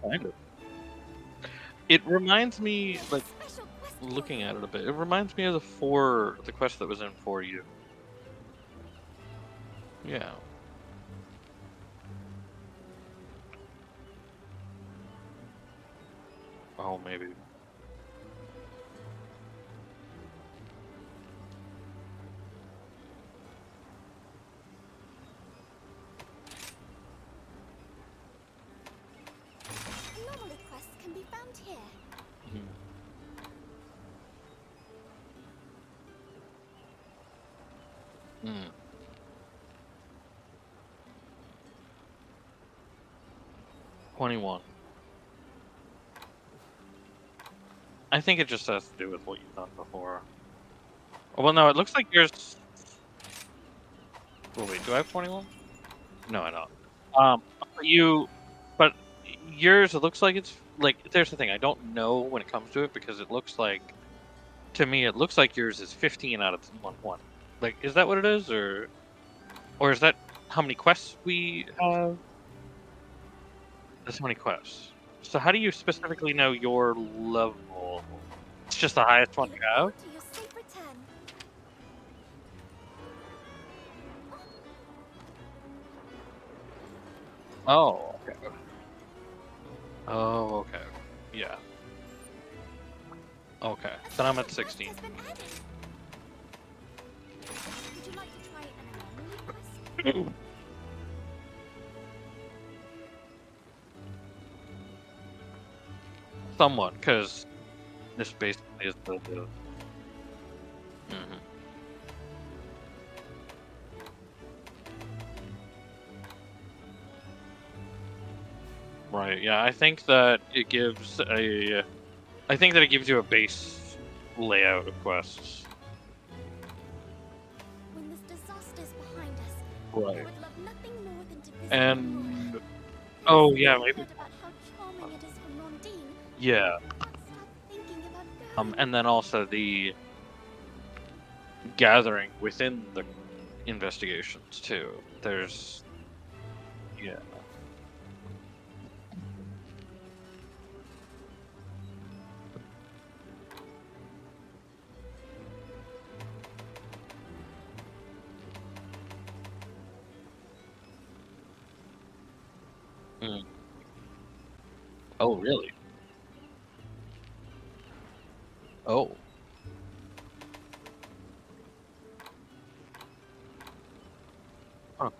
Kind of. It reminds me, There's a like, special quest for looking you. at it a bit, it reminds me of the quest that was in For You. Yeah. Oh, maybe. Anomaly quests can be found here. Mhm. Mm. 21. I think it just has to do with what you've done before. Oh, well, no, it looks like yours. Oh, wait, do I have 21? No, I don't. You, but yours, it looks like it's like, there's the thing, I don't know when it comes to it because it looks like, to me, it looks like yours is 15 out of 120. Like, is that what it is, or is that how many quests we have? That's how many quests. So how do you specifically know your level? It's just the highest one We look you have? forward to your safe return. Oh, okay. Oh, okay. Yeah. Okay. A Then I'm special at quest 16. has been added. Would you like to try an anomaly quest? Somewhat, because this basically is the. Mhm. Right. Yeah. I think that it gives you a base layout of quests. When this disaster's behind us, we Right. would love nothing more than to visit Aurora. And Ever oh since yeah, I maybe. heard about how charming it is from Rondine, Yeah. I can't stop thinking about going. And then also the gathering within the investigations too. There's yeah. Mm. Oh really? Oh. Huh.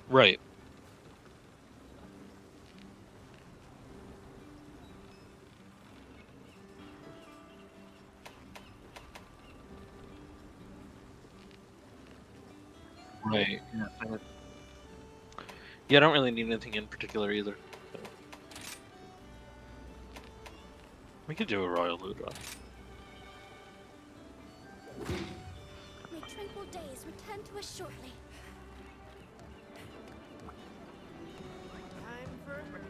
Right. Right. Yeah. Yeah. I don't really need anything in particular either. So we could do a royal loot run. May tranquil days return to us shortly. Time for a break.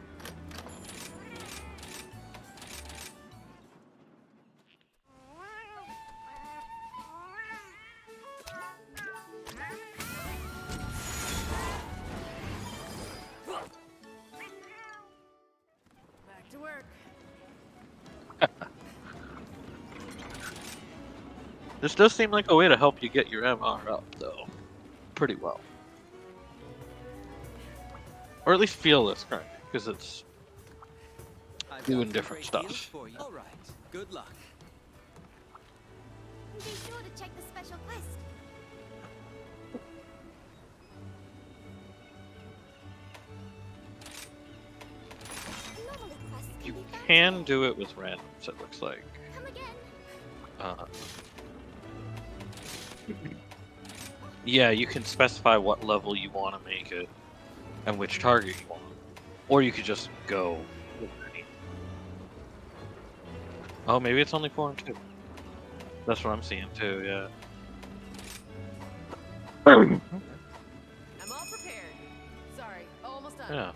Back to work. This does seem like a way to help you get your MR up, though, pretty well, or at least feel this currently, because it's I've got doing some different great deals stuff. for you. All right. Good luck. Be sure to check the special quest. Anomaly quests can You be found can here. do it with randoms. It looks like. Come again. Uh, yeah, you can specify what level you want to make it and which target you want, or you could just go with any. Oh, maybe it's only 4 and 2. That's what I'm seeing too. Yeah. I'm all prepared. Sorry, almost done. Yeah.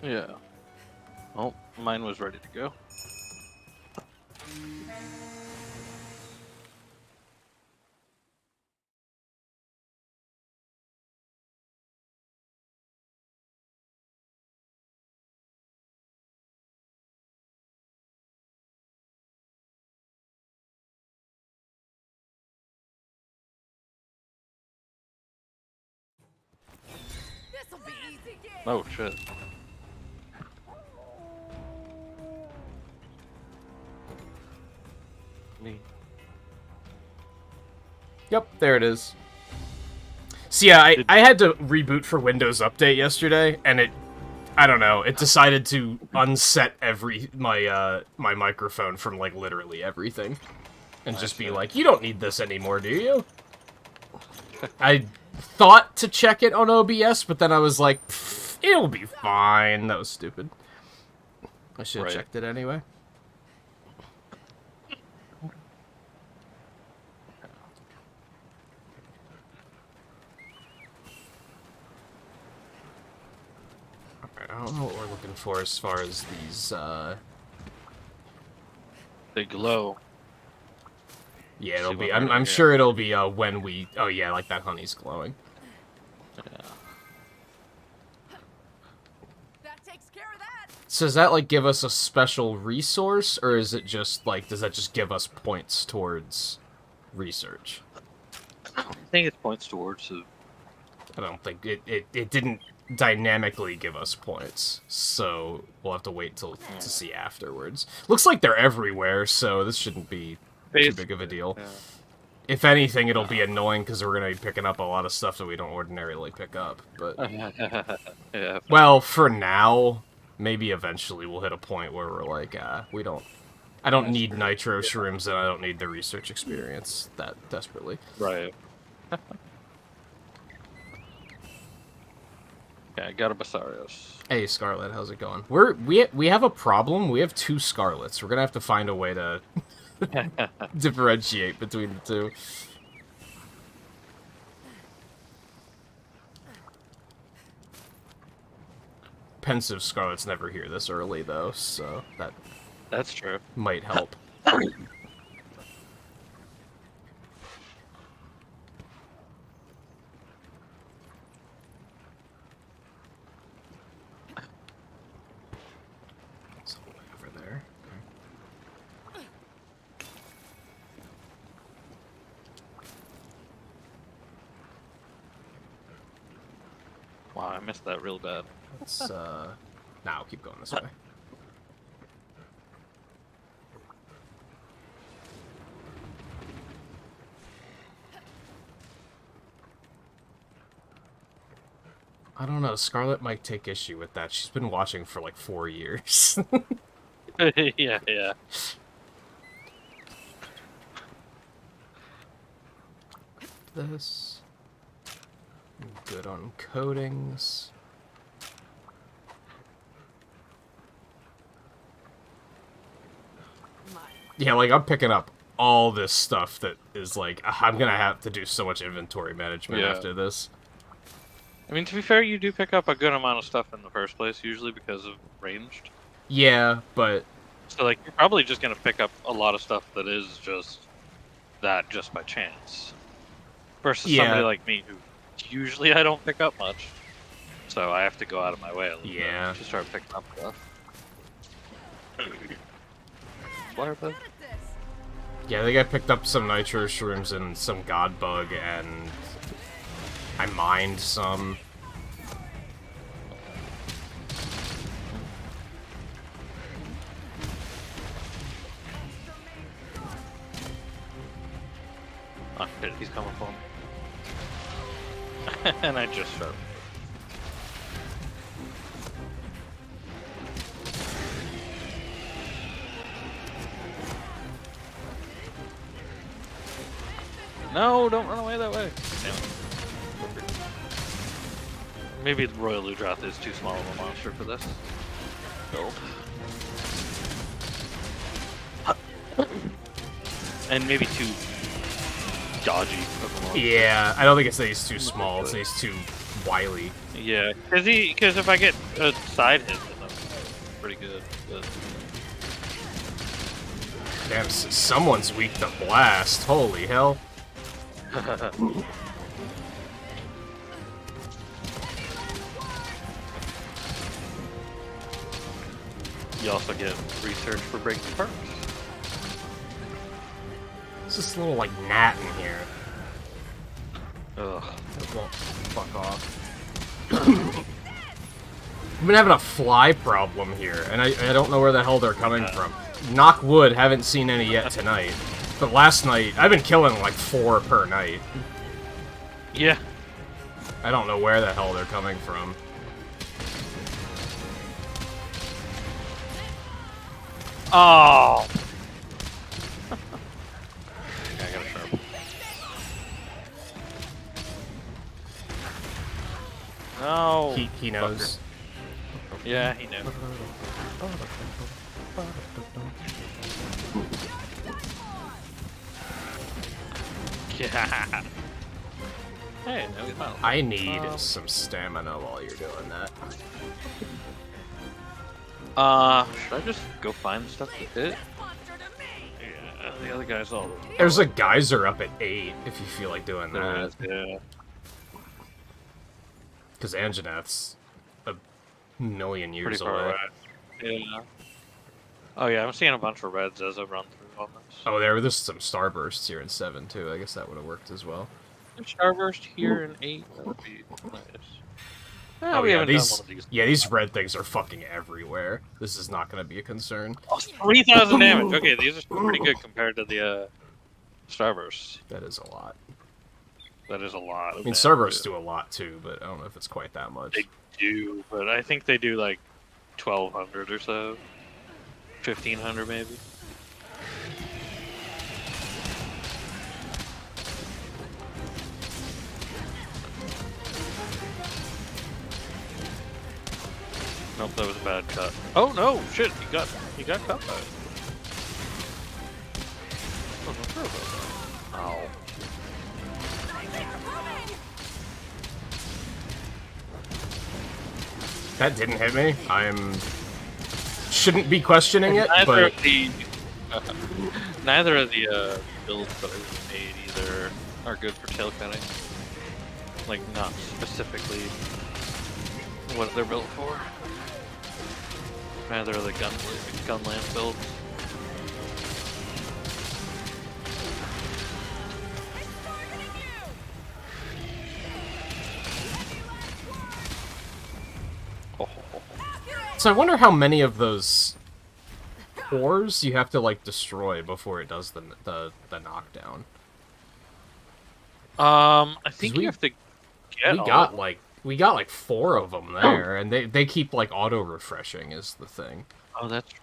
Yeah. Oh, mine was ready to go. This'll be easy. Oh shit. Me. Yep, there it is. So yeah, I had to reboot for Windows Update yesterday, and I don't know, it decided to unset my microphone from, like, literally everything. And just be like, you don't need this anymore, do you? I thought to check it on OBS, but then I was like, it'll be fine. That was stupid. I should have checked it anyway. Alright, I don't know what we're looking for as far as these, They glow. Yeah, it'll be. I'm sure it'll be when we. Oh yeah, like that honey's glowing. Yeah. That takes care of that. So does that like give us a special resource, or is it just like does that just give us points towards research? I think it points towards. I don't think it didn't dynamically give us points, so we'll have to wait to see afterwards. Looks like they're everywhere, so this shouldn't be too big of a deal. Yeah. If anything, it'll be annoying because we're gonna be picking up a lot of stuff that we don't ordinarily pick up. But Yeah. well, for now, maybe eventually we'll hit a point where we're like, we don't. I don't need nitro shrooms, and I don't need the research experience that desperately. Right. Yeah, I got a Basarios. Hey, Scarlet, how's it going? We have a problem. We have 2 Scarlets. We're gonna have to find a way to differentiate between the two. Pensive Scarlet's never here this early, though, so That's true. might help. Over there. Wow, I missed that real bad. Let's, now I'll keep going this way. I don't know, Scarlet might take issue with that. She's been watching for like 4 years. Yeah. This. Good on coatings. Yeah, like, I'm picking up all this stuff that is, like, I'm gonna have to do so much inventory management after this. I mean, to be fair, you do pick up a good amount of stuff in the first place, usually because of ranged. Yeah, but... So, like, you're probably just gonna pick up a lot of stuff that is just that just by chance. Versus somebody like me, who usually I don't pick up much. So I have to go out of my way a little bit to start picking up stuff. Yeah, I think I picked up some nitro shrooms and some god bug, and I mined some. Oh shit, he's coming for me. And I just shot him. No, don't run away that way. Damn it. Maybe the Royal Ludroth is too small of a monster for this. Nope. And maybe too dodgy of a monster. Yeah, I don't think it's that he's too small, it's that he's too wily. Yeah, because if I get a side hit, then pretty good. But... Damn, someone's weak to blast. Holy hell. You also get research for breaking perks. There's this little, like, gnat in here. Ugh. It won't fuck off. I've been having a fly problem here, and I don't know where the hell they're coming from. Knock wood, haven't seen any yet tonight. But last night, I've been killing like 4 per night. Yeah. I don't know where the hell they're coming from. Oh! I got a sharp. No! He knows. Fucker. Yeah, he knew. Yeah. Hey, no, he's not. I need some stamina while you're doing that. Should I just go find the stuff to hit? Yeah, the other guy's all... There's a geyser up at 8 if you feel like doing that. Yeah. Because Anjanath's a million years Pretty far away. away. Yeah. Oh yeah, I'm seeing a bunch of reds as I run through on this. Oh, there's some starbursts here in 7 too. I guess that would have worked as well. Starburst here in 8, that would be nice. Oh we yeah, haven't done one of these. these red things are fucking everywhere. This is not going to be a concern. Oh, 3,000 damage! Okay, these are pretty good compared to the Starbursts. That is a lot. That is a lot. I mean, starbursts do a lot too, but I don't know if it's quite that much. They do, but I think they do like 1,200 or so. 1,500 maybe. Nope, that was a bad cut. Oh no, shit, he got cut by it. I wasn't sure about that. Ow. That didn't hit me. Shouldn't be questioning it, but... Neither of the builds that I've made either are good for tail cutting. Like, not specifically what they're built for. Neither of the gunland builds. So I wonder how many of those ores you have to like destroy before it does the knockdown. I think you have to get. We got like 4 of them there, and they keep like auto refreshing is the thing. Oh, that's true.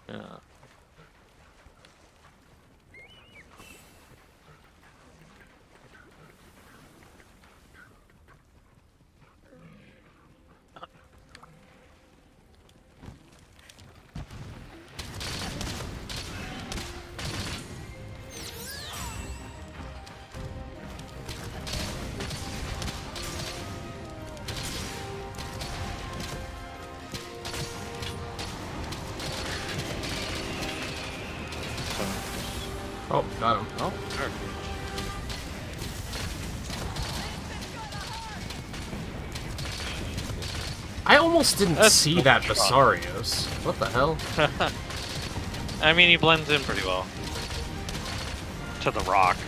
Yeah. Oh, got him. Oh, sure. I almost didn't see that Basarios. What the hell? I mean, he blends in pretty well to the rock,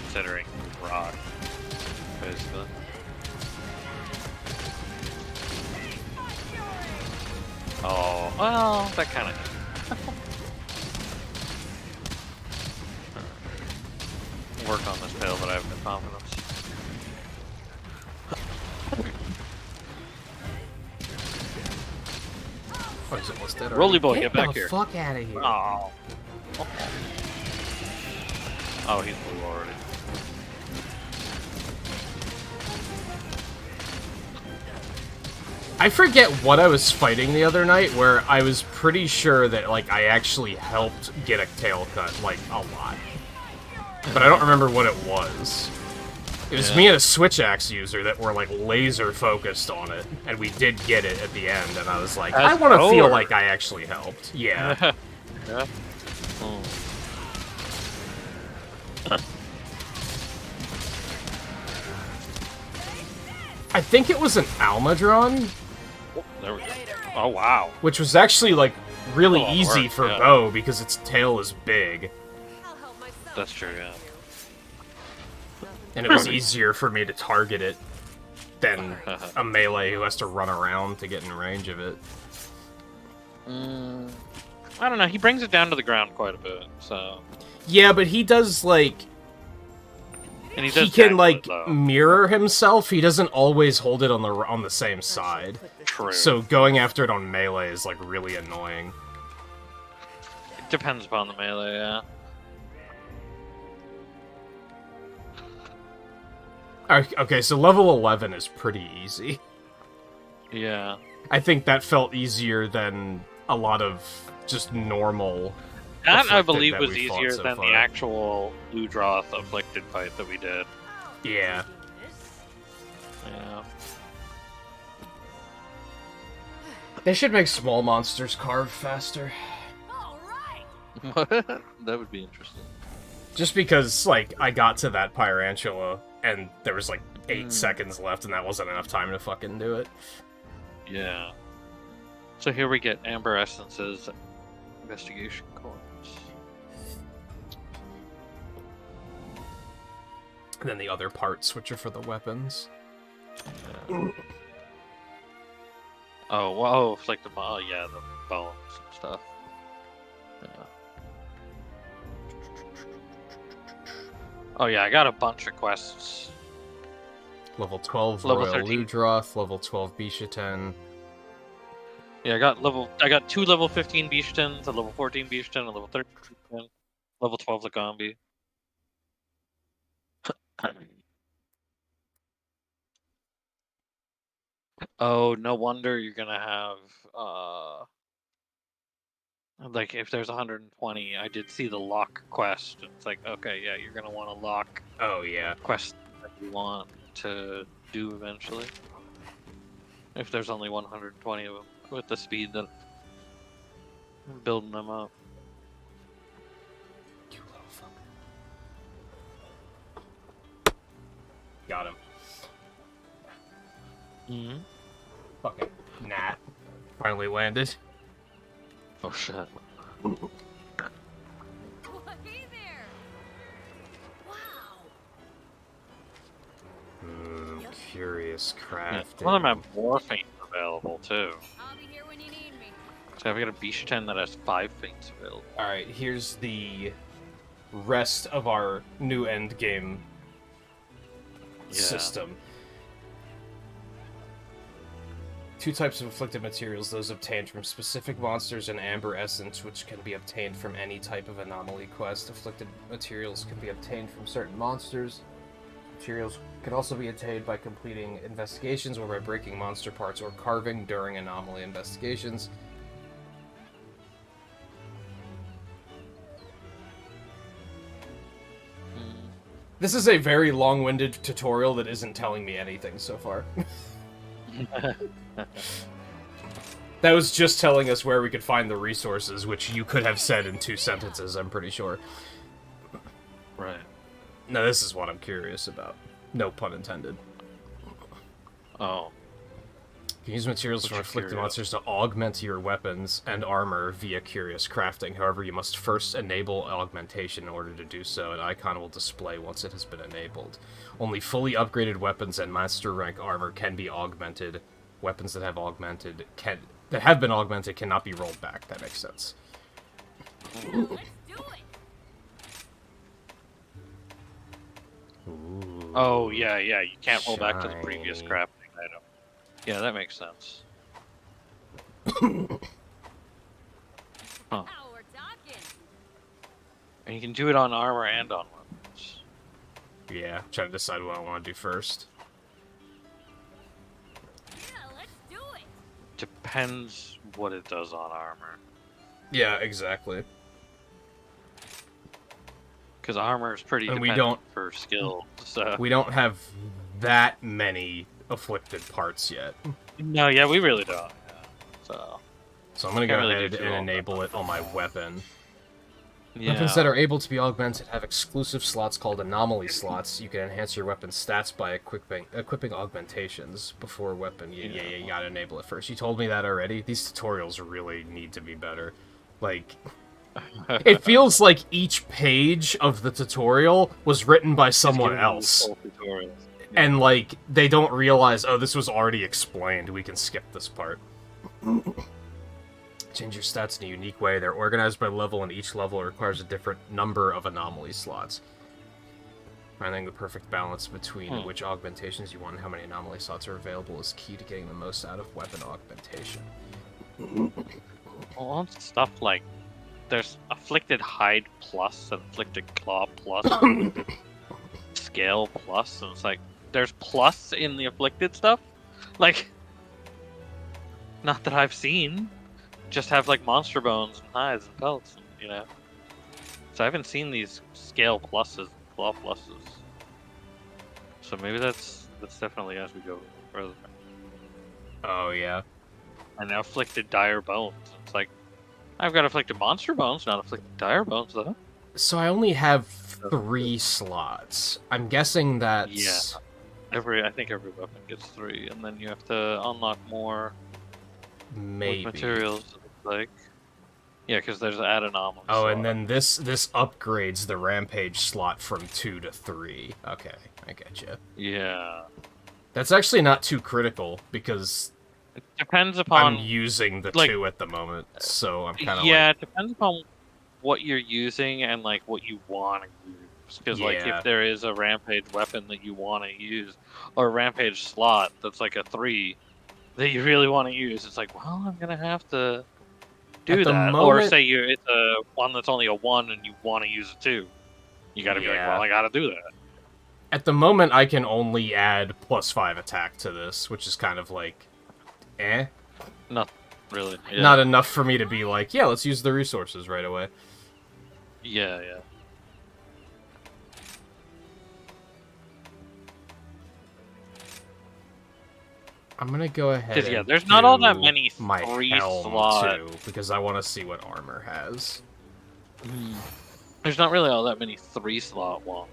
considering rock, basically. Oh, well, that kind of. Work on this pill, but I have no confidence. Oh, he's almost dead. Rolly boy, get back the here. Fuck out of here! Oh. Oh, he's blue already. I forget what I was fighting the other night, where I was pretty sure that like I actually helped get a tail cut like a lot, but I don't remember what it was. It was me and a switch axe user that were like laser focused on it, and we did get it at the end. And I was like, I want to feel like I actually helped. Yeah. Yeah. Oh. I think it was an Almadron, There we go. Oh wow. which was actually like really easy work, for yeah. Bo because its tail is big, I'll help myself. That's true. Yeah. and it was easier for me to target it than a melee who has to run around to get in range of it. I don't know. He brings it down to the ground quite a bit. So. Yeah, but he does like And he he does can tangle like it, though. mirror himself. He doesn't always hold it on the same side. True. So going after it on melee is like really annoying. It depends upon the melee. Yeah. Okay, so level 11 is pretty easy. Yeah. I think that felt easier than a lot of just normal. That I Afflicted believe that was we've fought easier so than far. the actual Ludroth afflicted fight that we did. Yeah. Yeah. They should make small monsters carve faster. All right. That would be interesting. Just because, like, I got to that Pyrantula, and there was, like, 8 seconds left, and that wasn't enough time to fucking do it. Yeah. So here we get Amber Essence's investigation course. And then the other parts, which are for the weapons. Yeah. Oh, whoa, it's like the yeah, the bones and stuff. Yeah. Oh yeah, I got a bunch of quests. Level 12 Level Royal 13. Ludroth, level 12 Bishaten. Yeah, I got 2 level 15 Bishtens, a level 14 Bishten, a level 13 Bishten, level 12 Lagambi. Oh, no wonder you're gonna have like if there's 120, I did see the lock quest. It's like, okay, yeah, you're gonna want to lock Oh, yeah. quests that you want to do eventually. If there's only 120 of them, with the speed that I'm building them up. You little fucker. Got him. Mm-hmm. Fucking gnat. Finally landed. Oh shit. Well, hey there. Wow. Curious Yeah, crafting. some of them have more feints available too. I'll be here when you need me. So I've got a Bishaten that has 5 feints available. Alright, here's the rest of our new endgame system. 2 types of afflicted materials, those obtained from specific monsters, and Amber Essence, which can be obtained from any type of anomaly quest. Afflicted materials can be obtained from certain monsters. Materials can also be obtained by completing investigations or by breaking monster parts or carving during anomaly investigations. This is a very long-winded tutorial that isn't telling me anything so far. That was just telling us where we could find the resources, which you could have said in 2 sentences, I'm pretty sure. Right. Now this is what I'm curious about. No pun intended. Oh. You can use materials What's from your afflicted curio? monsters to augment your weapons and armor via curious crafting. However, you must first enable augmentation in order to do so. An icon will display once it has been enabled. Only fully upgraded weapons and master rank armor can be augmented. Weapons that have been augmented cannot be rolled back. That makes sense. Let's do it. Ooh. Oh yeah, yeah. You can't roll back to the previous Shiny. crafting item. Yeah, that makes sense. Huh. Now we're talking. And you can do it on armor and on weapons. Yeah, trying to decide what I want to do first. Yeah, let's do it. Depends what it does on armor. Yeah, exactly. Because armor is pretty And we dependent don't- for skill. So We don't have that many afflicted parts yet. no, yeah, we really don't. Yeah. So I'm gonna Can't go really ahead do too and well. enable it on my weapon. Yeah. Weapons that are able to be augmented have exclusive slots called anomaly slots. You can enhance your weapon's stats by equipping augmentations before weapon. Yeah, you gotta enable it first. You told me that already. These tutorials really need to be better. Like, it feels like each page of the tutorial was written by someone Just giving you else. full tutorials. And, like, they don't realize, oh, this was already explained, we can skip this part. Change your stats in a unique way. They're organized by level, and each level requires a different number of anomaly slots. Finding the perfect balance between which augmentations you want and how many anomaly slots are available is key to getting the most out of weapon augmentation. Well, on stuff like there's afflicted hide plus and afflicted claw plus, scale plus, and it's like there's plus in the afflicted stuff. Like, not that I've seen. Just have like monster bones and hides and pelts, and, you know. So I haven't seen these scale pluses, and claw pluses. So maybe that's definitely as we go further. Oh, yeah. And now afflicted dire bones. It's like I've got afflicted monster bones, not afflicted dire bones though. So I only have 3 slots. I'm guessing that's... Yeah. I think every weapon gets 3, and then you have to unlock more with Maybe. materials. It looks like. Yeah, because there's add anomaly. Oh, slot. and then this upgrades the rampage slot from 2 to 3. Okay, I get you. Yeah. That's actually not too critical because It depends upon I'm using the like- 2 at the moment, so I'm kind of yeah, like, it depends upon what you're using and like what you want to use. Because like Yeah. if there is a rampage weapon that you want to use, or a rampage slot that's like a 3 that you really want to use, it's like, well, I'm gonna have to do At the that. Or moment- say it's a one that's only a 1 and you want to use it too. You got to be like, Yeah. well, I got to do that. at the moment I can only add +5 attack to this, which is kind of like, eh? Not really. Yeah. Not enough for me to be like, yeah, let's use the resources right away. Yeah, yeah. I'm gonna go ahead. 'Cause, yeah, and there's not all that do many my 3 helm slot- too, because I want to see what armor has. There's not really all that many 3-slot ones.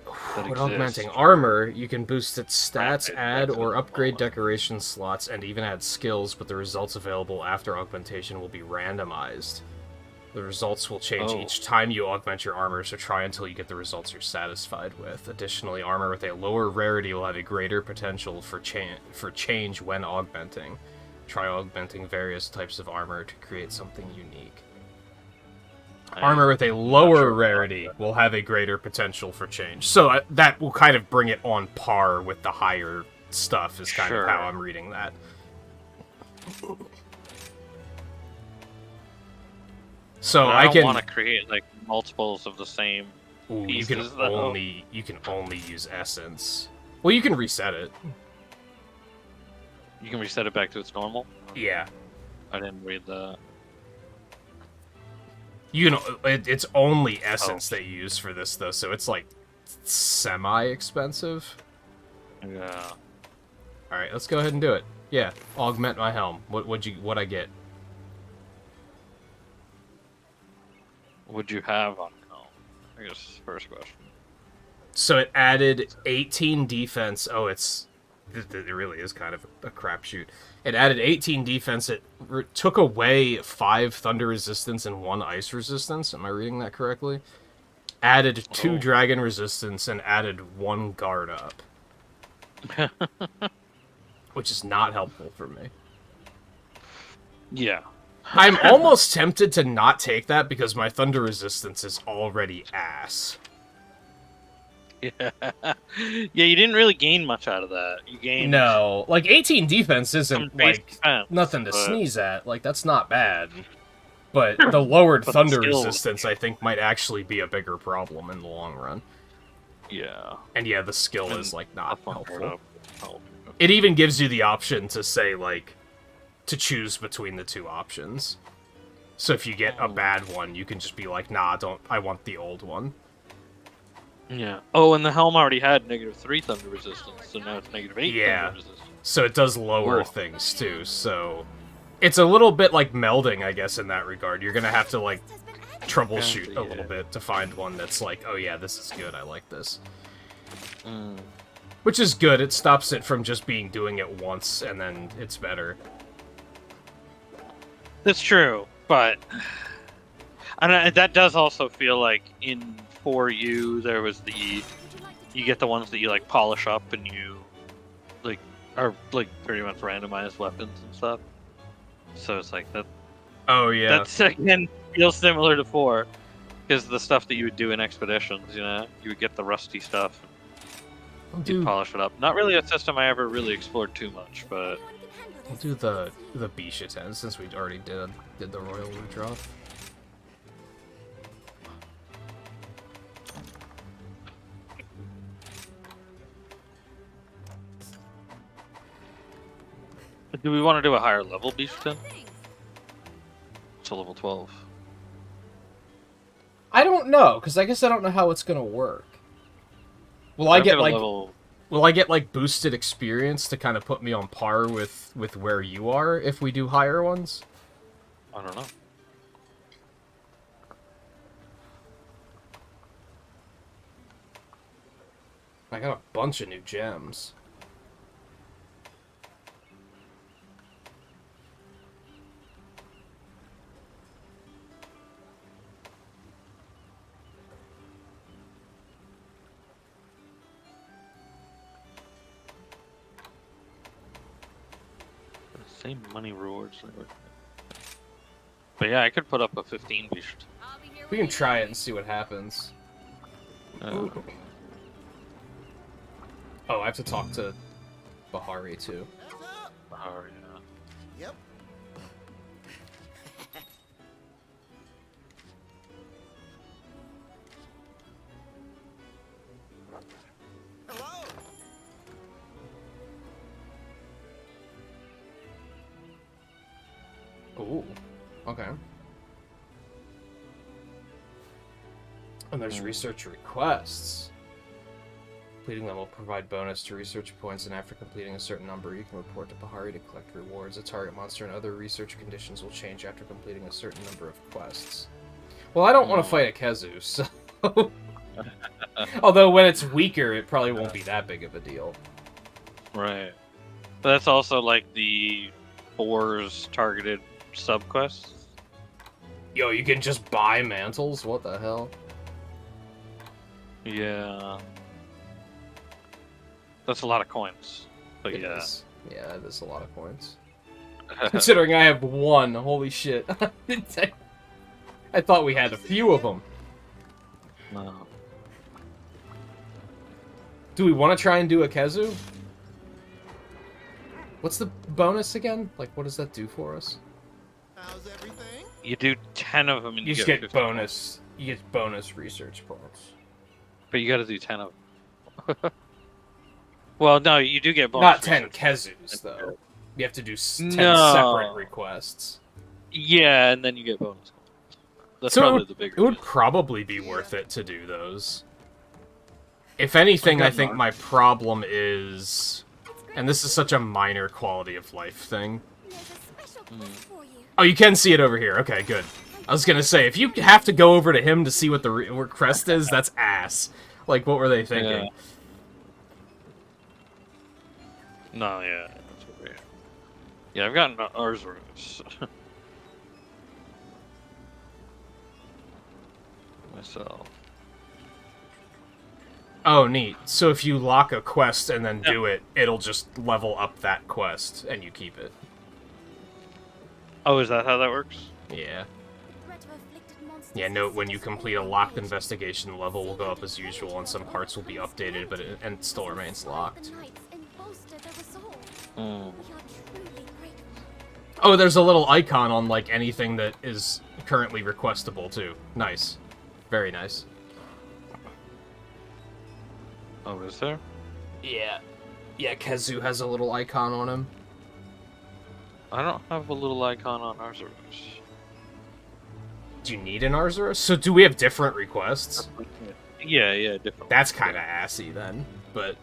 That When exist. augmenting armor, you can boost its stats, Rampage add weapons or and upgrade all that. decoration slots, and even add skills, but the results available after augmentation will be randomized. The results will change Oh. each time you augment your armor, so try until you get the results you're satisfied with. Additionally, armor with a lower rarity will have a greater potential for change when augmenting. Try augmenting various types of armor to create something unique. Armor with a lower sure about rarity will have a greater potential for change. So that will kind of bring it on par with the higher stuff, is kind Sure. of how I'm reading that. So I I don't can... want to create like multiples of the same. Ooh, you pieces, can though. only use essence. Well, you can reset it. You can reset it back to its normal. Yeah. I didn't read that. You know, it's only essence Oh. they use for this, though, so it's, like, semi-expensive. Yeah. Alright, let's go ahead and do it. Yeah, augment my helm. What'd I get? Would you have on? Oh, I guess that's the first question. So it added 18 defense. Oh, it really is kind of a crapshoot. It added 18 defense. It took away 5 thunder resistance and 1 ice resistance. Am I reading that correctly? Added 2 Oh. dragon resistance and added 1 guard up. Which is not helpful for me. Yeah. I'm almost tempted to not take that because my thunder resistance is already ass. Yeah. Yeah. You didn't really gain much out of that. You gained No, like 18 defense some isn't base like defense, nothing to but- sneeze at. Like that's not bad. But the lowered But thunder still- resistance, I think, might actually be a bigger problem in the long run. Yeah. And yeah, the skill is And like not Up on board helpful. up. Oh. It even gives you the option to say like to choose between the 2 options. So if you get a Oh. bad one, you can just be like, nah, I want the old one. Yeah. Oh, and the helm already had -3 thunder resistance, so now it's -8 Yeah. thunder resistance. So it does lower Cool. things too, so it's a little bit like melding, I guess, in that regard. You're gonna have to like troubleshoot a little bit to find one that's like, oh yeah, this is good, I like this. Which is good, it stops it from just doing it once and then it's better. That's true, but and that does also feel like in 4U there was you get the ones that you like polish up and you like are like pretty much randomized weapons and stuff. So it's like that. Oh yeah. That's again feels similar to 4, because the stuff that you would do in expeditions, you know, you would get the rusty stuff. You'd polish it up. Not really a system I ever really explored too much, but We'll do the Bisha 10 since we already did the Royal Withdraw. do we want to do a higher level Beastton? To level 12. I don't know, because I guess I don't know how it's gonna work. Will I get like Will I get like boosted experience to kind of put me on par with where you are if we do higher ones? I don't know. I got a bunch of new gems. Same money rewards. But yeah, I could put up a 15 beast. We can try it and see what happens. Oh, I have to talk to Bahari too. Oh, yeah. Yep. Hello. Ooh, okay. And there's research requests. Completing them will provide bonus to research points, and after completing a certain number, you can report to Bahari to collect rewards. A target monster and other research conditions will change after completing a certain number of quests. Well, I don't want to fight a Kezu, so... Although when it's weaker, it probably won't be that big of a deal. Right. But that's also like the 4's targeted subquests. Yo, you can just buy mantles? What the hell? Yeah. That's a lot of coins. But It yeah. is. Yeah, that's a lot of coins. Considering I have one, holy shit. I thought we had a few of them. No. Do we want to try and do a Kezu? What's the bonus again? Like, what does that do for us? How's everything? You do 10 of them and You you just get get 50 bonus. You get bonus research points. But you gotta do 10 of them. Well, no, you do get bonus. Not 10 research. Kezus, though. You have to do 10 No. separate requests. Yeah, and then you get bonus. That's So probably the bigger it would deal. probably be worth it to do those. If anything, I think my problem is... And this is such a minor quality of life thing. There's a special place for you. Oh, you can see it over here. Okay, good. I was gonna say, if you have to go over to him to see what the request is, that's ass. Like, what were they thinking? No, yeah. That's weird. Yeah, I've gotten Arzuros. Myself. Oh, neat. So if you lock a quest and then do it, it'll just level up that quest, and you keep it. Oh, is that how that works? Yeah. Threat of afflicted monsters Yeah, note when you is complete a always locked engaged. investigation, the level will go up as usual, and some parts will be updated, but it still remains locked. The knights and bolster their resolve. Hmm. We are truly grateful. Oh, there's a little icon on, like, anything that is currently requestable, too. Nice. Very nice. Oh, is there? Yeah. Yeah, Kezu has a little icon on him. I don't have a little icon on Arzuros. Do you need an Arzuros? So do we have different requests? Yeah, different. That's kind of assy then, but...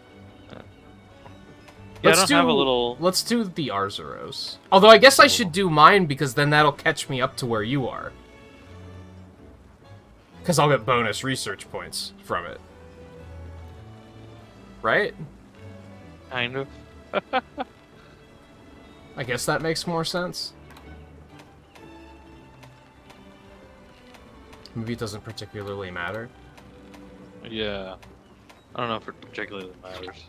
Yeah, I don't have a little... Let's do the Arzuros. Although I guess I should do mine, because then that'll catch me up to where you are. Because I'll get bonus research points from it. Right? Kind of. I guess that makes more sense. Maybe it doesn't particularly matter. Yeah. I don't know if it particularly matters.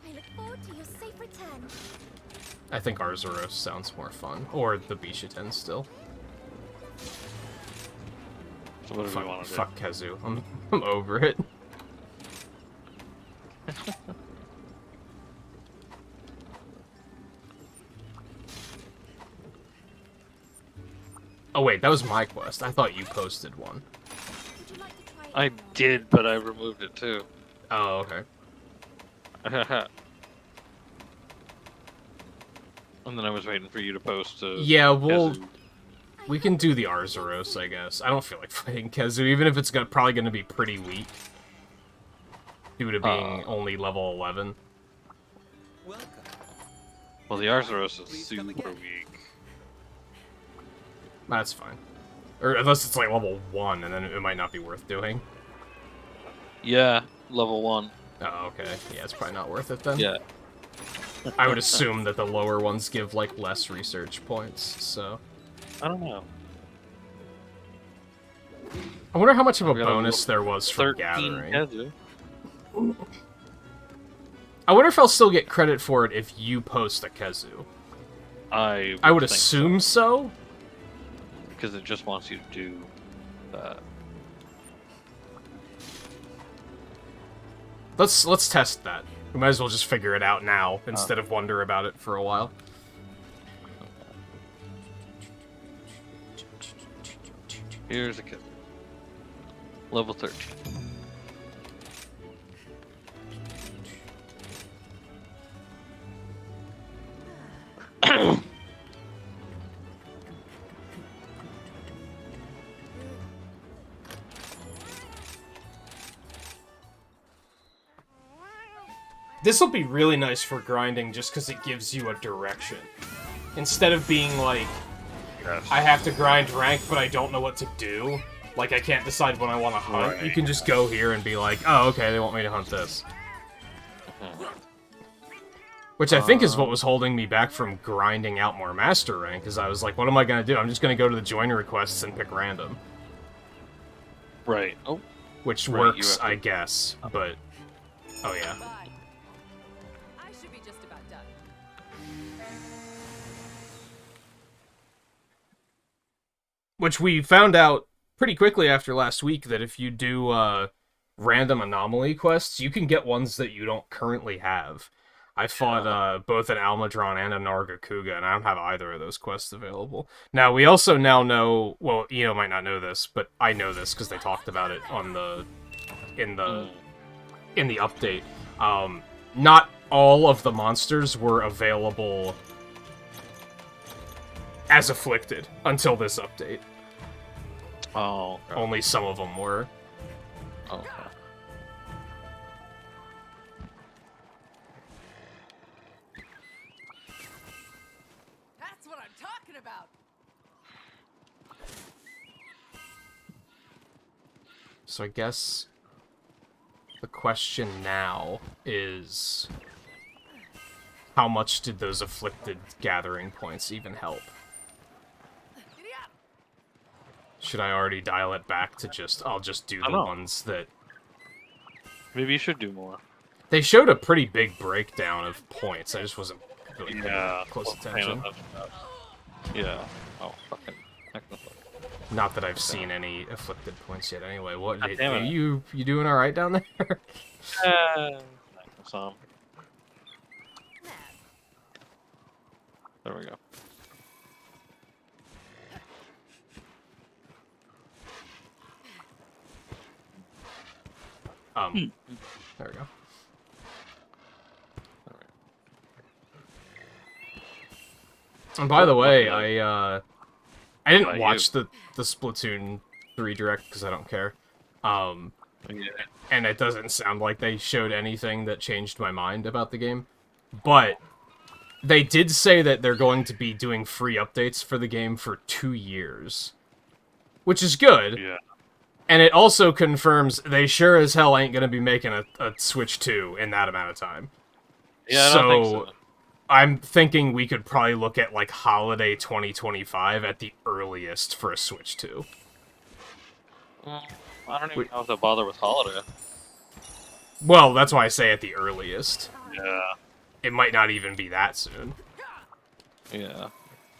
I look forward to your safe return. I think Arzuros sounds more fun. Or the Bishiten still. So what do we want to do? Fuck Kezu. I'm over it. Oh wait, that was my quest. I thought you posted one. Would you like to try it I now? did, but I removed it too. Oh, okay. And then I was waiting for you to post. Yeah, Kezu. we can do the Arzuros, I guess. I don't feel like fighting Kezu, even if it's probably going to be pretty weak. Due to being only level 11. Welcome. Well, the Arzuros is Please super come again. weak. That's fine. Or unless it's like level 1, and then it might not be worth doing. Yeah, level 1. Oh, okay. Yeah, it's probably not worth it then. Yeah. I would assume that the lower ones give, like, less research points, so... I don't know. I wonder how much of a We got a bonus there was for 13 gathering. Kezu. I wonder if I'll still get credit for it if you post a Kezu. I I would think assume so. because it just wants you to do that. Let's test that. We might as well just figure it out now instead of wonder about it for a while. Here's a Kezu. Level 13. This will be really nice for grinding just because it gives you a direction. Instead of being like, Yes. I have to grind rank, but I don't know what to do. Like, I can't decide when I want to hunt. Right. You can just go here and be like, oh, okay, they want me to hunt this. Which I think is what was holding me back from grinding out more master rank, because I was like, what am I going to do? I'm just going to go to the join requests and pick random. Right. Oh. Which Right, you works, have to- I guess, but... Oh, yeah. Bye. I should be just about done. Which we found out pretty quickly after last week that if you do random anomaly quests, you can get ones that you don't currently have. I fought both an Almadron and a Nargacuga, and I don't have either of those quests available. Now, we also now know, well, Io might not know this, but I know this because they talked about it on in the update. Not all of the monsters were available as afflicted until this update. Oh. Okay. Only some of them were. Oh. Okay. That's what I'm talking about. So I guess the question now is, how much did those afflicted gathering points even help? Giddy up. Should I already dial it back to just, I'll just do I the don't know. ones that... Maybe you should do more. They showed a pretty big breakdown of points, I just wasn't really paying Yeah. close Well, attention. Yeah. Oh, fucking. Heck no. Not that I've seen any afflicted points yet anyway. What, God damn it. you doing alright down there? Some. There we go. There we go. And by the way, I didn't About watch the Splatoon 3 Direct because I don't care. Yeah. And it doesn't sound like they showed anything that changed my mind about the game. But they did say that they're going to be doing free updates for the game for 2 years. Which is good. Yeah. And it also confirms they sure as hell ain't going to be making a Switch 2 in that amount of time. Yeah, I don't think so. I'm thinking we could probably look at, like, holiday 2025 at the earliest for a Switch 2. I don't even know if they'll bother with holiday. Well, that's why I say at the earliest. Yeah. It might not even be that soon. Yeah.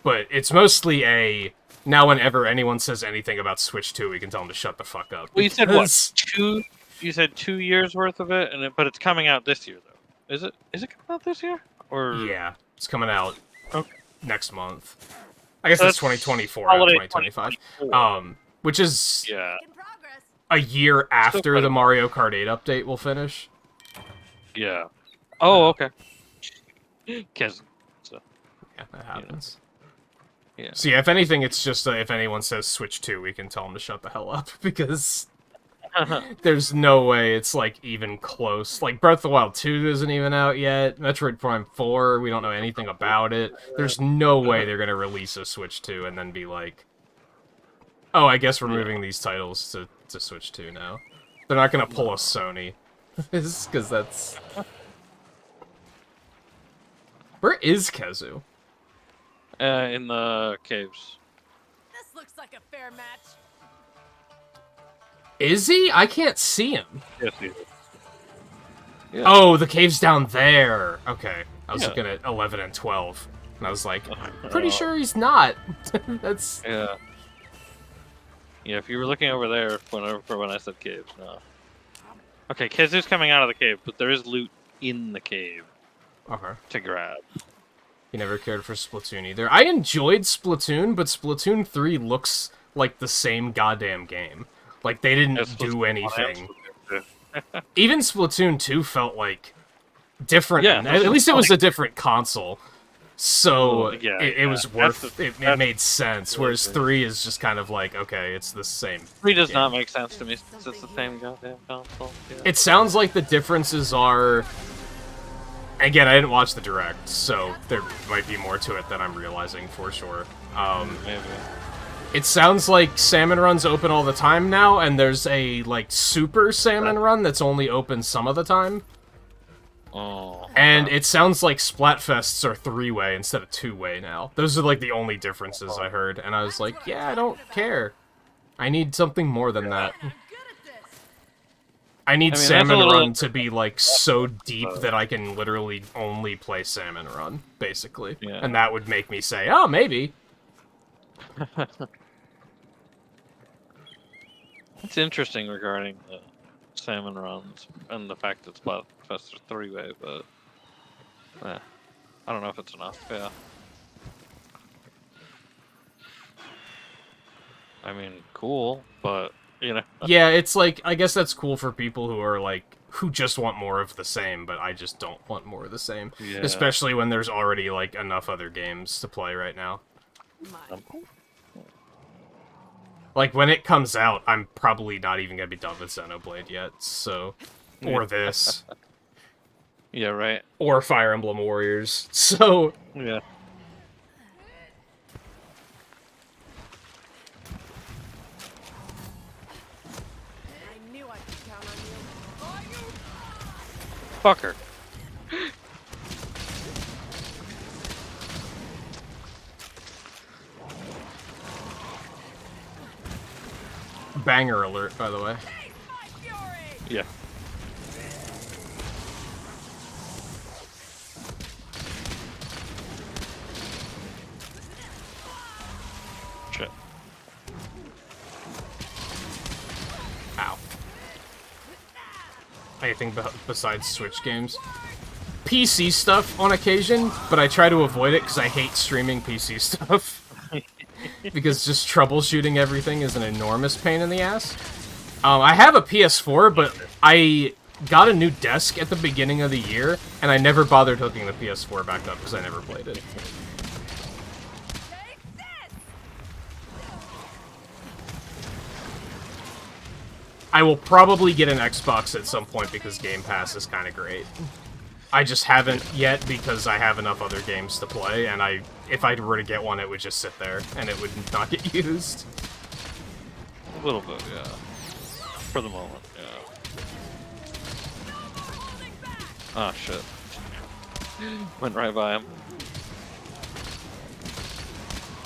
But it's mostly a... Now whenever anyone says anything about Switch 2, we can tell them to shut the fuck up. Well, you said what? Because- 2? You said 2 years worth of it, but it's coming out this year though. Is it? Is it coming out this year? Or Yeah, it's coming out Okay. next month. I guess So it's that's 2024, not holiday 2025. 2024. Which is Yeah. In progress. a year after quite the a- Mario Kart 8 update will finish. Yeah. Oh, okay. Kez. So, Yeah, that happens. yeah. So yeah, if anything, it's just if anyone says Switch 2, we can tell them to shut the hell up, because there's no way it's, like, even close. Like, Breath of the Wild 2 isn't even out yet. Metroid Prime 4, we don't know anything about it. There's no way they're gonna release a Switch 2 and then be like, oh, I guess we're moving these titles to Switch 2 now. They're not gonna pull a Sony. Because that's... Where is Kezu? In the caves. This looks like a fair match. Is he? I can't see him. Yes, he is. Yeah. Oh, the cave's down there. Okay. I was Yeah. looking at 11 and 12. And I was like, pretty sure he's not. That's... Yeah. Yeah, if you were looking over there when I said caves, no. Okay, Kezu's coming out of the cave, but there is loot in the cave Okay. to grab. You never cared for Splatoon either. I enjoyed Splatoon, but Splatoon 3 looks like the same goddamn game. Like, they didn't That's do what's- anything. Even Splatoon 2 felt like different. Yeah, At least it was a different console. So Well, yeah, it was yeah. worth That's it. It that's- made sense. Whereas 3 is just kind of like, okay, it's the same. 3 does Yeah. not make sense to me since it's the same goddamn console. Yeah. It sounds like the differences are... Again, I didn't watch the Direct, so there might be more to it than I'm realizing for sure. Maybe. It sounds like Salmon Run's open all the time now, and there's a, like, Super Salmon Run that's only open some of the time. Oh. And it sounds like Splatfests are 3-way instead of 2-way now. Those are, like, the only differences I heard, and I was like, yeah, I don't care. I need something more than that. I'm good at this. I need that's a Salmon little- Run to be, like, so deep that I can literally only play Salmon Run, basically. Yeah. And that would make me say, oh, maybe. It's interesting regarding the salmon runs and the fact that Splatfest is 3-way, but I don't know if it's enough. Yeah. I mean, cool, but you know. Yeah, it's like, I guess that's cool for people who are, like, who just want more of the same, but I just don't want more of the same. Yeah. Especially when there's already, like, enough other games to play right now. My Like, when it comes out, I'm probably not even gonna be done with Xenoblade yet, so... Or this. Yeah, right. Or Fire Emblem Warriors, so... Yeah. I knew I could count on you. Are you? Fucker. Banger alert, by the way. Face my fury! Yeah. Shit. Ow. Anything besides Switch games? PC stuff on occasion, but I try to avoid it because I hate streaming PC stuff. Because just troubleshooting everything is an enormous pain in the ass. I have a PS4, but I got a new desk at the beginning of the year, and I never bothered hooking the PS4 back up because I never played it. Take this! I will probably get an Xbox at some point because Game Pass is kind of great. I just haven't yet because I have enough other games to play, and if I were to get one, it would just sit there, and it would not get used. A little bit, yeah. For the moment, yeah. Oh, shit. Went right by him.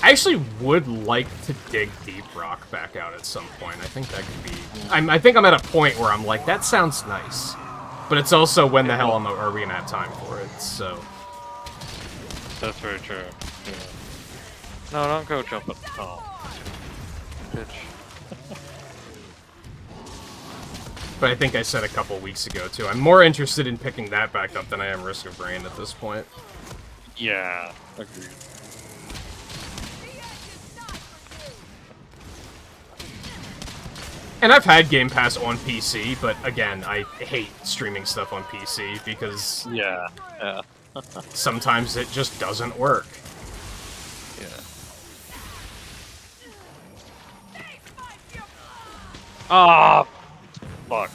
I actually would like to dig Deep Rock back out at some point. I think that could be... I think I'm at a point where I'm like, that sounds nice. But it's also, when the hell are we going to have time for it, so... That's very true. Yeah. No, don't go jumping. Oh. Bitch. But I think I said a couple weeks ago, too. I'm more interested in picking that back up than I am Risk of Rain at this point. Yeah, agreed. And I've had Game Pass on PC, but again, I hate streaming stuff on PC because... Yeah, yeah. sometimes it just doesn't work. Yeah. Ah, fuck.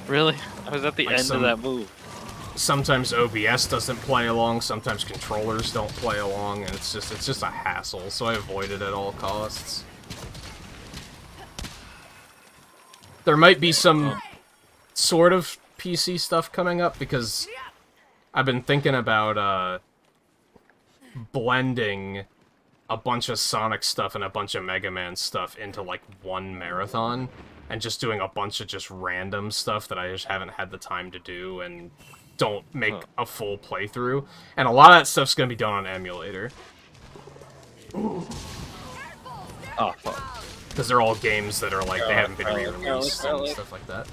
Really? I was at the Like end of that move. Sometimes OBS doesn't play along, sometimes controllers don't play along, and it's just a hassle, so I avoid it at all costs. There might be some sort of PC stuff coming up, because I've been thinking about, blending a bunch of Sonic stuff and a bunch of Mega Man stuff into, like, one marathon, and just doing a bunch of just random stuff that I just haven't had the time to do, and don't make a full playthrough. And a lot of that stuff's gonna be done on emulator. Oh, fuck. Because they're all games that are, like, they haven't been re-released and stuff like that.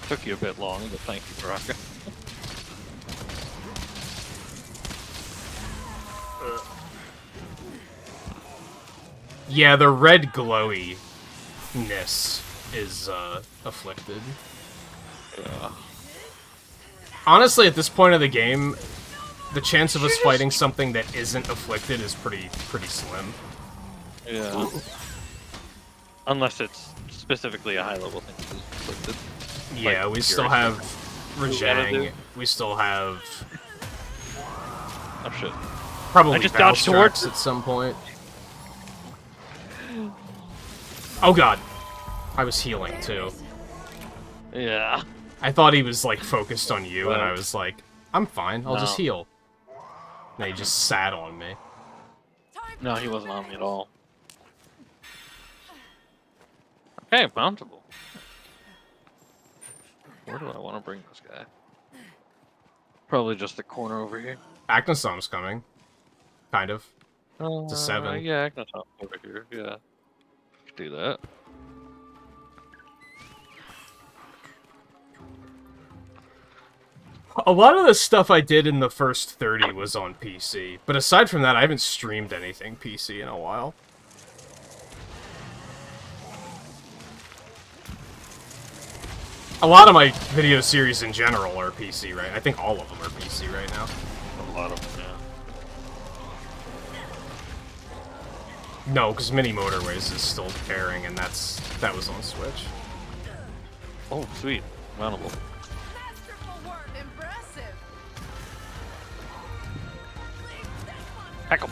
Took you a bit long, but thank you, Baraka. Yeah, the red glowy-ness is, afflicted. Yeah. Honestly, at this point of the game, the chance of us fighting something that isn't afflicted is pretty slim. Yeah. Unless it's specifically a high-level thing that is afflicted. Yeah, Like, we still have Rajang, do? we still have... Oh shit. Probably I just dodged towards at some point. Oh god. I was healing, too. Yeah. I thought he was, like, focused on you, and I was like, I'm fine, I'll just No. heal. And he just sat on me. No, he wasn't on me at all. Okay, bountiful. Where do I want to bring this guy? Probably just the corner over here. Acnosom's coming. Kind of. It's a 7. Yeah, I can top over here. Yeah. Could do that. A lot of the stuff I did in the first 30 was on PC, but aside from that, I haven't streamed anything PC in a while. A lot of my video series in general are PC, right? I think all of them are PC right now. A lot of them, yeah. No, because Mini Motorways is still pairing, and that was on Switch. Oh, sweet. Mountable. Masterful work. Impressive. Heck 'em.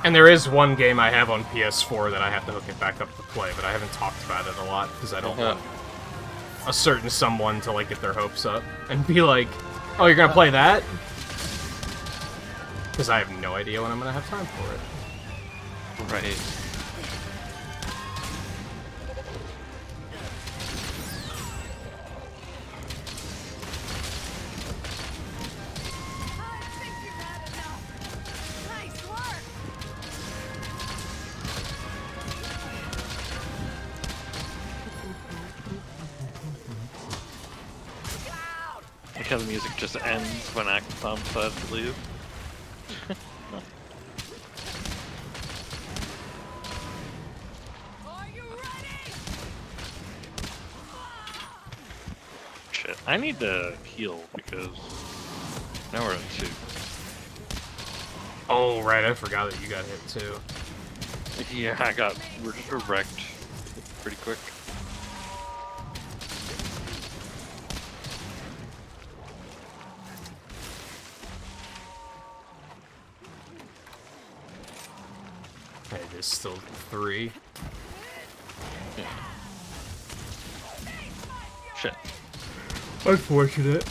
And there is one game I have on PS4 that I have to hook it back up to play, but I haven't talked about it a lot, because I don't want a certain someone to, like, get their hopes up and be like, oh, you're gonna play that? Because I have no idea when I'm gonna have time for it. Right. I think you've had enough. Nice work. Like how the music just ends when Tom decides to leave. Are you ready? Shit. I need to heal because now we're at 2. Oh, right, I forgot that you got hit, too. Yeah, I got wrecked pretty quick. Hey, there's still 3. Shit. Unfortunate.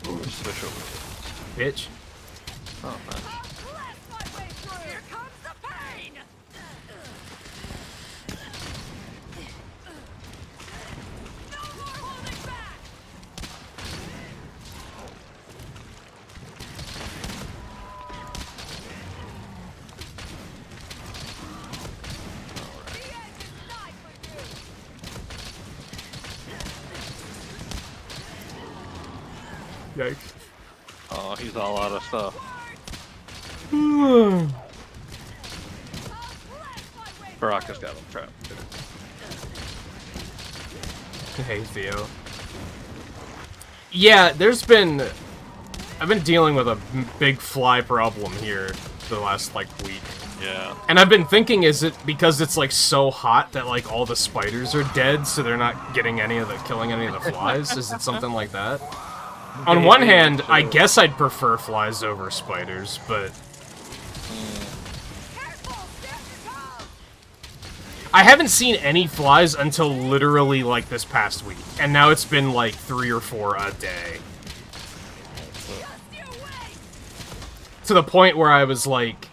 Just switch over. Bitch. Oh, man. Here comes the pain! No more holding back! The edge is not for you! Yikes. Oh, he's all out of stuff. Baraka's got him trapped. Hey, Theo. Yeah, I've been dealing with a big fly problem here the last, like, week. Yeah. And I've been thinking, is it because it's, like, so hot that, like, all the spiders are dead, so they're not getting killing any of the flies? Is it something like that? On one hand, I guess I'd prefer flies over spiders, but... I haven't seen any flies until literally, like, this past week. And now it's been, like, 3 or 4 a day. To the point where I was like...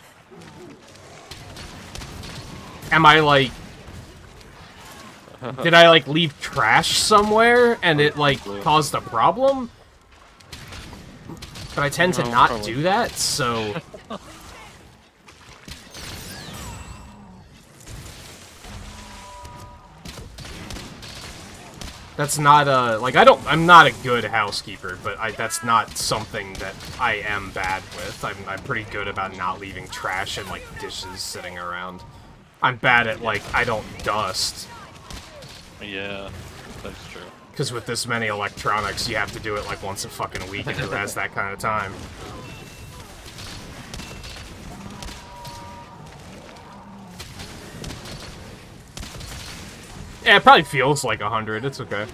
Am I, like... Did I, like, leave trash somewhere and it, like, caused a problem? But I tend to not do that, so... That's not a... Like, I'm not a good housekeeper, but that's not something that I am bad with. I'm pretty good about not leaving trash and, like, dishes sitting around. I'm bad at, like, I don't dust. Yeah, that's true. Because with this many electronics, you have to do it, like, once a fucking week, and who has that kind of time? Yeah, it probably feels like 100. It's okay.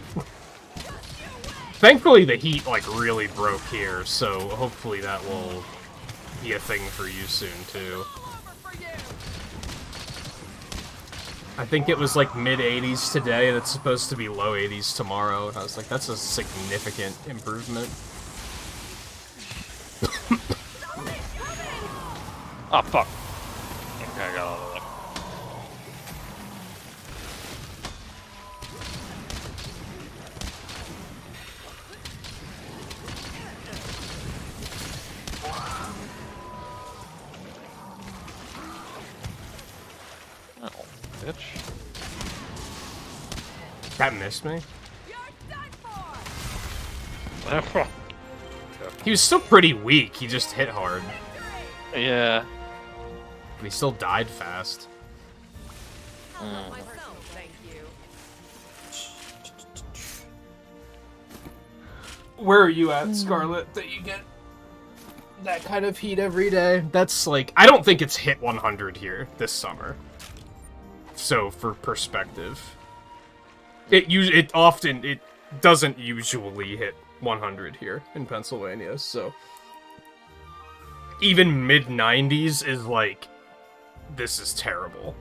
Thankfully, the heat, like, really broke here, so hopefully that will be a thing for you soon, too. I think it was, like, mid-80s today, and it's supposed to be low 80s tomorrow, and I was like, that's a significant improvement. Oh, fuck. Okay, I got all of that. Oh, bitch. That missed me? He was still pretty weak, he just hit hard. Yeah. But he still died fast. Thank you. Where are you at, Scarlet, that you get that kind of heat every day? That's like, I don't think it's hit 100 here this summer. So, for perspective, it doesn't usually hit 100 here in Pennsylvania, so even mid-90s is like, this is terrible.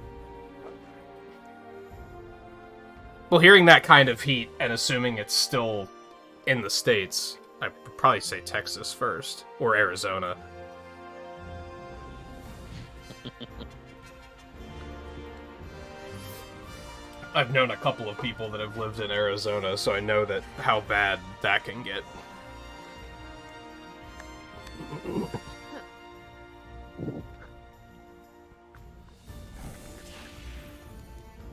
Well, hearing that kind of heat and assuming it's still in the States, I'd probably say Texas first, or Arizona. I've known a couple of people that have lived in Arizona, so I know that how bad that can get.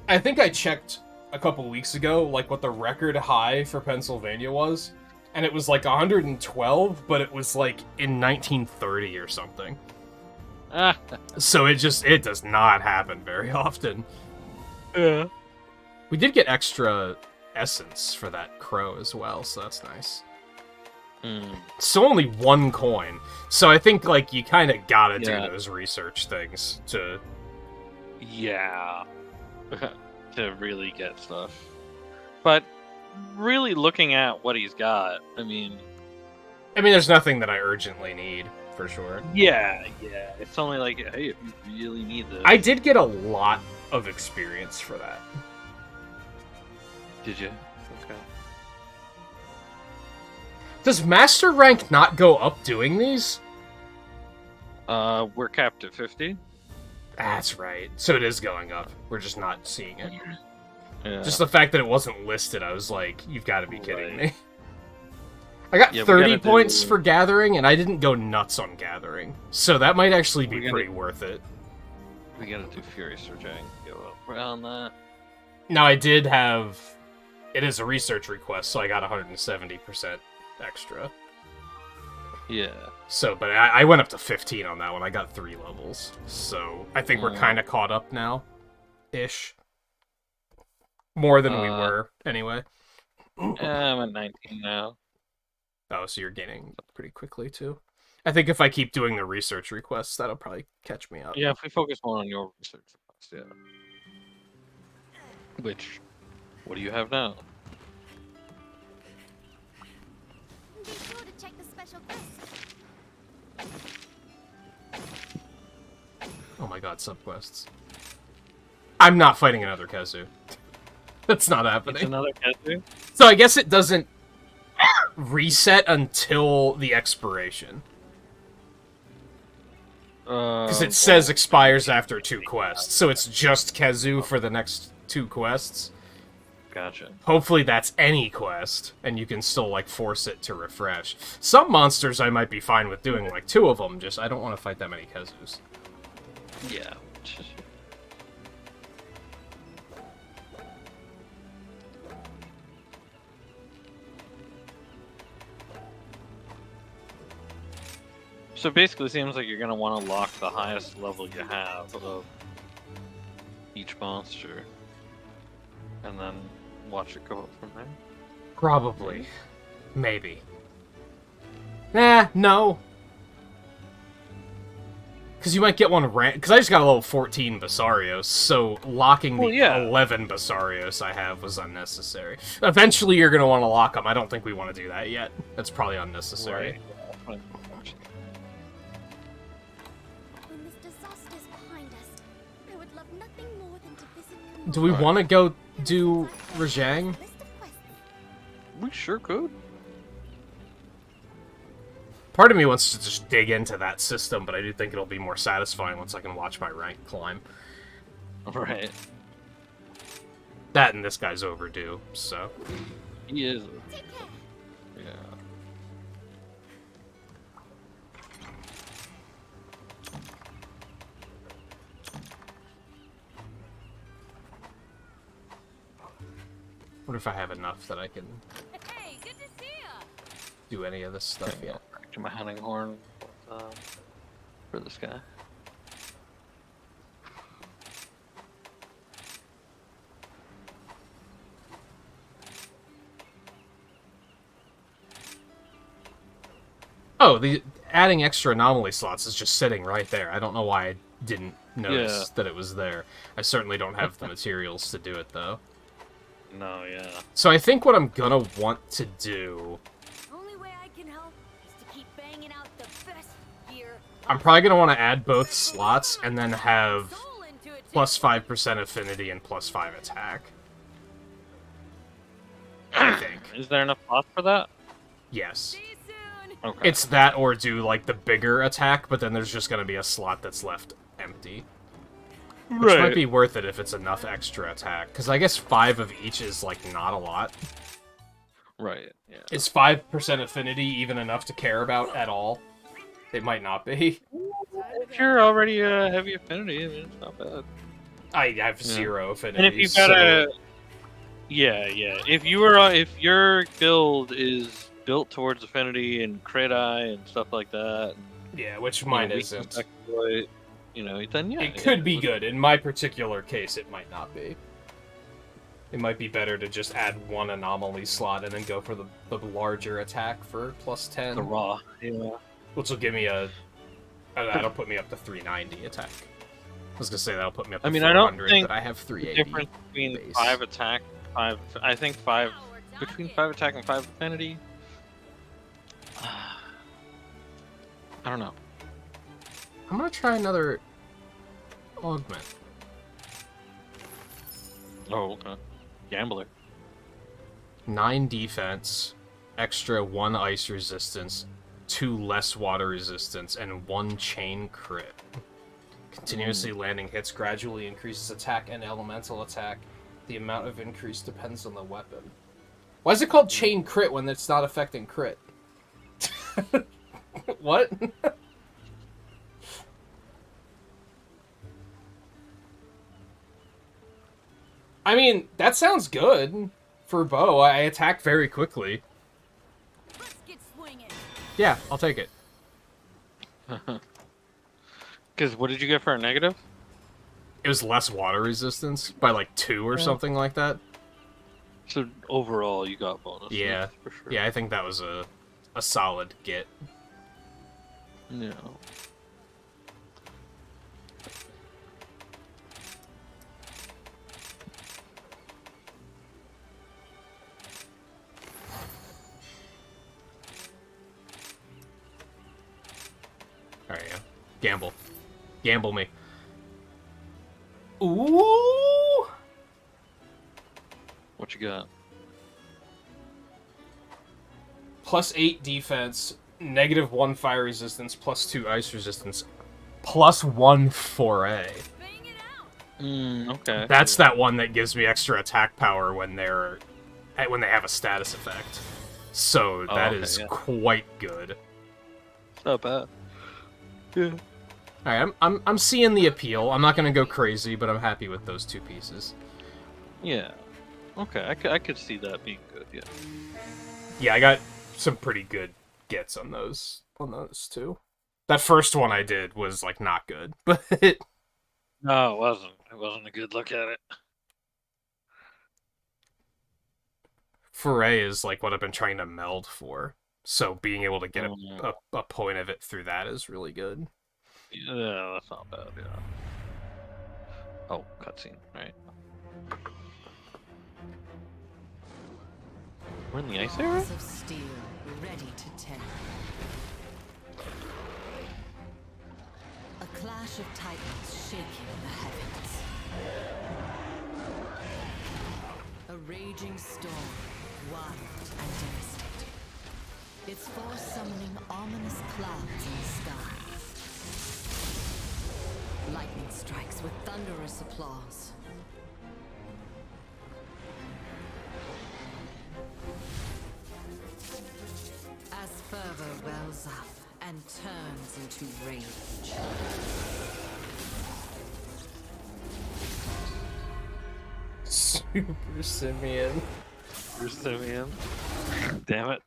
I think I checked a couple weeks ago, like, what the record high for Pennsylvania was, and it was like 112, but it was like in 1930 or something. So it does not happen very often. Yeah. We did get extra essence for that crow as well, so that's nice. So only 1 coin. So I think, like, you kind of gotta do Yeah. those research things to... Yeah. To really get stuff. But really looking at what he's got, I mean, there's nothing that I urgently need, for sure. yeah. It's only like, hey, if you really need this. I did get a lot of experience for that. Did you? Okay. Does Master Rank not go up doing these? We're capped at 50. That's right. So it is going up. We're just not seeing it. Yeah. Just the fact that it wasn't listed, I was like, you've got to be kidding Right. me. I got Yeah, we 30 gotta points do- for Gathering, and I didn't go nuts on Gathering. So that might actually be We gotta- pretty worth it. We gotta do Fury Surging. Go up around that. Now, I did have... It is a research request, so I got 170% extra. Yeah. So, but I went up to 15 on that one. I got 3 levels. So, I think we're kind of caught up now. Ish. More than we were, anyway. I'm at 19 now. Oh, so you're gaining up pretty quickly, too. I think if I keep doing the research requests, that'll probably catch me up. Yeah, if we focus more on your research request, yeah. Which, what do you have now? Be sure to check the special quest. Oh my god, subquests. I'm not fighting another Kezu. That's not It's happening. another Kezu? So I guess it doesn't reset until the expiration. Because it says expires after 2 quests. So it's just Kezu for the next 2 quests. Gotcha. Hopefully that's any quest, and you can still, like, force it to refresh. Some monsters I might be fine with doing, like, 2 of them, just I don't want to fight that many Kezus. Yeah. So basically, it seems like you're gonna want to lock the highest level you have of each monster, and then watch it go up from there. Probably. Maybe. Nah, no. Because you might get one because I just got a level 14 Basarios, so locking the 11 Basarios I have was unnecessary. Eventually you're going to want to lock them. I don't think we want to do that yet. That's probably unnecessary. Right. When this disaster's behind us, I would love nothing more than to visit. Do we want to go do Rajang? List of quests. We sure could. Part of me wants to just dig into that system, but I do think it'll be more satisfying once I can watch my rank climb. Right. That and this guy's overdue, so... He is. Take care. Yeah. Wonder if I have enough that I can Hey, good to see ya. do any of this stuff yet. Back to my hunting horn for this guy. Oh, the adding extra anomaly slots is just sitting right there. I don't know why I didn't notice that it was there. I certainly don't have the materials to do it, though. No, yeah. So I think what I'm gonna want to do... Only way I can help is to keep banging out the best gear. I'm probably gonna want to add both slots and then have Soul into it, plus 5% affinity and plus 5 attack. I think. Is there enough slots for that? Yes. See you soon. Okay. It's that or do, like, the bigger attack, but then there's just gonna be a slot that's left empty. Which might be worth it if it's enough extra attack. Because I guess 5 of each is, like, not a lot. Right, yeah. Is 5% affinity even enough to care about at all? It might not be. If you're already heavy affinity, I mean, it's not bad. I have 0 affinity. And if you've got a... Yeah. If your build is built towards affinity and crit eye and stuff like that... Yeah, which mine isn't. You know, then yeah. It could be good. In my particular case, it might not be. It might be better to just add one anomaly slot and then go for the larger attack for plus 10. The raw. Yeah. Which will give me a... that'll put me up to 390 attack. I was gonna say that'll put me up to I mean, 400, I don't think but I have the 380 difference between base. 5 attack, 5... I think 5... Between 5 attack and 5 affinity... I don't know. I'm gonna try another augment. Oh, okay. Gambler. 9 defense, extra 1 ice resistance, 2 less water resistance, and 1 chain crit. Continuously landing hits gradually increases attack and elemental attack. The amount of increase depends on the weapon. Why is it called chain crit when it's not affecting crit? What? I mean, that sounds good for bow. I attack very quickly. Let's get swinging. Yeah, I'll take it. Because what did you get for a negative? It was less water resistance by like 2 or something like that. So overall, you got bonus. Yeah, for sure. yeah, I think that was a solid get. Yeah. Alright, yeah. Gamble. Gamble me. Ooh! What you got? Plus 8 defense, negative 1 fire resistance, plus 2 ice resistance, plus 1 foray. Bang it out. Okay. That's that one that gives me extra attack power when they have a status effect. So that okay, is yeah. quite good. Not bad. Yeah. Alright, I'm seeing the appeal. I'm not gonna go crazy, but I'm happy with those 2 pieces. Yeah. Okay, I could see that being good. Yeah. Yeah, I got some pretty good gets on those two. That first one I did was like not good, but No, it wasn't. It wasn't a good look at it. foray is like what I've been trying to meld for. So being able to get a point of it through that is really good. Yeah, that's not bad. Yeah. Oh, cutscene. Right. We're in the ice area. Balls of steel ready to tear. A clash of titans shaking the heavens. A raging storm, wild and devastating. Its force summoning ominous clouds in the sky. Lightning strikes with thunderous applause. As fervor wells up and turns into rage. Super Simian. You're Simeon. Damn it.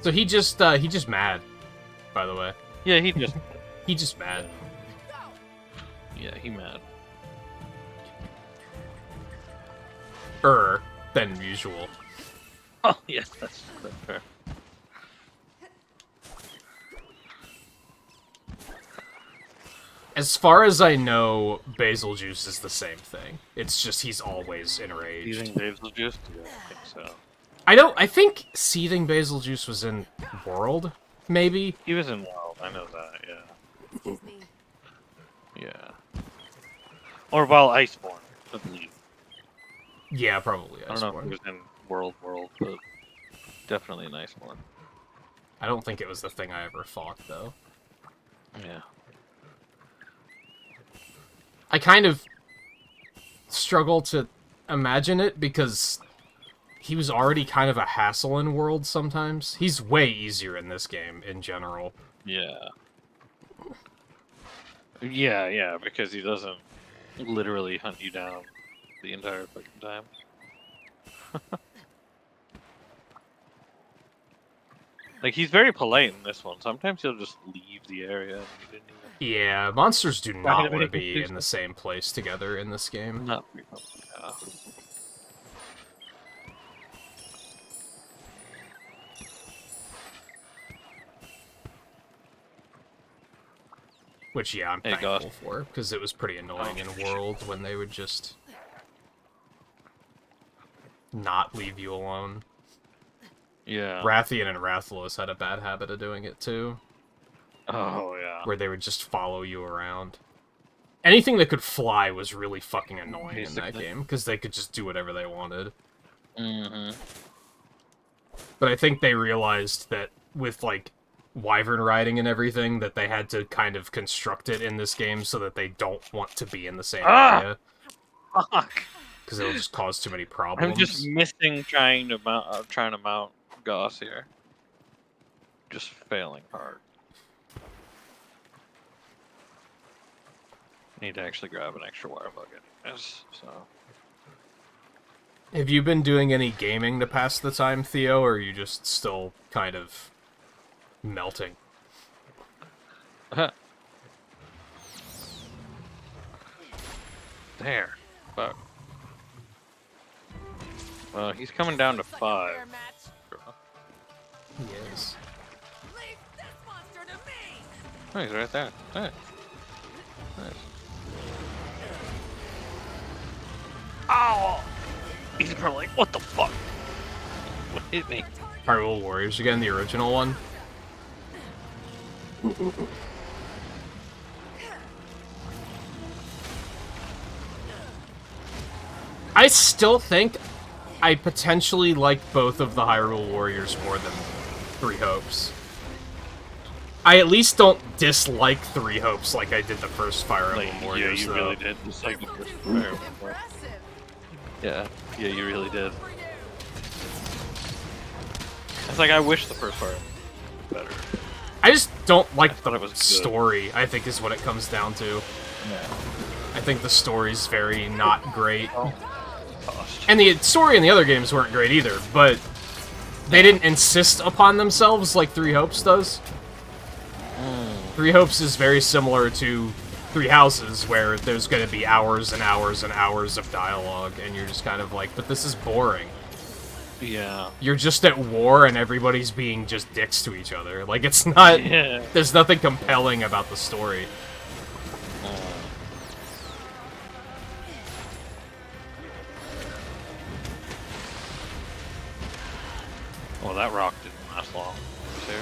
So he just mad, by the way. Yeah, he just mad. Yeah, he mad. Than usual. Oh, yes, that's fair. As far as I know, basil juice is the same thing. It's just he's always enraged. Using basil juice? Yeah, I think so. I think seething basil juice was in World, maybe? He was in Wild, I know that, yeah. Yeah. Or Iceborne, I believe. Yeah, probably. I don't know if it was in World, but definitely an Iceborne. I don't think it was the thing I ever fought, though. Yeah. I kind of struggle to imagine it because he was already kind of a hassle in World sometimes. He's way easier in this game in general. Yeah. Yeah, because he doesn't literally hunt you down the entire fucking time. Like, he's very polite in this one. Sometimes he'll just leave the area. And he didn't even... Yeah, monsters do not to want to make be it in the same place together in this game. Not... Which, yeah, I'm Hey, thankful God. for, because it was pretty annoying in World when they would just not leave you alone. Yeah. Rathian and Rathalos had a bad habit of doing it, too. Oh, yeah. Where they would just follow you around. Anything that could fly was really fucking annoying in that Basically. game, because they could just do whatever they wanted. Mm-hmm. But I think they realized that with, like, wyvern riding and everything, that they had to kind of construct it in this game so that they don't want to be in the same area. Fuck! Because it'll just cause too many problems. I'm just missing trying to mount Goss here. Just failing hard. Need to actually grab an extra wire bucket. Yes, so. Have you been doing any gaming to pass the time, Theo, or are you just still kind of melting? There. Fuck. Well, he's coming down to 5. He is. Oh, he's right there. Hey. Nice. Ow! He's probably like, what the fuck? What hit me? Hyrule Warriors again, the original one. I still think I potentially like both of the Hyrule Warriors more than Three Hopes. I at least don't dislike Three Hopes like I did the first Fire Emblem Like, Warriors, yeah, you though. really did. Just like the first Fire Emblem. Yeah, you really did. It's like, I wish the first Fire Emblem was better. I just don't like thought the it was good. story, I think is what it comes down to. I think the story's very not great. And the story in the other games weren't great either, but they didn't insist upon themselves like Three Hopes does. Three Hopes is very similar to Three Houses, where there's going to be hours and hours and hours of dialogue, and you're just kind of like, but this is boring. Yeah. You're just at war, and everybody's being just dicks to each other. Like, it's not... Yeah. There's nothing compelling about the story. Well, that rock didn't last long. Too.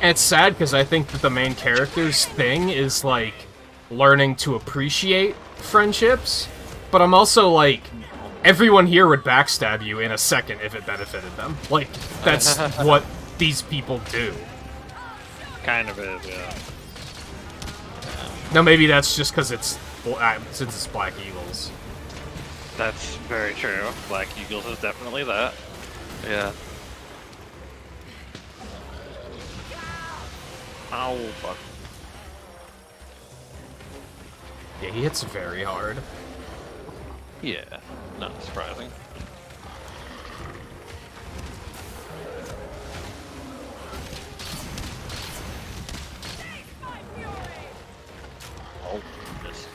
And it's sad, because I think that the main character's thing is, like, learning to appreciate friendships, but I'm also like, everyone here would backstab you in a second if it benefited them. Like, that's what these people do. Kind of is, yeah. Now, maybe that's just because it's, since it's Black Eagles. That's very true. Black Eagles is definitely that. Yeah. Ow, fuck. Yeah, he hits very hard. Yeah, not surprising. Oh, goodness.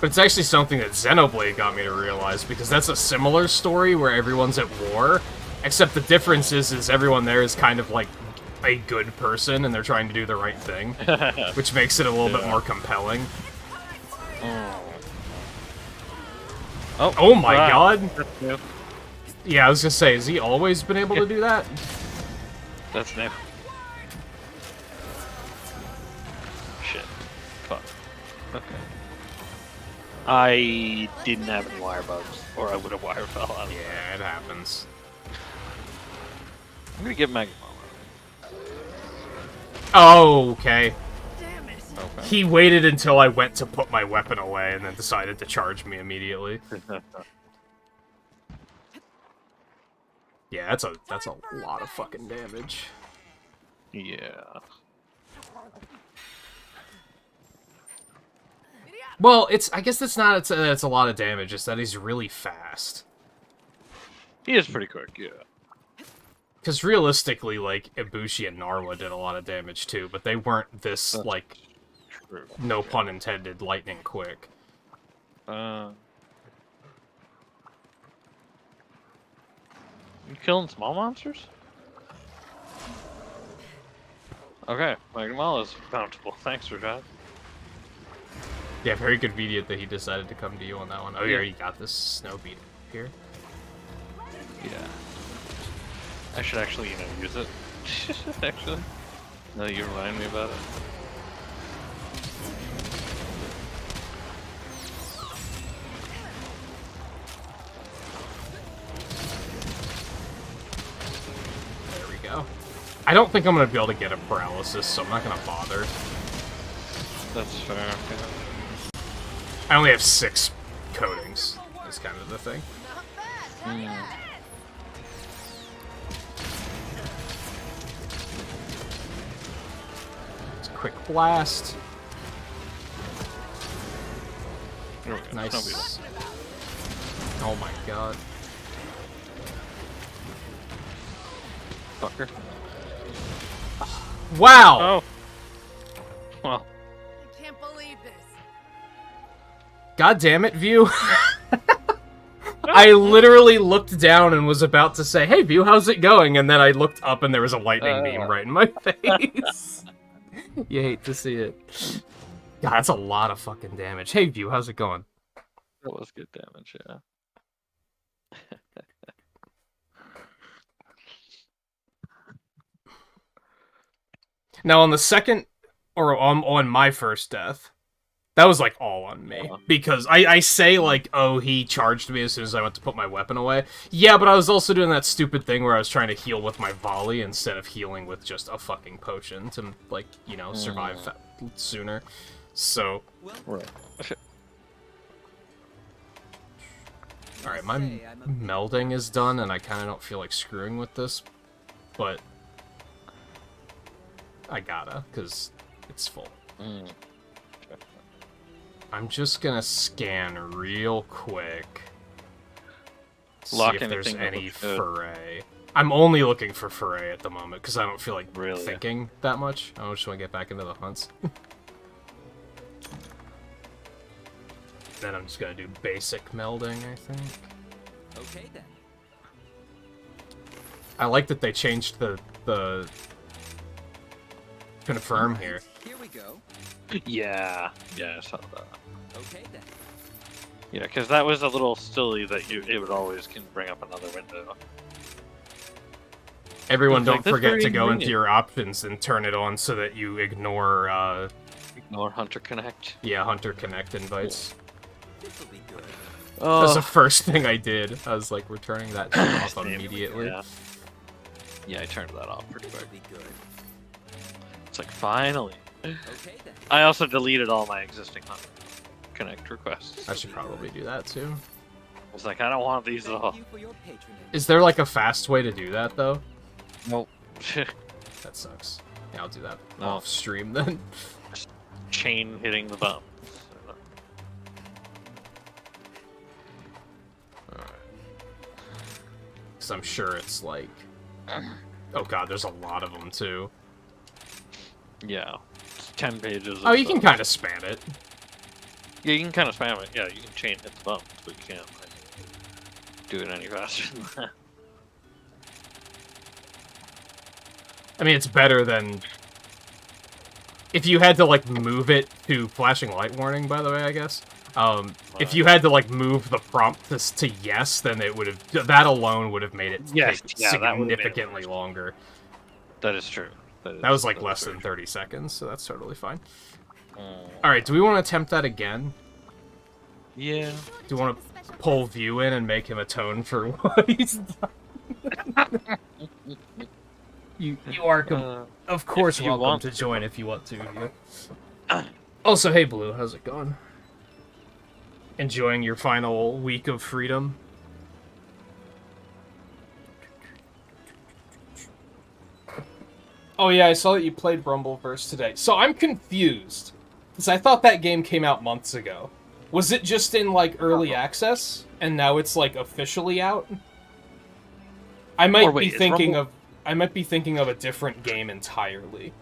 But it's actually something that Xenoblade got me to realize, because that's a similar story where everyone's at war, except the difference is everyone there is kind of like a good person and they're trying to do the right thing, which makes it a little bit more compelling. Oh my god! That's new. Yeah, I was gonna say, has he always been able to do that? That's new. Shit. Fuck. Okay. I didn't have any wire bugs, or I would have wire fell out. Yeah, it happens. I'm gonna get Magma. Oh, okay. Okay. He waited until I went to put my weapon away and then decided to charge me immediately. Yeah, that's a lot of fucking damage. Yeah. Well, I guess that's not it's a lot of damage. It's that he's really fast. He is pretty quick, yeah. Because realistically, like, Ibushi and Narwa did a lot of damage too, but they weren't this, That's like, true. no pun intended, lightning quick. You killing small monsters? Okay, Magmal is bountiful. Thanks, Rajat. Yeah, very convenient that he decided to come to you on that one. Oh, yeah, you got this snow beat here. Yeah. I should actually, use it. Actually. Now that you remind me about it. There we go. I don't think I'm going to be able to get a paralysis, so I'm not going to bother. That's fair. Yeah. I only have 6 coatings, is kind of the thing. It's a quick blast. There we go. Nice. Oh my god. Fucker. Wow! Oh. Well. I can't believe this. God damn it, View. I literally looked down and was about to say, hey, View, how's it going? And then I looked up and there was a lightning beam right in my face. You hate to see it. God, that's a lot of fucking damage. Hey, View, how's it going? That was good damage, yeah. Now, on the second, or on my first death, that was, like, all on me. Because I say, like, oh, he charged me as soon as I went to put my weapon away. Yeah, but I was also doing that stupid thing where I was trying to heal with my volley instead of healing with just a fucking potion to, like, survive sooner. So... Right. Alright, my melding is done, and I kind of don't feel like screwing with this, but... I gotta, because it's full. I'm just gonna scan real quick. See Lock if there's anything that any looks good. foray. I'm only looking for foray at the moment, because I don't feel like Really? thinking that much. I just want to get back into the hunts. Then I'm just gonna do basic melding, I think. Okay then. I like that they changed the confirm here. Here we go. Yeah. Yeah, I saw that. Okay then. Yeah, because that was a little silly that it would always can bring up another window. Everyone, It's like, don't that's forget very to go into convenient. your options and turn it on so that you ignore, Ignore Hunter Connect. yeah, Hunter Connect invites. This'll be good. That's the first thing I did. I was like, we're turning that shit off Same. immediately. Yeah. Yeah, I turned that off pretty This'll quick. be good. It's like, finally. Okay then. I also deleted all my existing Hunter Connect requests. I should probably do that too. I was like, I don't want these at all. Thank you for your patronage. Is there like a fast way to do that though? Nope. That sucks. Yeah, I'll do that No. off stream then. Chain hitting the bump. Because I'm sure it's like... Oh god, there's a lot of them too. Yeah. It's 10 pages. Oh, you can kind of spam it. Yeah, you can kind of spam it. Yeah, you can chain hit the bump, but you can't like, do it any faster than that. I mean, it's better than... If you had to, like, move it to flashing light warning, by the way, I guess. If you had to, like, move the prompt to yes, then it would have... That alone would have made it Yes, take yeah, that would've made it significantly worse. longer. That is true. That was, like, that is less very than 30 seconds, so that's totally fine. true. Alright, do we want to attempt that again? Yeah. Do you want to pull View in and make him atone for what he's done? You are, of course, if you welcome want to to. join if you want to. Yeah. Also, hey, Blue, how's it going? Enjoying your final week of freedom? Oh yeah, I saw that you played Rumbleverse today. So I'm confused. Because I thought that game came out months ago. Was it just in, like, early access? And now it's, like, officially out? I might be thinking of... I might be thinking of a different game entirely.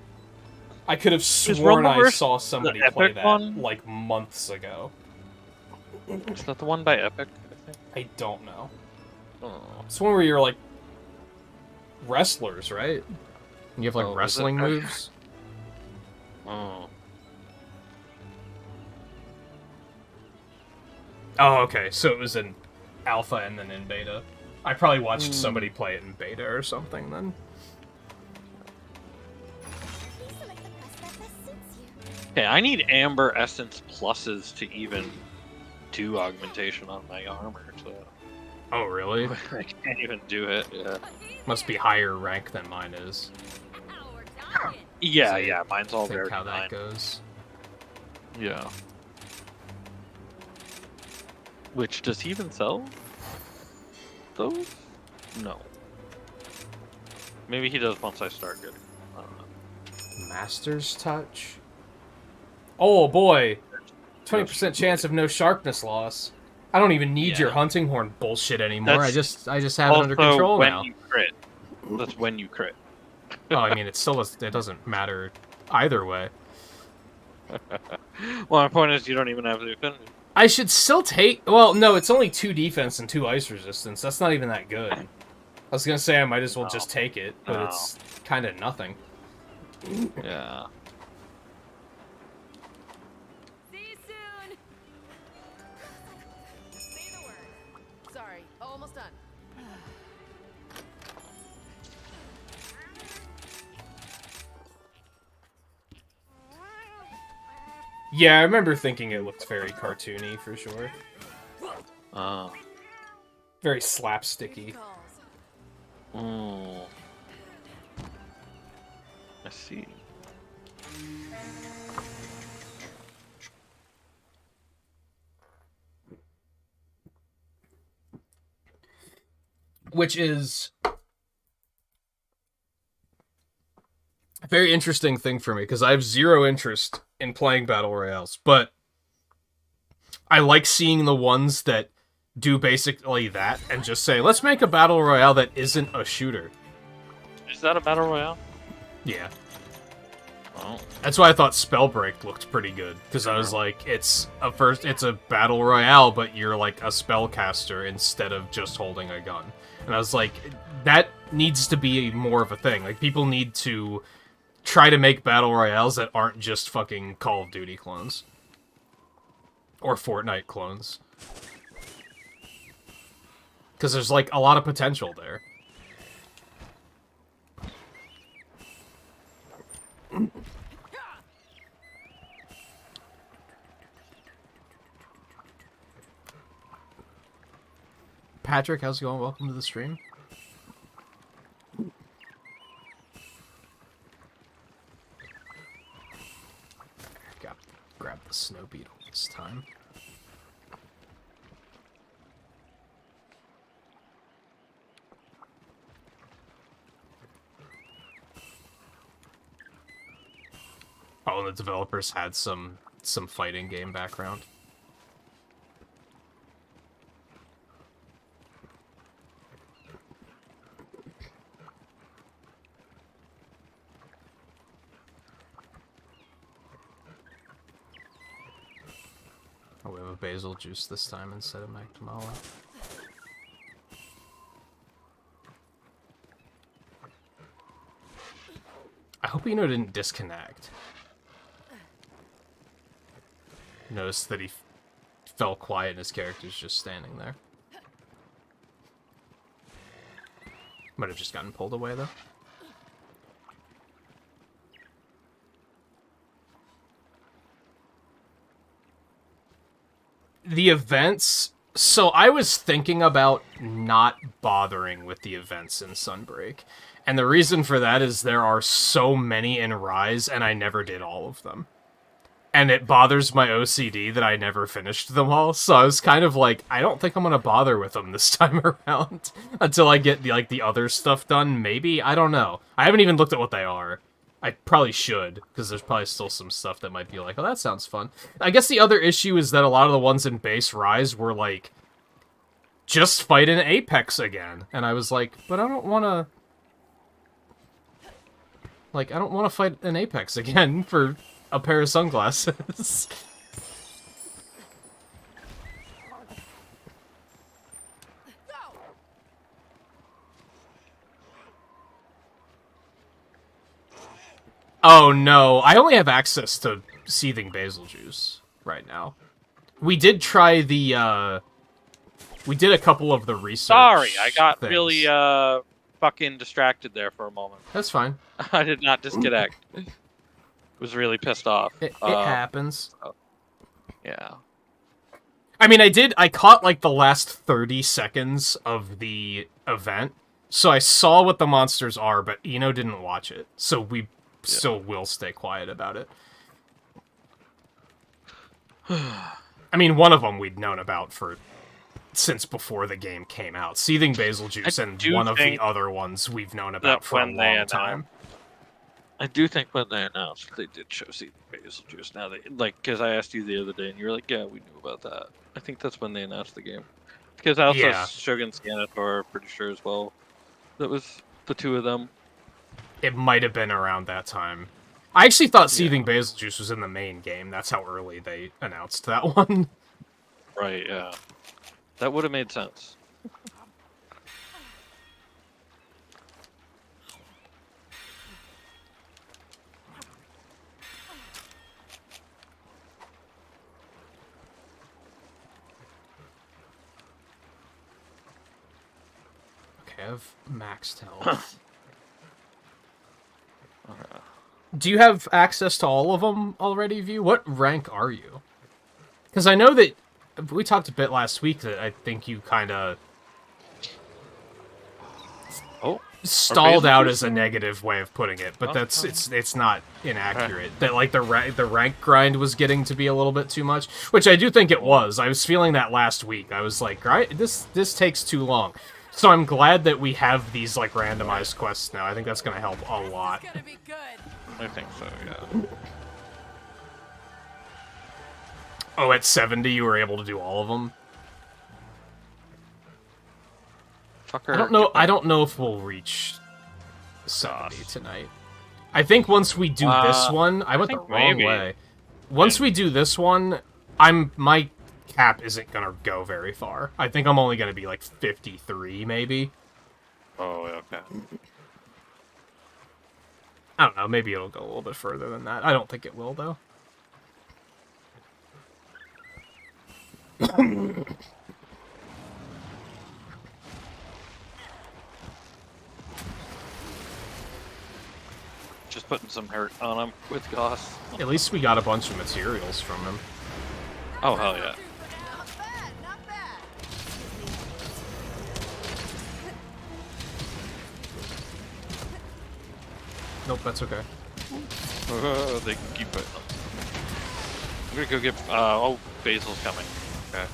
I could have sworn I saw somebody play that, like, months ago. Is that the one by Epic, I think? I don't know. Oh. It's one where you're, like, wrestlers, right? You have, like, wrestling moves? Oh. Oh, okay. So it was in alpha and then in beta. I probably watched somebody play it in beta or something then. Please select the quest that best suits you. Okay, I need Amber Essence pluses to even do augmentation on my armor. So Oh, really? I can't even do it. Yeah. Must be higher rank than mine is. Now we're talking. Yeah, So yeah. Mine's all Think very how nine. that goes. Yeah. Which does he even sell those? No. Maybe he does once I start getting. I don't know. Master's Touch? Oh boy! 20% chance of no sharpness loss. I don't even need your hunting horn bullshit anymore. I just have it under control when now. you crit. That's when you crit. Oh, I mean, it doesn't matter either way. Well, my point is, you don't even have the affinity. I should still take... Well, no, it's only 2 defense and 2 ice resistance. That's not even that good. I was gonna say I might as well just take it, but it's kind of nothing. Yeah. See you soon. Say the word. Sorry, almost done. Yeah, I remember thinking it looked very cartoony, for sure. Very slapsticky. Oh. I see. Which is a very interesting thing for me, because I have zero interest in playing Battle Royales, but I like seeing the ones that do basically that, and just say, let's make a Battle Royale that isn't a shooter. Is that a battle royale? Yeah. Oh. That's why I thought Spellbreak looked pretty good, because I was like, it's a Battle Royale, but you're like a spellcaster instead of just holding a gun. And I was like, that needs to be more of a thing. Like, people need to try to make Battle Royales that aren't just fucking Call of Duty clones. Or Fortnite clones. Because there's, like, a lot of potential there. Patrick, how's it going? Welcome to the stream. Got grab the snow beetle this time. Oh, and the developers had some fighting game background. Oh, we have a basil juice this time instead of Magdamala. I hope Eno didn't disconnect. Notice that he fell quiet and his character's just standing there. Might have just gotten pulled away, though. The events... So I was thinking about not bothering with the events in Sunbreak. And the reason for that is there are so many in Rise, and I never did all of them. and it bothers my OCD that I never finished them all, so I was kind of like, I don't think I'm gonna bother with them this time around until I get the other stuff done, maybe? I don't know. I haven't even looked at what they are. I probably should, because there's probably still some stuff that might be like, oh, that sounds fun. I guess the other issue is that a lot of the ones in base Rise were like, just fight in Apex again. And I was like, but I don't want to... Like, I don't want to fight in Apex again for a pair of sunglasses. Oh no, I only have access to seething basil juice right now. We did try the, we did a couple of the research Sorry, I got things. really, fucking distracted there for a moment. That's fine. I did not disconnect. Was really pissed off. It happens. Yeah. I mean, I caught, like, the last 30 seconds of the event, so I saw what the monsters are, but Eno didn't watch it, so we still will stay quiet about it. I mean, one of them we'd known about since before the game came out. Seething Basil Juice, and one of the other ones we've known about for a long time. I do think when they announced they did show Seething Basil Juice. Now, because I asked you the other day, and you were like, yeah, we knew about that. I think that's when they announced the game. Because I also Shogun Scanator, pretty sure as well. That was the two of them. It might have been around that time. I actually thought Seething Basil Juice was in the main game. That's how early they announced that one. Right, yeah. That would have made sense. Okay, I have maxed health. Do you have access to all of them already, View? What rank are you? Because I know that we talked a bit last week that I think you kind of stalled out as a negative way of putting it, but it's not inaccurate. That like the rank grind was getting to be a little bit too much, which I do think it was. I was feeling that last week. I was like, right, this takes too long. So I'm glad that we have these like randomized quests now. I think that's going to help a lot. I think so, yeah. Oh, at 70 you were able to do all of them? Fucker. I don't know if we'll reach 70 tonight. I think once we do this one, I went the wrong way. Once we do this one, my cap isn't gonna go very far. I think I'm only gonna be like 53, maybe. Oh, okay. I don't know, maybe it'll go a little bit further than that. I don't think it will, though. Just putting some hurt on him with Goss. At least we got a bunch of materials from him. Oh, hell yeah. Nope, that's okay. They keep it. I'm gonna go get. Oh, Basil's coming. Okay.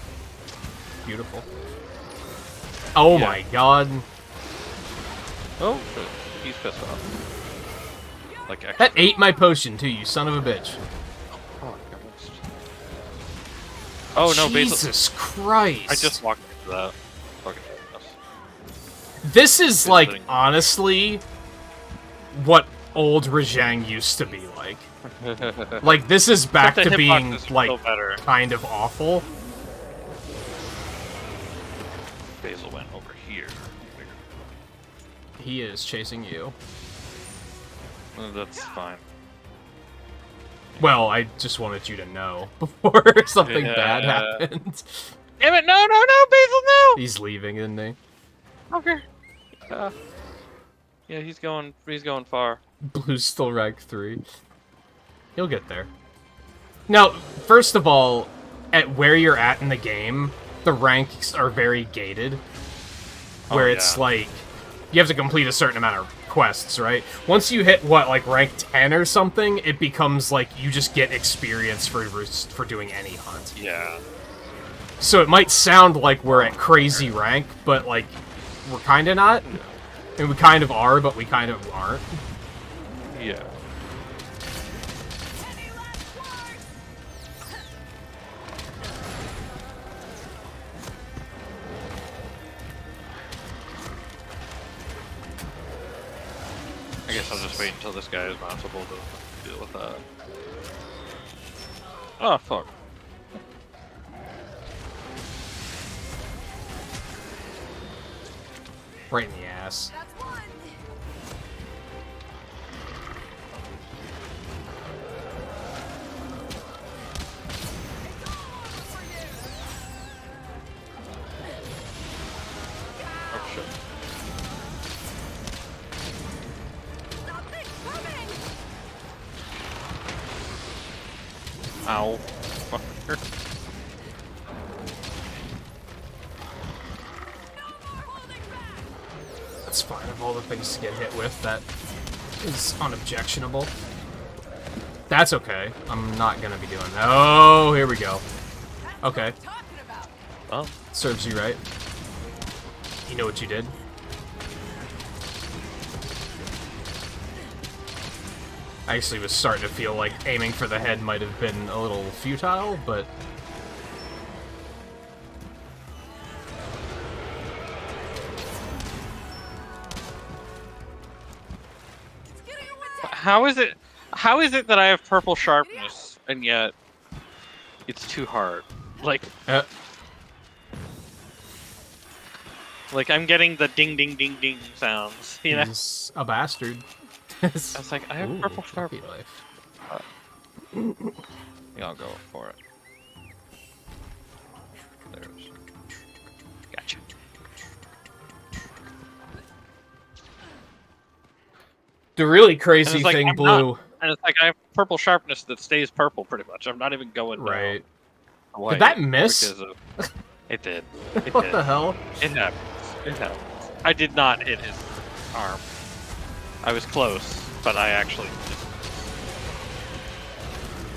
Beautiful. Oh my god. Oh, shit. He's pissed off. Like that ate my potion too, you son of a bitch. Oh no, Jesus Christ! I just walked into that. Fucking this is like honestly what old Rajang used to be like. Like this is back to being like kind of awful. Basil went over here. He is chasing you. That's fine. Well, I just wanted you to know before something bad happened. Damn it! No, Basil, no! He's leaving, isn't he? Okay. Yeah, he's going far. Blue's still rank 3. He'll get there. Now, first of all, at where you're at in the game, the ranks are very gated. Where it's like, you have to complete a certain amount of quests, right? Once you hit, what, like rank 10 or something, it becomes like you just get experience for doing any hunt. Yeah. So it might sound like we're at crazy rank, but like, we're kinda not. And we kind of are, but we kind of aren't. Yeah. I guess I'll just wait until this guy is mountable to deal with that. Oh, fuck. Right in the ass. Oh, shit. Ow. Fucker. That's fine. Of all the things to get hit with, that is unobjectionable. That's okay. I'm not gonna be doing that. Oh, here we go. Okay. Well, Serves you right. You know what you did. I actually was starting to feel like aiming for the head might have been a little futile, but... how is it that I have purple sharpness and yet it's too hard? Like I'm getting the ding ding ding ding sounds, you know? He's a bastard. I was like, I have Ooh, purple puppy sharpness. life. Yeah, I'll go for it. There it is. Gotcha. The really And crazy it's like, thing, I'm Blue... not- and it's like I have purple sharpness that stays purple pretty much. I'm not even going down Right. white Did that miss? because of- It did. It What did. the hell? It happens. It happens. I did not hit his arm. I was close, but I actually didn't.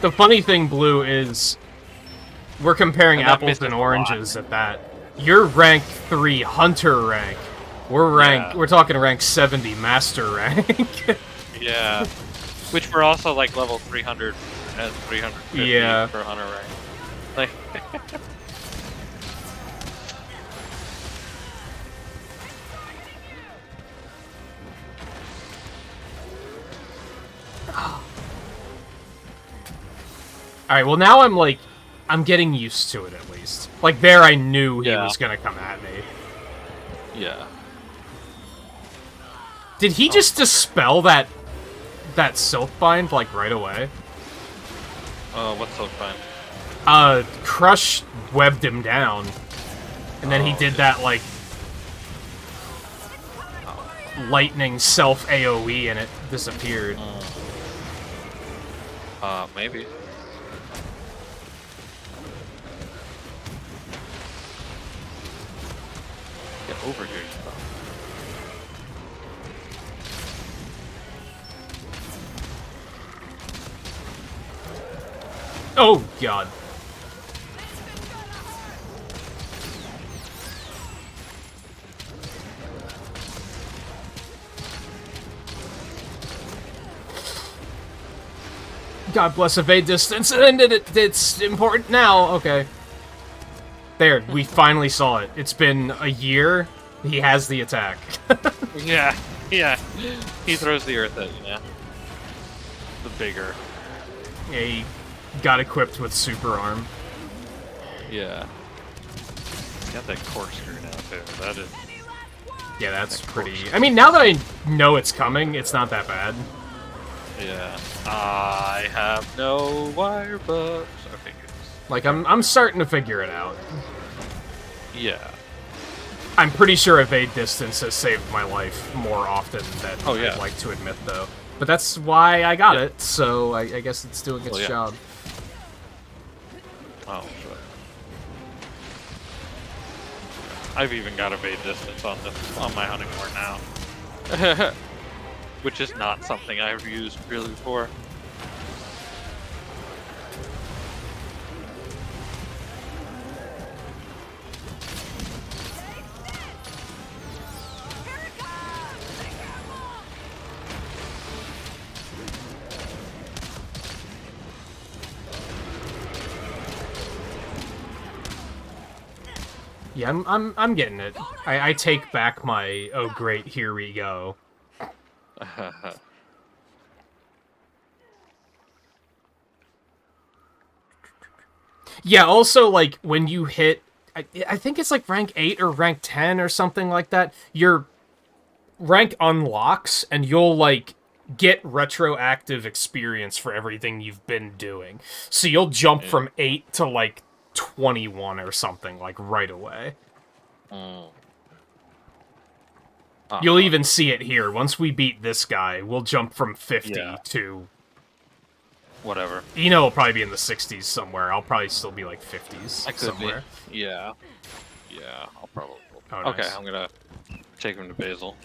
The funny thing, Blue, is we're comparing And that apples misses and a oranges at that. You're rank 3 hunter rank. We're Yeah. we're talking rank 70 master rank. Yeah. Which we're also like level 300 and 350 Yeah. for hunter rank. Like Alright, well now I'm getting used to it at least. Like there I knew he Yeah. was gonna come at me. yeah. Did he just dispel that silk bind like right away? Oh, what's so fun? Crush webbed him down. And then he Oh, did yeah. that like lightning self AoE and it disappeared. Maybe. Get over here, you fuck. Oh god. God bless evade distance, and it's important now. Okay. There, we finally saw it. It's been a year. He has the attack. Yeah, yeah. He throws the earth at you now. The bigger. Yeah, he got equipped with super arm. Yeah. Got that corkscrew now too. That is. Yeah, that's pretty... I mean, now that I know it's coming, it's not that bad. Yeah. I have no wire bugs. Okay, good. Like, I'm starting to figure it out. Yeah. I'm pretty sure evade distance has saved my life more often than Oh, yeah. I'd like to admit, though. But that's why I got Yeah. it, so I guess it's doing its Well, yeah. job. Oh, shit. I've even got evade distance on my hunting horn now. Which is not something I've used really before. Yeah, I'm getting it. I take back my oh great, here we go. Yeah, also like when you hit I think it's like rank 8 or rank 10 or something like that, your rank unlocks and you'll like get retroactive experience for everything you've been doing. So you'll jump from 8 to like 21 or something like right away. You'll even see it here. Once we beat this guy, we'll jump from 50 to whatever. Eno will probably be in the 60s somewhere. I'll probably still be like 50s I could somewhere. be. Yeah. Yeah, I'll probably. Oh, okay, nice. I'm gonna take him to Basil.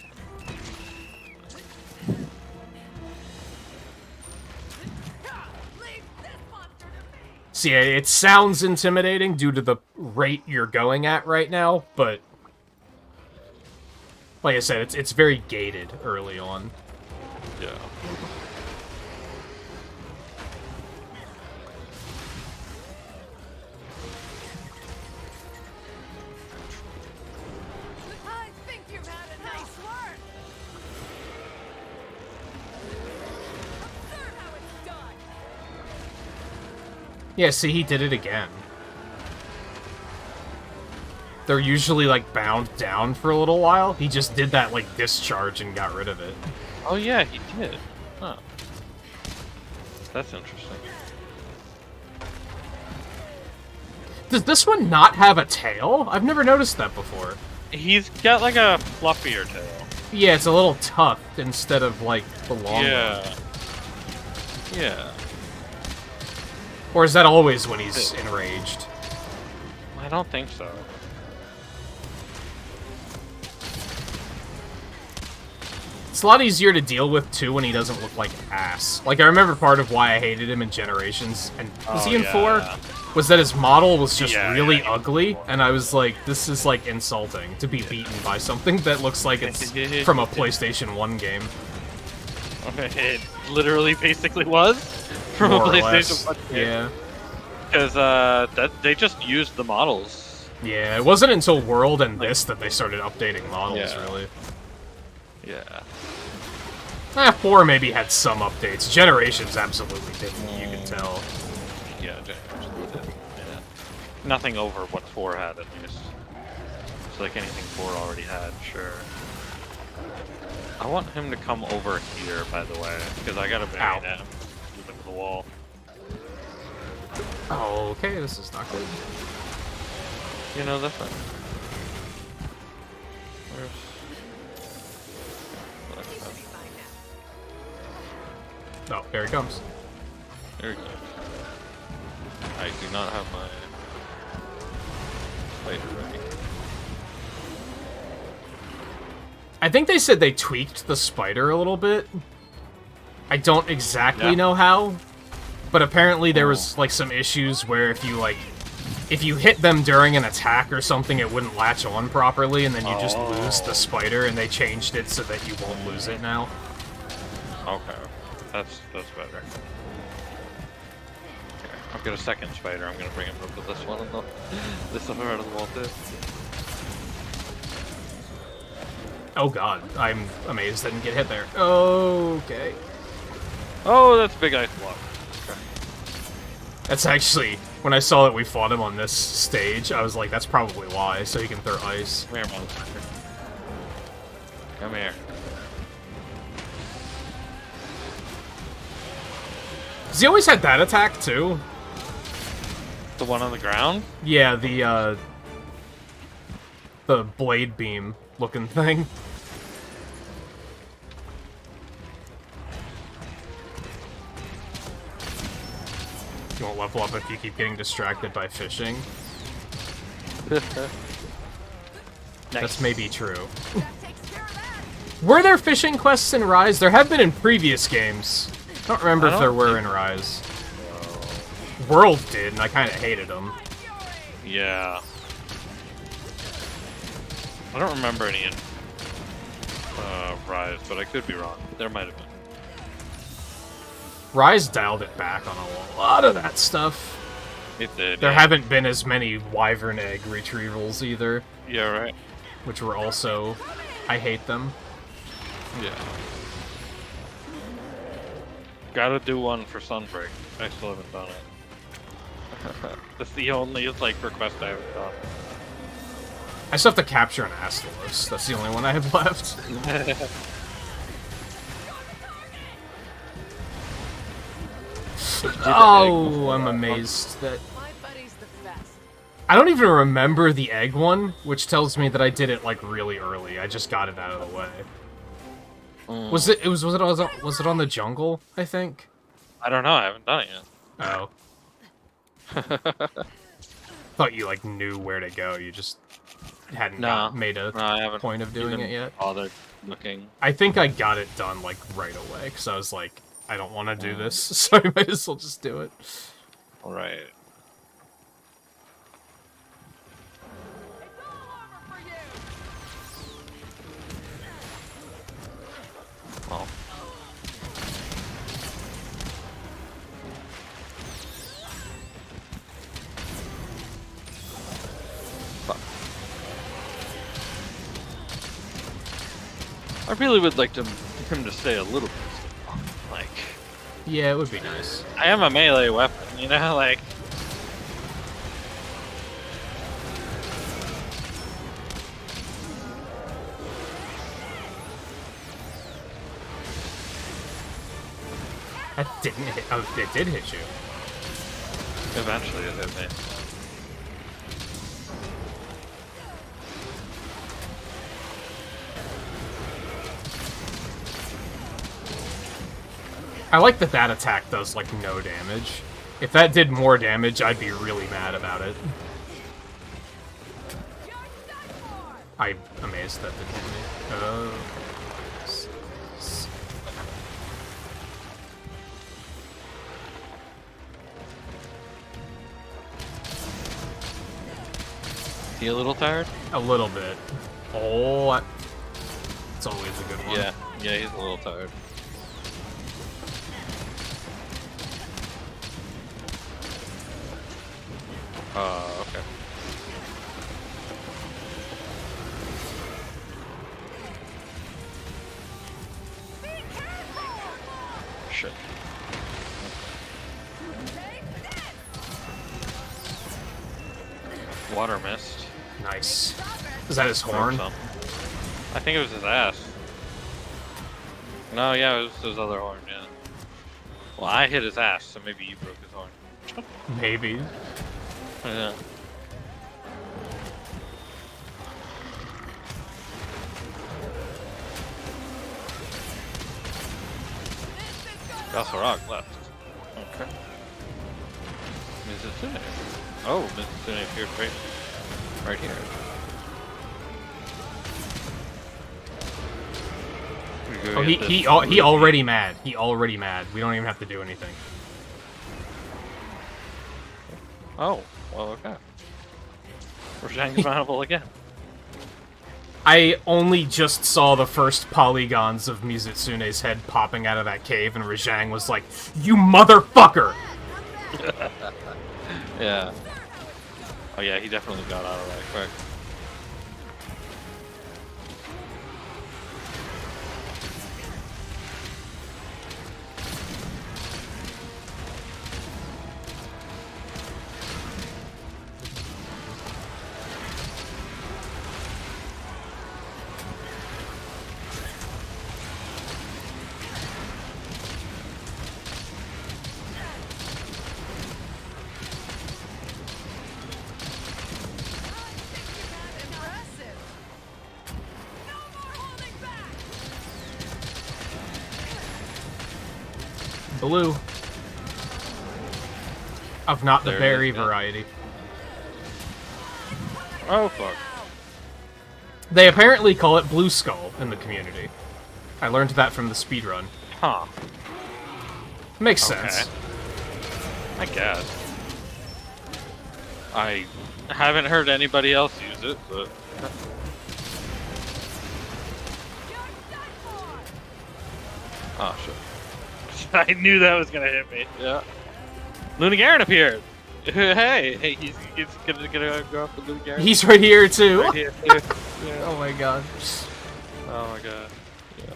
See, it sounds intimidating due to the rate you're going at right now, but like I said, it's very gated early on. Yeah. I think you've had a nice work. Observe how it's done. Yeah, see, he did it again. They're usually, like, bound down for a little while. He just did that, like, discharge and got rid of it. Oh yeah, he did. Huh. That's interesting. Does this one not have a tail? I've never noticed that before. He's got like a fluffier tail. Yeah, it's a little tucked instead of, like, the long one. Yeah. Yeah. Or is that always when he's enraged? I don't think so. It's a lot easier to deal with, too, when he doesn't look like ass. Like, I remember part of why I hated him in Generations, and was he in 4? Yeah. Was that his model was just really Yeah. ugly, and I was like, this is, like, insulting, to be beaten by something that looks like it's from a PlayStation 1 game. It literally basically was from More a or PlayStation less. 1 game. Yeah. Because they just used the models. Yeah, it wasn't until World and this that they started updating models, Yeah. really. Yeah. 4 maybe had some updates. Generations absolutely didn't, you can tell. Yeah, James did. Yeah. Nothing over what 4 had, at least. It's like anything 4 already had, sure. I want him to come over here, by the way, because I got a bang at him. Move into the wall. Oh, okay, this is not good. You know, that's fine. Where's... Oh, there he comes. There he goes. I do not have my plate ready. I think they said they tweaked the spider a little bit. I don't exactly know how, but apparently there was like some issues where if you hit them during an attack or something, it wouldn't latch on properly, and then you just lose the spider, and they changed it so that you won't lose it now. Okay. That's better. Okay, I've got a second spider. I'm gonna bring him up to this one, and this other out of the wall too. Oh god, I'm amazed I didn't get hit there. Okay. Oh, that's big ice block. Okay. That's actually, when I saw that we fought him on this stage, I was like, that's probably why, so he can throw ice. Come here, motherfucker. Come here. Has he always had that attack, too? The one on the ground? Yeah, the blade beam looking thing. You won't level up if you keep getting distracted by fishing. That's maybe true. That takes care of that. Were there fishing quests in Rise? There have been in previous games. I don't remember if there were in Rise. World did, and I kind of hated them. Yeah. I don't remember any in Rise, but I could be wrong. There might have been. Rise dialed it back on a lot of that stuff. It did. There yeah. haven't been as many Wyvern egg retrievals either, Yeah, right. which were also... I hate them. Yeah. Gotta do one for Sunbreak. I still haven't done it. That's the only like request I haven't done. I still have to capture an Astalos. That's the only one I have left. Oh, I'm amazed that... My buddy's the best. I don't even remember the egg one, which tells me that I did it like really early. I just got it out of the way. Was it on the jungle, I think? I don't know. I haven't done it yet. Oh. Thought you like knew where to go. You just hadn't made a I haven't point of doing it yet. Bothered looking. I think I got it done like right away because I was like, I don't want to do this, so I might as well just do it. All right. Well. I really would like him to stay a little bit. Like, Yeah, it would be nice. I am a melee weapon, you know, like. That didn't hit. Oh, it did hit you. Eventually it hit me. I like that that attack does like no damage. If that did more damage, I'd be really mad about it. I'm amazed that didn't hit me. Oh. He a little tired? A little bit. Oh, it's always a good one. Yeah, yeah, he's a little tired. Okay. Shit. Water mist. Nice. Is that his horn? Or something. I think it was his ass. No, yeah, it was his other horn, yeah. Well, I hit his ass, so maybe you broke his horn. Maybe. Yeah. Rock left. Okay. Mizutune. Oh, Mizutune appeared right here. Oh, he already mad. He already mad. We don't even have to do anything. Oh, well, okay. Rashang's mountable again. I only just saw the first polygons of Mizutsune's head popping out of that cave, and Rajang was like, "You motherfucker!" Yeah. Oh yeah, he definitely got out of that quick. Blue. Of not the There it berry is, yeah. variety. Oh fuck. They apparently call it Blue Skull in the community. I learned that from the speedrun. Huh. Makes Okay. sense. I guess. I haven't heard anybody else use it, but... Oh, shit. I knew that was gonna hit me. Yeah. Luna Garen appeared! Hey, he's gonna go up with Luna Garen. He's right here, too! Right here, too. Yeah. Oh my god. Oh my god. Yeah.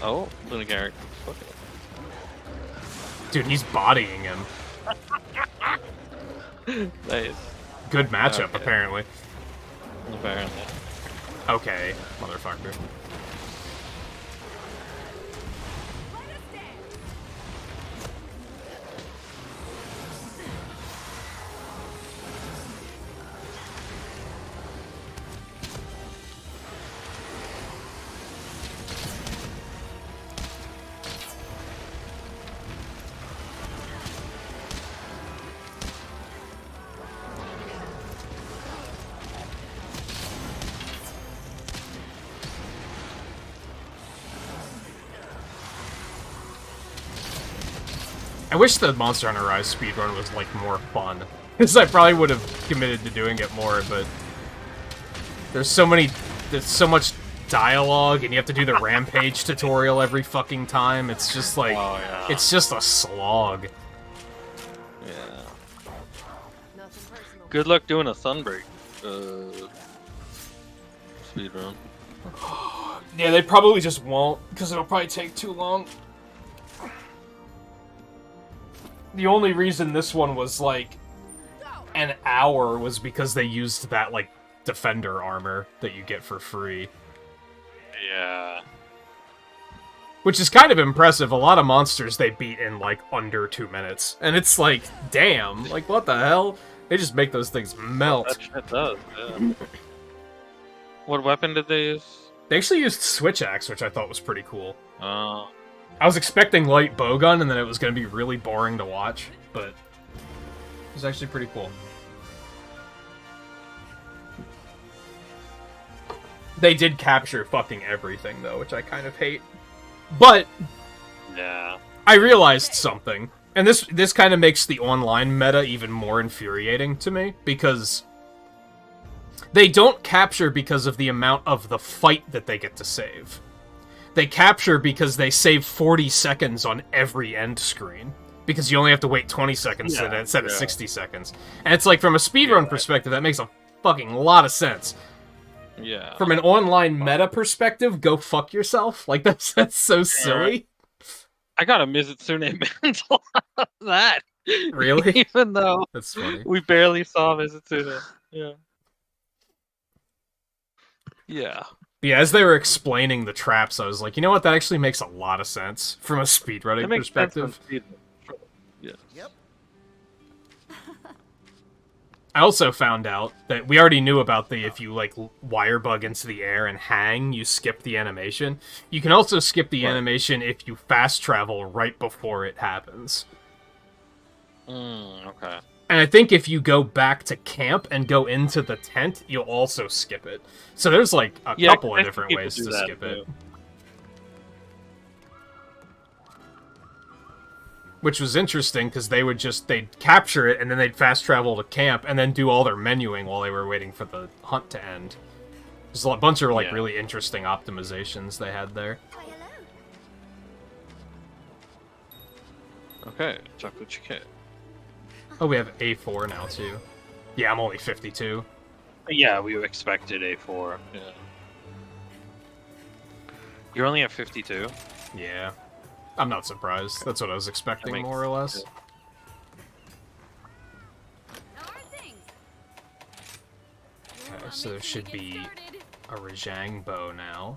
Oh, Luna Garen. Okay. Dude, he's bodying him. Nice. Good matchup, Okay. apparently. Apparently. Okay, motherfucker. I wish the Monster Hunter Rise speedrun was, like, more fun. Because I probably would have committed to doing it more, but... There's so much dialogue, and you have to do the Rampage tutorial every fucking time. It's just, like... Oh, yeah. It's just a slog. Yeah. Good luck doing a Sunbreak. Speedrun. Yeah, they probably just won't, because it'll probably take too long. The only reason this one was, like, an hour was because they used that, like, Defender armor that you get for free. Yeah. Which is kind of impressive. A lot of monsters they beat in, like, under 2 minutes. And it's like, damn, like, what the hell? They just make those things melt. That shit does, yeah. What weapon did they use? They actually used Switch Axe, which I thought was pretty cool. Oh. I was expecting light bowgun, and then it was going to be really boring to watch, but it was actually pretty cool. They did capture fucking everything, though, which I kind of hate. But Yeah. I realized something, and this kind of makes the online meta even more infuriating to me, because they don't capture because of the amount of the fight that they get to save. They capture because they save 40 seconds on every end screen. Because you only have to wait 20 seconds instead of 60 seconds. And it's like, from a speedrun perspective, that makes a fucking lot of sense. Yeah. From an online meta perspective, go fuck yourself. Like, that's so silly. I got a Mizitsune mantle on that. Really? Even though That's funny. we barely saw Mizitsune. Yeah. Yeah. Yeah, as they were explaining the traps, I was like, you know what? That actually makes a lot of sense from a speedrunning That makes sense perspective. from speedrun. Yes. Yep. I also found out that we already knew about the if you, like, wire bug into the air and hang, you skip the animation. You can also skip the animation if you fast travel right before it happens. Okay. And I think if you go back to camp and go into the tent, you'll also skip it. So there's, like, a couple of different ways to skip it. Which was interesting, because they'd capture it, and then they'd fast travel to camp, and then do all their menuing while they were waiting for the hunt to end. There's a bunch of, like, really interesting optimizations they had there. Why, hello. Okay. Chocolate chicken. Oh, we have A4 now, too. Yeah, I'm only 52. Yeah, we expected A4. Yeah. You're only at 52? Yeah. I'm not surprised. That's what I was expecting, more or less. Okay, so there should be a Rajang bow now.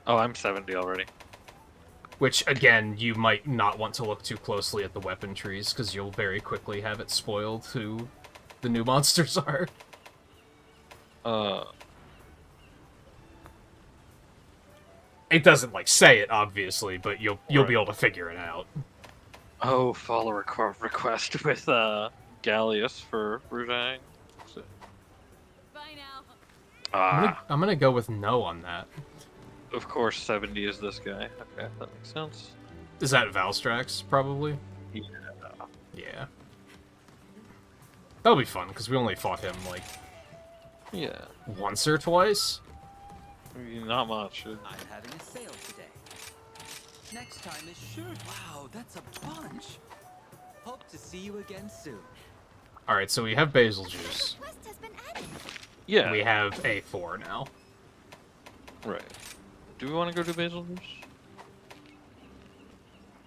Oh, I'm 70 already. Which, again, you might not want to look too closely at the weapon trees, because you'll very quickly have it spoiled who the new monsters are. It doesn't, like, say it, obviously, but you'll be able to figure it out. Oh, follow request with, Gallius for Rujang. Bye now. I'm gonna go with no on that. Of course, 70 is this guy. Okay, that makes sense. Is that Valstrax, probably? Yeah. Yeah. That'll be fun, because we only fought him, like, Yeah. once or twice? Not much. I'm having a sale today. Next time is sure. Wow, that's a bunch. Hope to see you again soon. Alright, so we have basil juice. Quest has been added. Yeah. We have A4 now. Right. Do we want to go to Basil Juice?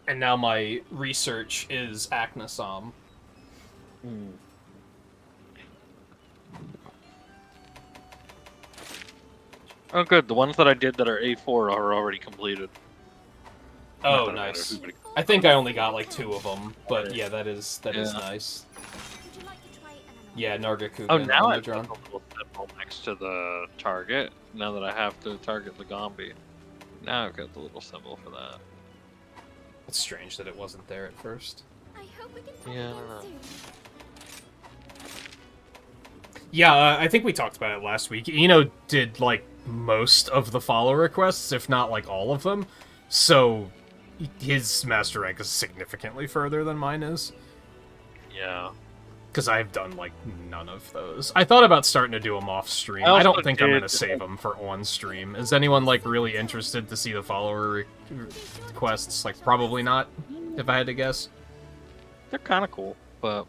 And now my research is Acnasom. Oh, good. The ones that I did that are A4 are already completed. Oh, Not that it nice. matters, everybody- I think I only got like 2 of them, but Yeah. yeah, that is Yeah. nice. Would you like to try an Yeah, Nargacuga Oh, and now I've got Omnidron. a little symbol next to the target. Now that I have to target the Gombi. Now I've got the little symbol for that. It's strange that it wasn't there at first. I hope we can talk Yeah, I again don't know. soon. Yeah, I think we talked about it last week. Eno did, like, most of the follow requests, if not, like, all of them. So, his master rank is significantly further than mine is. Yeah. Because I've done, like, none of those. I thought about starting to do them off stream. I I don't also think I'm going to did- save them for on stream. Is anyone, like, really interested to see the follower requests? Like, probably not, if I had to guess. They're kind of cool, but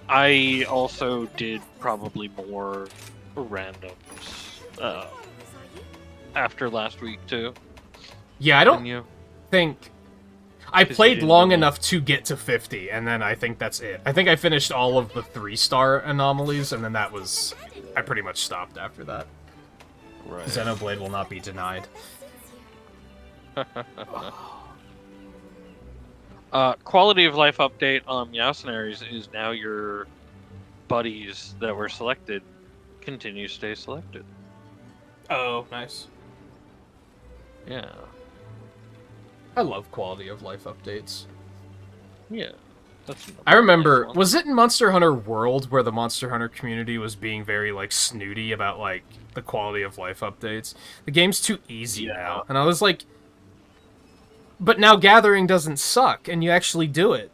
I also did probably more randoms Are you? after last week too. Yeah, I Didn't don't you? think... I 'Cause you played didn't long really- enough to get to 50, and then I think that's it. I think I finished all of the 3-star anomalies, and then that was... I pretty much stopped after that. Right. Xenoblade will not be denied. Quality of life update on Meowcenaries is now your buddies that were selected continue to stay selected. Oh, nice. Yeah. I love quality of life updates. Yeah. That's I remember, nice one. was it in Monster Hunter World where the Monster Hunter community was being very, like, snooty about, like, the quality of life updates? The game's too easy Yeah. now. And I was like, but now gathering doesn't suck, and you actually do it.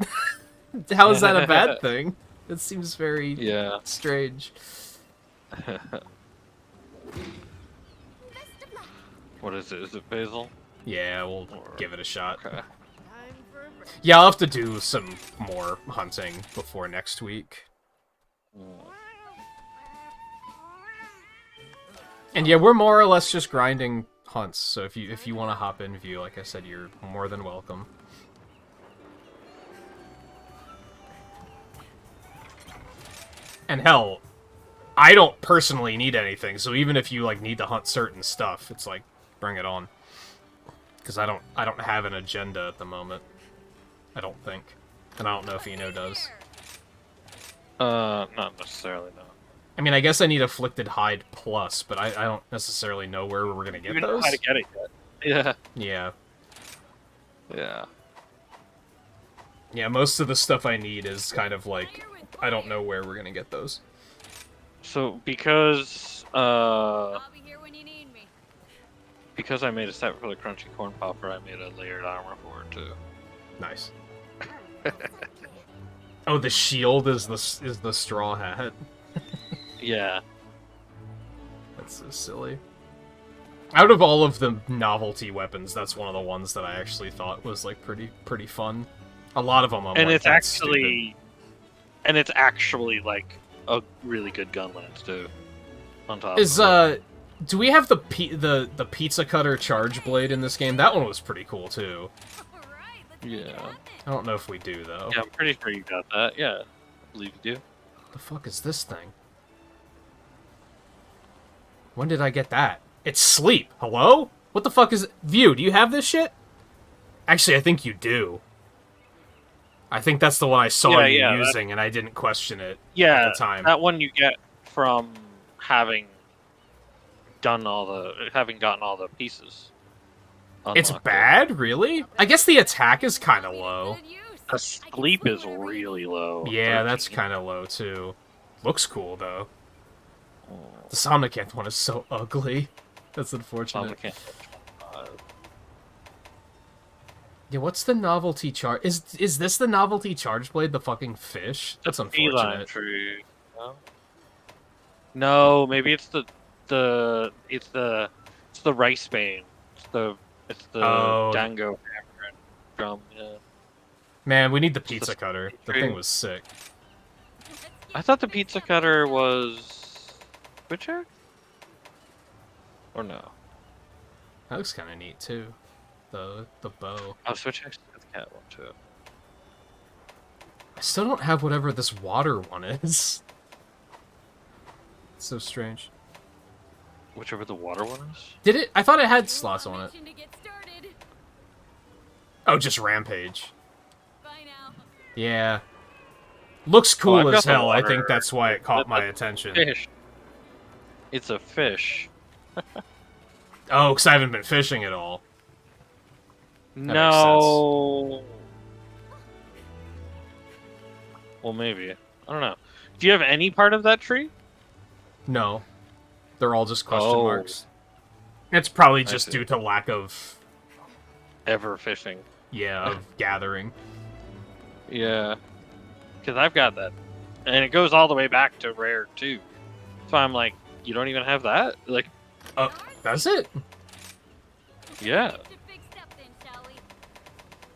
How is that a bad thing? It seems very Yeah. strange. Best of luck. What is it? Is it Basil? Yeah, we'll Or- give it a shot. Okay. Yeah, I'll have to do some more hunting before next week. And yeah, we're more or less just grinding hunts, so if you want to hop in view, like I said, you're more than welcome. And hell, I don't personally need anything, so even if you like need to hunt certain stuff, it's like, bring it on. Because I don't have an agenda at the moment. I don't think. And I don't know if Eno does. Not necessarily, no. I mean, I guess I need Afflicted Hide Plus, but I don't necessarily know where we're gonna get You know those. how to get it yet. Yeah. Yeah. Yeah, most of the stuff I need is kind of like, I don't know where we're gonna get those. So because I'll be here when you need me. because I made a set for the Crunchy Corn Popper, I made a layered armor for it too. Nice. Oh, the shield is the straw hat. Yeah. That's so silly. Out of all of the novelty weapons, that's one of the ones that I actually thought was like pretty fun. A lot of them, I'm And like, it's "That's actually like a really good gun lance too. On top. stupid." Is of it. do we have the pizza cutter charge blade in this game? That one was pretty cool too. All right, let's Yeah. get on it. I don't know if we do though. Yeah, I'm pretty sure you got that. Yeah, I believe you do. What the fuck is this thing? When did I get that? It's sleep. Hello? What the fuck is it? View, do you have this shit? Actually, I think you do. I think that's the one I saw you Yeah, using, and I didn't question it Yeah, at the time. that one you get from having gotten all the pieces. It's unlocked. bad? Really? I guess the attack is kind of low. Good use. The sleep is really low. Yeah, that's 13. kind of low, too. Looks cool, though. Oh, The Somnicanth one is so ugly. That's unfortunate. Somnicanth. Yeah, what's the novelty charge? Is this the novelty charge blade? The fucking fish? That's Feline unfortunate. tree. No? No, maybe it's it's the rice bane. It's the Oh. dango hammer and drum. Yeah. Man, we need the It's the pizza cutter. The tree. thing was sick. I thought the pizza cutter was Witcher? Or no? That looks kind of neat too. The bow. Oh, Switch X has the cat one too. I still don't have whatever this water one is. It's so strange. Whichever the water one is. Did it? I thought it had slots on it. Mission to get started. Oh, just Rampage. Bye now. Yeah. Looks I've cool got as the hell. I water. think that's why it caught my That's attention. Fish. It's a fish. Oh, because I haven't been fishing at all. makes No. Well, maybe. I don't know. Do you have any part of that tree? No. They're all just question Oh. marks. It's probably I just see. due to lack of, Ever fishing. yeah, of gathering. Yeah. Because I've got that. And it goes all the way back to rare, too. So I'm like, you don't even have that? Like, Oh, that's it? yeah. Should fix up then, shall we?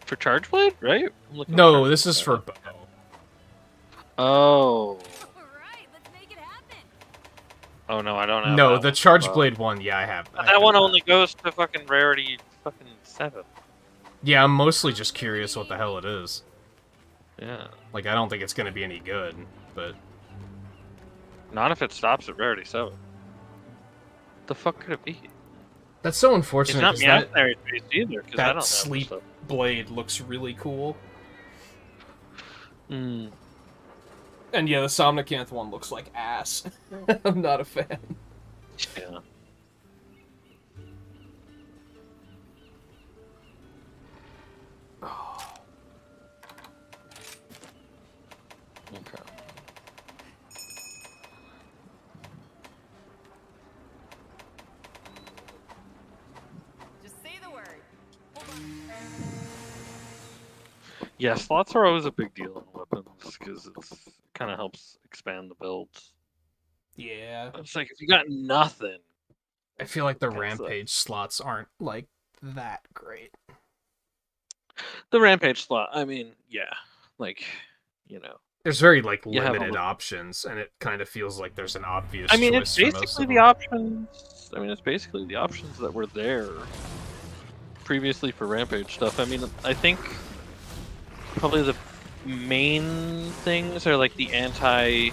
For Charge Blade, right? I'm looking at No, Charge this is for Blade. bow. Oh. Alright, let's make it happen. Oh, no, I don't have No, that the one. Charge Well, Blade one, yeah, I have. I But have that one only goes to fucking rarity fucking 7. Yeah, I'm mostly just curious what the hell it is. Yeah. Like, I don't think it's gonna be any good, but... Not if it stops at rarity 7. The fuck could it be? That's so It's unfortunate, not 'cause that, Meowthary based either, because I that don't have sleep stuff. blade looks really cool. Mm. And yeah, the Somnicanth one looks like ass. I'm not a fan. Yeah. Okay. Just say the word. Yeah, slots are always a big deal in weapons because it kind of helps expand the builds. Yeah. It's like if you got nothing, I feel like the That's Rampage slots aren't, like, that great. the rampage slot. I mean, yeah, like you know. There's very, like, You have a limited little- options, and it kind of feels like there's an obvious I mean, choice it's for most basically of the them. options. I mean, it's basically the options that were there previously for rampage stuff. I mean, I think probably the main things are like the anti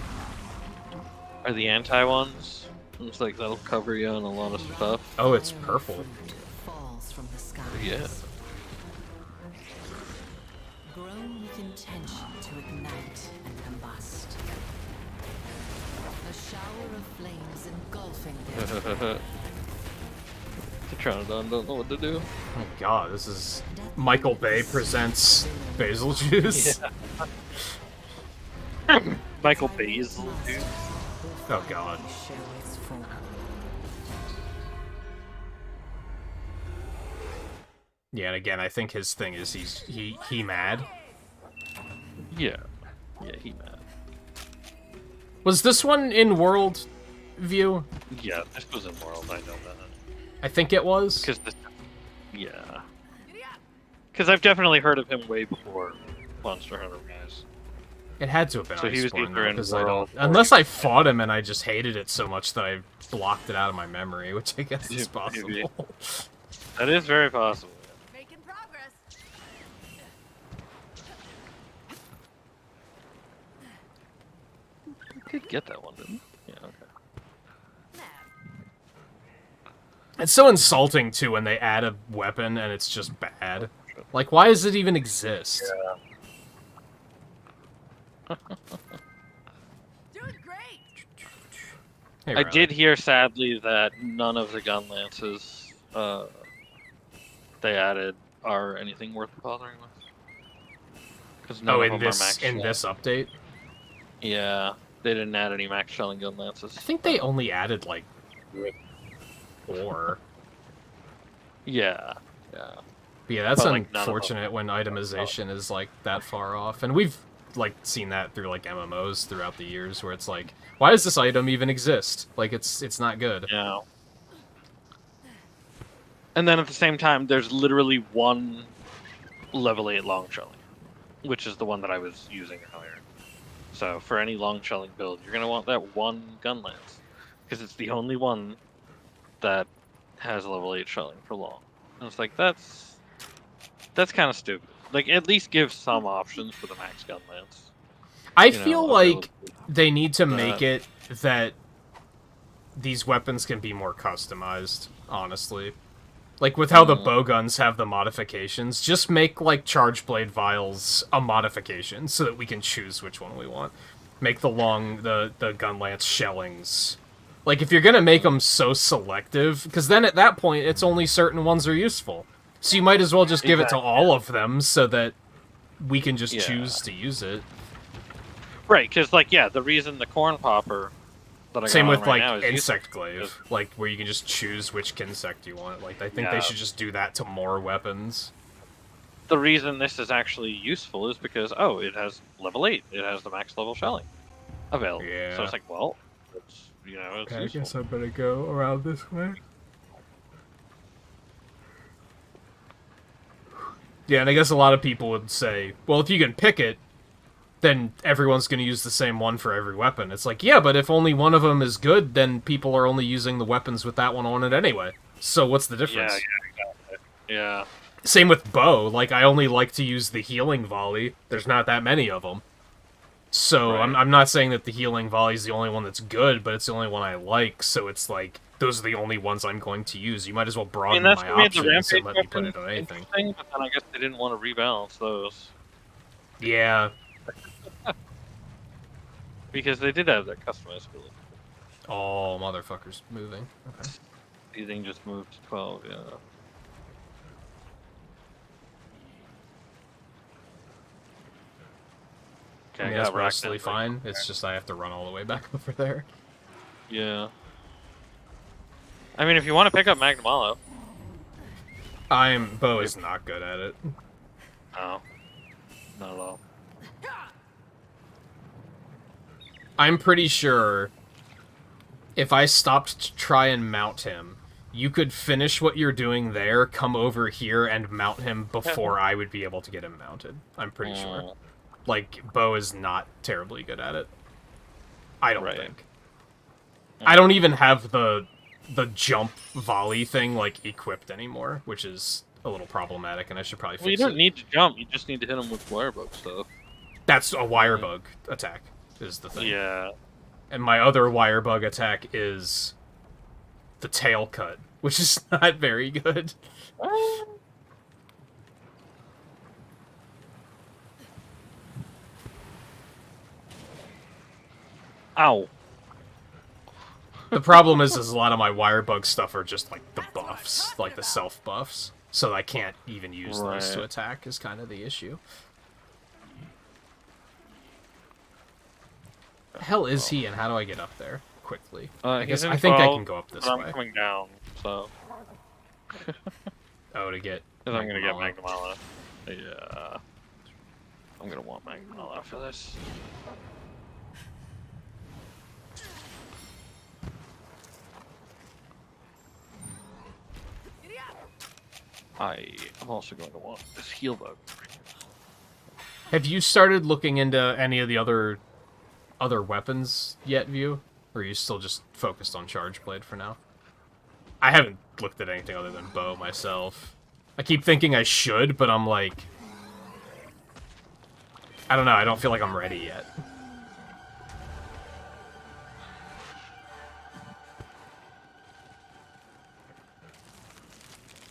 ones. It's like that'll cover you on a lot of stuff. Oh, it's purple. Falls from the skies. Yeah. Grown with intention to ignite and combust. A shower of flames engulfing their Pteranodon don't know what to do. Oh god, this is Michael Bay presents Basil Juice. Michael Basil, dude. Oh god. show its form. Yeah, and again, I think his thing is he mad. Yeah. Yeah, he mad. Was this one in world view? Yeah, this was in World, I know that. I think it was. Because this... Yeah. Because I've definitely heard of him way before Monster Hunter Rise. It had to have been So he was Iceborne, either though, in 'cause I World don't... or- Unless I fought him and I just hated it so much that I blocked it out of my memory, which I guess is Yeah, maybe. possible. That is very possible. Making progress. You did get that one, didn't you? Yeah, okay. It's so insulting, too, when they add a weapon and it's just bad. Like, why does it even exist? Doing great. Hey, I Riley. did hear, sadly, that none of the gun lances they added are anything worth bothering with. Because none Oh, of in them this are max in shot. this update? Yeah. They didn't add any max shelling gun lances. I think they only added, like, 4. Yeah. But yeah, that's But, like, none of them- unfortunate when itemization is, like, that far off. And we've, like, seen that through, like, MMOs throughout the years, where it's like, why does this item even exist? Like, it's not good. Yeah. And then at the same time, there's literally one level 8 long shelling, which is the one that I was using earlier. So for any long shelling build, you're going to want that one gun lance, because it's the only one that has level 8 shelling for long. And it's like, that's kind of stupid. Like, at least give some options for the max gun lance. I feel like ability. they need to make it that these weapons can be more customized, honestly. Like, with how the bowguns have the modifications, just make, like, Charge Blade Vials a modification so that we can choose which one we want. Make the gun lance shellings. Like, if you're gonna make them so selective, because then at that point, it's only certain ones are useful. So you might as well just give it to all of them so that we can just choose to use it. Right, because, like, yeah, the reason the corn popper that I Same got with, on right like, now is Insect Glaive. Like, where you can just choose which insect you want. Like, I think they should just do that to more weapons. The reason this is actually useful is because, oh, it has level 8. It has the max level shelling available. Yeah. So it's like, well, it's, you know, it's Okay, I useful. guess I better go around this way. Yeah, and I guess a lot of people would say, well, if you can pick it, then everyone's going to use the same one for every weapon. It's like, yeah, but if only one of them is good, then people are only using the weapons with that one on it anyway. So what's the difference? Exactly. Yeah. Same with bow. Like, I only like to use the healing volley. There's not that many of them. So Right. I'm not saying that the healing volley is the only one that's good, but it's the only one I like. So it's like, those are the only ones I'm going to use. You might as well broaden that's my what made the options and Rampage let me put weapon it on anything. interesting, but then I guess they didn't want to rebalance those. Yeah. Because they did have that customizability. Oh, motherfuckers moving. Okay. Everything just moved to 12, yeah. Okay, I mean, got that's racked mostly in, fine. It's just I have to run all the way back over there. Yeah. I mean, if you want to pick up Magnum Olive. Bo is not good at it. No. Not at all. I'm pretty sure if I stopped to try and mount him, you could finish what you're doing there, come over here, and mount him before I would be able to get him mounted. I'm pretty sure. Like, Bo is not terribly good at it. I don't think. I don't even have the jump volley thing, like, equipped anymore, which is a little problematic, and I should probably fix it. Well, you don't need to jump, you just need to hit him with wirebug stuff. That's a wire bug attack, is the thing. Yeah. And my other wire bug attack is the tail cut, which is not very good. Ow. The problem is a lot of my wire bug stuff are just like the buffs, like the self buffs. So I can't even use those to attack is kind of the issue. The hell is he, and how do I get up there quickly? I guess I think I can go up this way. I'm coming down, so. Oh, to get. Because I'm gonna get Magnum Olive. Yeah. I'm gonna want Magnum Olive for this. I am also going to want this heal bug. Have you started looking into any of the other weapons yet, View? Or are you still just focused on Charge Blade for now? I haven't looked at anything other than bow myself. I keep thinking I should, but I'm like... I don't know, I don't feel like I'm ready yet.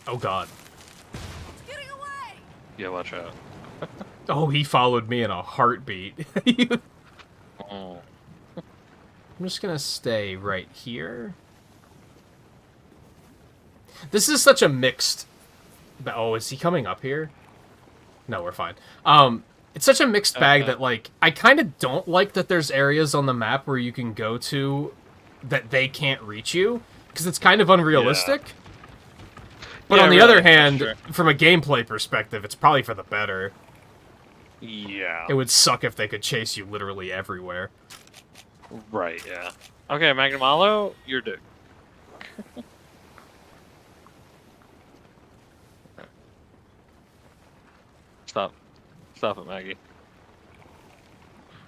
Oh god. Yeah, watch out. Oh, he followed me in a heartbeat. Oh. I'm just gonna stay right here. This is such a mixed... Oh, is he coming up here? No, we're fine. It's such a mixed bag Okay. that, like, I kind of don't like that there's areas on the map where you can go to that they can't reach you, because it's kind of unrealistic. But Yeah, on the really, other that's hand, true. from a gameplay perspective, it's probably for the better. Yeah. It would suck if they could chase you literally everywhere. Right, yeah. Okay, Magnum Alo, you're due. Stop. Stop it, Maggie.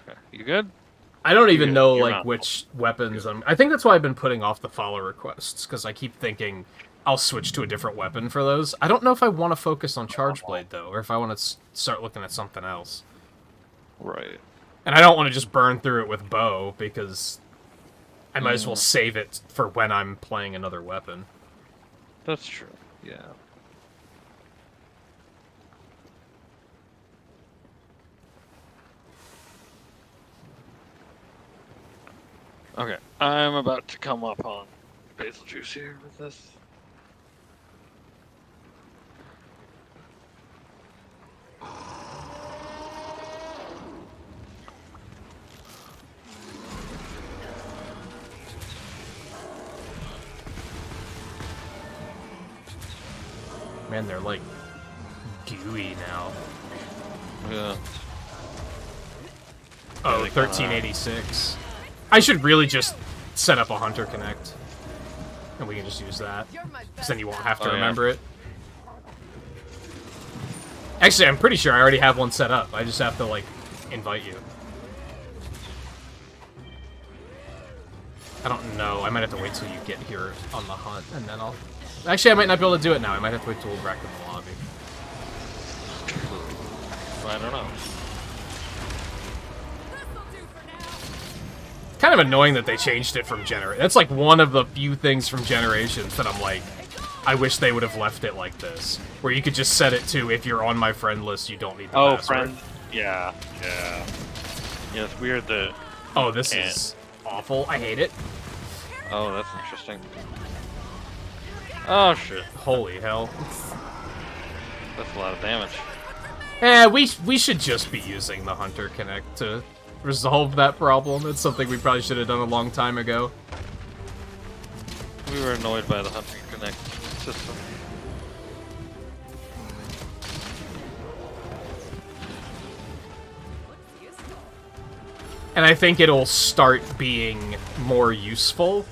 Okay. You good? I don't even good. know, You're like, not. which weapons I think that's why I've been putting off the follow requests, because I keep thinking I'll switch to a different weapon for those. I don't know if I want to focus on Charge Blade, though, or if I want to start looking at something else. Right. And I don't want to just burn through it with bow, because I might as well save it for when I'm playing another weapon. That's true. Yeah. Okay, I'm about to come up on basil juice here with this. Man, they're, like, gooey now. Yeah. Oh, they kinda- 1386. I should really just set up a Hunter Connect. And we can just use that. Because then you won't have to Oh, yeah. remember it. Actually, I'm pretty sure I already have one set up. I just have to, like, invite you. I don't know. I might have to wait till you get here on the hunt, and then I'll... Actually, I might not be able to do it now. I might have to wait till we're back in the lobby. I don't know. Kind of annoying that they changed it from Generation. That's like one of the few things from Generations that I'm like, I wish they would have left it like this. Where you could just set it to, if you're on my friend list, you don't need the Oh, password. friend. Yeah, yeah. Yeah, it's weird that... Oh, this Can't. is awful. I hate it. Oh, that's interesting. Oh, shit. Holy hell. That's a lot of damage. We should just be using the Hunter Connect to resolve that problem. It's something we probably should have done a long time ago. We were annoyed by the Hunting Connect system. And I think it'll start being more useful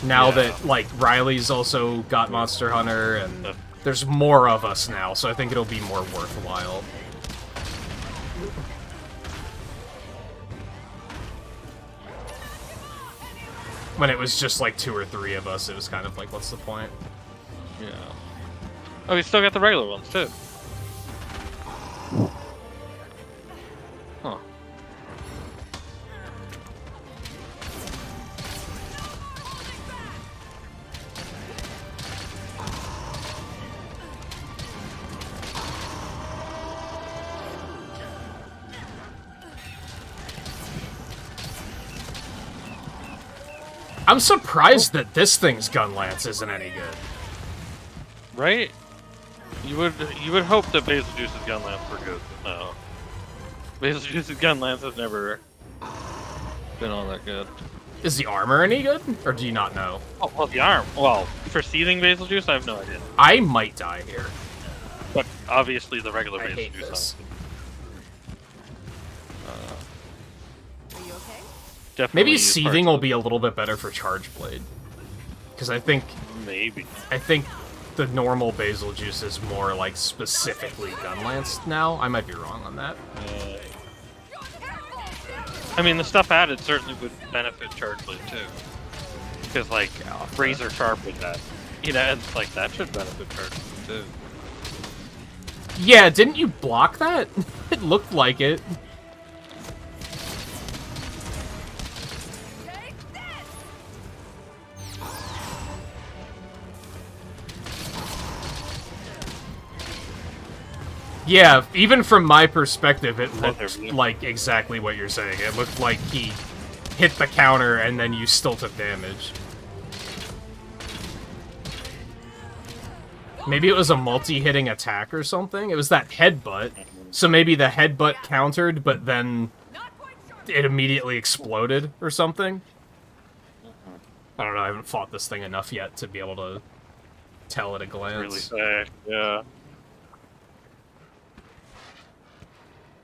now Yeah. that, like, Riley's also got Monster Hunter, and Uh. there's more of us now, so I think it'll be more worthwhile. When it was just, like, 2 or 3 of us, it was kind of like, what's the point? Yeah. Oh, we still got the regular ones, too. Huh. I'm surprised that this thing's gun lance isn't any good. Right? You would hope that Basil Juice's gun lance were good, but no. Basil Juice's gun lance has never been all that good. Is the armor any good, or do you not know? Oh, well, the arm. Well, for seething Basil Juice, I have no idea. I might die here. But obviously the regular I Basil hate Juice. this. Are you okay? Definitely Maybe use Seething parts will be a little bit better for Charge Blade. Because I think Maybe. the normal Basil Juice is more, like, specifically gun lanced now. I might be wrong on that. I mean, the stuff added certainly would benefit Charge Blade too. Because, like, razor sharp with that. You know, it's like, that should benefit Charge Blade too. Yeah, didn't you block that? It looked like it. Yeah, even from my perspective, it looked like exactly what you're saying. It looked like he hit the counter and then you still took damage. Maybe it was a multi-hitting attack or something. It was that headbutt. So maybe the headbutt countered, but then it immediately exploded or something. I don't know, I haven't fought this thing enough yet to be able to tell at a glance. Really sick, yeah.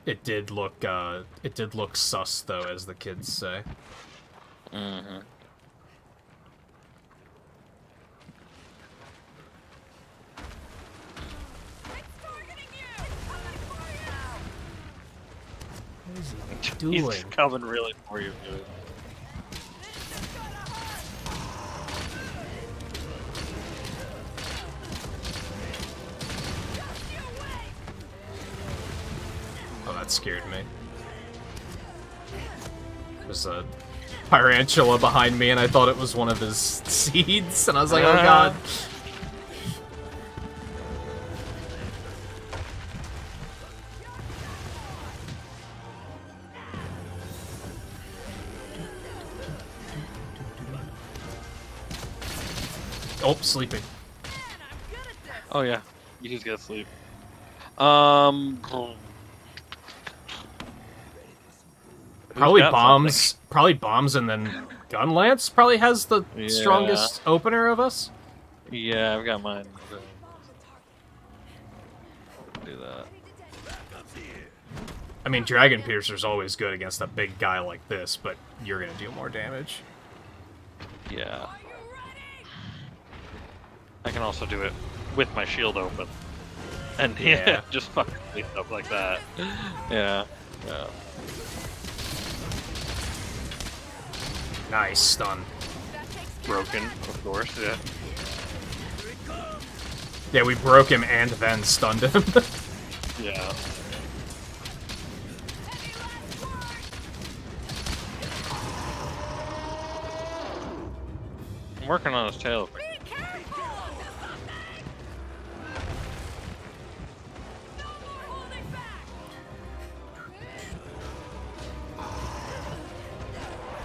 It did look sus though, as the kids say. Mm-hmm. What is he doing? He's coming really for you, dude. Oh, that scared me. There's a Pyrantula behind me, and I thought it was one of his seeds, and I was like, oh god. Oh, sleeping. Oh yeah, you just gotta sleep. Probably got bombs. Probably bombs, and then Gunlance probably has the Yeah. strongest opener of us. Yeah, I've got mine. Do that. I mean, Dragon Piercer's always good against a big guy like this, but you're gonna do more damage. Yeah. I can also do it with my shield open. And yeah, Yeah. just fucking sleep up like that. Yeah. Yeah. Nice stun. Broken, of course, yeah. Yeah, we broke him and then stunned him. Yeah. I'm working on his tail.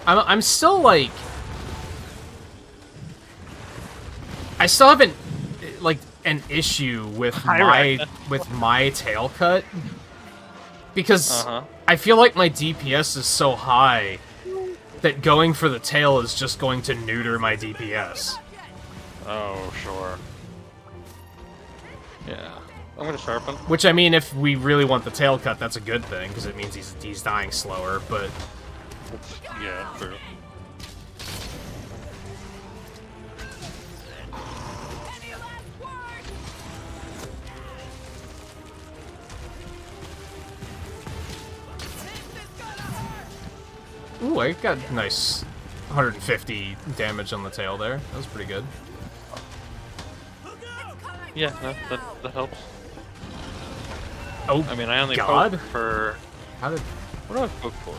I'm still like, I still haven't like an issue with my tail cut because I feel like my DPS is so high that going for the tail is just going to neuter my DPS. Oh, sure. Yeah. I'm gonna sharpen. Which, I mean, if we really want the tail cut, that's a good thing, because it means he's dying slower, but... Yeah, true. Ooh, I got nice 150 damage on the tail there. That was pretty good. Yeah, that helps. Oh, I mean, I only God. poked for... How did... What do I poke for?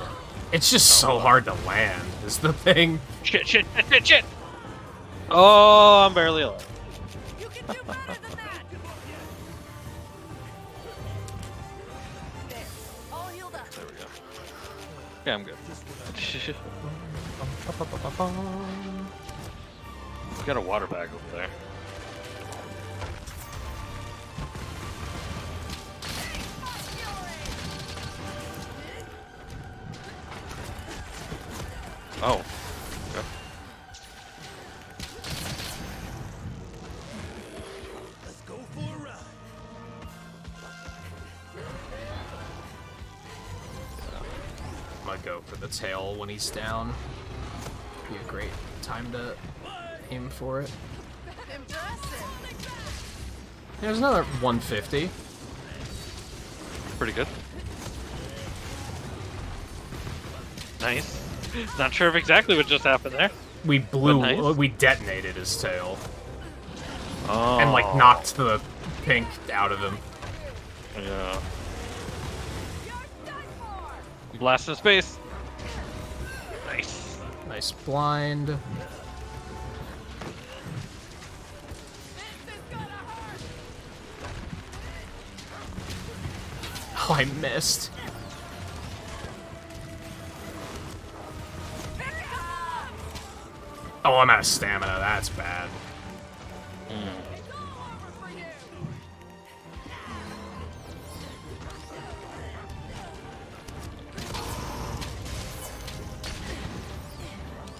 It's just so hard to land, is the thing. Shit! Oh, I'm barely alive. You can do better than that. There, all healed up. There we go. Yeah, I'm good. Got a water bag over there. Oh. Okay. Let's go for a ride. I'm gonna go for the tail when he's down. Be a great time to aim for it. There's another 150. Pretty good. Nice. Not sure of exactly what just happened there. We blew, Nice. we detonated his tail. Oh. And, like, knocked the pink out of him. Yeah. Blast in space. Nice. Nice blind. Oh, I missed. Oh, I'm out of stamina. That's bad.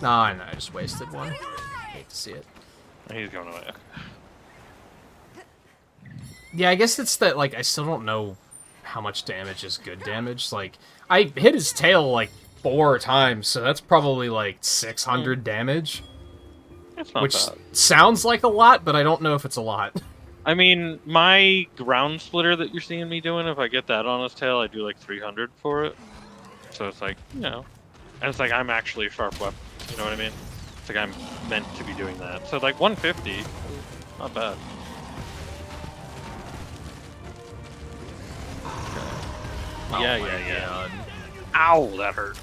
Nah, no, I just wasted one. Hate to see it. He's going away. Yeah, I guess it's that, like, I still don't know how much damage is good damage. Like, I hit his tail, like, 4 times, so that's probably, like, 600 damage. It's not Which bad. sounds like a lot, but I don't know if it's a lot. I mean, my ground splitter that you're seeing me doing, if I get that on his tail, I do like 300 for it. So it's like, you know, and it's like I'm actually a sharp weapon. You know what I mean? It's like I'm meant to be doing that. So like 150, not bad. Oh Yeah, my yeah. God. Ow, that hurt.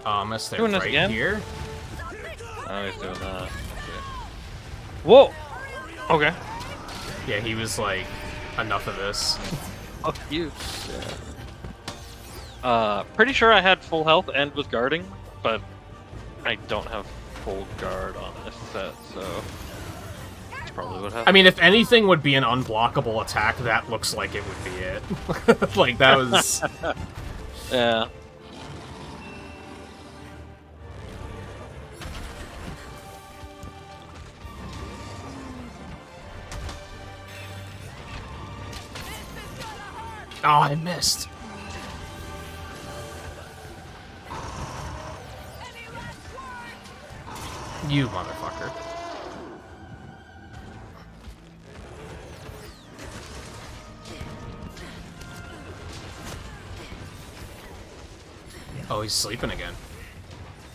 I'm gonna stay Doing this right again? here. Oh, he's doing that. Okay. Whoa! Okay. Yeah, he was like, enough of this. Fuck you. Pretty sure I had full health and was guarding, but I don't have full guard on this set, so that's probably what happened. I mean, if anything would be an unblockable attack, that looks like it would be it. Like, that was... Yeah. Oh, I missed. You motherfucker. Oh, he's sleeping again.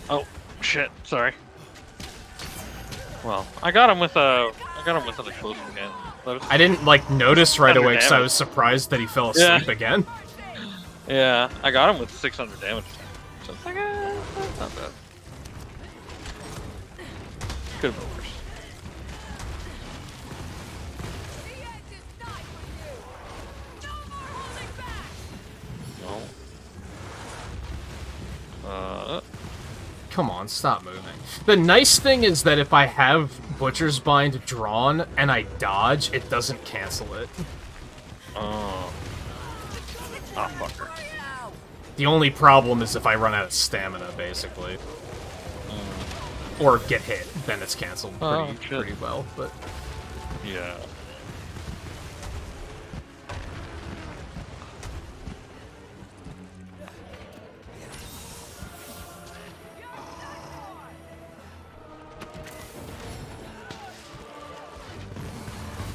Oh, shit. Sorry. Well, I got him with an explosive again. I didn't, like, notice right 600 away because I damage. was surprised that he fell asleep Yeah. again. Yeah, I got him with 600 damage. So it's like, that's not bad. Could have been worse. No. Come on, stop moving. The nice thing is that if I have Butcher's Bind drawn and I dodge, it doesn't cancel it. Oh. Ah, fucker. The only problem is if I run out of stamina, basically. Or get hit, then it's canceled Oh, shit. pretty well, but... Yeah.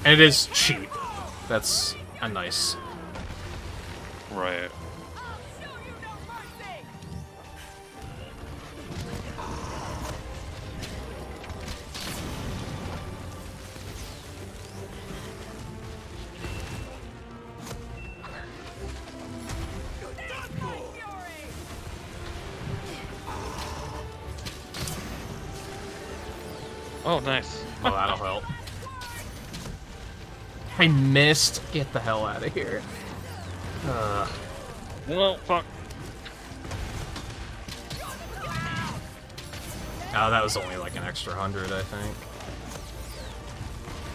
And it is cheap. That's a nice... Right. Oh, nice. Oh, that'll help. I missed. Get the hell out of here. Well, fuck. Oh, that was only like an extra 100, I think.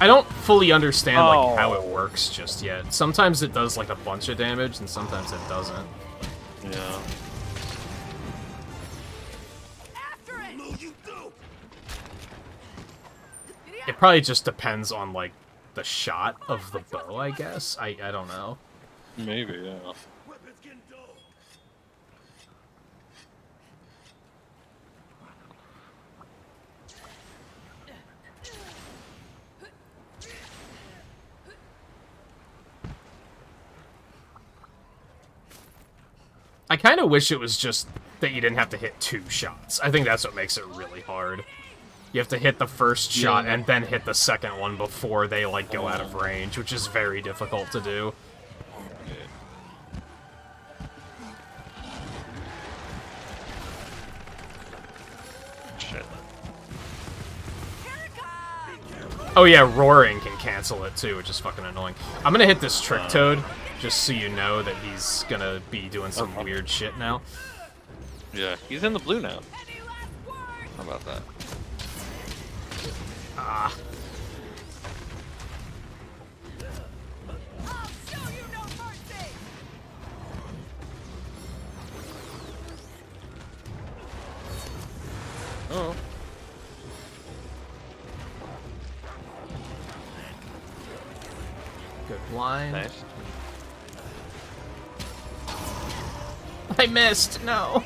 I don't fully understand like how it works just yet. Sometimes it does like a bunch of damage, and sometimes it doesn't. Yeah. It probably just depends on like the shot of the bow, I guess. I don't know. Maybe, yeah. I kind of wish it was just that you didn't have to hit 2 shots. I think that's what makes it really hard. You have to hit the first shot and then hit the second one before they, like, go out of range, which is very difficult to do. Shit. Oh yeah, roaring can cancel it too, which is fucking annoying. I'm gonna hit this Trick Toad, just so you know that he's gonna be doing some weird shit now. Yeah, he's in the blue now. How about that? Ah. Oh. Good blind. Nice. I missed. No.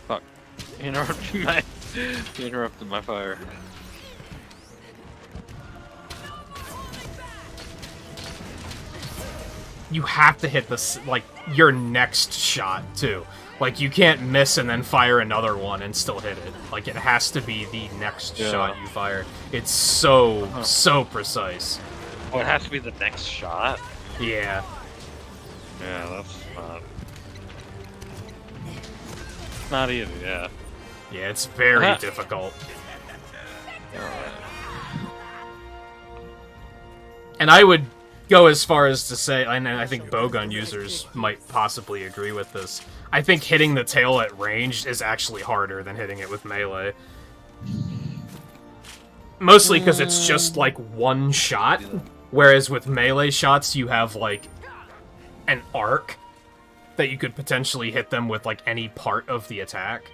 Fuck. You interrupted my fire. You have to hit this, like, your next shot, too. Like, you can't miss and then fire another one and still hit it. Like, it has to be the next shot you fire. It's so precise. Oh, it has to be the next shot? Yeah. Yeah, that's not easy, yeah. Yeah, it's very difficult. And I would go as far as to say, and I think bowgun users might possibly agree with this, I think hitting the tail at range is actually harder than hitting it with melee. Mostly because it's just, like, one shot, whereas with melee shots you have, like, an arc that you could potentially hit them with, like, any part of the attack.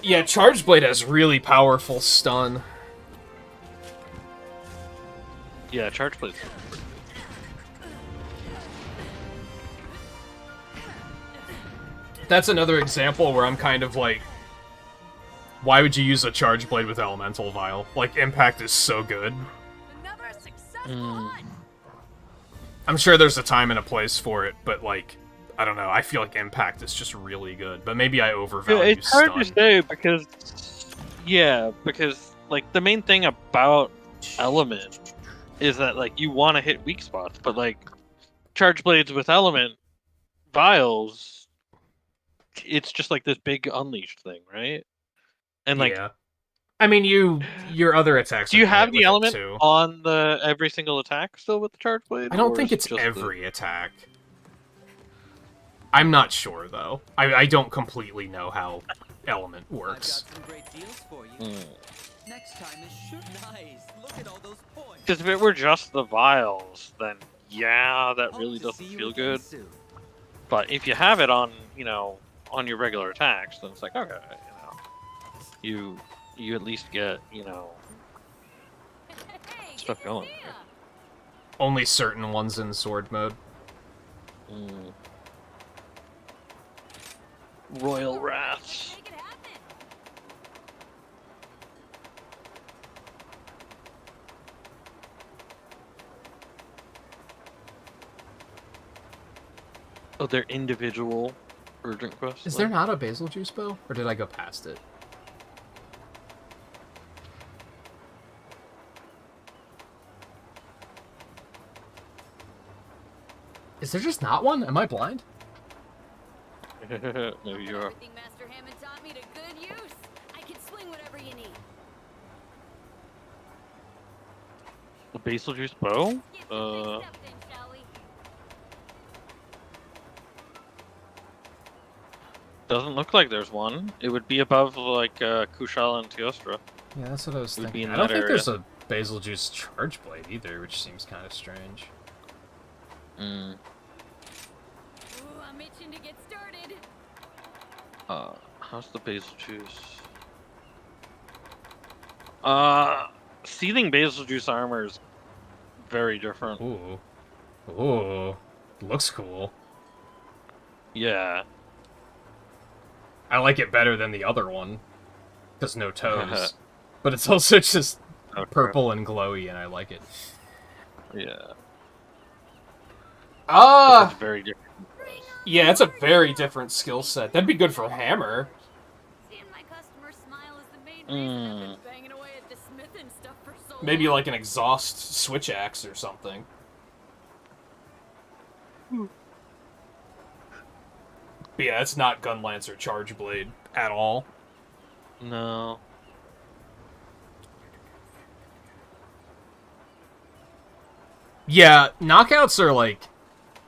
Yeah, Charge Blade has really powerful stun. Yeah, Charge Blade's That's another example where I'm kind of like, why would you use a Charge Blade with Elemental Vial? Like, Impact is so good. Another successful hunt. I'm sure there's a time and a place for it, but, like, I don't know, I feel like Impact is just really good, but maybe I overvalue it's hard stun. to say because, like, the main thing about Element is that, like, you want to hit weak spots, but, like, Charge Blades with Element Vials, it's just, like, this big Unleashed thing, right? And, like, yeah. I mean, your other attacks. do you have the element too. on the every single attack still with the Charge Blade? I don't or think is it's it just every attack. I'm not sure, though. I don't completely know how Element works. I've got some great deals for you. Next time is sure nice. Look at all those points. Because if it were just the vials, then yeah, that Hope really to doesn't see you feel again good. soon. But if you have it on, on your regular attacks, then it's like, okay, you at least get, Hey, stuff get going. this here. Only certain ones in sword mode. Royal Wraths. Make it happen. Oh, they're individual urgent quests. Is there not a Basil Juice bow? Or did I go past it? Is there just not one? Am I blind? Maybe you are. Everything Master Hammond taught me to good use. I can swing whatever you need. The Basil Juice bow? Get this thing stepped in, shall we? Doesn't look like there's one. It would be above, like, Kushal and Teostra. Yeah, that's what I was Would be thinking. in I don't that think area. there's a Basil Juice Charge Blade either, which seems kind of strange. Mm. Ooh, I'm itching to get started. How's the Basil Juice? Seething Basil Juice armor is very different. Ooh. Ooh. Looks cool. Yeah. I like it better than the other one. Because no toes. But it's also just Okay. purple and glowy, and I like it. Yeah. Ah! It's very different. Yeah, it's a very different skill set. That'd be good for Hammer. Seeing my customers smile is the main reason I've been Mm. banging away at the smith and stuff for so Maybe long. like an exhaust switch axe or something. But yeah, it's not Gunlance or Charge Blade at all. No. Yeah, knockouts are like...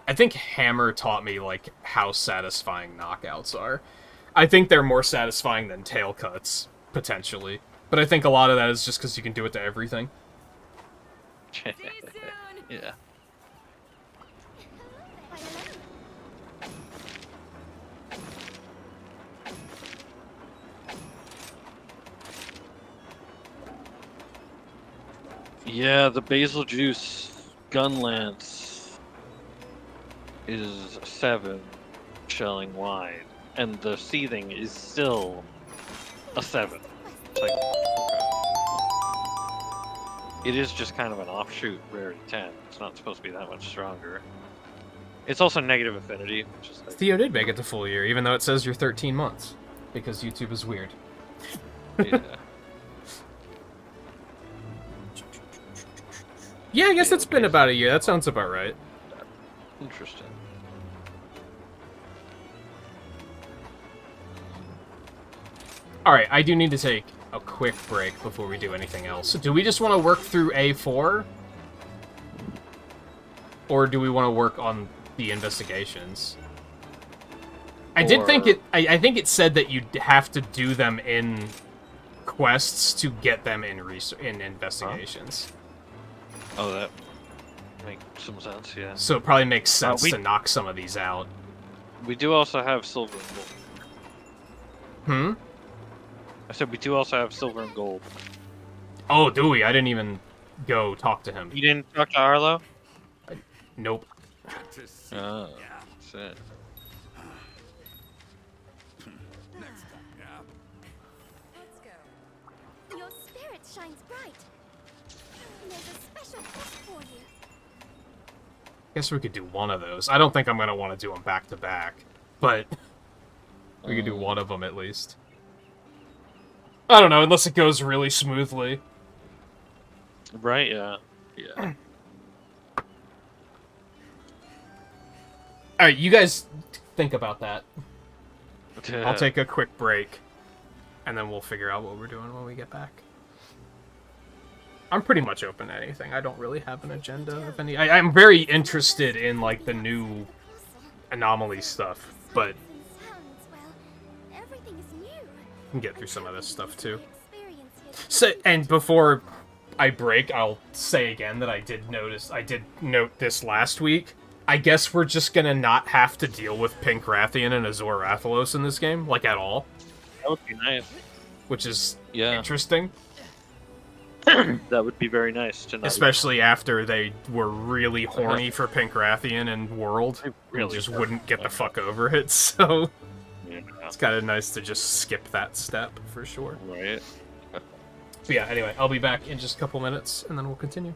I think Hammer taught me, like, how satisfying knockouts are. I think they're more satisfying than tail cuts, potentially. But I think a lot of that is just because you can do it to everything. See you soon. Yeah. Yeah, the basil juice gun lance is 7 shelling wide, and the seething is still a 7. It's like, okay. It is just kind of an offshoot rarity 10. It's not supposed to be that much stronger. It's also negative affinity, which is like, Theo did make it to full year, even though it says you're 13 months. Because YouTube is weird. yeah. Yeah, I guess it's been about a year. That sounds about right. Interesting. Alright, I do need to take a quick break before we do anything else. Do we just want to work through A4? Or do we want to work on the investigations? I did think it... I think it said that you'd have to do them in quests to get them in investigations. Oh, that makes some sense, yeah. So it probably makes sense we- to knock some of these out. We do also have silver and gold. Hmm? I said we do also have silver and gold. Oh, do we? I didn't even go talk to him. You didn't talk to Arlo? Nope. Oh, that's it. Let's go. Your spirit shines bright. And there's a special quest for you. Guess we could do one of those. I don't think I'm going to want to do them back to back, but we could do one of them at least. I don't know, unless it goes really smoothly. Right, yeah. Yeah. Alright, you guys think about that. I'll take a quick break, and then we'll figure out what we're doing when we get back. I'm pretty much open to anything. I don't really have an agenda of any... I'm very interested in, like, the new anomaly stuff, but Sights and sounds, well, everything is new. I can get through some of this stuff, too. Experience here. So, and before I break, I'll say again that I did note this last week. I guess we're just gonna not have to deal with Pink Rathian and Azor Rathalos in this game, like, at all. That would be nice. Which is Yeah. interesting. That would be very nice to know. Especially after they were really horny for Pink Rathian and World. They And really just were. wouldn't get the fuck over it, so... Yeah, It's kind of nice to just skip that step, for sure. right. But yeah, anyway, I'll be back in just a couple minutes, and then we'll continue.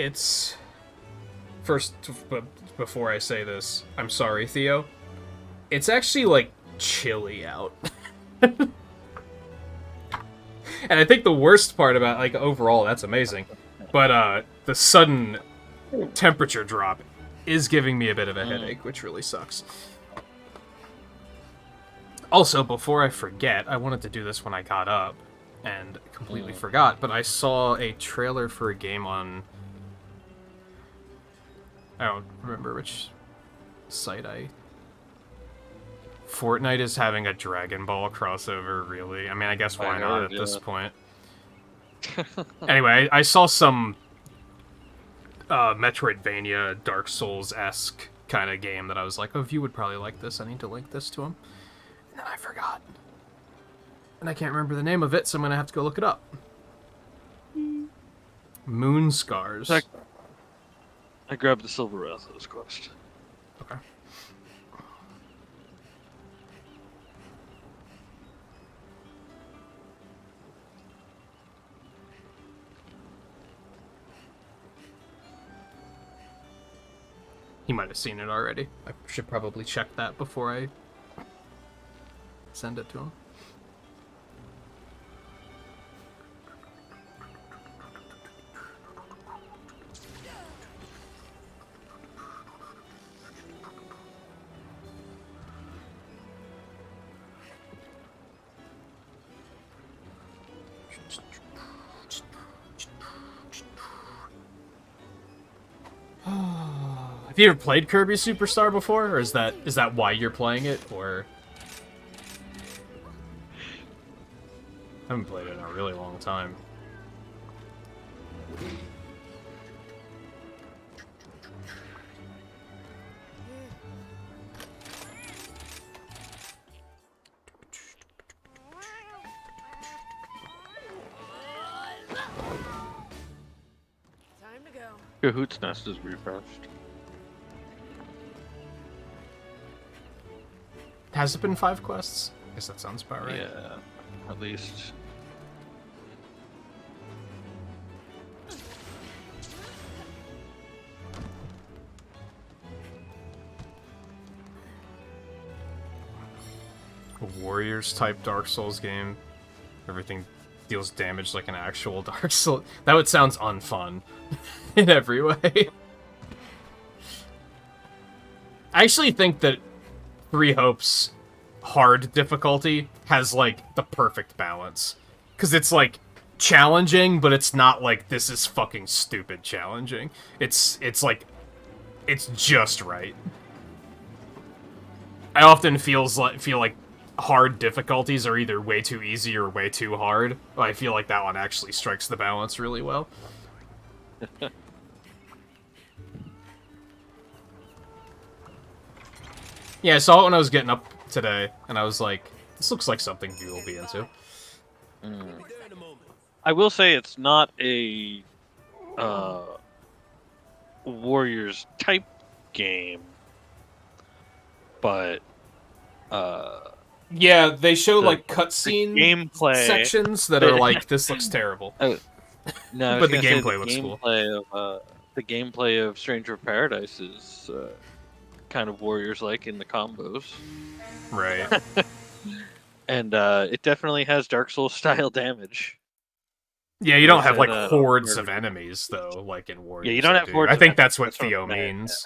it's... First, before I say this, I'm sorry, Theo. It's actually, like, chilly out. And I think the worst part about, like, overall, that's amazing. But, the sudden temperature drop is giving me a bit of a headache, which really sucks. Also, before I forget, I wanted to do this when I got up, and completely forgot, but I saw a trailer for a game on... I don't remember which site Fortnite is having a Dragon Ball crossover, really? I mean, I guess why not at this point? Anyway, I saw some Metroidvania, Dark Souls-esque kind of game that I was like, oh, if you would probably like this, I need to link this to him. And then I forgot. And I can't remember the name of it, so I'm going to have to go look it up. Moon Scars. I grabbed the Silver Rathos quest. Okay. He might have seen it already. I should probably check that before I send it to him. Have you ever played Kirby Superstar before, or is that why you're playing it, or? I haven't played it in a really long time. Time to go. Cahoot's Nest is refreshed. Has it been 5 quests? I guess that sounds about right. Yeah, at least. A Warriors type Dark Souls game. Everything deals damage like an actual Dark Souls. That would sounds unfun in every way. I actually think that Three Hopes hard difficulty has, like, the perfect balance. Because it's, like, challenging, but it's not like, this is fucking stupid challenging. It's like, it's just right. I often feel like hard difficulties are either way too easy or way too hard. But I feel like that one actually strikes the balance really well. Yeah, I saw it when I was getting up today, and I was like, this looks like something you will be into. I will say it's not a Warriors type game, but yeah, they show like cutscene gameplay sections that are like, this looks terrible. No, but the gameplay looks cool. The gameplay of Stranger of Paradise is kind of Warriors-like in the combos. Right. And it definitely has Dark Souls style damage. Yeah, you don't have like hordes of enemies though, like in Warriors. Yeah, you don't have hordes. I think that's what Theo means.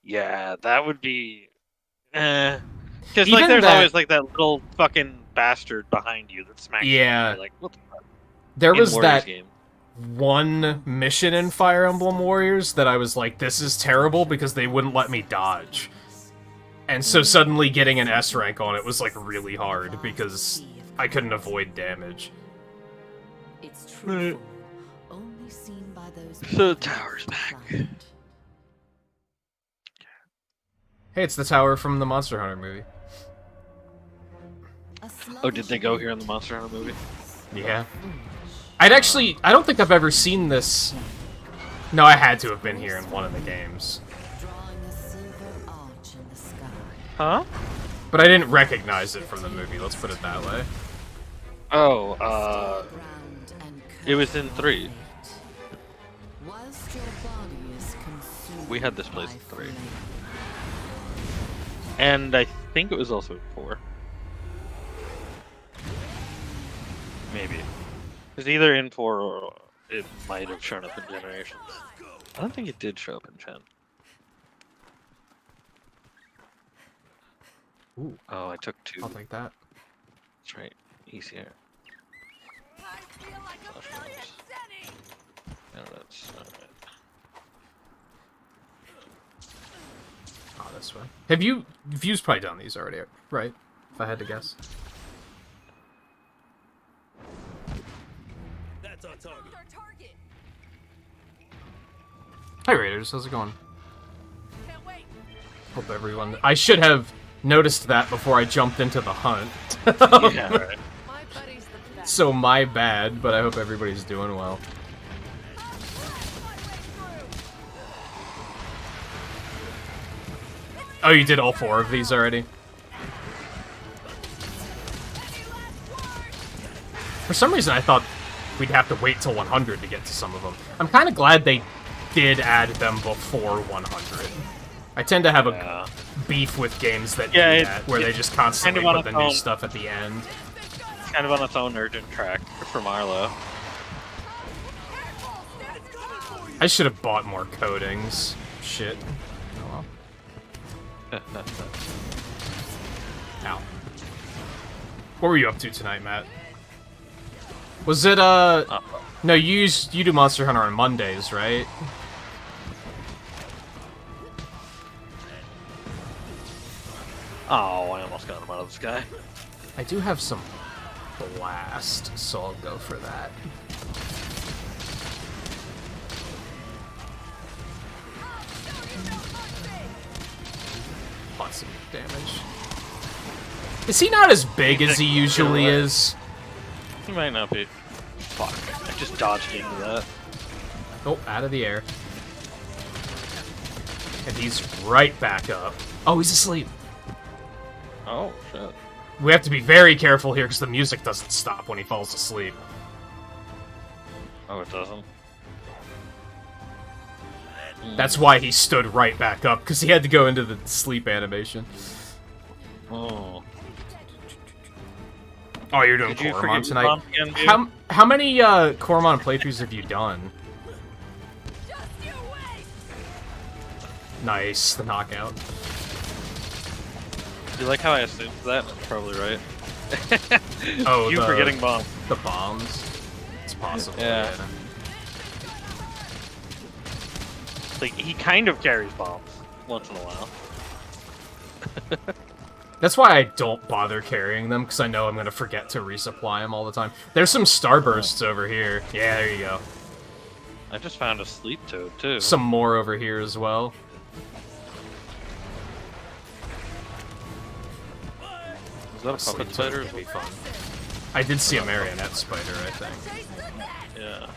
Yeah, that would be. Because like, there's always like that little fucking bastard behind you that smacks you. Yeah. Like, what the fuck? There was that game. One mission in Fire Emblem Warriors that I was like, this is terrible because they wouldn't let me dodge. And so suddenly getting an S rank on it was like really hard because I couldn't avoid damage. It's true. Only seen by those So the tower's back. Hey, it's the tower from the Monster Hunter movie. Oh, did they go here in the Monster Hunter movie? Yeah. I don't think I've ever seen this. No, I had to have been here in one of the games. Huh? But I didn't recognize it from the movie, let's put it that way. Oh, it was in 3. We had this place by at 3. flame. And I think it was also at 4. Maybe. It's either in 4 or it might have shown up in Generations. I don't think it did show up in Gen. Ooh, Oh, I took 2. I'll take that. That's right. Easier. No, that's not it. Oh, this way. Have you... View's probably done these already, right? If I had to guess. That's our target. Hi, Raiders. How's it going? Hope everyone... I should have noticed that before I jumped into the hunt. Yeah, right. My buddy's the best. So my bad, but I hope everybody's doing well. Oh, you did all 4 of these already? For some reason, I thought we'd have to wait till 100 to get to some of them. I'm kind of glad they did add them before 100. I tend to have a beef with games that do that, where they just constantly kind of put on the new its own. stuff at the end. It's kind of on its own urgent track for Marlo. I should have bought more coatings. Shit. Oh well. Ow. What were you up to tonight, Matt? Was it, no, you do Monster Hunter on Mondays, right? Oh, I almost got him out of the sky. I do have some blast, so I'll go for that. Lots of damage. Is he not as big as he usually is? He might not be. Fuck. I just dodged into that. Oh, out of the air. And he's right back up. Oh, he's asleep. Oh, shit. We have to be very careful here because the music doesn't stop when he falls asleep. Oh, it doesn't? That's why he stood right back up, because he had to go into the sleep animation. Oh. Oh, you're doing Did you Koromon forget tonight? Koromon again, dude? How many Koromon playthroughs have you done? Nice, the knockout. You like how I assumed that? That's probably right. Oh, you forgetting bombs. The bombs. It's possible. Yeah. Like, he kind of carries bombs once in a while. That's why I don't bother carrying them, because I know I'm going to forget to resupply them all the time. There's some starbursts over here. Yeah, there you go. I just found a sleep toad, too. Some more over here as well. Is that a Sleep puppet toad spider? would be fun. I did see a marionette spider, I think. Yeah.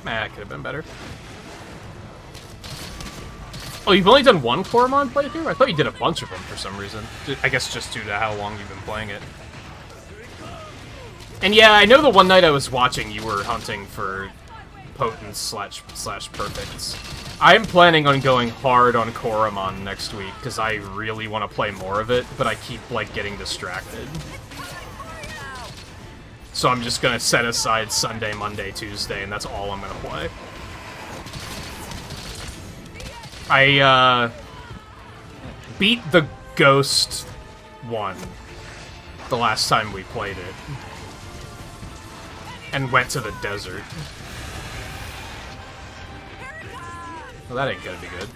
Nah, it could have been better. Oh, you've only done one Koromon playthrough? I thought you did a bunch of them for some reason. I guess just due to how long you've been playing it. And yeah, I know the one night I was watching, you were hunting for potents slash perfects. I'm planning on going hard on Koromon next week, because I really want to play more of it, but I keep, like, getting distracted. So I'm just gonna set aside Sunday, Monday, Tuesday, and that's all I'm gonna play. I, beat the Ghost one the last time we played it. And went to the desert. Well, that ain't gonna be good.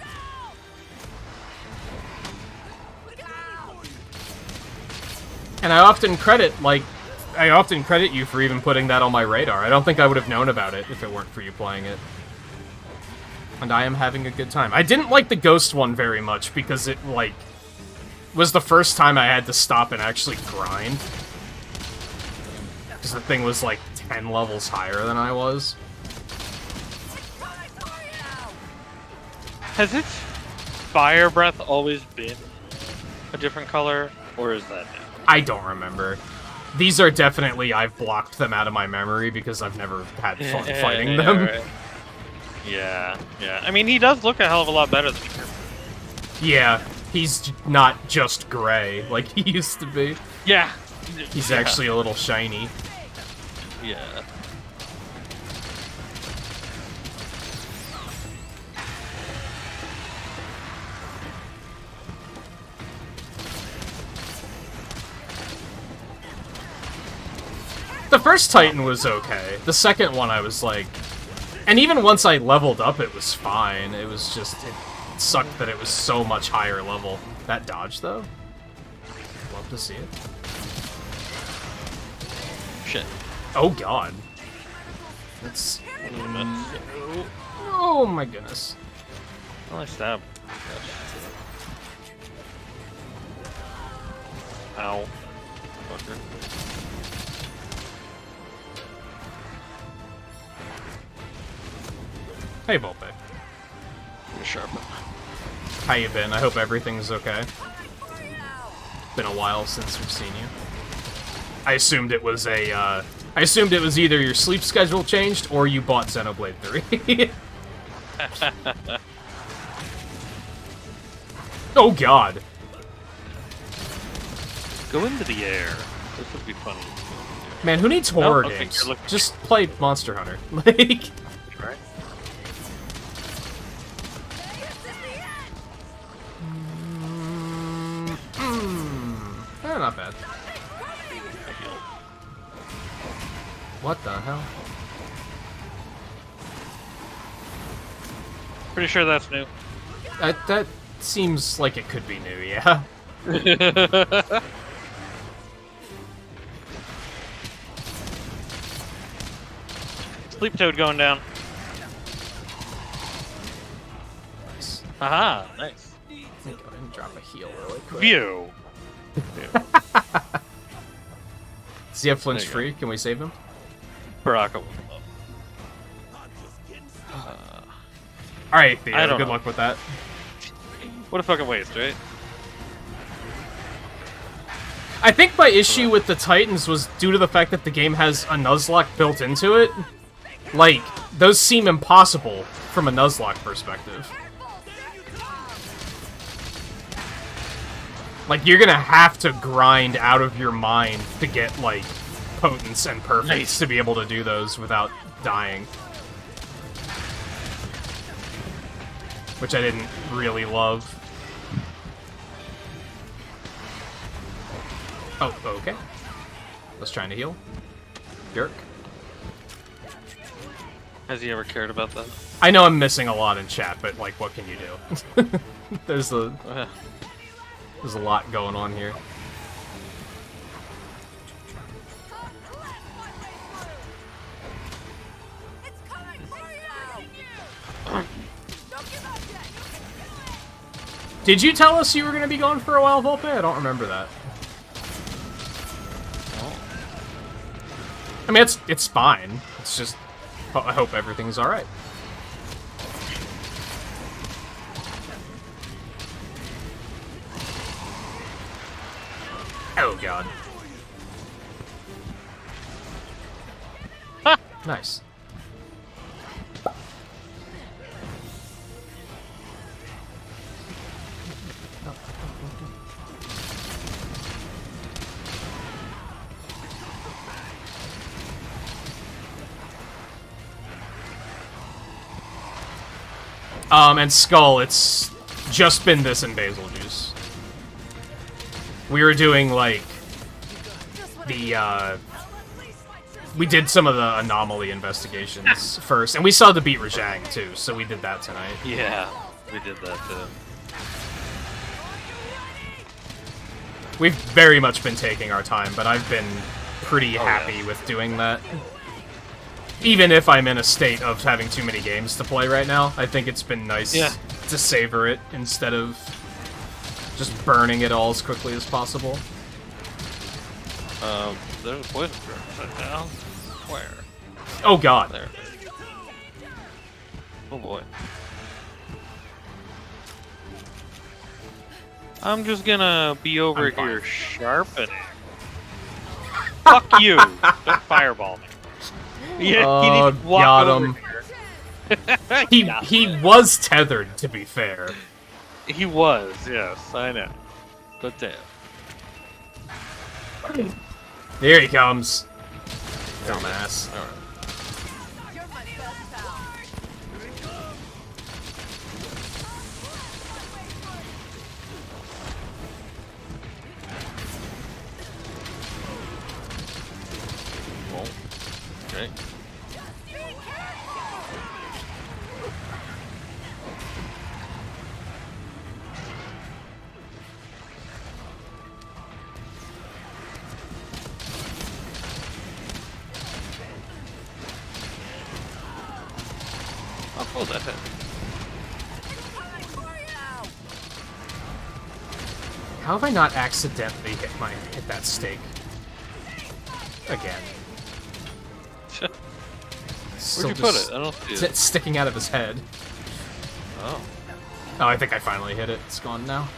And I often credit you for even putting that on my radar. I don't think I would have known about it if it weren't for you playing it. And I am having a good time. I didn't like the Ghost one very much because it, like, was the first time I had to stop and actually grind. Because the thing was, like, 10 levels higher than I was. Has its fire breath always been a different color, or is that new? I don't remember. These are definitely, I've blocked them out of my memory because I've never had fun fighting them. Right. Yeah, yeah. I mean, he does look a hell of a lot better than he did. Yeah, he's not just gray like he used to be. Yeah. He's Yeah. actually a little shiny. Yeah. The first Titan was okay. The second one I was like... And even once I leveled up, it was fine. It was just... It sucked that it was so much higher level. That dodge, though? Love to see it. Shit. Oh, God. That's... Oh, my goodness. Oh, I stabbed. Ow. Fucker. Hey, Volpe. Sharpen. How you been? I hope everything's okay. Been a while since we've seen you. I assumed it was a, I assumed it was either your sleep schedule changed or you bought Xenoblade 3. Oh, God. Go into the air. This would be funny. Man, who needs horror okay, games? you're looking- Just play Monster Hunter. Like... Right? Not bad. What the hell? Pretty sure that's new. That seems like it could be new, yeah. Sleep Toad going down. Nice. Aha, nice. Let me go ahead and drop a heal really quick. View. Does he have flinch There you free? Can we save him? Baraka. Alright, Theo, I don't good know. luck with that. What a fucking waste, right? I think my issue with the Titans was due to the fact that the game has a Nuzlocke built into it. Like, those seem impossible from a Nuzlocke perspective. Like, you're gonna have to grind out of your mind to get, like, potence and perfects to be able to do those without dying. Which I didn't really love. Oh, okay. I was trying to heal. Jerk. Has he ever cared about that? I know I'm missing a lot in chat, but, like, what can you do? There's a lot going on here. Did you tell us you were going to be gone for a while, Volpe? I don't remember that. I mean, it's fine. It's just, I hope everything's alright. Oh, God. Ha! Nice. And Skull, it's just been this and basil juice. We were doing, like, the, we did some of the anomaly investigations first, and we saw the beat Rajang, too, so we did that tonight. Yeah, we did that too. We've very much been taking our time, but I've been pretty happy with doing that. Even if I'm in a state of having too many games to play right now, I think it's been nice to savor it instead of just burning it all as quickly as possible. There's a poison drum right now. Where? Oh, God. There. Oh, boy. I'm just gonna be over I'm fine. here sharpening. Fuck you! Don't fireball me. Yeah, Oh, he didn't walk got over him. here. He was tethered, to be fair. He was, yes, I know. But damn. Here he comes. Dumbass. Alright. Well, okay. I'll pull that hit. How have I not accidentally hit that stake? Again. Where'd you put it? I don't see it. It's sticking out of his head. Oh. Oh, I think I finally hit it. It's gone now.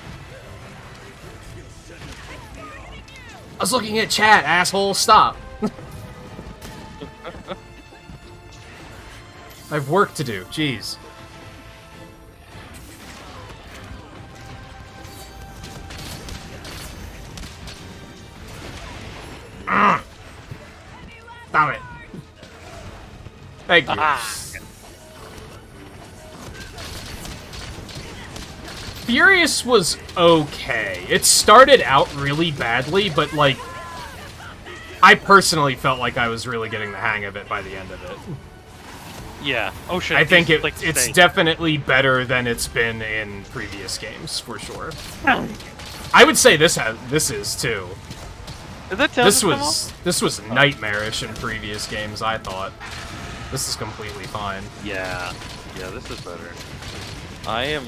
I was looking at chat, asshole. Stop. I have work to do. Jeez. Damn it. Thank you. Furious was okay. It started out really badly, but, like, I personally felt like I was really getting the hang of it by the end of it. Yeah. Oh shit. I think he's, like, it's staying. definitely better than it's been in previous games, for sure. I would say this is, too. Did that This was nightmarish in previous games, I thought. This is completely fine. Yeah. Yeah, this is better. I am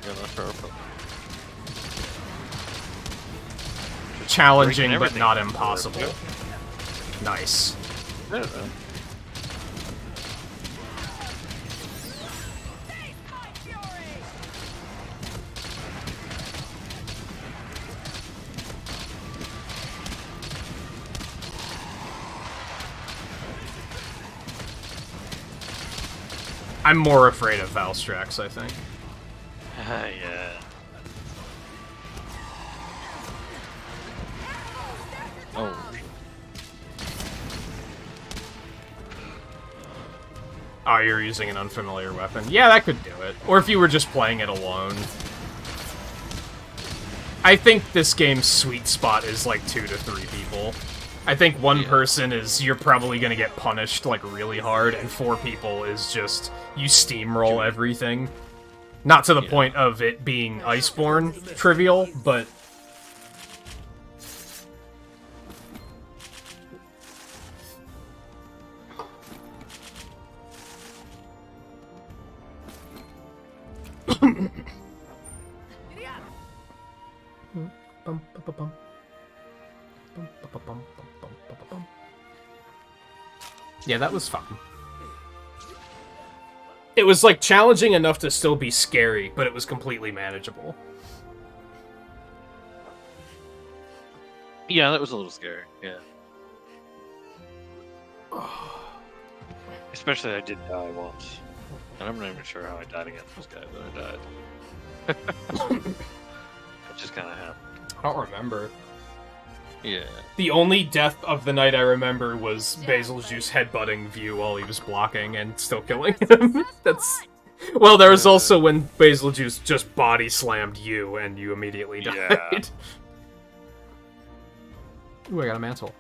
gonna throw Challenging, breaking but everything. not impossible. Nice. I don't know. I'm more afraid of Valstrax, I think. Yeah. Oh. Oh, you're using an unfamiliar weapon. Yeah, that could do it. Or if you were just playing it alone. I think this game's sweet spot is like 2 to 3 people. I think one person is you're probably gonna get punished like really hard, and 4 people is just you steamroll everything. Not to the point of it being Iceborne trivial, but yeah, that was fun. It was, like, challenging enough to still be scary, but it was completely manageable. Yeah, that was a little scary. Yeah. Especially I did die once. And I'm not even sure how I died against this guy, but I died. It just kind of happened. I don't remember. Yeah. The only death of the night I remember was Basil Juice headbutting View while he was blocking and still killing him. That's... Well, there was also when Basil Juice just body slammed you and you immediately died. Yeah. Ooh, I got a mantle.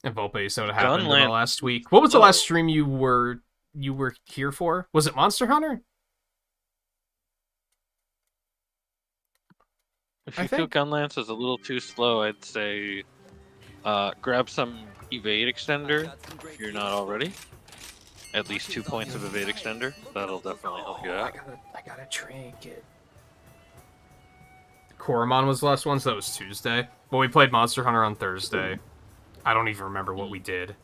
And Volpe, you said what happened in the last week. What was the last stream you were here for? Was it Monster Hunter? If you feel Gunlance is a little too slow, I'd say grab some evade extender if you're not already. At least 2 points of evade extender. That'll definitely help you out. I got a trinket. Koromon was the last one, so that was Tuesday. But we played Monster Hunter on Thursday. I don't even remember what we did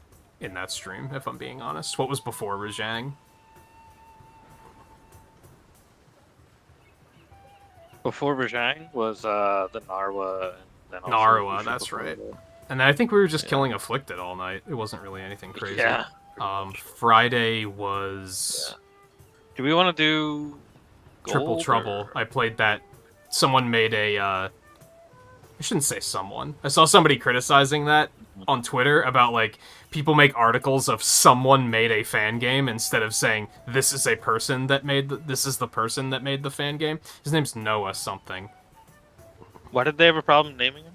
in that stream, if I'm being honest. What was before Rajang? Before Rajang was the Narwa, and then also Narwa, Lucian that's before right. that. And I think we were just killing Afflicted all night. It wasn't really anything crazy. Yeah. Friday was Do we want to do Triple gold, Trouble. or- I played that. Someone made a. I shouldn't say someone. I saw somebody criticizing that on Twitter about like people make articles of someone made a fan game instead of saying this is a person that made this is the person that made the fan game. His name's Noah something. Why did they have a problem naming him?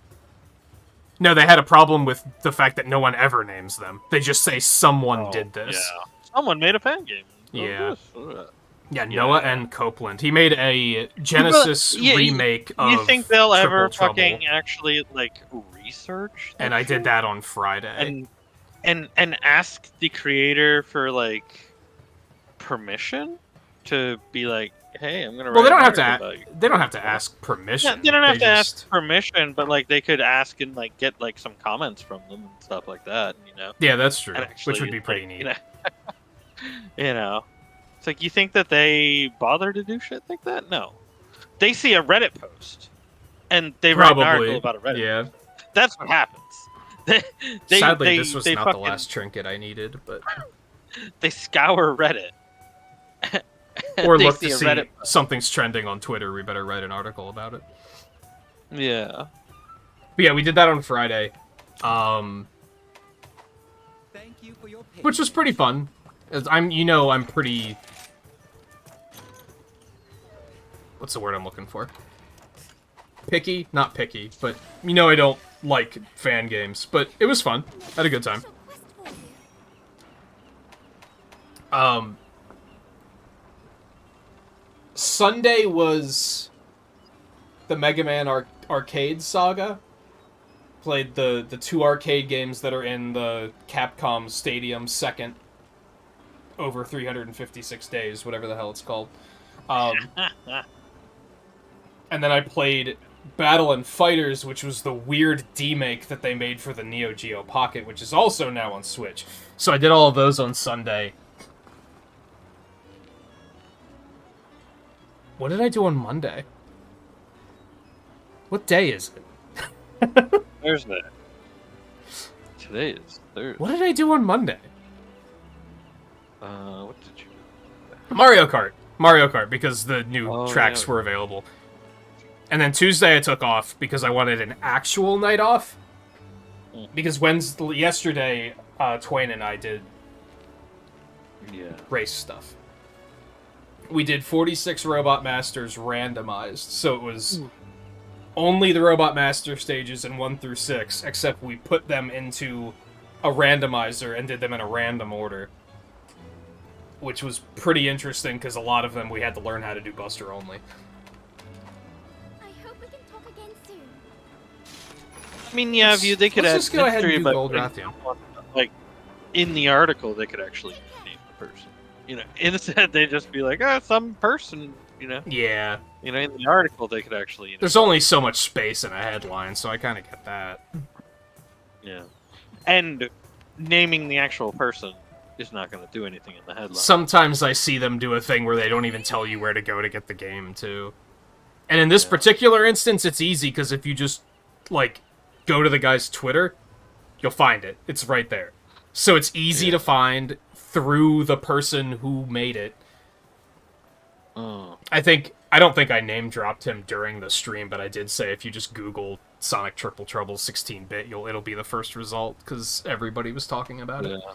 No, they had a problem with the fact that no one ever names them. They just say someone did this. Yeah. Someone made a fan game. Yeah. This. Yeah, Noah and Copeland. He made a Genesis remake of You think they'll ever Triple Trouble, fucking actually like research? and I did that on Friday. And ask the creator for like permission to be like, hey, I'm gonna. Well, they write don't an have to. article about you. They don't have to ask permission. Yeah, they don't have to just- ask permission, but like they could ask and like get like some comments from them and stuff like that. You know. Yeah, that's true. And actually, Which would be pretty like, neat. You know, you know, it's like you think that they bother to do shit like that? No, they see a Reddit post and they write an article about a Reddit. Yeah. That's what happens. Sadly, this was they not the fucking- last trinket I needed, but They scour Reddit. or They look to a see Reddit. something's trending on Twitter. We better write an article about it. Yeah. But yeah, we did that on Friday, Thank you for your patience. which was pretty fun. As I'm pretty. What's the word I'm looking for? Picky, not picky, but I don't like fan games. But it was fun. I had a good time. Special quest for you. Sunday was the Mega Man arcade saga. Played the two arcade games that are in the Capcom Stadium second over 356 days, whatever the hell it's called. And then I played Battle and Fighters, which was the weird demake that they made for the Neo Geo Pocket, which is also now on Switch. So I did all of those on Sunday. What did I do on Monday? What day is it? Thursday. Today is Thursday. What did I do on Monday? What did you do? Mario Kart. Mario Kart, because the new Oh, tracks yeah. were available. And then Tuesday I took off because I wanted an actual night off. Because yesterday, Twain and I did Yeah. race stuff. We did 46 Robot Masters randomized, so it was only the Robot Master stages in 1 through 6, except we put them into a randomizer and did them in a random order. Which was pretty interesting, because a lot of them we had to learn how to do Buster only. I hope we can talk again soon. I mean, yeah, they could Let's add just go ahead and mystery, do but Gold like, Rathian. like in the article, they could actually name the person. Instead they just be like, some person. Yeah. In the article they could actually. There's only so much space in a headline, so I kind of get that. Yeah. And naming the actual person is not going to do anything in the headline. Sometimes I see them do a thing where they don't even tell you where to go to get the game, too. And in this particular instance, it's easy, because if you just, go to the guy's Twitter, you'll find it. It's right there. So it's easy to find through the person who made it. Oh. I don't think I name-dropped him during the stream, but I did say if you just Google Sonic Triple Trouble 16-bit, it'll be the first result, because everybody was talking about it. Yeah.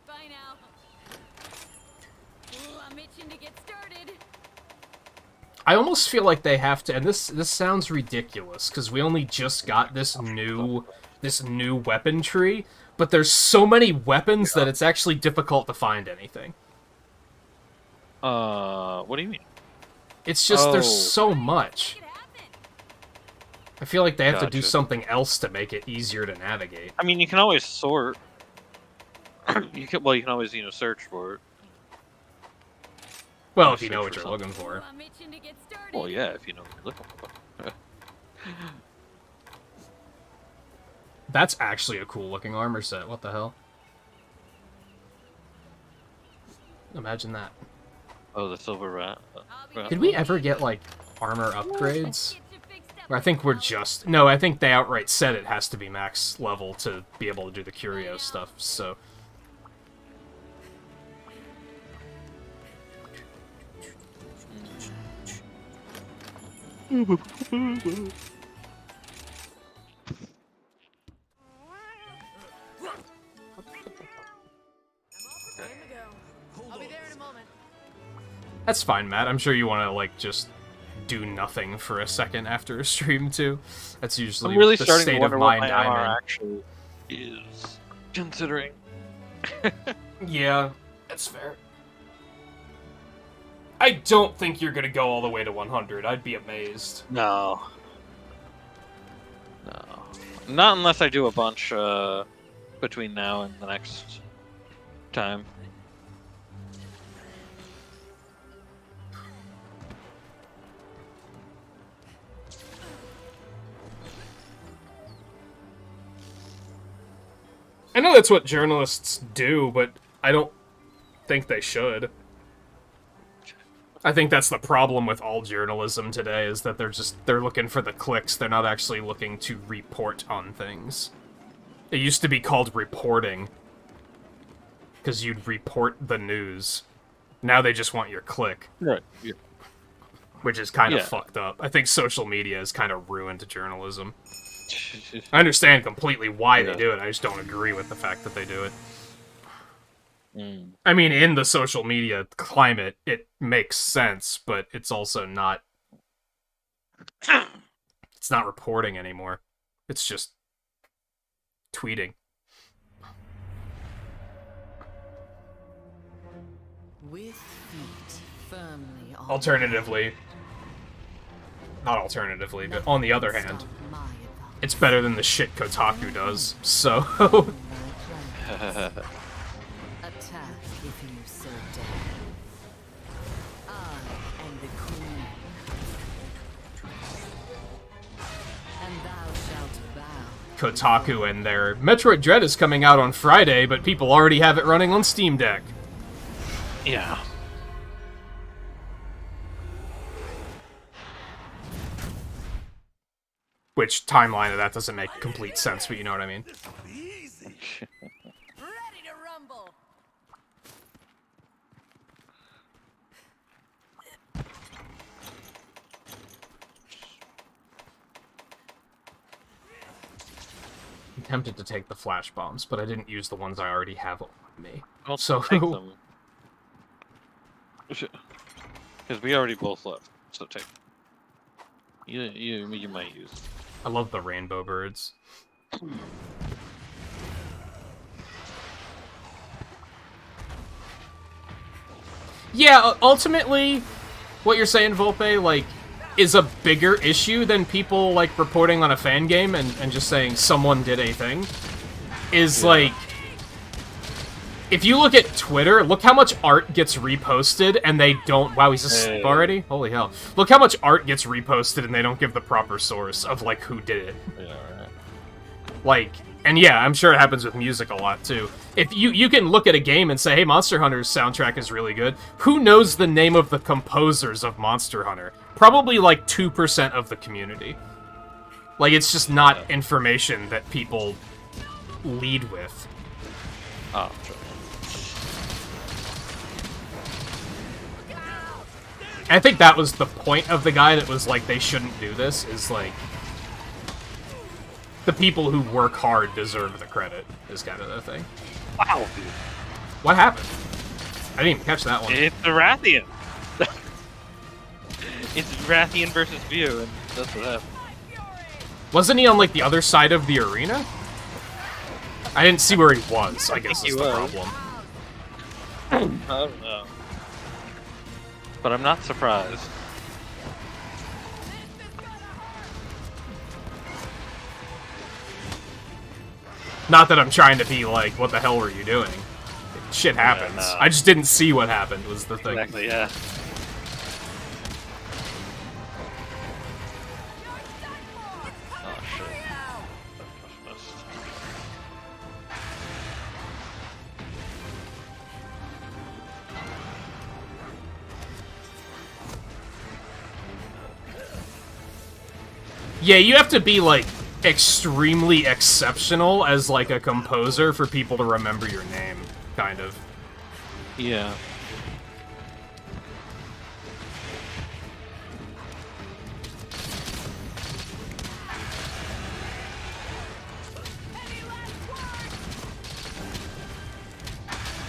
Bye now. Ooh, I'm itching to get started. I almost feel like they have to, and this sounds ridiculous, because we only just got this new weapon tree, but there's so many weapons that it's actually difficult to find anything. What do you mean? It's just, there's Oh. so much. Make it happen. I feel like they have to do Gotcha. something else to make it easier to navigate. I mean, you can always sort. you can always search for it. Well, if you Search know for what you're something. looking for. Ooh, I'm itching to get started. Well, yeah, if you know what you're looking for. That's actually a cool looking armor set. What the hell? Imagine that. Oh, the silver rat. Did we ever get, like, armor upgrades? Or I think we're just... No, I think they outright said it has to be max level to be able to do the curio stuff, so... I'll be there in a moment. That's fine, Matt. I'm sure you want to, like, just do nothing for a second after a stream, too. That's usually I'm really the starting state to of wonder what mind my I'm MR in. actually is, considering. Yeah, that's fair. I don't think you're gonna go all the way to 100. I'd be amazed. No. No. Not unless I do a bunch between now and the next time. I know that's what journalists do, but I don't think they should. I think that's the problem with all journalism today, is that they're looking for the clicks, they're not actually looking to report on things. It used to be called reporting, because you'd report the news. Now they just want your click. Right. Yeah. Which is kind of Yeah. fucked up. I think social media has kind of ruined journalism. I understand completely why they do it, I just don't agree with the fact that they do it. I mean, in the social media climate, it makes sense, but it's also not... It's not reporting anymore. It's just... tweeting. With feet firmly on Alternatively... Not alternatively, but on the other hand, stop my advance. it's better than the shit Kotaku does, so... Attack if you so dare. I am the queen. And thou shalt bow. Kotaku and their Metroid Dread is coming out on Friday, but people already have it running on Steam Deck. Yeah. Which timeline of that doesn't make complete sense, but you know what I mean. Ready to rumble. I'm tempted to take the flash bombs, but I didn't use the ones I already have on me. I'll So- take them. Because we already both left, so take them. You might use them. I love the rainbow birds. Yeah, ultimately, what you're saying, Volpe, like, is a bigger issue than people, like, reporting on a fan game and just saying someone did a thing. Is, like, if you look at Twitter, look how much art gets reposted and they don't... Wow, he's asleep already? Holy hell. Look how much art gets reposted and they don't give the proper source of, like, who did it. Yeah, right. Like, and yeah, I'm sure it happens with music a lot, too. If you can look at a game and say, hey, Monster Hunter's soundtrack is really good, who knows the name of the composers of Monster Hunter? Probably, like, 2% of the community. Like, it's just not information that people lead with. Oh, sure. I think that was the point of the guy that was like, they shouldn't do this, is like... The people who work hard deserve the credit, is kind of the thing. Wow, dude. What happened? I didn't even catch that one. It's the Rathian. It's Rathian versus View, and that's what happened. Wasn't he on, like, the other side of the arena? I didn't see where he was, I guess think is he the was. problem. I don't know. But I'm not surprised. Not that I'm trying to be like, what the hell were you doing? Shit happens. no. I just didn't see what happened, was the thing. Exactly, yeah. Oh, shit. Yeah, you have to be, like, extremely exceptional as, like, a composer for people to remember your name, kind of. Yeah.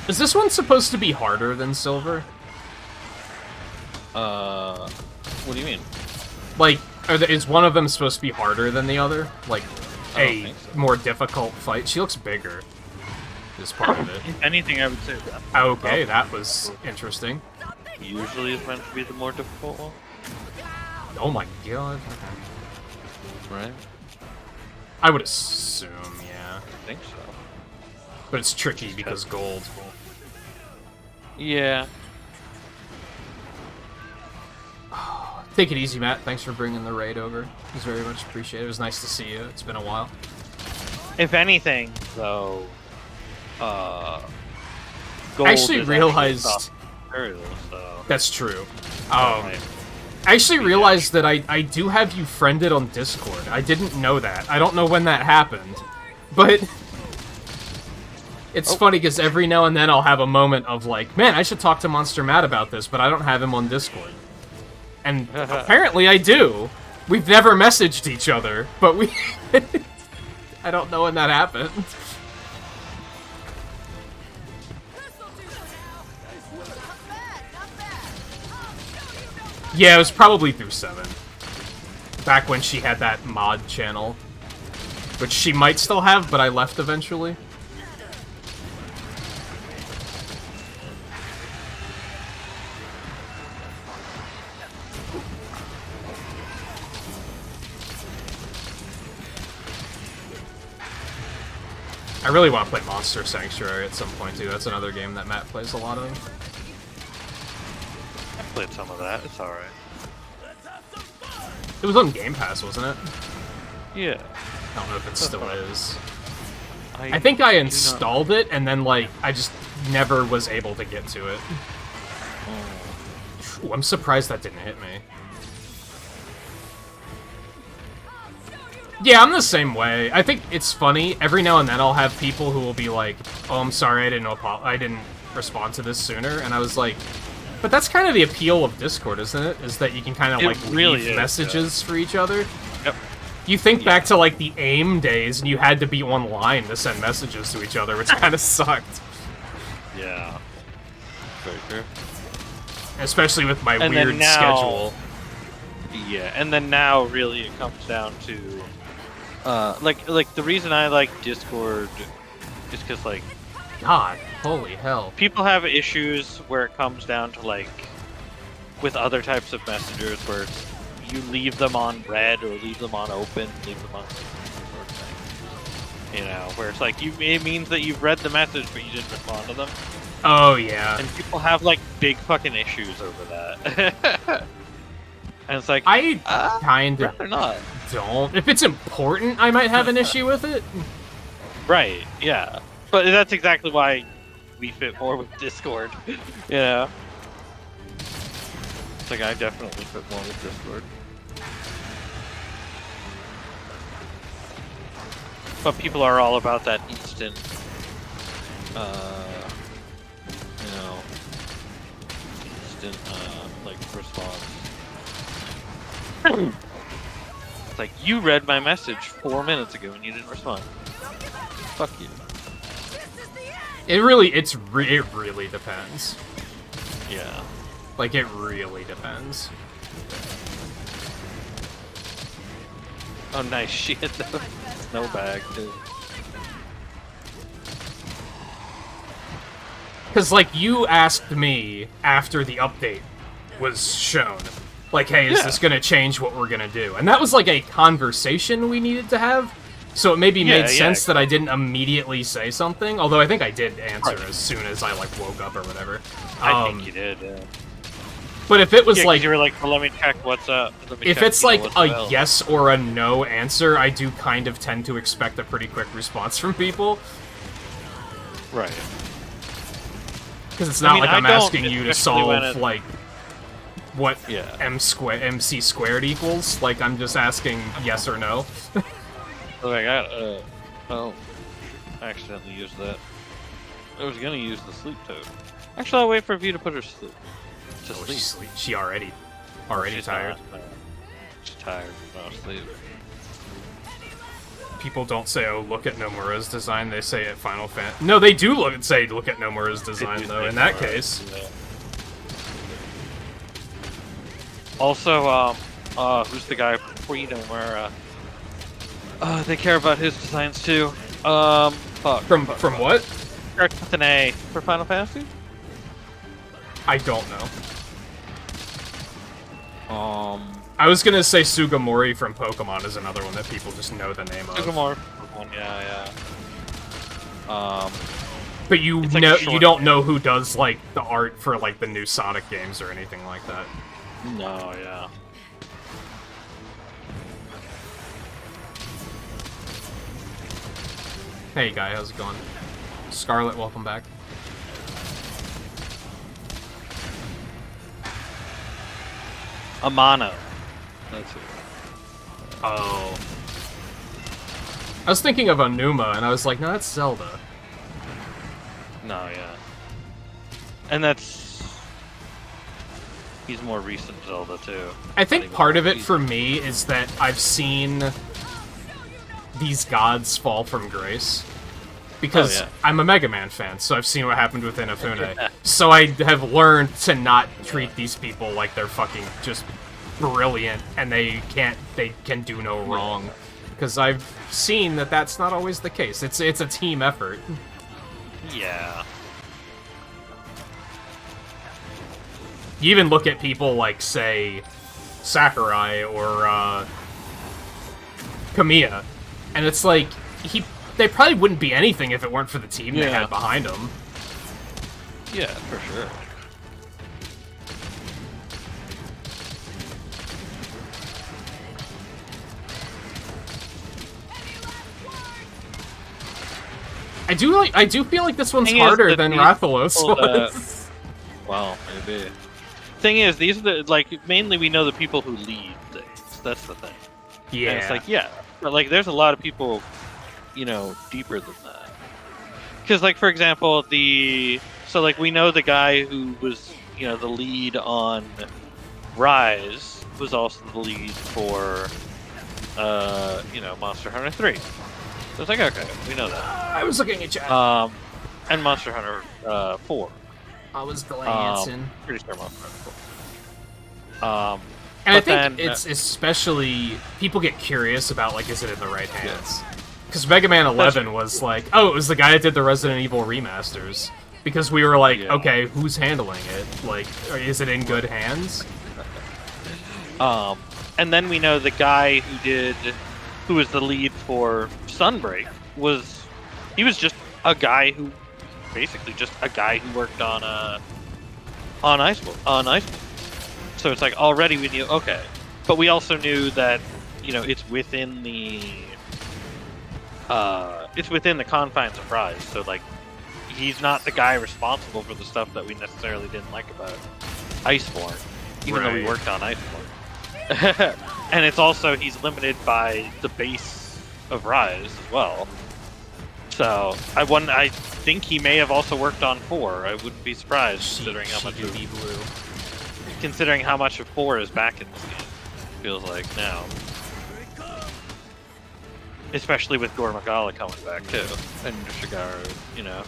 Is this one supposed to be harder than Silver? What do you mean? Like, is one of them supposed to be harder than the other? Like, I don't a think so. more difficult fight? She looks bigger, is part of it. If anything, I would say that Okay, that was interesting. usually is meant to be the more difficult one, Oh my god. right? I would assume, yeah. I think so. But it's tricky because gold. Yeah. Take it easy, Matt. Thanks for bringing the raid over. It was very much appreciated. It was nice to see you. It's been a while. If anything, though, gold I actually is realized... soft material, so That's true. right. I actually realized that I do have you friended on Discord. I didn't know that. I don't know when that happened. But... It's funny because every now and then I'll have a moment of like, man, I should talk to Monster Matt about this, but I don't have him on Discord. And apparently I do. We've never messaged each other, but we... I don't know when that happened. Yeah, it was probably through 7. Back when she had that mod channel. Which she might still have, but I left eventually. I really want to play Monster Sanctuary at some point, too. That's another game that Matt plays a lot of. I played some of that. It's alright. It was on Game Pass, wasn't it? Yeah. I don't know if it still is. I I think I do not- installed it, and then, like, I just never was able to get to it. Ooh, I'm surprised that didn't hit me. Yeah, I'm the same way. I think it's funny. Every now and then I'll have people who will be like, "Oh, I'm sorry, I didn't respond to this sooner," and I was like, "But that's kind of the appeal of Discord, isn't it? Is that you can kind of It like really leave is, messages for each other." Yep. You think back to like the AIM days, and you had to be online to send messages to each other, which kind of sucked. Yeah. Very true. Especially with my And then weird now- schedule. Yeah, and then now really it comes down to like the reason I like Discord is because like God, holy hell. people have issues where it comes down to like with other types of messengers where it's, you leave them on red or leave them on open, leave them on sort of thing. You know, where it's like it means that you've read the message but you didn't respond to them. Oh yeah. And people have like big fucking issues over that. And it's like I kind of rather not. don't. If it's important, I might have an issue with it. Right, yeah. But that's exactly why we fit more with Discord. You know? It's like I definitely fit more with Discord. But people are all about that instant, like, response. It's like, you read my message 4 minutes ago and you didn't respond. Fuck you. It really depends. Yeah. Like, it really depends. Oh, nice shit. No bag, too. Because, like, you asked me after the update was shown. Like, hey, is this gonna change what we're gonna do? And that was, like, a conversation we needed to have. So it maybe made sense that I didn't immediately say something. Although I think I did answer as soon as I, like, woke up or whatever. I think you did, yeah. But if it was, like... you were like, well, let me check what's up. If it's like a yes or a no answer, I do kind of tend to expect a pretty quick response from people. Right. Because it's not like I'm asking you to especially when solve, like, what Yeah. MC squared equals. Like, I'm just asking yes or no. Oh, I got, oh, I accidentally used that. I was gonna use the sleep toad. Actually, I'll wait for you to put her to sleep. She already She's tired. She's tired. No sleep. People don't say, "Oh, look at Nomura's design." They say at Final Fantasy. No, they do look at Nomura's design though. In that case. Yeah. Also, who's the guy before you know where? They care about his designs too. Fuck. From what? Starts with an A for Final Fantasy. I don't know. I was gonna say Sugimori from Pokemon is another one that people just know the name of. Sugimori. Yeah. But you It's like know, a short- you don't know who does like the art for like the new Sonic games or anything like that. No, yeah. Hey guy, how's it going? Scarlet, welcome back. Amano. That's it. Oh. I was thinking of Onuma, and I was like, no, that's Zelda. No, yeah. And that's... He's more recent Zelda, too. I think part of it for me is that I've seen these gods fall from grace. Because I'm a Mega Man fan, so I've seen what happened with Inafune. So I have learned to not treat these people like they're fucking just brilliant and they can do no wrong. Because I've seen that that's not always the case. It's a team effort. Yeah. You even look at people like, say, Sakurai or Kamiya, and it's like they probably wouldn't be anything if it weren't for the team they had behind them. Yeah, for sure. I do feel like this one's Thing is harder that than these Rathalos people that- was. Well, maybe. Thing is, these are the, like, mainly we know the people who lead things. That's the thing. Yeah. And it's like, yeah. But, like, there's a lot of people, you know, deeper than that. Because, like, for example, so, like, we know the guy who was, you know, the lead on Rise was also the lead for, you know, Monster Hunter 3. So it's like, okay, we know that. I was looking at chat. And Monster Hunter 4. I was glancing. Pretty sure Monster Hunter 4. And I but think then, it's especially people get curious about like, is it in the right hands? Because Mega Man 11 was like, oh, it was the guy that did the Resident Evil remasters. Because we were like, okay, who's handling it? Like, is it in good hands? And then we know the guy who was the lead for Sunbreak was basically just a guy who worked on Ice. So it's like already we knew, okay, but we also knew that, you know, it's within the confines of Rise. So like, he's not the guy responsible for the stuff that we necessarily didn't like about Iceborne, even though we worked on Iceborne. And it's also, he's limited by the base of Rise as well. So I think he may have also worked on 4. I wouldn't be surprised considering how much of 4 is back in this game. Feels like now, especially with Gore Magala coming back too, and Shigaru, you know.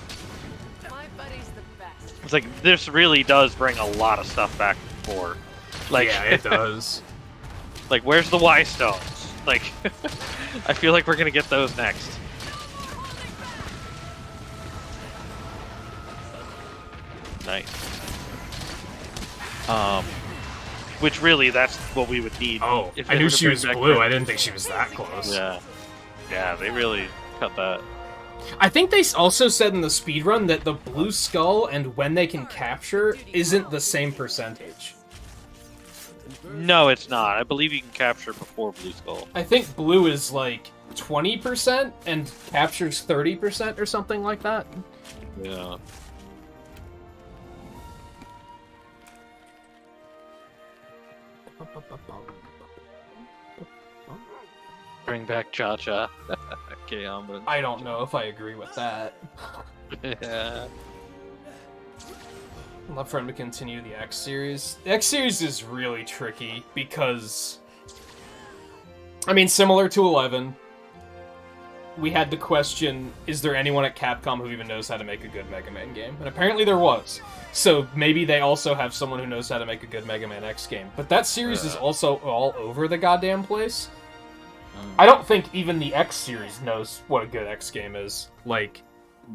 My buddy's the best. It's like this really does bring a lot of stuff back from 4. Like, yeah, it does. Like, where's the Y stones? Like, I feel like we're gonna get those next. Nice. Which really, that's what we would need. Oh, if I they knew were to she bring was back blue. Grim. I didn't think she was that close. Yeah. Yeah, they really cut that. I think they also said in the speedrun that the blue skull and when they can capture isn't the same percentage. No, it's not. I believe you can capture before Blue Skull. I think blue is like 20% and captures 30% or something like that. Yeah. Bring back Cha-Cha. Okay, I don't know if I agree with that. Yeah. Love for him to continue the X series. The X series is really tricky because, I mean, similar to 11, we had the question, is there anyone at Capcom who even knows how to make a good Mega Man game? And apparently there was. So maybe they also have someone who knows how to make a good Mega Man X game. But that series is also all over the goddamn place. I don't think even the X series knows what a good X game is. Like,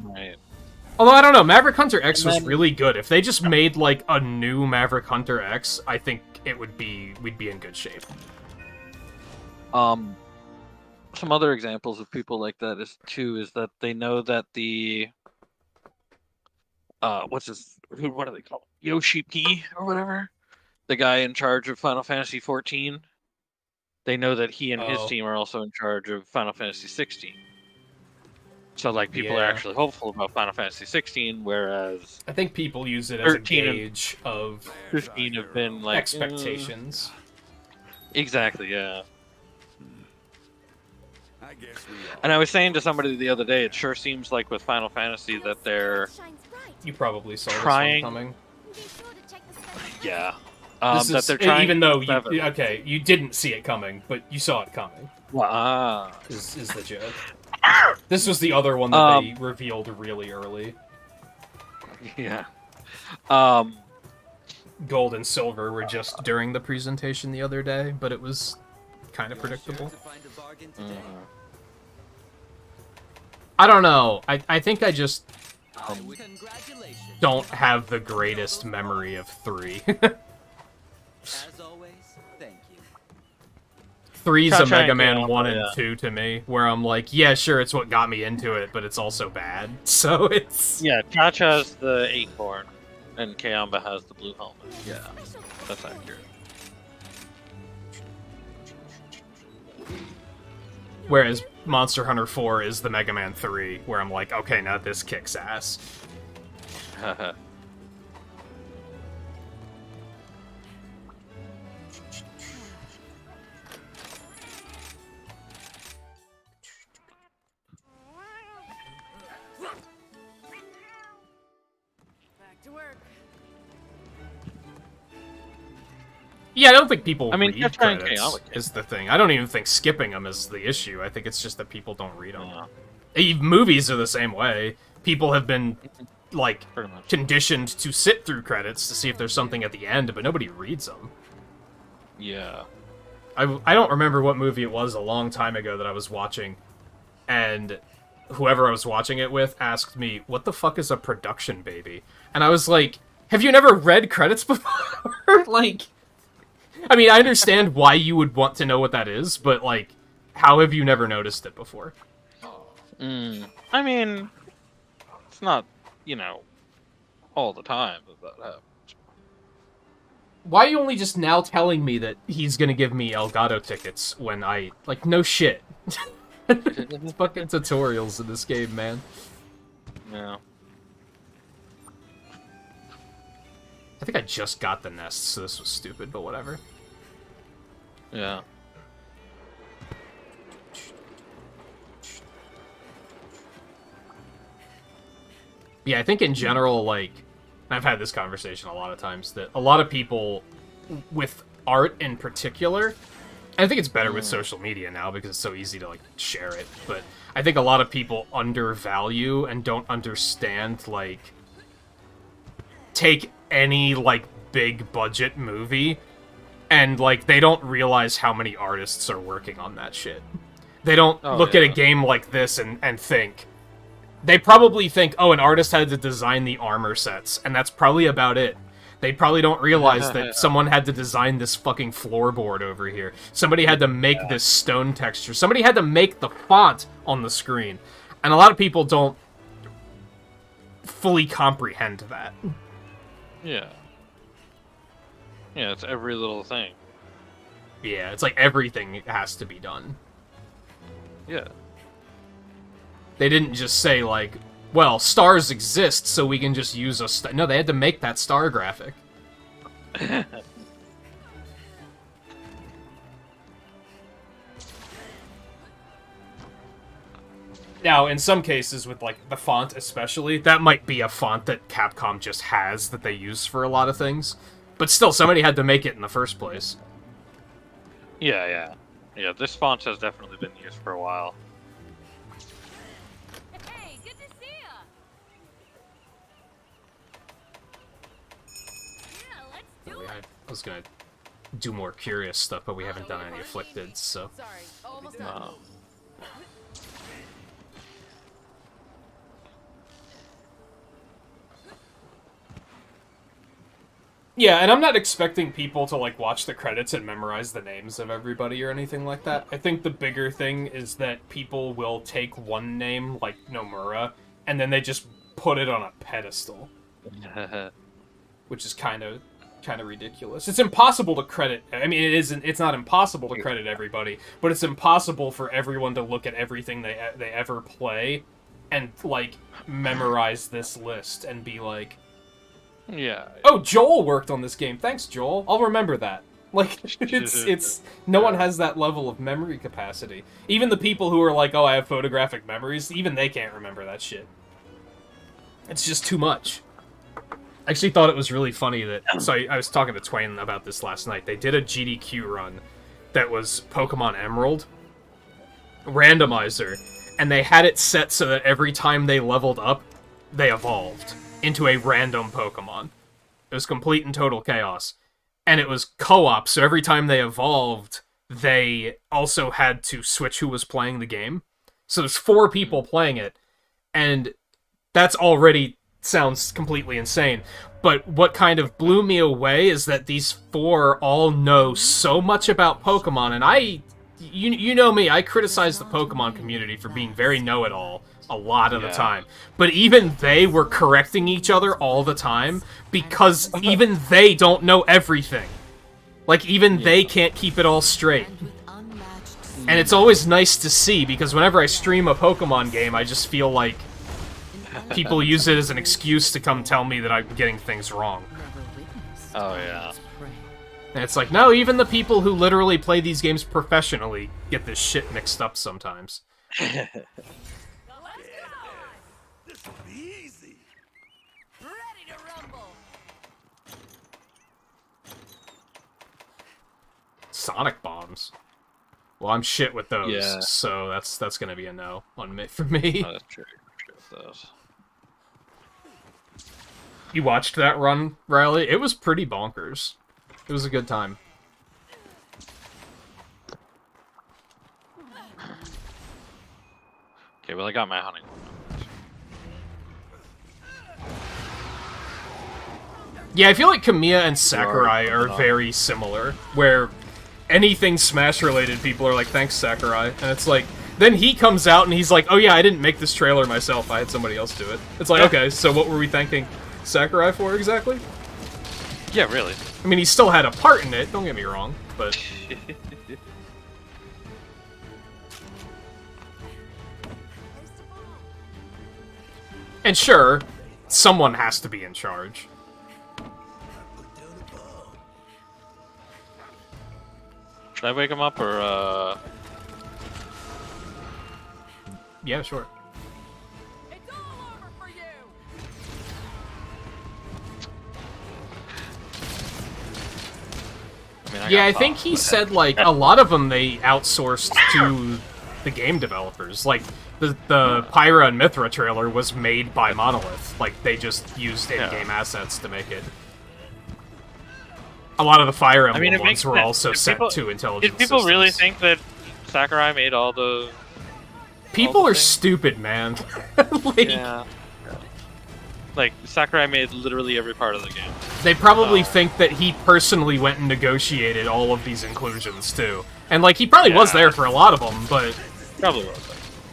Right. although I don't know, Maverick Hunter X was really good. If they just made like a new Maverick Hunter X, I think we'd be in good shape. Some other examples of people like that is that they know that the what do they call him? Yoshi P or whatever, the guy in charge of Final Fantasy 14. They know that he and his team are also in charge of Final Fantasy 16. So like people are actually hopeful about Final Fantasy 16, whereas I think people use it as a 13 and gauge of 15 have been like expectations. Exactly, yeah. I guess we are. And I was saying to somebody the other day, it sure seems like with Final Fantasy that they're Shines bright. You probably saw Trying- this one coming. Be sure to check the special yeah. This That is, they're trying even though clever. you didn't see it coming, but you saw it coming. Is the joke. This was the other one that they revealed really early. Yeah. Gold and silver were just during the presentation the other day, but it was kind of predictable. To find a bargain today. I don't know. I think I just Congratulations. don't have the greatest memory of 3. As always, thank you. 3's a Cha-Cha Mega and Man Kayamba, 1 and yeah. 2 to me, where I'm like, yeah, sure, it's what got me into it, but it's also bad. So it's... Yeah, Cha-Cha's the acorn, and Kayamba has the blue helmet. Yeah, that's accurate. Whereas Monster Hunter 4 is the Mega Man 3, where I'm like, okay, now this kicks ass. Back to work. Yeah, I don't think people I mean, read Cha-Cha and credits Kayamba is the thing. I don't even think skipping them is the issue. I think it's just that people don't read them. Yeah. Movies are the same way. People have been, like, Pretty much. conditioned to sit through credits to see if there's something at the end, but nobody reads them. Yeah. I don't remember what movie it was a long time ago that I was watching, and whoever I was watching it with asked me, what the fuck is a production baby? And I was like, have you never read credits before? Like, I mean, I understand why you would want to know what that is, but, like, how have you never noticed it before? I mean, it's not, all the time that happens. Why are you only just now telling me that he's gonna give me Elgato tickets when I... Like, no shit. It's fucking tutorials in this game, man. Yeah. I think I just got the nest, so this was stupid, but whatever. Yeah. Yeah, I think in general, like, I've had this conversation a lot of times, that a lot of people, with art in particular, I think it's better with social media now because it's so easy to, like, share it, but I think a lot of people undervalue and don't understand, like, take any, like, big budget movie, and, like, they don't realize how many artists are working on that shit. They don't look at a game like this and think... They probably think, oh, an artist had to design the armor sets, and that's probably about it. They probably don't realize that someone had to design this fucking floorboard over here. Somebody had to make this stone texture. Somebody had to make the font on the screen. And a lot of people don't fully comprehend that. Yeah. Yeah, it's every little thing. Yeah, it's like everything has to be done. Yeah. They didn't just say, like, well, stars exist, so we can just use a star. No, they had to make that star graphic. Now, in some cases, with, like, the font especially, that might be a font that Capcom just has that they use for a lot of things. But still, somebody had to make it in the first place. Yeah. This font has definitely been used for a while. Hey, good to see ya. Yeah, let's do it. I was gonna do more curious stuff, but we haven't done any afflicted, so... Sorry, almost done. Um, Yeah, and I'm not expecting people to, like, watch the credits and memorize the names of everybody or anything like that. I think the bigger thing is that people will take one name, like Nomura, and then they just put it on a pedestal. Which is kind of ridiculous. It's impossible to credit... I mean, it's not impossible to credit everybody, but it's impossible for everyone to look at everything they ever play and, like, memorize this list and be like... yeah. Oh, Joel worked on this game. Thanks, Joel. I'll remember that. Like, it's no one has that level of memory capacity. Even the people who are like, oh, I have photographic memories, even they can't remember that shit. It's just too much. I actually thought it was really funny that... So I was talking to Twain about this last night. They did a GDQ run that was Pokemon Emerald randomizer, and they had it set so that every time they leveled up, they evolved into a random Pokemon. It was complete and total chaos. And it was co-op, so every time they evolved, they also had to switch who was playing the game. So there's 4 people playing it, and that's already sounds completely insane. But what kind of blew me away is that these 4 all know so much about Pokemon, and you know me, I criticize the Pokemon community for being very know-it-all a lot of the time. But even they were correcting each other all the time, because even they don't know everything. Like, even they can't keep it all straight. And it's always nice to see, because whenever I stream a Pokemon game, I just feel like people use it as an excuse to come tell me that I'm getting things wrong. Oh, yeah. And it's like, no, even the people who literally play these games professionally get this shit mixed up sometimes. This will be easy. Ready to rumble. Sonic bombs. Well, I'm shit with those, Yeah. so that's gonna be a no on for me. Oh, that's true. With those. You watched that run, Riley? It was pretty bonkers. It was a good time. Okay, well, I got my hunting. Yeah, I feel like Kamiya and Sakurai are very similar, where anything Smash-related, people are like, thanks, Sakurai. And it's like, then he comes out and he's like, oh yeah, I didn't make this trailer myself, I had somebody else do it. It's like, okay, so what were we thanking Sakurai for exactly? Yeah, really. I mean, he still had a part in it, don't get me wrong, but... And sure, someone has to be in charge. Should I wake him up, or, Yeah, sure. It's all over for you. Yeah, I think he said, like, a lot of them they outsourced to the game developers. Like, the Pyra and Mithra trailer was made by Monolith. Like, they just used in-game assets to make it. A lot of the Fire Emblem ones were also set to Intelligent Did people really Systems. think that Sakurai made all the... People are stupid, man. Like, Yeah. Like, Sakurai made literally every part of the game. they probably think that he personally went and negotiated all of these inclusions, too. And, like, he probably was there for a lot of them, but... Probably was.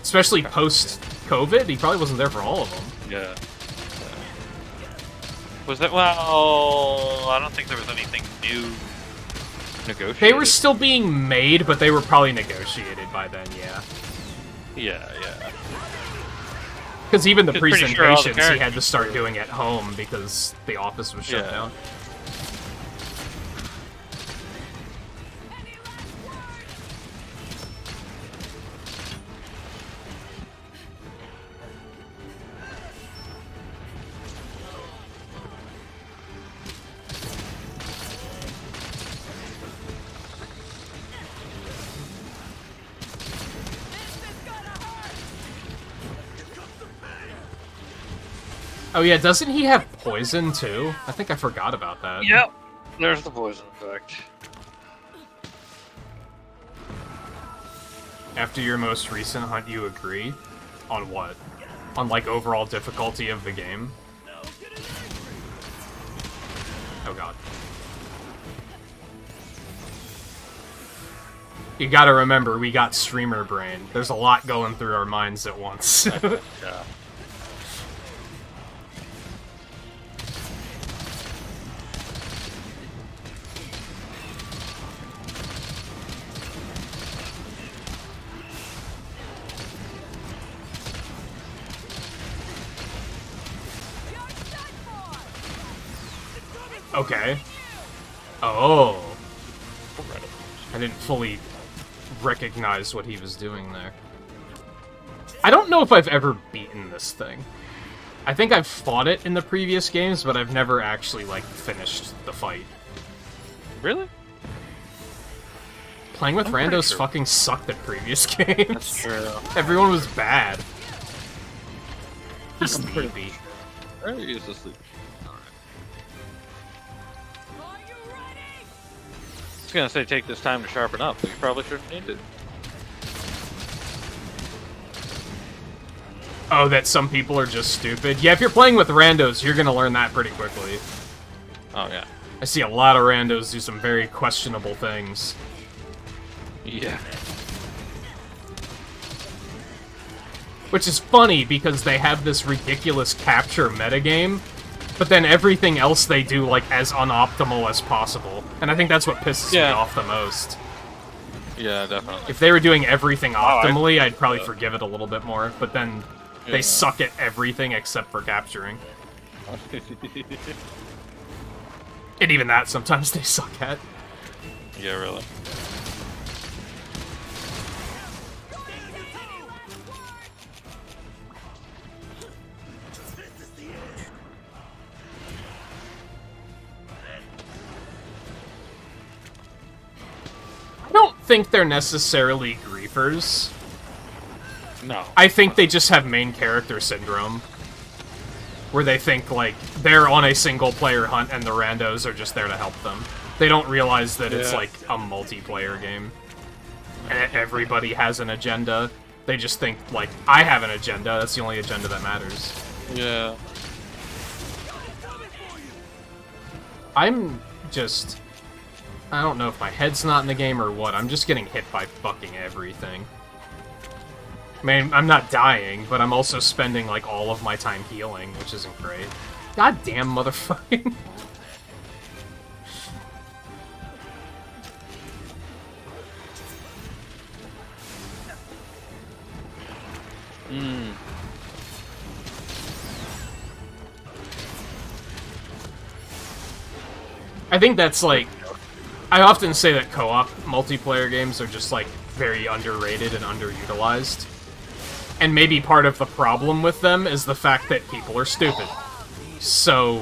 Especially post-COVID, he probably wasn't there for all of them. Yeah. Was that... Well, I don't think there was anything new negotiated. They were still being made, but they were probably negotiated by then, yeah. Yeah. Because even the I'm pretty sure all the presentations he had to characters start were- doing at home because the office was shut Yeah. down. Oh yeah, doesn't he have poison too? I think I forgot about that. Yep. There's the poison effect. After your most recent hunt, you agree? On what? On, like, overall difficulty of the game? Oh god. You gotta remember, we got streamer brain. There's a lot going through our minds at once. Yeah. Okay. Oh. I didn't fully recognize what he was doing there. I don't know if I've ever beaten this thing. I think I've fought it in the previous games, but I've never actually, like, finished the fight. Really? Playing with I'm pretty randos sure. fucking sucked at previous games. That's true. Everyone was bad. He's I'm pretty sleepy. I use this sleep. I was gonna say take this time to sharpen up, but you probably shouldn't need it. Oh, that some people are just stupid? Yeah, if you're playing with randos, you're gonna learn that pretty quickly. Oh yeah. I see a lot of randos do some very questionable things. Yeah. Which is funny, because they have this ridiculous capture metagame, but then everything else they do, like, as unoptimal as possible. And I think that's what pisses me off the most. Yeah, definitely. If they were doing everything I- optimally, I'd probably forgive it a little bit more, but then Yeah. they suck at everything except for capturing. And even that, sometimes they suck at. Yeah, really. I don't think they're necessarily griefers. No. I think they just have main character syndrome. Where they think, like, they're on a single-player hunt and the randos are just there to help them. They don't realize that it's, Yeah. like, a multiplayer game. And everybody has an agenda. They just think, like, I have an agenda, that's the only agenda that matters. Yeah. I'm just... I don't know if my head's not in the game or what, I'm just getting hit by fucking everything. I mean, I'm not dying, but I'm also spending, like, all of my time healing, which isn't great. Goddamn motherfucking... Mm. I think that's, like... I often say that co-op multiplayer games are just, like, very underrated and underutilized. And maybe part of the problem with them is the fact that people are stupid. So...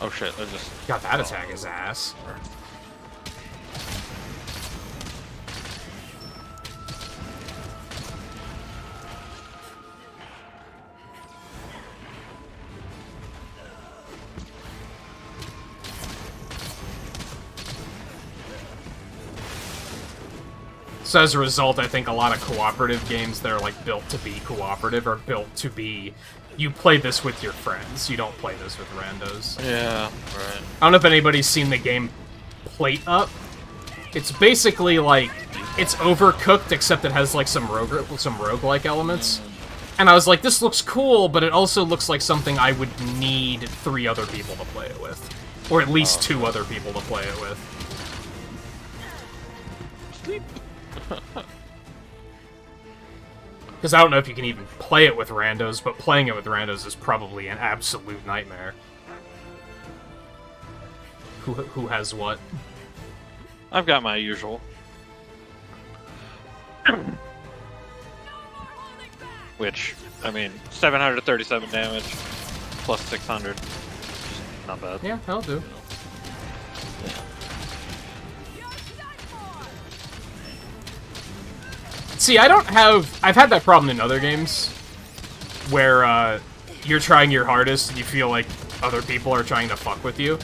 Oh shit, they're just... God, that attack is ass. So as a result, I think a lot of cooperative games that are, like, built to be cooperative are built to be... You play this with your friends, you don't play this with randos. Yeah, right. I don't know if anybody's seen the game Plate Up. It's basically, like, it's Overcooked, except it has, like, some roguelike elements. And I was like, this looks cool, but it also looks like something I would need 3 other people to play it with. Or at least 2 other people to play it with. Sleep. Because I don't know if you can even play it with randos, but playing it with randos is probably an absolute nightmare. Who has what? I've got my usual. Which, I mean, 737 damage, plus 600. Not bad. Yeah, that'll do. See, I don't have... I've had that problem in other games. where you're trying your hardest and you feel like other people are trying to fuck with you.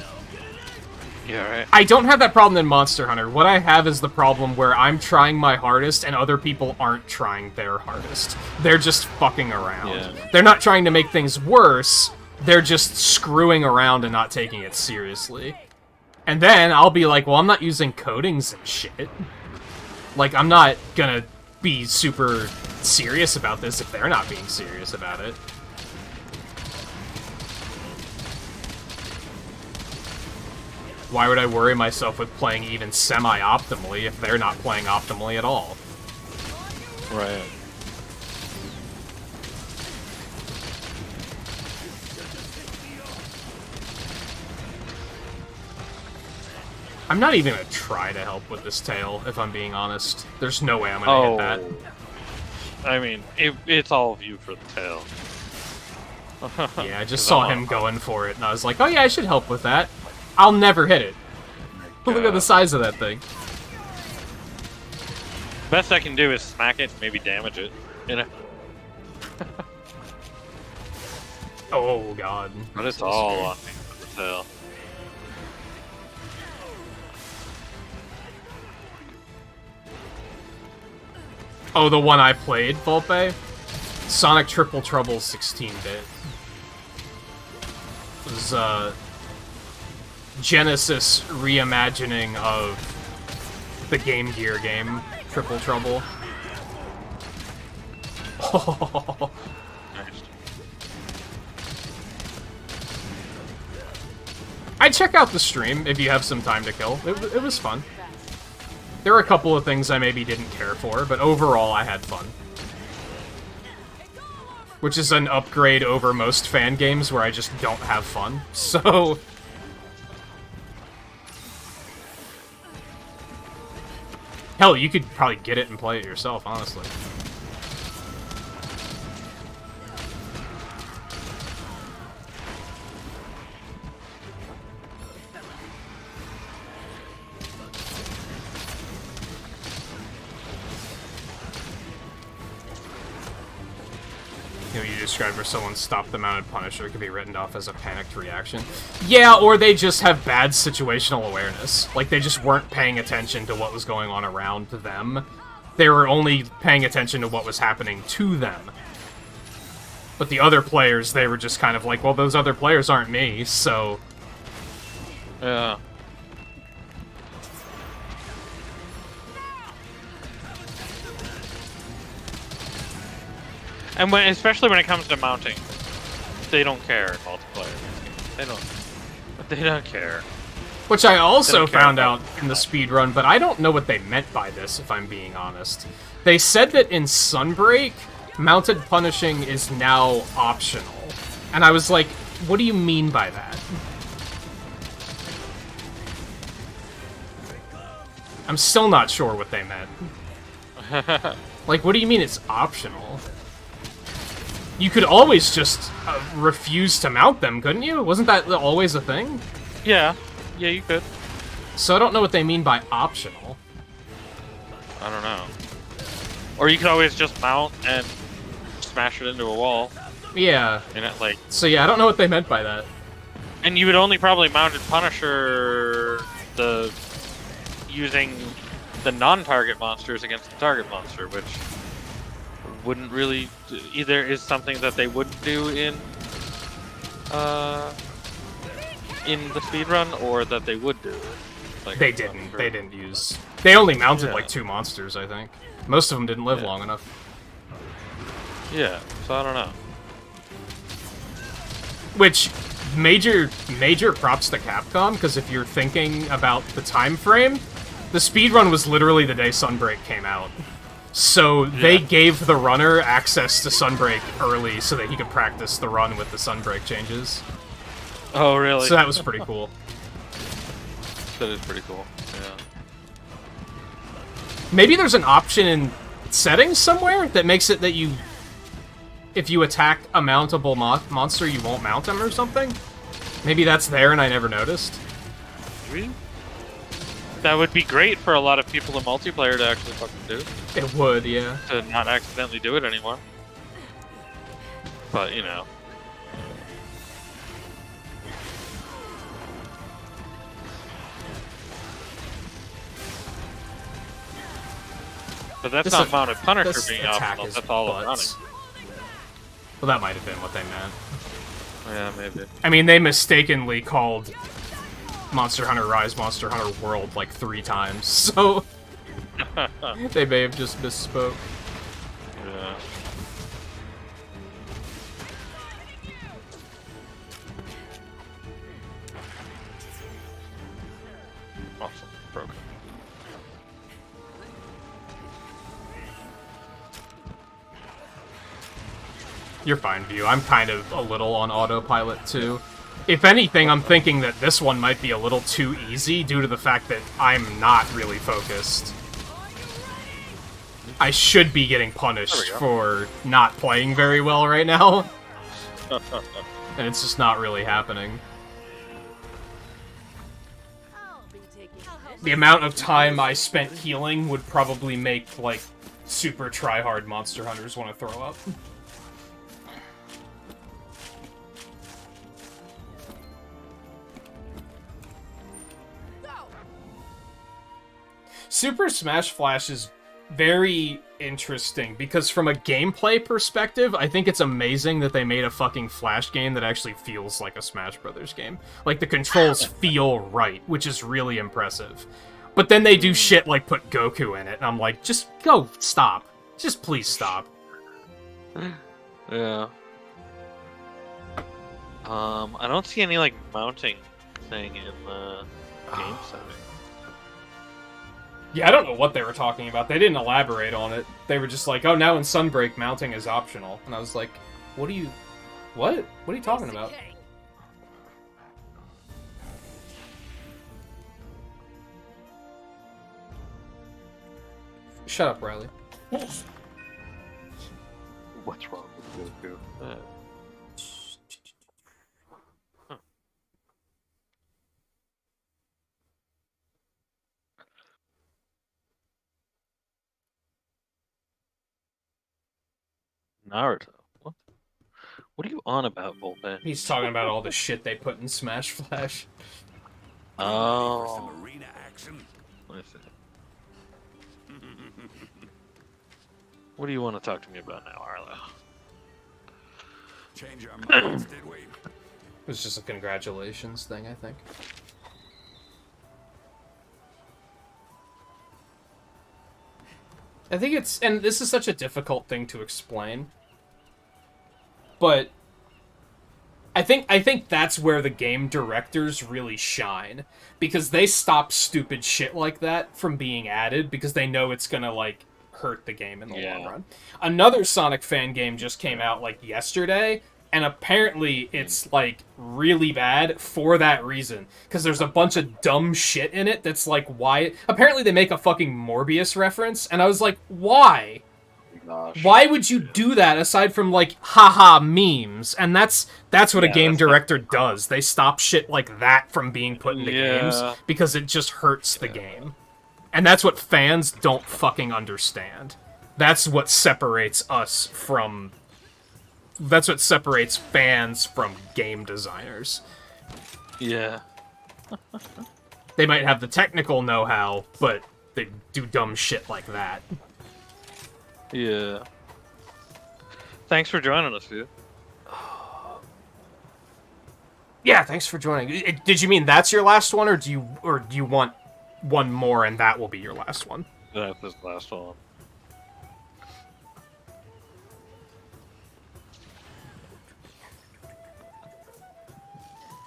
Yeah, right. I don't have that problem in Monster Hunter. What I have is the problem where I'm trying my hardest and other people aren't trying their hardest. They're just fucking around. Yeah. They're not trying to make things worse, they're just screwing around and not taking it seriously. And then I'll be like, well, I'm not using coatings and shit. Like, I'm not gonna be super serious about this if they're not being serious about it. Why would I worry myself with playing even semi-optimally if they're not playing optimally at all? Right. I'm not even gonna try to help with this tail, if I'm being honest. There's no way I'm gonna hit that. I mean, it's all of you for the tail. Yeah, I just saw him going for it, and I was like, oh yeah, I should help with that. I'll never hit it. Look at the size of that thing. Best I can do is smack it and maybe damage it, you know? Oh god. But it's all on me for the tail. Oh, the one I played, Volpe? Sonic Triple Trouble 16-bit. It was, Genesis reimagining of the Game Gear game, Triple Trouble. Oh. Nice. I'd check out the stream if you have some time to kill. It was fun. There were a couple of things I maybe didn't care for, but overall I had fun. Which is an upgrade over most fan games where I just don't have fun, so... Hell, you could probably get it and play it yourself, honestly. You know, you described where someone stopped the mounted Punisher could be written off as a panicked reaction. Yeah, or they just have bad situational awareness. Like, they just weren't paying attention to what was going on around them. They were only paying attention to what was happening to them. But the other players, they were just kind of like, well, those other players aren't me, so... Yeah. And especially when it comes to mounting, they don't care in multiplayer. They don't care. Which I also found out in the speedrun, but I don't know what they meant by this, if I'm being honest. They said that in Sunbreak, mounted punishing is now optional. And I was like, what do you mean by that? I'm still not sure what they meant. Like, what do you mean it's optional? You could always just refuse to mount them, couldn't you? Wasn't that always a thing? Yeah. Yeah, you could. So I don't know what they mean by optional. I don't know. Or you could always just mount and smash it into a wall. Yeah. And it, like... So yeah, I don't know what they meant by that. And you would only probably mounted Punisher using the non-target monsters against the target monster, which wouldn't really either is something that they wouldn't do in the speedrun, or that they would do. Like, they didn't. Sure. They didn't use. They only mounted like 2 monsters, I think. Most of them didn't live long enough. Yeah, so I don't know. Which major props to Capcom, because if you're thinking about the time frame, the speedrun was literally the day Sunbreak came out. So they gave the runner access to Sunbreak early so that he could practice the run with the Sunbreak changes. Oh, really? So that was pretty cool. That is pretty cool, yeah. Maybe there's an option in settings somewhere that makes it that you... If you attack a mountable monster, you won't mount him or something? Maybe that's there and I never noticed. Maybe? That would be great for a lot of people in multiplayer to actually fucking do. It would, yeah. To not accidentally do it anymore. But, you know. But that's not mounted Punisher this being attack optional, is that's all of running. butts. Well, that might have been what they meant. Yeah, maybe. I mean, they mistakenly called Monster Hunter Rise Monster Hunter World like 3 times, so they may have just misspoke. Yeah. Awesome. Broken. You're fine, View. I'm kind of a little on autopilot, too. If anything, I'm thinking that this one might be a little too easy due to the fact that I'm not really focused. I should be getting punished for not playing very well right now. And it's just not really happening. The amount of time I spent healing would probably make, like, super try-hard Monster Hunters want to throw up. Super Smash Flash is very interesting, because from a gameplay perspective, I think it's amazing that they made a fucking Flash game that actually feels like a Smash Brothers game. Like, the controls feel right, which is really impressive. But then they do shit like put Goku in it, and I'm like, just go, stop. Just please stop. Yeah. I don't see any, like, mounting thing in the game setting. Yeah, I don't know what they were talking about. They didn't elaborate on it. They were just like, oh, now in Sunbreak, mounting is optional. And I was like, what are you... What? What are you talking about? Shut up, Riley. What's wrong with Goku? Naruto? What? What are you on about, Bullpen? He's talking about all the shit they put in Smash Flash. Oh. Arena action. Let me see. What do you want to talk to me about now, Arlo? Change our minds, did we? It was just a congratulations thing, I think. I think it's... And this is such a difficult thing to explain. But... I think that's where the game directors really shine. Because they stop stupid shit like that from being added, because they know it's gonna, like, hurt the game in the long run. Another Sonic fan game just came out, like, yesterday, and apparently it's, like, really bad for that reason. Because there's a bunch of dumb shit in it that's, like, why... Apparently they make a fucking Morbius reference, and I was like, why? Gosh. Why would you do that aside from, like, haha memes? And that's what a game director does. They stop shit like that from being put into games because it just hurts the game. And that's what fans don't fucking understand. That's what separates us from... That's what separates fans from game designers. Yeah. They might have the technical know-how, but they do dumb shit like that. Yeah. Thanks for joining us, dude. Yeah, thanks for joining. Did you mean that's your last one, or do you want one more and that will be your last one? That's this last one.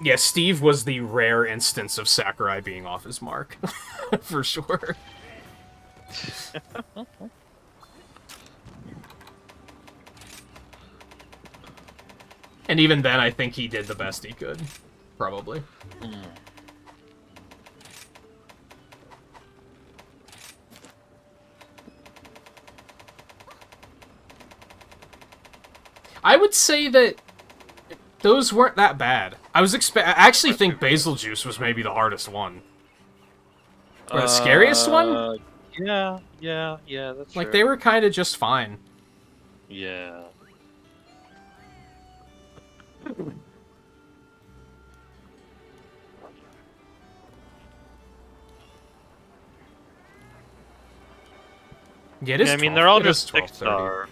Yeah, Steve was the rare instance of Sakurai being off his mark. For sure. And even then, I think he did the best he could. Probably. I would say that those weren't that bad. I actually think Basil Juice was maybe the hardest one. Or the scariest one? Yeah, that's like, true. they were kind of just fine. Yeah. Yeah, it is. Yeah, I mean 12 they're all it is just 12:30. 6-star.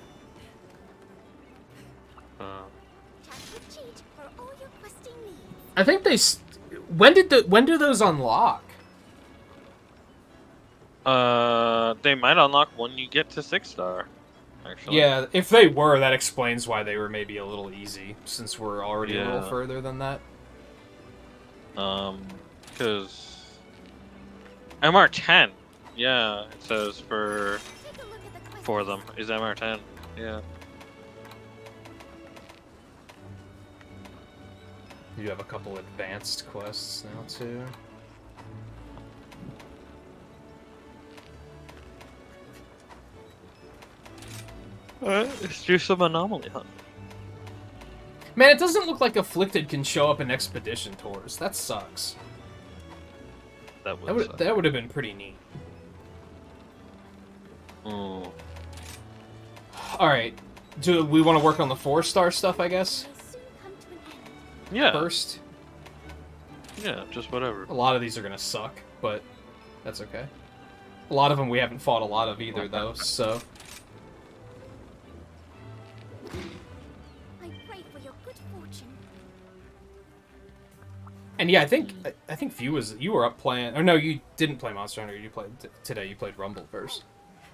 Chat with Cheat for all your questing needs. I think they. When do those unlock? They might unlock when you get to 6-star. Actually. Yeah, if they were, that explains why they were maybe a little easy, since we're already a little Yeah. further than that. Because MR10, yeah, it says for Take a look at the quest. them is MR10. Yeah. You have a couple advanced quests now too. Let's do some anomaly hunt. Man, it doesn't look like Afflicted can show up in Expedition Tours. That sucks. That would. That would have been pretty neat. Mm. Alright. Do we want to work on the 4-star stuff, I guess? Will soon come to an end. Yeah. First? Yeah, just whatever. A lot of these are gonna suck, but that's okay. A lot of them we haven't fought a lot of either, though, so... I pray for your good fortune. And yeah, I think you were up playing... Or no, you didn't play Monster Hunter. You played today. You played Rumbleverse.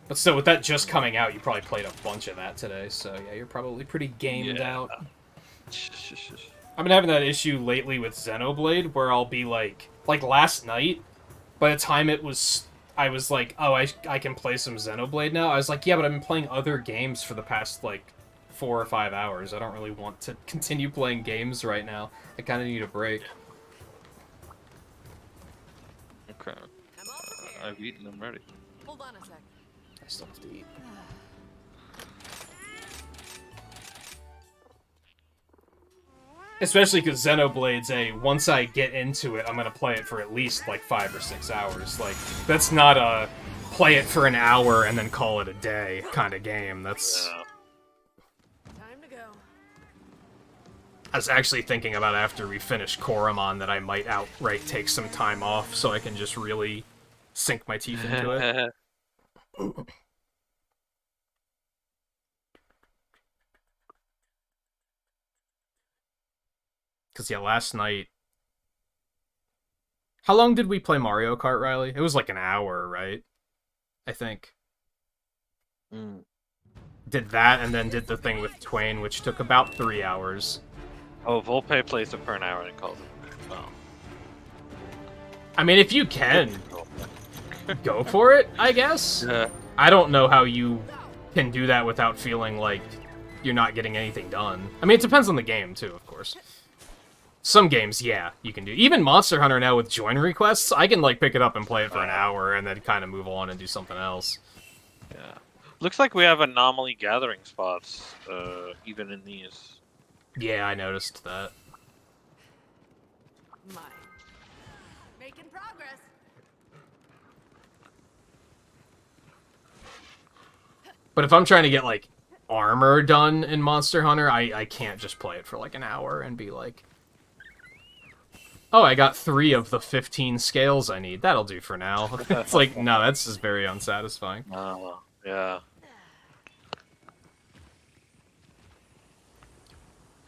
But still, with that just coming out, you probably played a bunch of that today. So yeah, you're probably pretty gamed out. I've been having that issue lately with Xenoblade, where I'll be like last night, by the time I was like, oh, I can play some Xenoblade now. I was like, yeah, but I've been playing other games for the past, 4 or 5 hours. I don't really want to continue playing games right now. I kind of need a break. Okay. I've eaten them ready. Hold on a sec. I still have to eat. Especially because Xenoblade's once I get into it, I'm going to play it for at least, 5 or 6 hours. That's not a play it for an hour and then call it a day kind of game. That's... Yeah. Time to go. I was actually thinking about after we finish Koromon that I might outright take some time off so I can just really sink my teeth into it. Because, yeah, last night... How long did we play Mario Kart, Riley? It was like an hour, right? I think. Mm. Did that, and then did the thing with Twain, which took about 3 hours. Oh, Volpe plays it for an hour and calls it. Oh. I mean, if you can, go for it, I guess? Yeah. I don't know how you can do that without feeling like you're not getting anything done. I mean, it depends on the game, too, of course. Some games, yeah, you can do. Even Monster Hunter now with join requests, I can, pick it up and play it for an hour and then kind of move on and do something else. Yeah. Looks like we have anomaly gathering spots, even in these. Yeah, I noticed that. My. Making progress. But if I'm trying to get, armor done in Monster Hunter, I can't just play it for, an hour and be like... Oh, I got 3 of the 15 scales I need. That'll do for now. It's like, no, that's just very unsatisfying. Oh, yeah.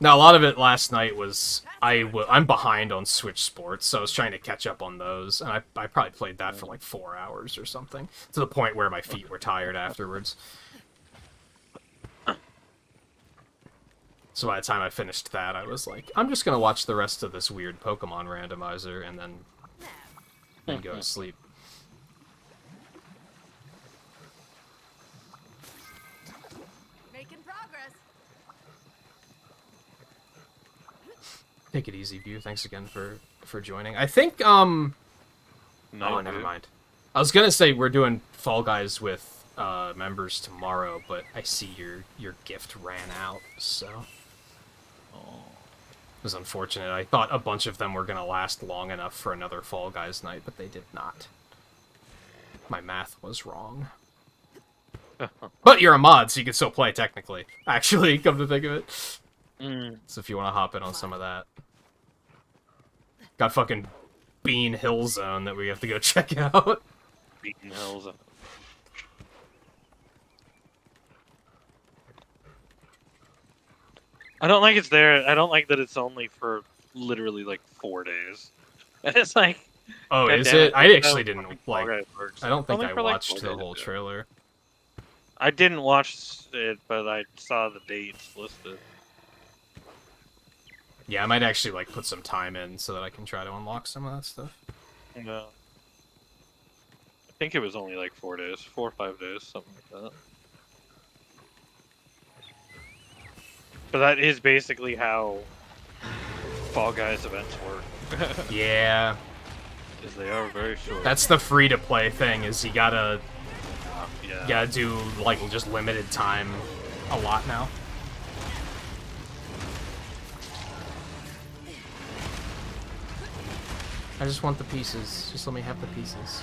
Now, a lot of it last night was... I'm behind on Switch Sports, so I was trying to catch up on those. And I probably played that for 4 hours or something. To the point where my feet were tired afterwards. So by the time I finished that, I was like, I'm just going to watch the rest of this weird Pokemon randomizer and then go to sleep. Making progress. Take it easy, View. Thanks again for joining. I think, No, oh, never mind. I was going to say we're doing Fall Guys with members tomorrow, but I see your gift ran out, so... It was unfortunate. I thought a bunch of them were going to last long enough for another Fall Guys night, but they did not. My math was wrong. But you're a mod, so you can still play, technically. Actually, come to think of it. Mm. So if you want to hop in on some of that. Got fucking Bean Hill Zone that we have to go check out. Beaten Hills. I don't like it's there. I don't like that it's only for literally like 4 days. It's like, Oh, God is damn it? I that's actually how didn't fucking like. Fall Guys works. I don't think Only I for, like, watched Fall the Guys whole do it. trailer. I didn't watch it, but I saw the dates listed. Yeah, I might actually like put some time in so that I can try to unlock some of that stuff. Yeah. I think it was only like 4 days, 4 or 5 days, something like that. But that is basically how Fall Guys events work. Yeah, Is they are very short. that's the free-to-play thing. Is you gotta Yeah. do like just limited time a lot now. I just want the pieces. Just let me have the pieces.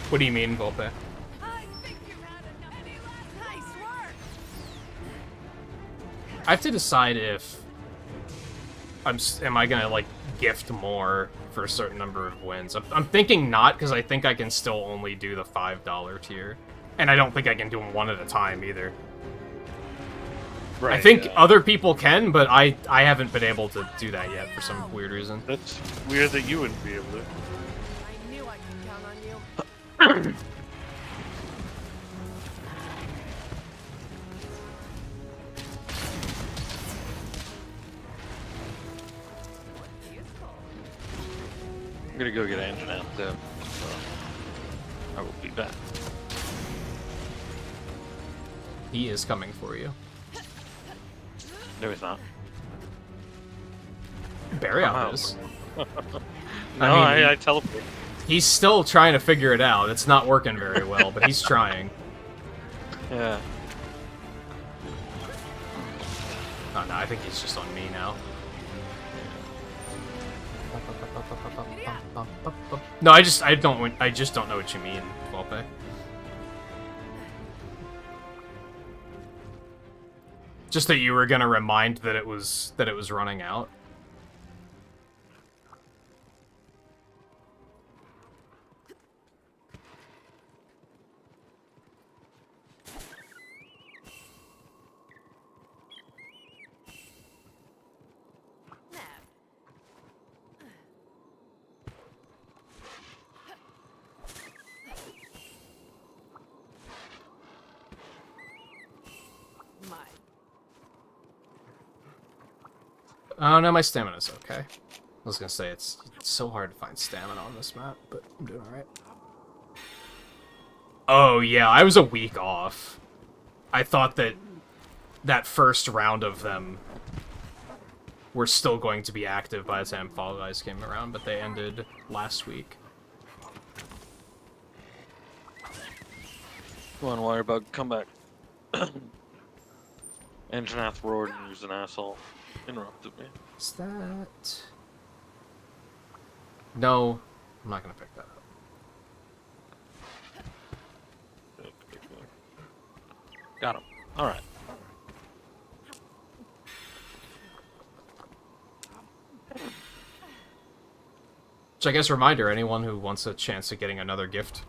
What do you mean, Volpe? I think you've had enough. Any last nice work? I have to decide if am I gonna like gift more for a certain number of wins. I'm thinking not, because I think I can still only do the $5 tier, and I don't think I can do them one at a time either. Right, I think yeah. other people can, but I haven't been able to do that yet for some weird reason. That's weird that you wouldn't be able to. I knew I could count on you. I'm gonna go get Angel out there. So I will be back. He is coming for you. No, he's not. Barryout is. No, I mean, I teleport. He's still trying to figure it out. It's not working very well, but he's trying. Yeah. Oh no, I think he's just on me now. No, I just don't know what you mean, Volpe. Just that you were gonna remind that it was running out. Oh no, my stamina's okay. I was gonna say it's so hard to find stamina on this map, but I'm doing alright. Oh yeah, I was a week off. I thought that first round of them were still going to be active by the time Fall Guys came around, but they ended last week. Come on, Wirebug, come back. Anjanath roared and he was an asshole. Interrupted me. Is that... No, I'm not gonna pick that up. Got him. Alright. Which I guess reminder, anyone who wants a chance at getting another gift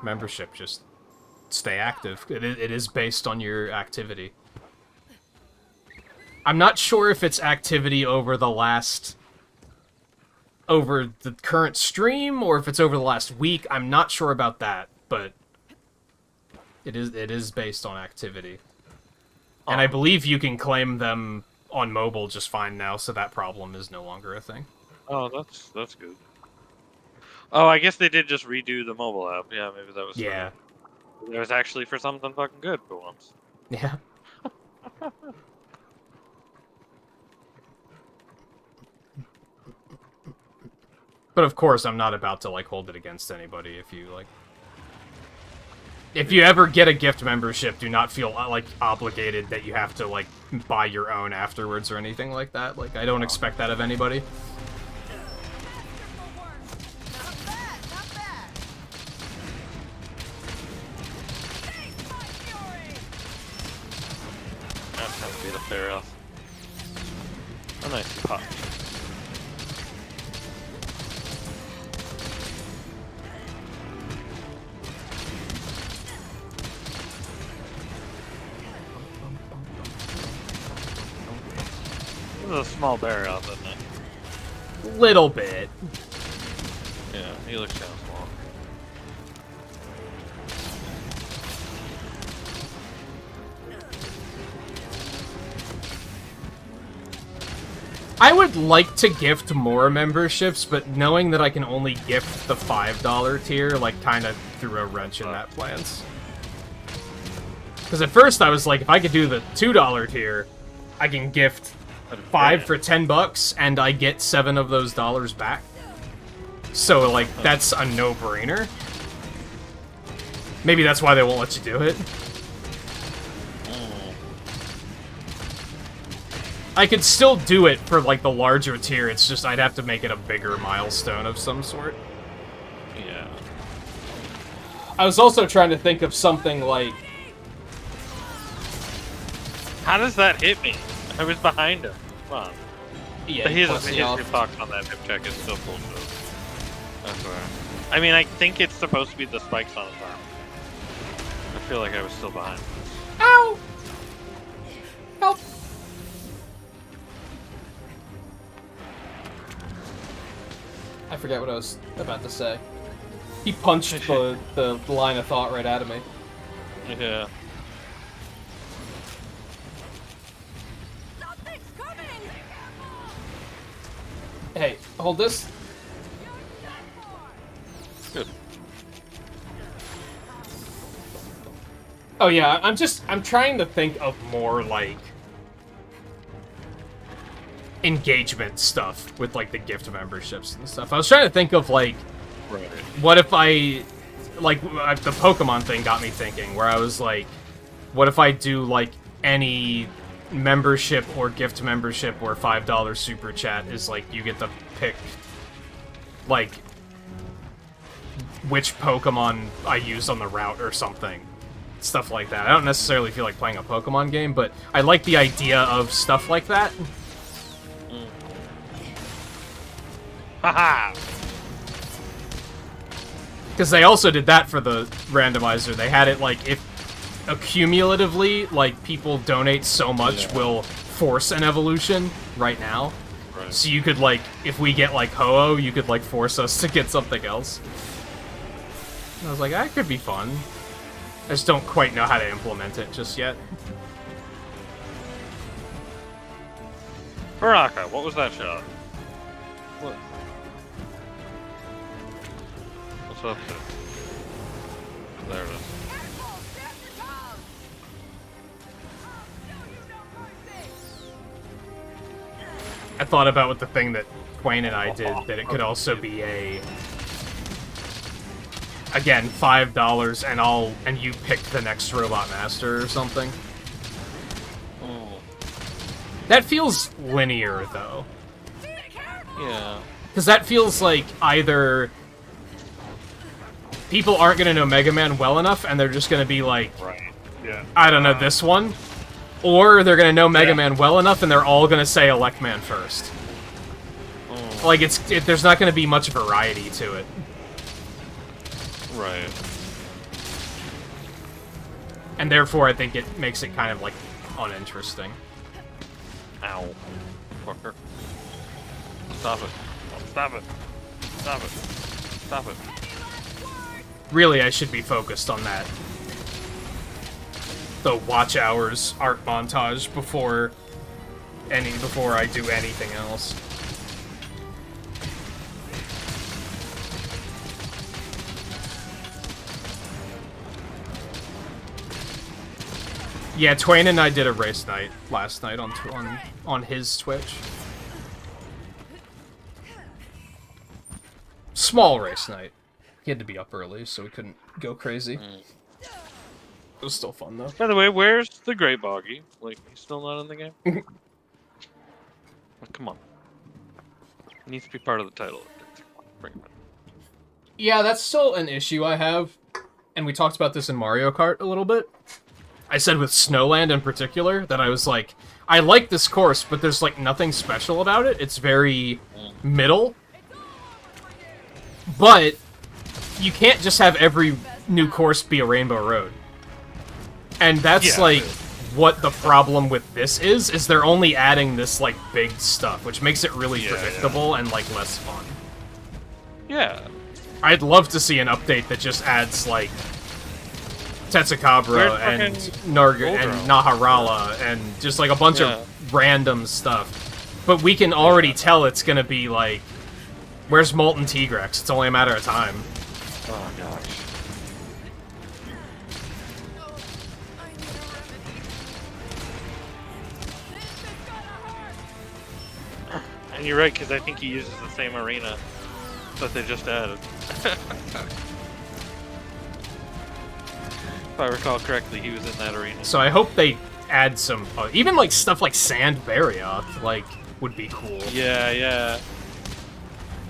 membership, just stay active. It is based on your activity. I'm not sure if it's activity over the current stream, or if it's over the last week. I'm not sure about that, but it is based on activity. And I believe you can claim them on mobile just fine now, so that problem is no longer a thing. Oh, that's good. Oh, I guess they did just redo the mobile app. Yeah, maybe that was... Yeah. It was actually for something fucking good for once. Yeah. But of course, I'm not about to, like, hold it against anybody if you, like... If you ever get a gift membership, do not feel, like, obligated that you have to, like, buy your own afterwards or anything like that. Like, I don't expect that of anybody. Not bad, not bad. Taste my fury. That's gonna be the fair off. A nice pop. This is a small barrel, isn't it? Little bit. Yeah, he looks kind of small. I would like to gift more memberships, but knowing that I can only gift the $5 tier, like, kind of threw a wrench in that plans. Because at first I was like, if I could do the $2 tier, I can gift 5 for $10, and I get 7 of those dollars back. So, like, that's a no-brainer. Maybe that's why they won't let you do it. I could still do it for, like, the larger tier, it's just I'd have to make it a bigger milestone of some sort. Yeah. I was also trying to think of something like... How does that hit me? I was behind him. Come on. Yeah, But his plus off. hitbox on that hip check is still bullshit. That's where. I mean, I think it's supposed to be the spikes on his arm. I feel like I was still behind. Ow! Help! I forget what I was about to say. He punched the line of thought right out of me. Yeah. Something's coming! Hey, hold this. Good. Oh yeah, I'm trying to think of more, like, engagement stuff with, like, the gift memberships and stuff. I was trying to think of, like, Right. what if I, like, the Pokemon thing got me thinking, where I was like, what if I do, like, any membership or gift membership where $5 super chat is, like, you get to pick, like, which Pokemon I use on the route or something. Stuff like that. I don't necessarily feel like playing a Pokemon game, but I like the idea of stuff like that. Haha! Because they also did that for the randomizer. They had it, like, if accumulatively, like, people donate so much, will force an evolution right now. Right. So you could, like, if we get, like, Ho-Oh, you could, like, force us to get something else. And I was like, that could be fun. I just don't quite know how to implement it just yet. Baraka, what was that shot? What? What's up there? There it is. I thought about with the thing that Quayne and I did, that it could also be a... Again, $5 and you pick the next Robot Master or something. Oh. That feels linear, though. Yeah. Because that feels like either people aren't going to know Mega Man well enough, and they're just going to be like, Right. Yeah. I don't know, this one? Or they're going to know Mega Man well enough, and they're all going to say Elect Man first. Oh. Like, there's not going to be much variety to it. Right. And therefore, I think it makes it kind of, like, uninteresting. Ow. Fucker. Stop it. Stop it. Stop it. Stop it. Really, I should be focused on that. The watch hours art montage before I do anything else. Yeah, Twain and I did a race night last night on his Twitch. Small race night. He had to be up early, so we couldn't go crazy. It was still fun, though. By the way, where's the Great Boggy? Like, he's still not in the game? Like, come on. He needs to be part of the title. Bring him in. Yeah, that's still an issue I have. And we talked about this in Mario Kart a little bit. I said with Snowland in particular that I was like, I like this course, but there's like nothing special about it. It's very middle. But you can't just have every new course be a Rainbow Road. And that's like what the problem with this is they're only adding this, like, big stuff, which makes it really predictable and, like, less fun. Yeah. I'd love to see an update that just adds, like, Tetsukabra and Naharala and just, like, a bunch of random stuff. But we can already tell it's gonna be, like, where's Molten Tigrex? It's only a matter of time. Oh, gosh. And you're right, because I think he uses the same arena that they just added. If I recall correctly, he was in that arena. So I hope they add some, even like stuff like Sand Barioth, like, would be cool. Yeah, yeah.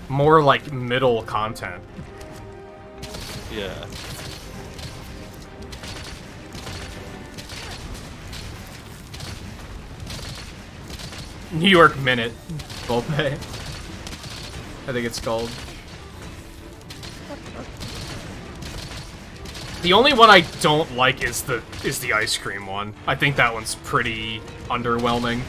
More like middle content. Yeah. New York Minute, Volpe. I think it's called. The only one I don't like is the ice cream one. I think that one's pretty underwhelming.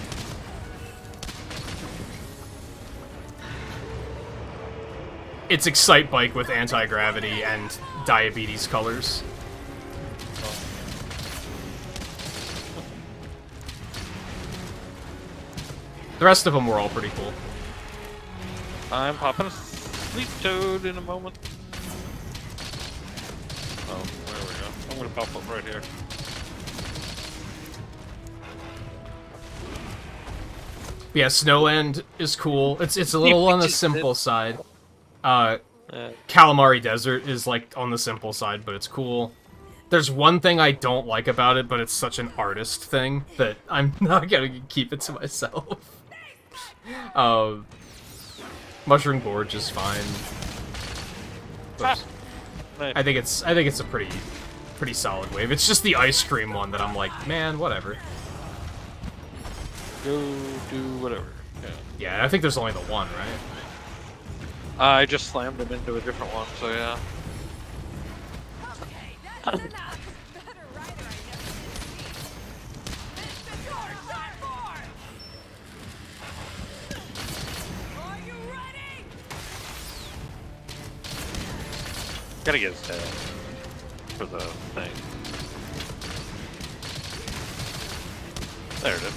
It's Excite Bike with anti-gravity and diabetes colors. The rest of them were all pretty cool. I'm popping a sleep toad in a moment. Oh, there we go. I'm gonna pop up right here. Yeah, Snowland is cool. It's a little on the simple side. Calamari Desert is like on the simple side, but it's cool. There's one thing I don't like about it, but it's such an artist thing that I'm not gonna keep it to myself. Mushroom Gorge is fine. Nice. I think it's a pretty solid wave. It's just the ice cream one that I'm like, man, whatever. Go do whatever. Yeah. Yeah, I think there's only the one, right? I just slammed him into a different one, so yeah. Okay, that's enough. Better rider I never seen. Mr. George, shine more! Are you ready? Gotta get his tail for the thing. There it is.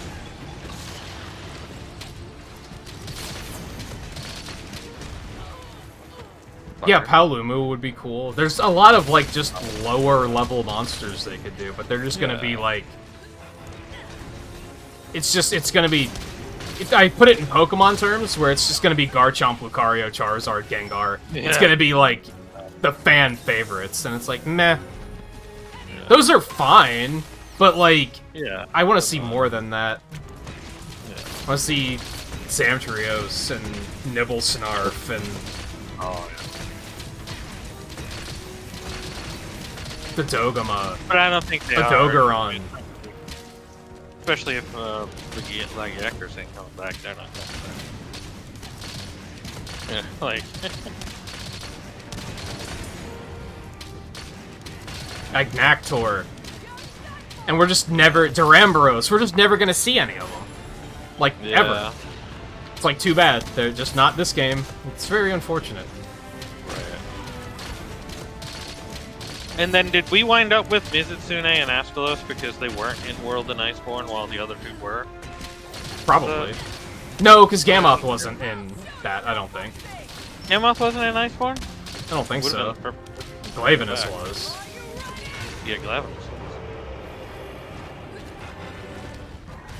Yeah, Paolumu would be cool. There's a lot of, like, just lower level monsters they could do, but they're just gonna be, like... It's gonna be... If I put it in Pokemon terms, where it's just gonna be Garchomp, Lucario, Charizard, Gengar. Yeah. It's gonna be, like, the fan favorites, and it's like, meh. Those are fine, but, like... Yeah. I want to see more than that. Yeah. I want to see Zamtrios and Nibblesnarf and... Oh, yeah. The Dogoma. But I don't think they A are. Dogeron. Especially if the Lagiakers ain't coming back, they're not coming back. Yeah, like... Agnactor. And we're just never... Duramboros. We're just never gonna see any of them. Like, ever. It's like, too bad. They're just not this game. It's very unfortunate. And then did we wind up with Mizutsune and Astalos because they weren't in World and Iceborne while the other two were? Probably. No, because Gamoth wasn't in that, I don't think. Gamoth wasn't in Iceborne? I don't think so. Would've been Glavenus was. Yeah, Glavenus was.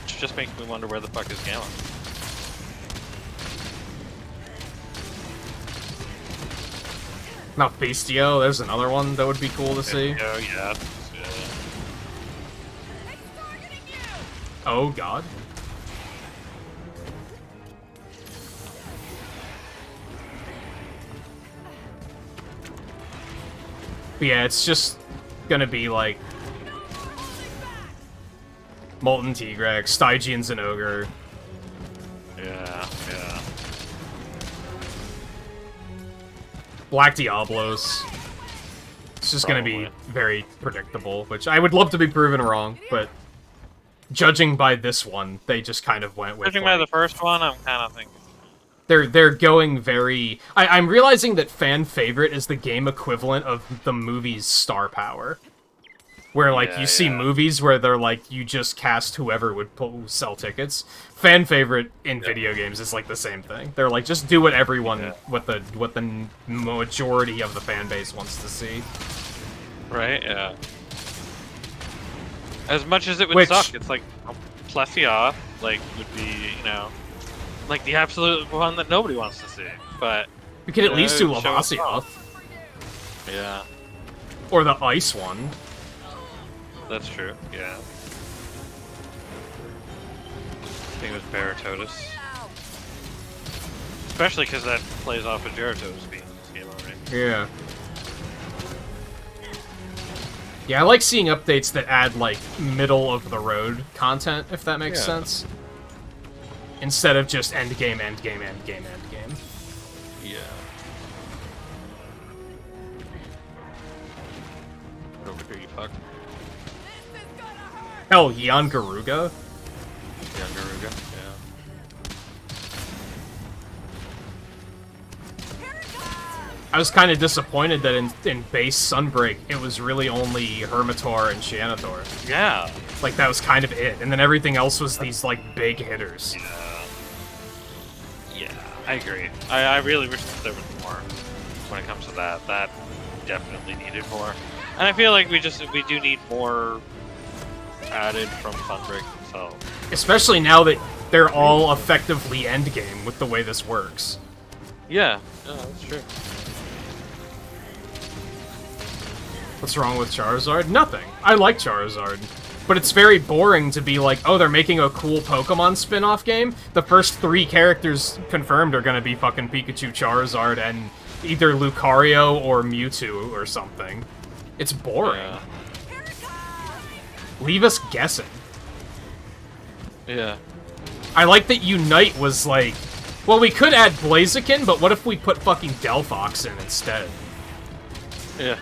Which just makes me wonder where the fuck is Gamoth. Malfestio, there's another one that would be cool to see. Oh, yeah. Oh, God. But yeah, it's just gonna be like... Molten Tigrex, Stygian Zinogre. Yeah, yeah. Black Diablos. It's just gonna be very predictable, which I would love to be proven wrong, but judging by this one, they just kind of went with. Judging by the first one, I'm kind of thinking. They're going very. I'm realizing that fan favorite is the game equivalent of the movie's star power. Where, like, Yeah, you see yeah. movies where they're like, you just cast whoever would sell tickets. Fan favorite in video games is like the same thing. They're like, just do what everyone, what the majority of the fan base wants to see. Right? Yeah. As much as it would suck, it's like Plethia, like, would be, you know, like the absolute one that nobody wants to see. But We could at least do it shows Lavasia. off. Yeah, Or the ice one. that's true. Yeah. I think it was Baratotus. Especially because that plays off of Gerato's being in this game already. Yeah. Yeah, I like seeing updates that add, like, middle-of-the-road content, if that makes sense. Instead of just endgame, endgame, endgame, endgame. Yeah. Get over here, you fuck. Hell, Yan Garuga? Yeah, Garuga. Yeah. I was kind of disappointed that in base Sunbreak, it was really only Hermitor and Shianathor. Yeah. Like, that was kind of it. And then everything else was these, like, big hitters. Yeah, I agree. I really wish that there was more when it comes to that. That definitely needed more. And I feel like we do need more added from Sunbreak themselves. Especially now that they're all effectively endgame with the way this works. Yeah, that's true. What's wrong with Charizard? Nothing. I like Charizard. But it's very boring to be like, oh, they're making a cool Pokemon spin-off game? The first 3 characters confirmed are gonna be fucking Pikachu, Charizard, and either Lucario or Mewtwo or something. It's boring. Yeah. Leave us guessing. Yeah. I like that Unite was like, well, we could add Blaziken, but what if we put fucking Delphox in instead? Yeah.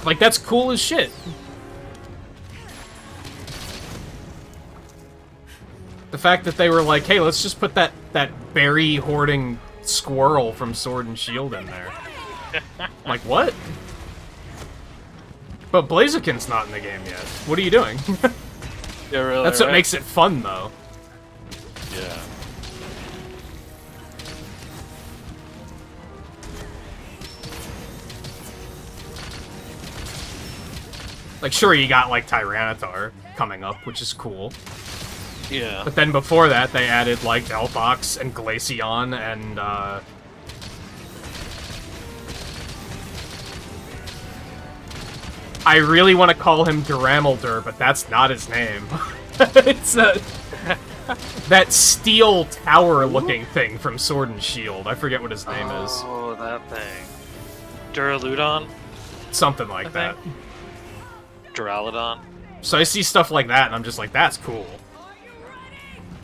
Like, that's cool as shit. The fact that they were like, hey, let's just put that berry-hoarding squirrel from Sword and Shield in there. Like, what? But Blaziken's not in the game yet. What are you doing? Yeah, really. That's what makes it fun, though. Yeah. Like, sure, you got, like, Tyranitar coming up, which is cool. Yeah. But then before that, they added, like, Delphox and Glaceon and, I really want to call him Duramildur, but that's not his name. It's that steel tower-looking thing from Sword and Shield. I forget what his name is. Oh, that thing. Duraludon? Something like that. Duraludon? So I see stuff like that, and I'm just like, that's cool.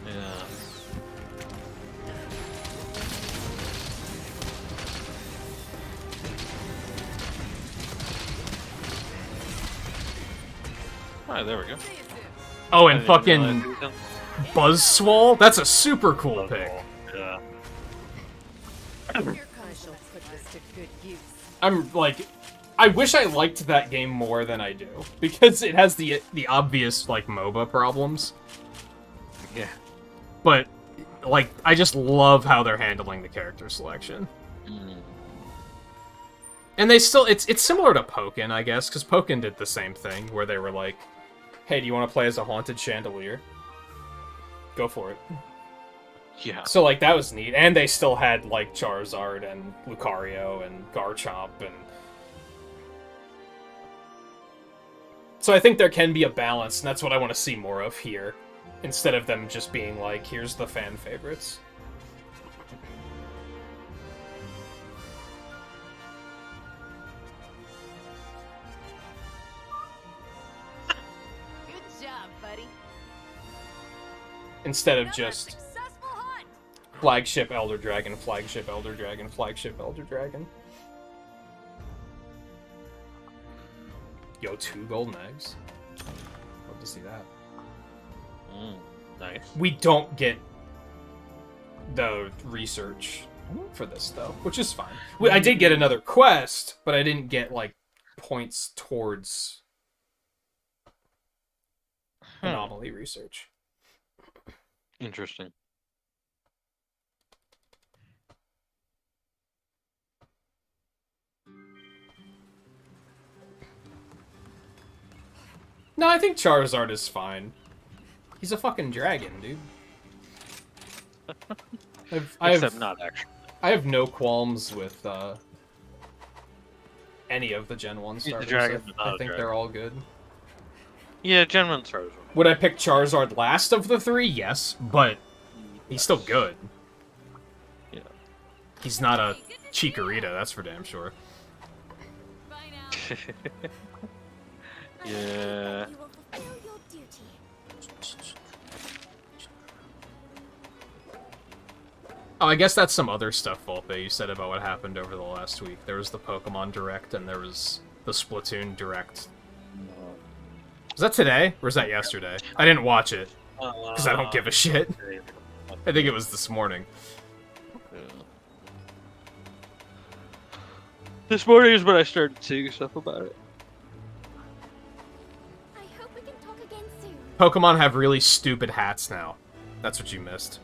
Yeah. Alright, there we go. Oh, I and didn't even fucking realize he was in- Buzzswole? That's a super cool pick. Yeah. Your kind shall put this to good use. I'm like, I wish I liked that game more than I do, because it has the obvious, like, MOBA problems. Yeah. But, like, I just love how they're handling the character selection. And they still, it's similar to Pokken, I guess, because Pokken did the same thing, where they were like, hey, do you want to play as a haunted chandelier? Go for it. Yeah. So, like, that was neat. And they still had, like, Charizard and Lucario and Garchomp and... So I think there can be a balance, and that's what I want to see more of here. Instead of them just being like, here's the fan favorites. Good job, buddy. Instead of just Successful hunt. flagship Elder Dragon, flagship Elder Dragon, flagship Elder Dragon. Yo, 2 golden eggs. Love to see that. Nice. We don't get the research for this, though, which is fine. I did get another quest, but I didn't get, like, points towards anomaly research. Interesting. No, I think Charizard is fine. He's a fucking dragon, dude. Except not actually. I have no qualms with any of the Gen 1 He's a starters. dragon, but not I a think dragon. they're all good. Yeah, Gen 1 Charizard. Would I pick Charizard last of the three? Yes, but he's still good. Yeah. He's not a Chikorita, that's for damn sure. Bye now. Yeah. You will fulfill your duty. Oh, I guess that's some other stuff, Volpe, you said about what happened over the last week. There was the Pokemon Direct, and there was the Splatoon Direct. Was that today, or was that yesterday? I didn't watch it, because I don't give a shit. I think it was this morning. This morning is when I started seeing stuff about it. I hope we can talk again soon. Pokemon have really stupid hats now. That's what you missed.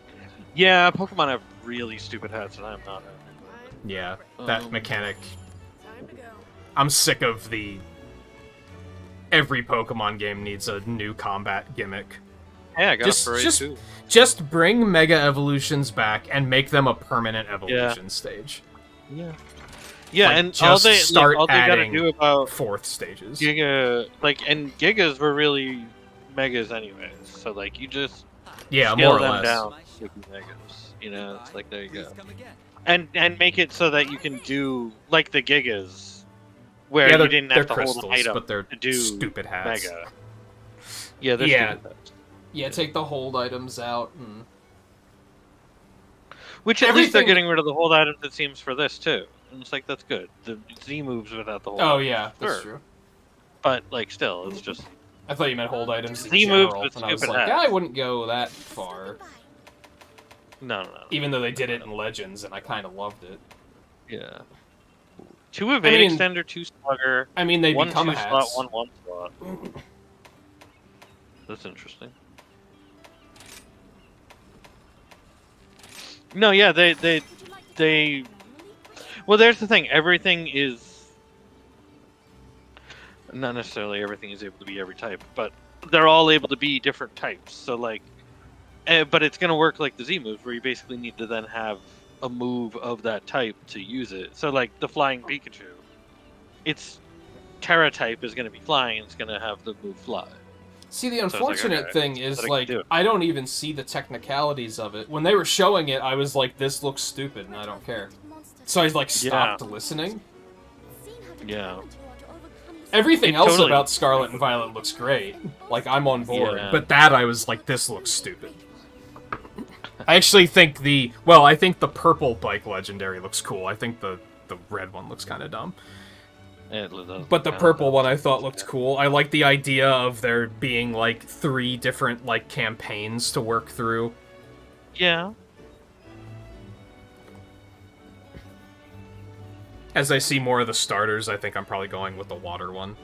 Yeah, Pokemon have really stupid hats, and I'm not happy. Yeah, that mechanic. Time to go. I'm sick of the... Every Pokemon game needs a new combat gimmick. Yeah, I got a parade too. Just bring Mega Evolutions back and make them a permanent evolution stage. Yeah. Yeah, Like, and just start all they gotta adding do about fourth stages. Giga, and Gigas were really Megas anyways. So like, you just Yeah, scale more or them less. down to be Megas. You know, it's like there you go. Please come again. And make it so that you can do like the Gigas, where Yeah, you they're, didn't they're have to hold crystals, an item but they're to do stupid hats. Mega. Yeah, they're Yeah. stupid hats. Yeah, take the hold items out and... Which at least they're Everything- getting rid of the hold items, it seems, for this too. And it's like that's good. The Z moves without the hold. Oh items, yeah, that's sure. true. But like, still, it's just I thought you meant hold items in Z moves general, with and I was stupid like, hats. yeah, I wouldn't go that far. Goodbye. no. Even though they did it in Legends, and I kind of loved it. Yeah. 2 evade mean- extender, 2 slugger, I mean, they 1 become 2 hats. slot, 1 1 slot. That's interesting. No, yeah, they Would you like to they- normally? well, there's the thing. Everything is not necessarily everything is able to be every type, but they're all able to be different types. So like, but it's gonna work like the Z moves, where you basically need to then have a move of that type to use it. So like the flying Pikachu, its Terra type is gonna be flying, and it's gonna have the move fly. See, the it's like, unfortunate okay, thing is, but I can like, do it. I don't even see the technicalities of it. When they were showing it, I was like, this looks stupid, and I don't care. Monsters. So I, like, stopped Yeah. listening. Seen how Yeah. determined you are to overcome this Everything It else totally- about Scarlet and Violet looks great. Like, I'm on board. Yeah. But that, I was like, this looks stupid. I actually think I think the purple bike legendary looks cool. I think the red one looks kind of dumb. But the purple one I thought looked cool. I like the idea of there being, like, 3 different, like, campaigns to work through. Yeah. As I see more of the starters, I think I'm probably going with the water one.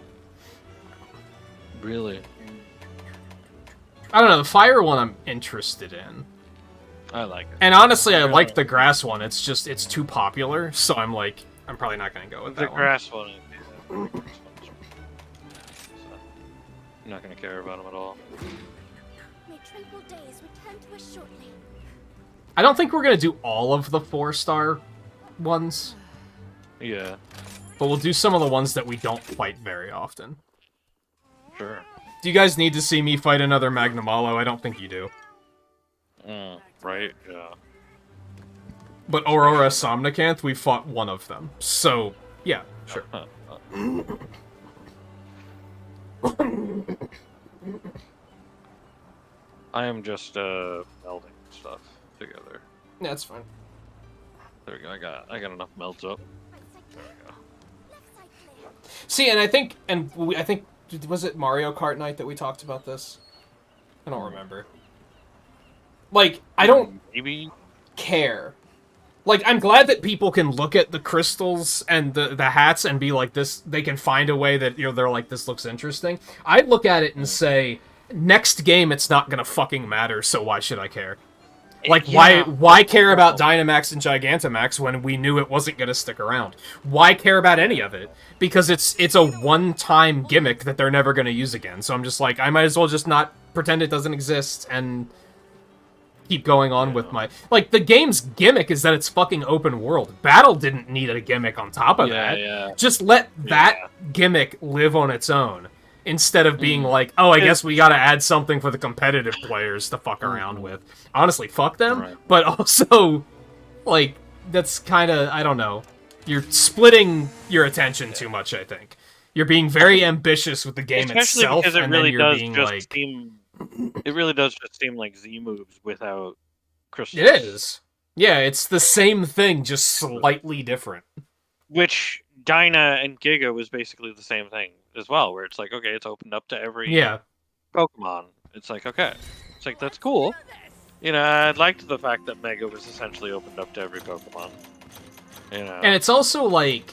Really. I don't know, the fire one I'm interested in. I like it. And honestly, I like the grass one. It's just, it's too popular, so I'm like, I'm probably not going to go with The that one. grass one. I'm not gonna care about them at all. May tranquil days return to us shortly. I don't think we're going to do all of the 4-star ones, Yeah, but we'll do some of the ones that we don't fight very often. sure. Do you guys need to see me fight another Magnamalo? I don't think you do. Right? Yeah. But Aurora Somnicanth, we fought one of them. So, yeah, sure. I am just melding stuff together. That's fine. There we go. I got enough melds up. Right side There clear. we go. Left side clear. See, and I think, was it Mario Kart night that we talked about this? I don't remember. Like, I don't Maybe. care. Like, I'm glad that people can look at the crystals and the hats and be like, this, they can find a way that, you know, they're like, this looks interesting. I look at it and say, next game it's not gonna fucking matter, so why should I care? Like, why care about Dynamax and Gigantamax when we knew it wasn't gonna stick around? Why care about any of it? Because it's a one-time gimmick that they're never gonna use again, so I'm just like, I might as well just not pretend it doesn't exist and keep going on with my... Like, the game's gimmick is that it's fucking open world. Battle didn't need a gimmick on top of that. Yeah. Just let that gimmick live on its own. Instead of being like, oh, I guess we gotta add something for the competitive players to fuck around with. Honestly, fuck them. Right. But also, like, that's kind of, I don't know. You're splitting your attention too much, I think. You're being very ambitious with the game Especially itself, because it and really then you're does being just like... seem. It really does just seem like Z moves without crystals. It is. Yeah, it's the same thing, just slightly different. Which Dyna and Giga was basically the same thing as well, where it's like, okay, it's opened up to every Pokemon. It's like, okay. It's like, that's cool. You know, I liked the fact that Mega was essentially opened up to every Pokemon. You know. And it's also like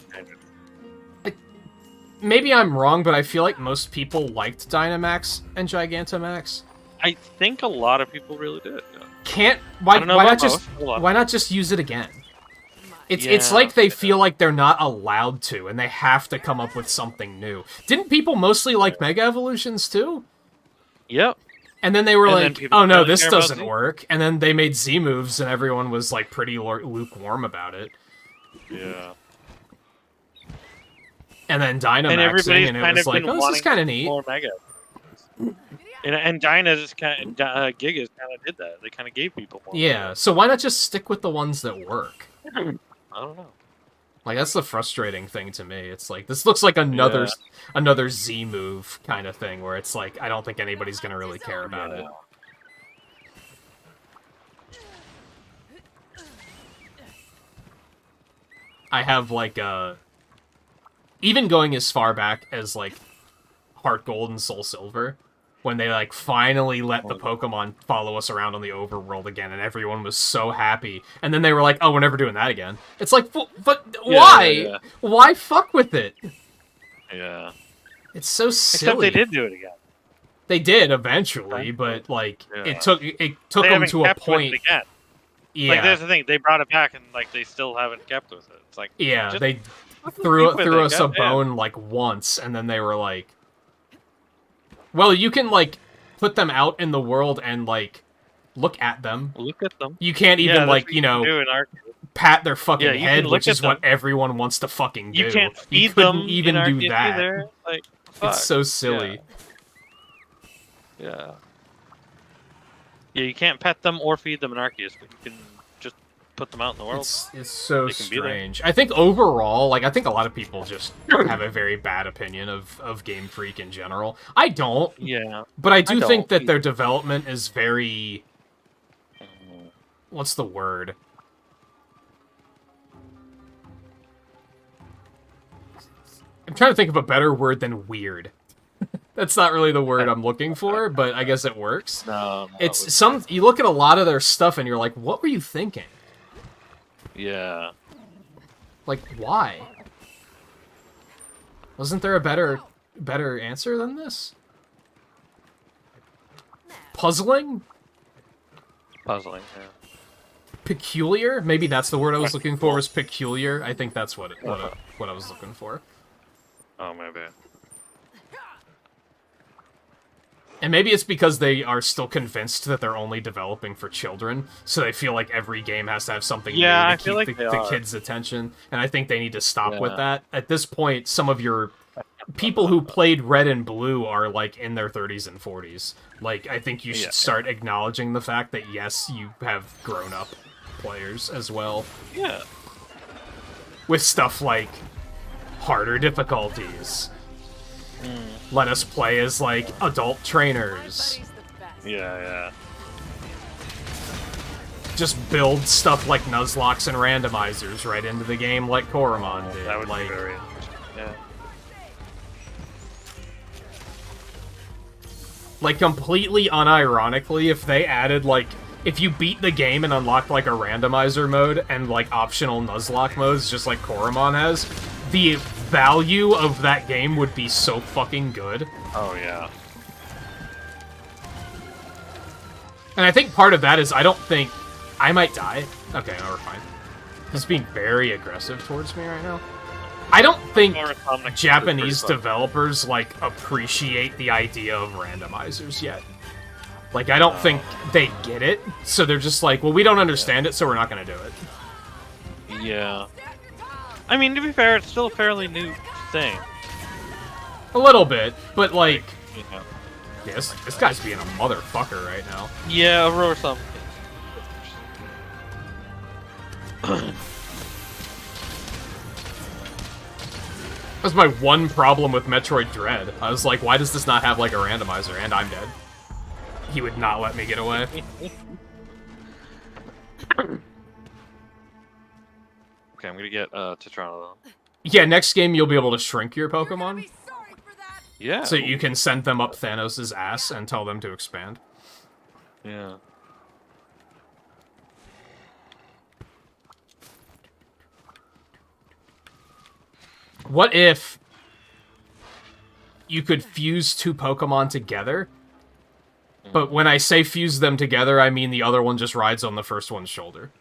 maybe I'm wrong, but I feel like most people liked Dynamax and Gigantamax. I think a lot of people really did. Why I don't know not about just most, a lot. why not just use it again? It's Yeah, like they feel like they're not allowed to, and they have to come up with something new. Didn't people mostly like Mega Evolutions too? Yep. And then they were And then like, people oh no, really this care about doesn't Z? work. And then they made Z moves, and everyone was like pretty lukewarm about it. Yeah. And then And Dynamaxing, everybody's and it kind was of like, been oh, this wanting is kind of neat. more Mega. And Dyna just kind of, Gigas kind of did that. They kind of gave people more. Yeah, so why not just stick with the ones that work? I don't know. Like, that's the frustrating thing to me. It's like, this looks like another Z move kind of thing, where it's like, I don't think anybody's gonna really care about it. I have, like, even going as far back as, like, Heart Gold and Soul Silver, when they, like, finally let the Pokemon follow us around on the overworld again, and everyone was so happy. And then they were like, oh, we're never doing that again. It's like, but why? Yeah. Why fuck with it? Yeah. It's so silly. Except they did do it again. They did eventually, but, like, Yeah. it took They them haven't to a kept with point. it again. Yeah, Like, there's the thing. They brought it back, and, like, they still haven't kept with it. It's like, yeah, just they fucking threw stick with threw it, us a goddamn. bone like once, and then they were like, well, you can like put them out in the world and like look at them. Look at them. You can't even Yeah, that's like what you know do in Arceus. pat their fucking Yeah, you head, can look which at is what them. everyone wants to fucking do. You can't feed You couldn't them even in do Arceus that. either. Like, fuck. It's so silly. Yeah. Yeah, you can't pet them or feed them in Arceus, but you can just put them out in the world. It's so They can be there. strange. I think overall, like, I think a lot of people just have a very bad opinion of Game Freak in general. I don't, Yeah. but I do don't think that either. their development is very... What's the word? I'm trying to think of a better word than weird. That's not really the word I'm looking for, but I guess it works. No, It's some... You look at a lot of their stuff and you're like, what were you thinking? Yeah. Like, why? Wasn't there a better answer than this? Puzzling? Puzzling, yeah. Peculiar? Maybe that's the word I was looking for, was peculiar. I think that's what I was looking for. Oh, maybe. And maybe it's because they are still convinced that they're only developing for children, so they feel like every game has to have something Yeah, I new to feel keep like the they are. kids' attention. And I think they need to stop with Yeah. that. At this point, some of your people who played Red and Blue are like in their 30s and 40s. Like, I think you should Yeah. start acknowledging the fact that yes, you have grown-up players as well. Yeah. With stuff like harder difficulties. Let us play as, like, adult trainers. Buddy's the best. Yeah, Just build stuff like Nuzlocke and randomizers right into the game like Koromon did. That would like, be very interesting. Yeah. like, completely unironically, if they added, like, if you beat the game and unlocked, like, a randomizer mode and, like, optional Nuzlocke modes, just like Koromon has, the value of that game would be so fucking good. Oh, yeah. And I think part of that is I don't think... I might die. Okay, no, we're fine. He's being very aggressive towards me right now. I don't think Japanese developers, like, appreciate the idea of randomizers yet. Like, I don't think they get it, so they're just like, well, we don't understand it, so we're not gonna do it. Yeah. I mean, to be fair, it's still a fairly new thing. A little bit, but, like... You know. Yeah, this guy's being a motherfucker right now. Yeah, or something. That's my one problem with Metroid Dread. I was like, why does this not have, like, a randomizer? And I'm dead. He would not let me get away. Okay, I'm gonna get to Toronto. Yeah, next game you'll be able to shrink your Pokemon. Yeah. So you can send them up Thanos' ass and tell them to expand. Yeah. What if you could fuse two Pokemon together? But when I say fuse them together, I mean the other one just rides on the first one's shoulder.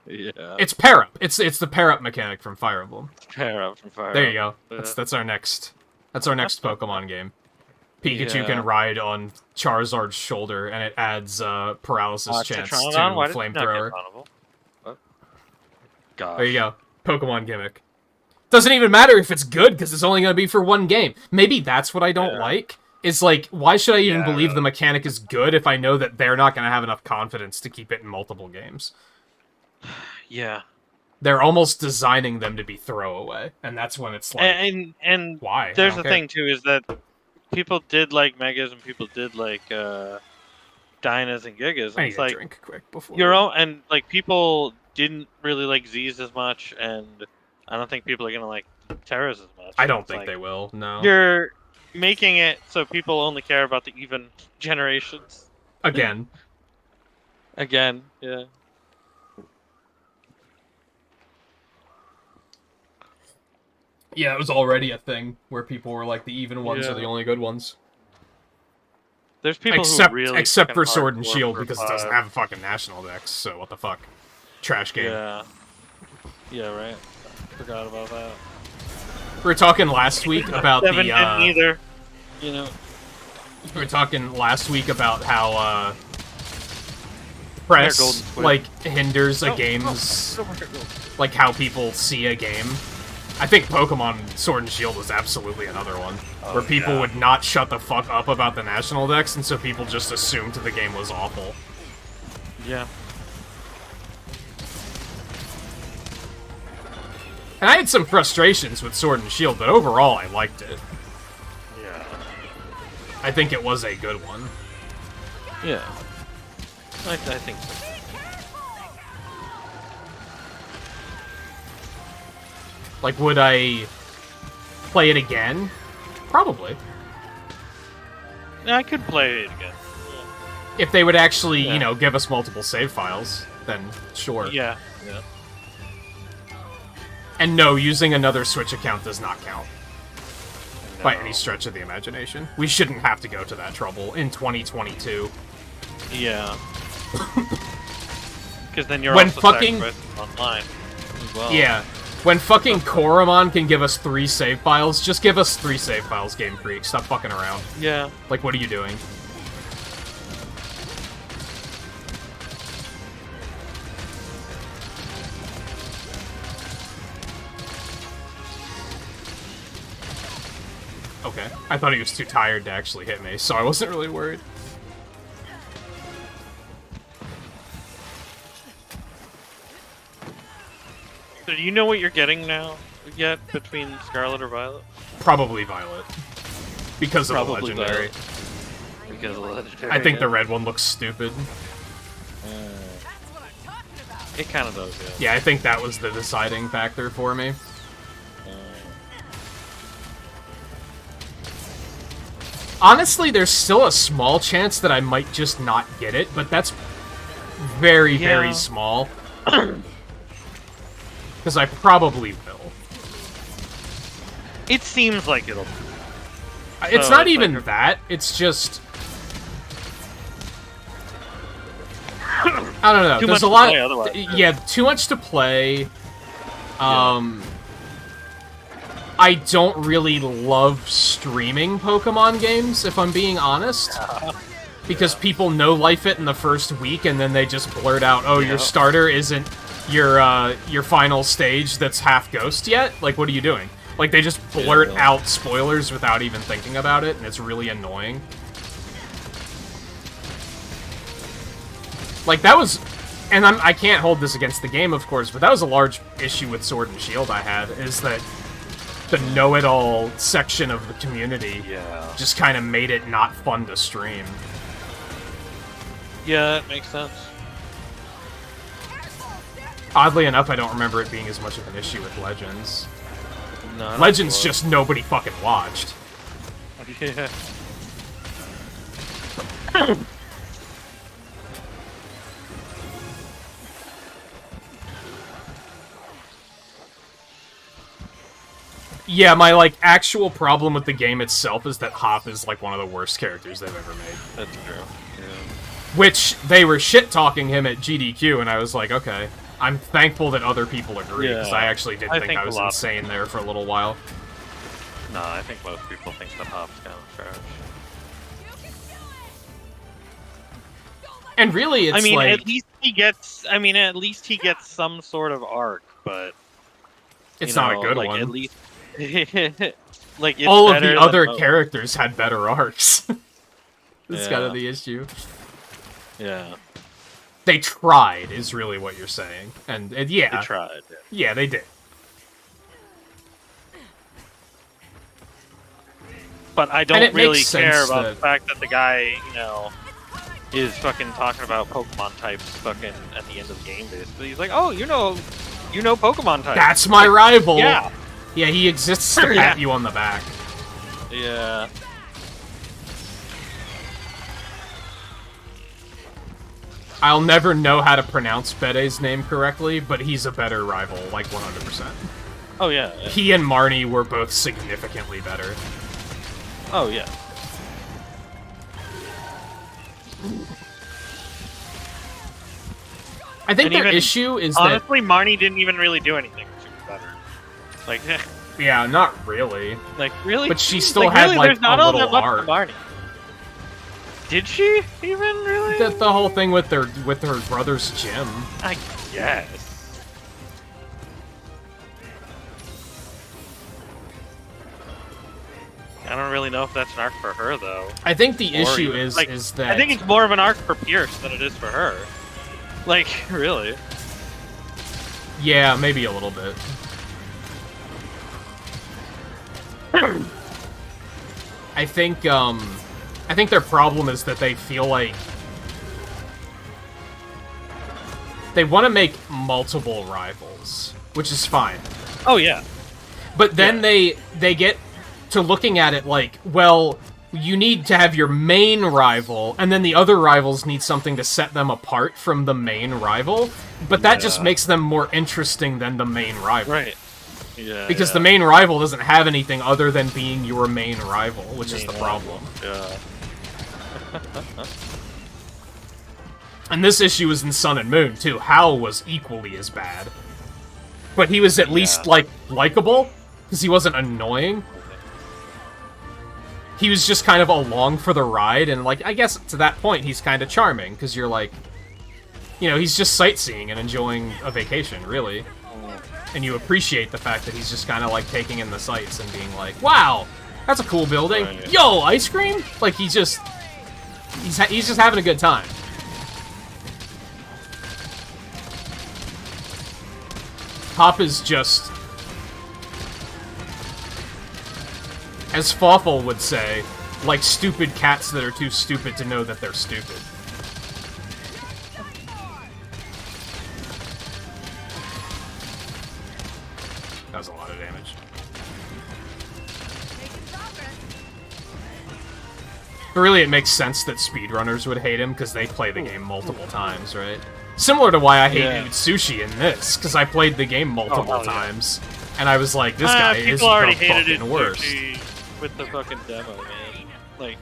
Yeah. It's pair up. It's the pair up mechanic from Fire Emblem. Pair up from Fire There you Emblem. go. That's our next Pokemon game. Pikachu Yeah. can ride on Charizard's shoulder, and it adds paralysis chance to Tetranodon? Why did you not get Flamethrower. Tetranodon? What? Gosh. There you go. Pokemon gimmick. Doesn't even matter if it's good, because it's only going to be for one game. Maybe that's what I don't like. It's like, why should I even believe the mechanic is good if I know that they're not going to have enough confidence to keep it in multiple games? Yeah. They're almost designing them to be throwaway, and that's when it's like, and why? There's the thing too, is that people did like Megas and people did like Dynas and Gigas. I And need it's to like drink quick before. your own, and like people didn't really like Z's as much, and I don't think people are gonna like Terras as much. I don't It's think like, they will. No. You're making it so people only care about the even generations. Again. Again, yeah. Yeah, it was already a thing where people were like, the even ones are the only good ones. There's people except who really except for fucking Sword and hardcore Shield, for because it doesn't 5. have a fucking national dex, so what the fuck. Trash game. Yeah. Yeah, right. Forgot about that. We were talking last week about 7 the didn't either. You know. we were talking last week about how Golden press Squid. like hinders a game's like how people see a game. I think Pokemon Sword and Shield was absolutely another one where people would not shut the fuck up about the national dex, and so people just assumed the game was awful. Yeah. And I had some frustrations with Sword and Shield, but overall I liked it. Yeah. I think it was a good one. Yeah. I think so. Like, would I play it again? Probably. Yeah, I could play it again. If they would actually, you know, give us multiple save files, then sure. Yeah. Yeah. And no, using another Switch account does not count. No. By any stretch of the imagination. We shouldn't have to go to that trouble in 2022. Yeah. Because then you're When also fucking- sacrificing online as well. Yeah. When fucking Koromon can give us 3 save files, just give us 3 save files, Game Freak. Stop fucking around. Yeah. Like, what are you doing? Okay. I thought he was too tired to actually hit me, so I wasn't really worried. So do you know what you're getting now? Yet between Scarlet or Violet? Probably Violet. Because of the Probably legendary. Violet. Because of the legendary. I think the yeah. red one looks stupid. It kind of does, yeah. Yeah, I think that was the deciding factor for me. Honestly, there's still a small chance that I might just not get it, but that's very, very small. Because I probably will. It seems like it'll. It's not even that. It's just... I don't know. Too There's much a lot. to play otherwise. Yeah, too much to play. I don't really love streaming Pokemon games, if I'm being honest. Because people no-life it in the first week, and then they just blurt out, "Oh, your starter isn't your final stage that's half ghost yet? Like, what are you doing?" Like, they just blurt out spoilers without even thinking about it, and it's really annoying. Like, that was... And I can't hold this against the game, of course, but that was a large issue with Sword and Shield I had, is that the know-it-all section of the community just kind of made it not fun to stream. Yeah, that makes sense. Oddly enough, I don't remember it being as much of an issue with Legends. No, Legends just nobody fucking watched. Yeah. Yeah, my, like, actual problem with the game itself is that Hop is, like, one of the worst characters they've ever made. That's true. Yeah. Which, they were shit-talking him at GDQ, and I was like, okay. I'm thankful that other people agree, because I actually did think I was insane there for a little while. No, I think most people think that Hop's kind of trash. And really, it's I mean, like... at least he gets... I mean, at least he gets some sort of arc, but... It's not a good like, one. At least... like, it's all of better the than other most. characters had better arcs. That's kind of Yeah. the issue. Yeah. They tried, is really what you're saying. And yeah. They tried. Yeah, they did. But I And don't it really makes care sense about that- the fact that the guy, is fucking talking about Pokemon types fucking at the end of the game, basically. He's like, oh, you know Pokemon types. That's my rival! Yeah. Yeah, he exists to pat you on the back. Yeah. I'll never know how to pronounce Bede's name correctly, but he's a better rival, like 100%. Oh, yeah. He and Marnie were both significantly better. Oh, yeah. I think And their even- issue is Honestly, Marnie didn't even really do anything super better. Like, that... Yeah, not really. like really? But she still had, really, like, there's not a all little that much arc. to Marnie. Did she even really? The whole thing with her brother's gym. I guess. I don't really know if that's an arc for her, though. I think the Or issue even- is like, that... I think it's more of an arc for Pierce than it is for her. Like, really. Yeah, maybe a little bit. I think their problem is that they feel like they want to make multiple rivals, which is fine. Oh, yeah. But then they get to looking at it like, well, you need to have your main rival, and then the other rivals need something to set them apart from the main rival, but that just makes them more interesting than the main rival. Right. Yeah. Because the main rival doesn't have anything other than being your main rival, which is the problem. Yeah. And this issue was in Sun and Moon, too. Hal was equally as bad. But he was at least, like, likable, because he wasn't annoying. He was just kind of along for the ride, and, like, I guess to that point, he's kind of charming, because you're like... You know, he's just sightseeing and enjoying a vacation, really. And you appreciate the fact that he's just kind of, like, taking in the sights and being like, wow, that's a cool building. Right. Yo, ice cream? Like, he's just having a good time. Hop is just, as Fawful would say, like stupid cats that are too stupid to know that they're stupid. That was a lot of damage. Making progress. But really, it makes sense that speedrunners would hate him, because they play the game multiple times, right? Similar to why I hate Sushi in this, because I played the game multiple times, and I was like, this guy is people already the hated fucking it worst. with the fucking demo, man. Like,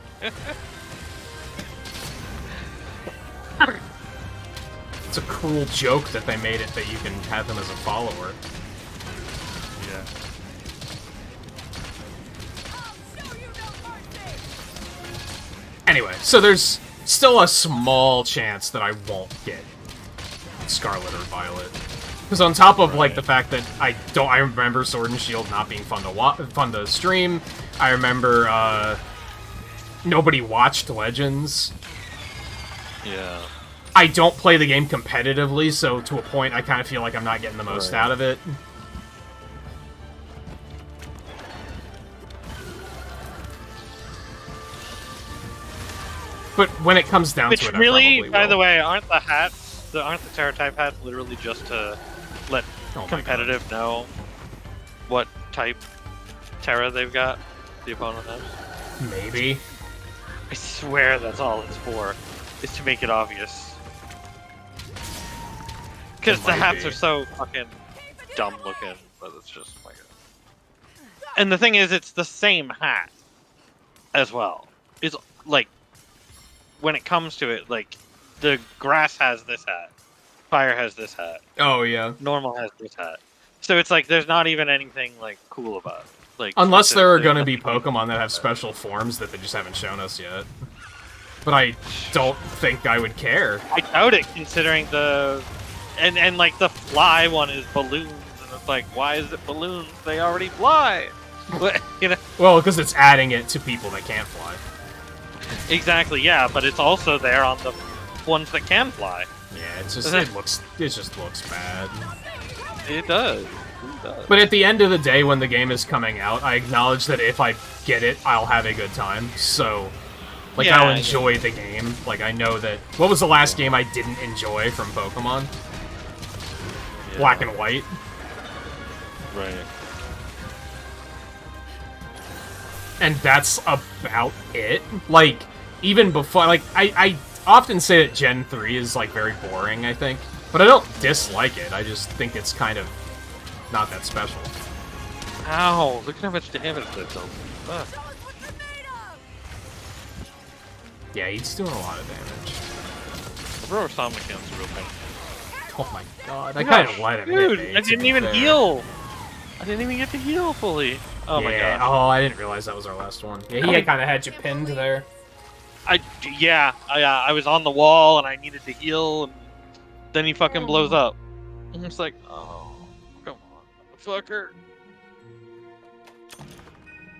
It's a cruel joke that they made it that you can have him as a follower. yeah. Anyway, so there's still a small chance that I won't get Scarlet or Violet. Because on top of like the fact that I remember Sword and Shield not being fun to stream. I remember nobody watched Legends. Yeah. I don't play the game competitively, so to a point I kind of feel like I'm not getting the most out of it. But when it comes down Which to it, really, I probably by will. the way, aren't the Terra type hats literally just to let Oh my competitive know what type Terra they've got, the opponent has? Maybe. I swear that's all it's for, is to make it obvious. Because It the might hats be. are so fucking dumb looking, but it's just like. And the thing is, it's the same hat as well. It's like, when it comes to it, like, the grass has this hat, fire has this hat, Oh yeah. normal has this hat. So it's like there's not even anything like cool about it. Like Unless there are there's gonna be nothing- Pokemon that have special forms that they just haven't shown us yet. But I don't think I would care. I doubt it, considering the and like the fly one is balloons, and it's like, why is it balloons? They already fly. What, you know? Well, because it's adding it to people that can't fly. Exactly, yeah, but it's also there on the ones that can fly. Yeah, it just looks bad. It does. It does. But at the end of the day, when the game is coming out, I acknowledge that if I get it, I'll have a good time. So, like, Yeah, I'll I enjoy the game. Like, I know that... What was the last game I didn't enjoy from Pokemon? Yeah. Black and White. Right. And that's about it. Like, even before... Like, I often say that Gen 3 is, like, very boring, I think. But I don't dislike it. I just think it's kind of not that special. Ow! Look at how much damage that does. Ugh. Yeah, he's doing a lot of damage. The Roar Sonic is real pain. Oh my god, I kind of let him hit Dude, me, I to didn't be even fair. heal. I didn't even get to heal fully. Oh my Yeah, god. oh, I didn't realize that was our last one. Yeah, he kind of had you pinned there. I was on the wall and I needed to heal, and then he fucking blows up. I'm just like, oh, come on, fucker.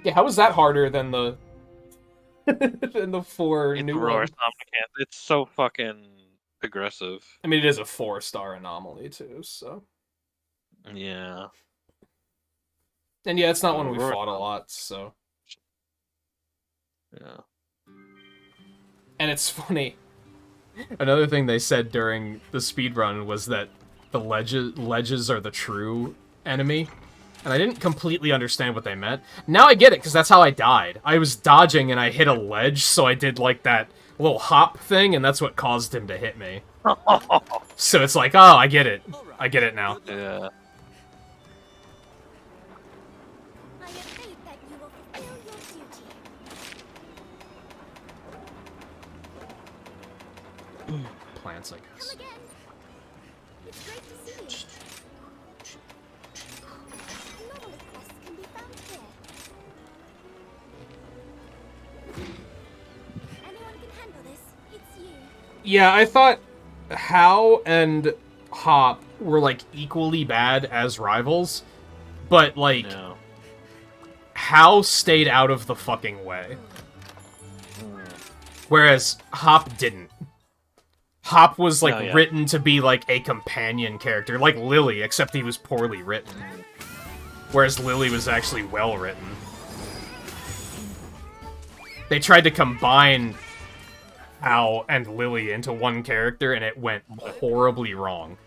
Yeah, how was that harder than the than the four It's new Roar ones? Sonic. It's so fucking aggressive. I mean, it is a 4-star anomaly too, so. Yeah. And yeah, it's not one we Roar fought a Sonic. lot, so. Yeah. And it's funny. Another thing they said during the speedrun was that the ledges are the true enemy. And I didn't completely understand what they meant. Now I get it, because that's how I died. I was dodging and I hit a ledge, so I did like that little hop thing, and that's what caused him to hit me. So it's like, oh, I get it. I get it now. Yeah. I have faith that you will fulfill your duty. Plants, I Come guess. again. It's great to see you. Novel quests can be found here. Anyone can handle this. It's you. Yeah, I thought How and Hop were, like, equally bad as rivals, but, like, No. How stayed out of the fucking way. Whereas Hop didn't. Hop was, like, Oh, yeah. written to be, like, a companion character, like Lily, except he was poorly written. Whereas Lily was actually well written. They tried to combine Al and Lily into one character, and it went horribly wrong.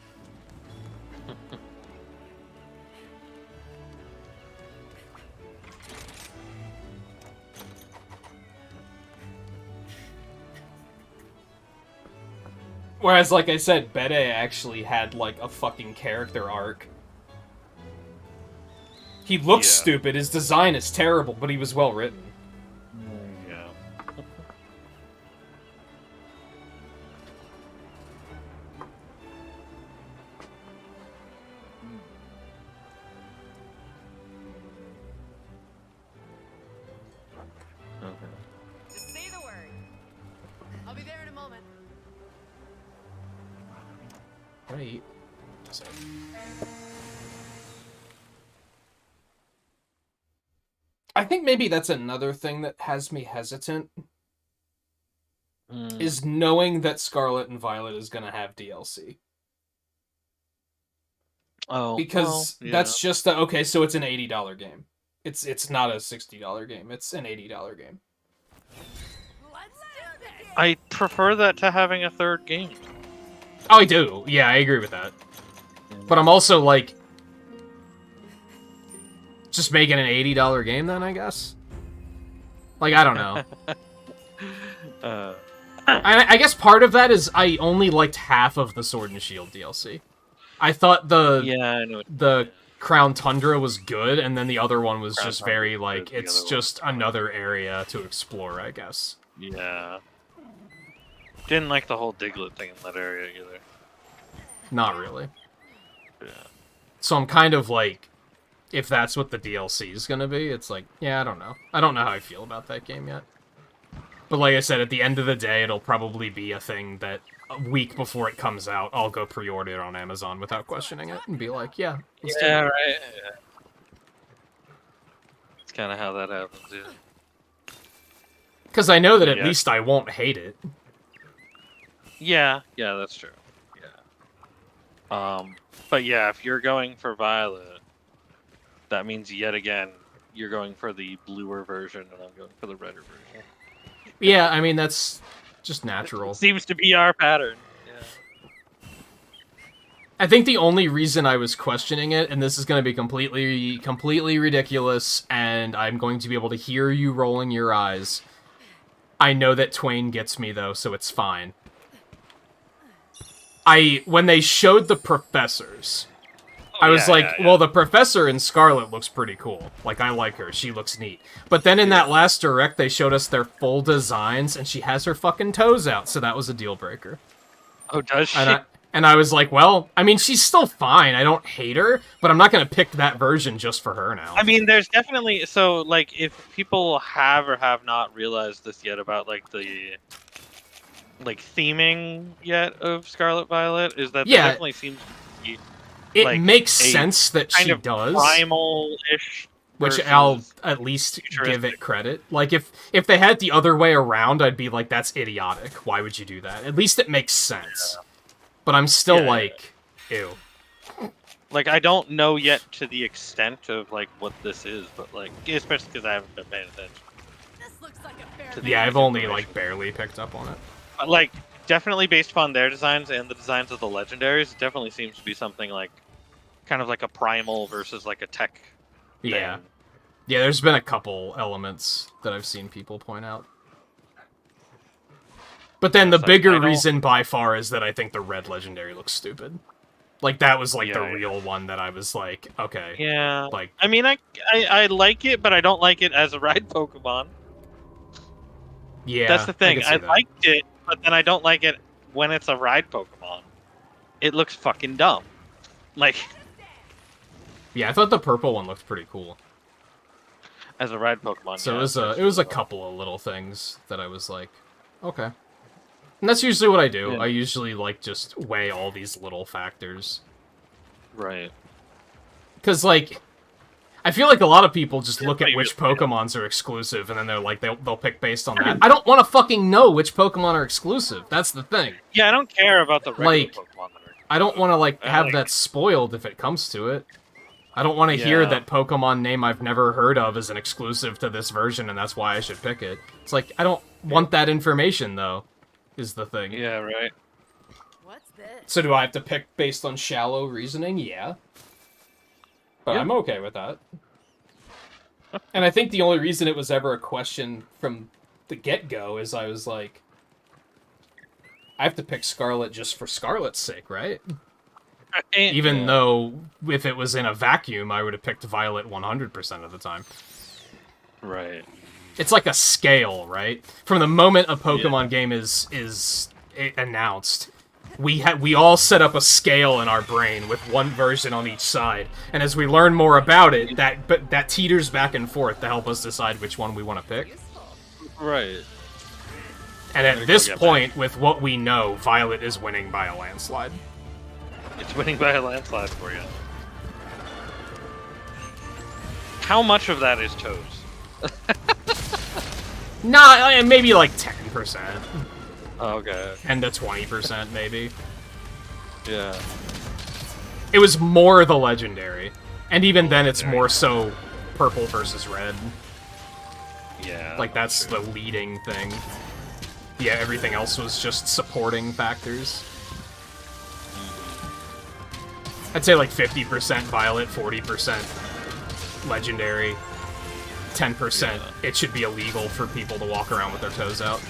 Whereas, like I said, Bede actually had, like, a fucking character arc. He looks Yeah. stupid, his design is terrible, but he was well written. Yeah. Okay. Just say the word. I'll be there in a moment. Right. I think maybe that's another thing that has me hesitant, is knowing that Scarlet and Violet is going to have DLC. Oh, Because well, yeah. that's just okay, so it's an $80 game. It's not a $60 game. It's an $80 game. Let's do this. I prefer that to having a third game. Oh, I do. Yeah, I agree with that. But I'm also like, just making an $80 game then, I guess? Like, I don't know. I guess part of that is I only liked half of the Sword and Shield DLC. I thought Yeah, I know. the Crown Tundra was good, and then the other one was Crown just Tundra very, was like, good, the it's other just another area to explore, I guess. Yeah. Didn't like the whole Diglett thing in that area either. Not really. Yeah. So I'm kind of like, if that's what the DLC is gonna be, it's like, yeah, I don't know. I don't know how I feel about that game yet. But like I said, at the end of the day, it'll probably be a thing that a week before it comes out, I'll go pre-order it on Amazon without questioning it and be like, yeah, let's do it. Right. Yeah. It's kind of how that happens, yeah. Because I know that at Yeah. least I won't hate it. Yeah, that's true. Yeah. But yeah, if you're going for Violet, that means yet again you're going for the bluer version, and I'm going for the redder version. Yeah, I mean, that's just natural. Seems to be our pattern. Yeah. I think the only reason I was questioning it, and this is going to be completely ridiculous, and I'm going to be able to hear you rolling your eyes. I know that Twain gets me, though, so it's fine. When they showed the professors, I was like, well, the professor in Scarlet looks pretty cool. Like, I like her. She looks neat. But then in that last direct, they showed us their full designs, and she has her fucking toes out, so that was a deal breaker. Oh, does she? And I was like, well, I mean, she's still fine. I don't hate her, but I'm not going to pick that version just for her now. I mean, there's definitely... So, like, if people have or have not realized this yet about, like, the... like, theming yet of Scarlet Violet, is that there definitely seems to be... It like, makes sense that kind she of does. primal-ish. Which I'll at least give it credit. Like, if they had the other way around, I'd be like, that's idiotic. Why would you do that? At least it makes sense. Yeah. But I'm still like, ew. Like, I don't know yet to the extent of, like, what this is, but, like, especially because I haven't been paying attention. This looks like a fair Yeah, I've only, like, barely picked up on it. But, like, definitely based upon their designs and the designs of the legendaries, it definitely seems to be something, like, kind of like a primal versus, like, a tech thing. Yeah. Yeah, there's been a couple elements that I've seen people point out. But then the bigger reason by far is that I think the red legendary looks stupid. Like, that was, like, the real one that I was like, okay. Yeah. Like, I mean, I like it, but I don't like it as a ride Pokemon. Yeah. That's the thing. I liked it, but then I don't like it when it's a ride Pokemon. It looks fucking dumb. Like... Yeah, I thought the purple one looked pretty cool. As a ride Pokemon, so it was a couple of little things that I was like, okay. And that's usually what I do. Yeah. I usually, like, just weigh all these little factors. Right. Because, like, I feel like a lot of people just look at which Pokemons are exclusive, and then they're like, they'll pick based on that. I don't want to fucking know which Pokemon are exclusive. That's the thing. Yeah, I don't care about the regular Pokemon that are... I don't want to, like, have that spoiled if it comes to it. I don't want to hear that Pokemon name I've never heard of is an exclusive to this version, and that's why I should pick it. It's like, I don't want that information, though, is the thing. Yeah, right. What's this? So do I have to pick based on shallow reasoning? Yeah. But I'm okay with that. And I think the only reason it was ever a question from the get-go is I was like... I have to pick Scarlet just for Scarlet's sake, right? And, Even though if it was in a vacuum, I would have picked Violet 100% of the time. Right. It's like a scale, right? From the moment a Pokemon game is announced, we all set up a scale in our brain with one version on each side, and as we learn more about it, that teeters back and forth to help us decide which one we want to pick. Right. And at this point, with what we know, Violet is winning by a landslide. It's winning by a landslide for you. How much of that is toes? Nah, maybe like 10%. Oh, okay. 10 to 20%, maybe. Yeah. It was more the legendary. And even then, it's more so purple versus red. Yeah. Like, that's the leading thing. Yeah, everything else was just supporting factors. I'd say like 50% Violet, 40% Legendary, 10% it should be illegal for people to walk around with their toes out.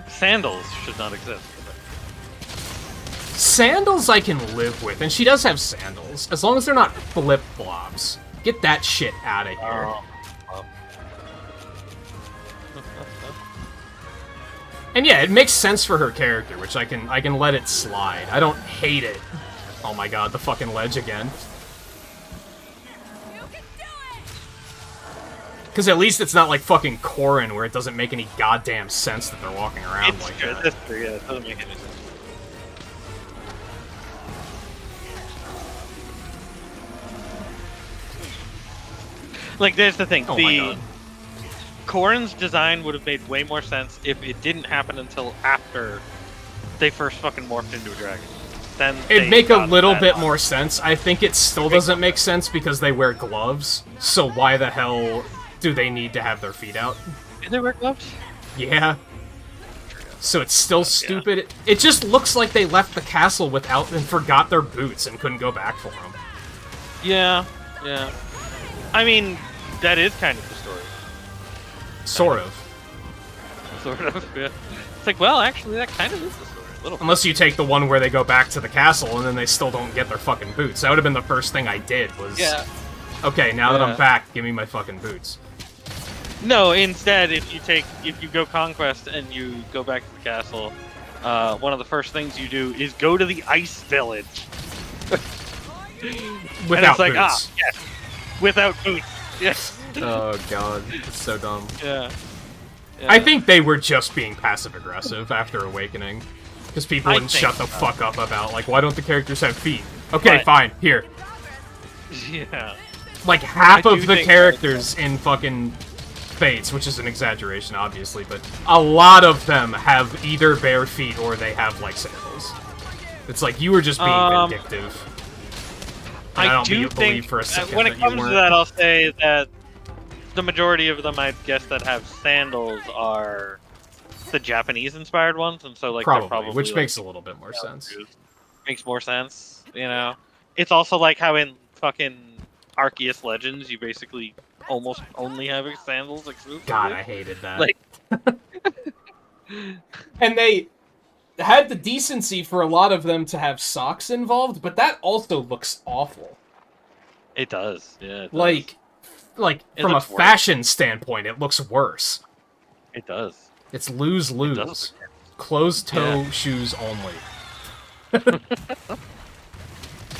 Sandals should not exist. Sandals I can live with, and she does have sandals, as long as they're not flip-flops. Get that shit out of here. Oh. And yeah, it makes sense for her character, which I can let it slide. I don't hate it. Oh my god, the fucking ledge again. Because at least it's not like fucking Corrin, where it doesn't make any goddamn sense that they're walking around It's like good. that. That's true, yeah, it doesn't make any sense. Like, there's the thing. Oh my god. Corrin's design would have made way more sense if it didn't happen until after they first fucking morphed into a dragon. Then It'd make a got little that bit on. more sense. I think it still doesn't make sense because they wear gloves. So why the hell do they need to have their feet out? Do they wear gloves? Yeah. So it's still stupid. It just looks like they left the castle without and forgot their boots and couldn't go back for them. Yeah, yeah. I mean, that is kind of the story. Sort of. Sort of, yeah. It's like, well, actually, that kind of is the story. A little bit. Unless you take the one where they go back to the castle and then they still don't get their fucking boots. That would have been the first thing I did was... Yeah. Okay, now that Yeah. I'm back, give me my fucking boots. No, instead, if you go conquest and you go back to the castle, one of the first things you do is go to the ice village. Without and it's like, boots. yes, without boots. Yes. Oh god, it's so dumb. Yeah. I think they were just being passive-aggressive after Awakening. Because people I wouldn't think shut the so. fuck up about, like, why don't the characters have feet? Okay, But- fine, here. Yeah. Like, half I of do the think characters in fucking Fates, which is an exaggeration, obviously, but a lot of them have either bare feet or they have, like, sandals. It's like, you were just being vindictive. And I don't do believe think, for a second when that it you comes to weren't. that, I'll say that the majority of them, I'd guess, that have sandals are the Japanese-inspired ones, and so, like, they're Probably, which like, makes a little bit more sense. Makes more sense, you know? It's also like how in fucking Arceus Legends, you basically almost only have sandals exclusively. God, I hated that. Like, and they had the decency for a lot of them to have socks involved, but that also looks awful. it does, yeah. It does. Like It from a looks worse. fashion standpoint, it looks worse. It does. It's It lose-lose. does. Closed-toe shoes only.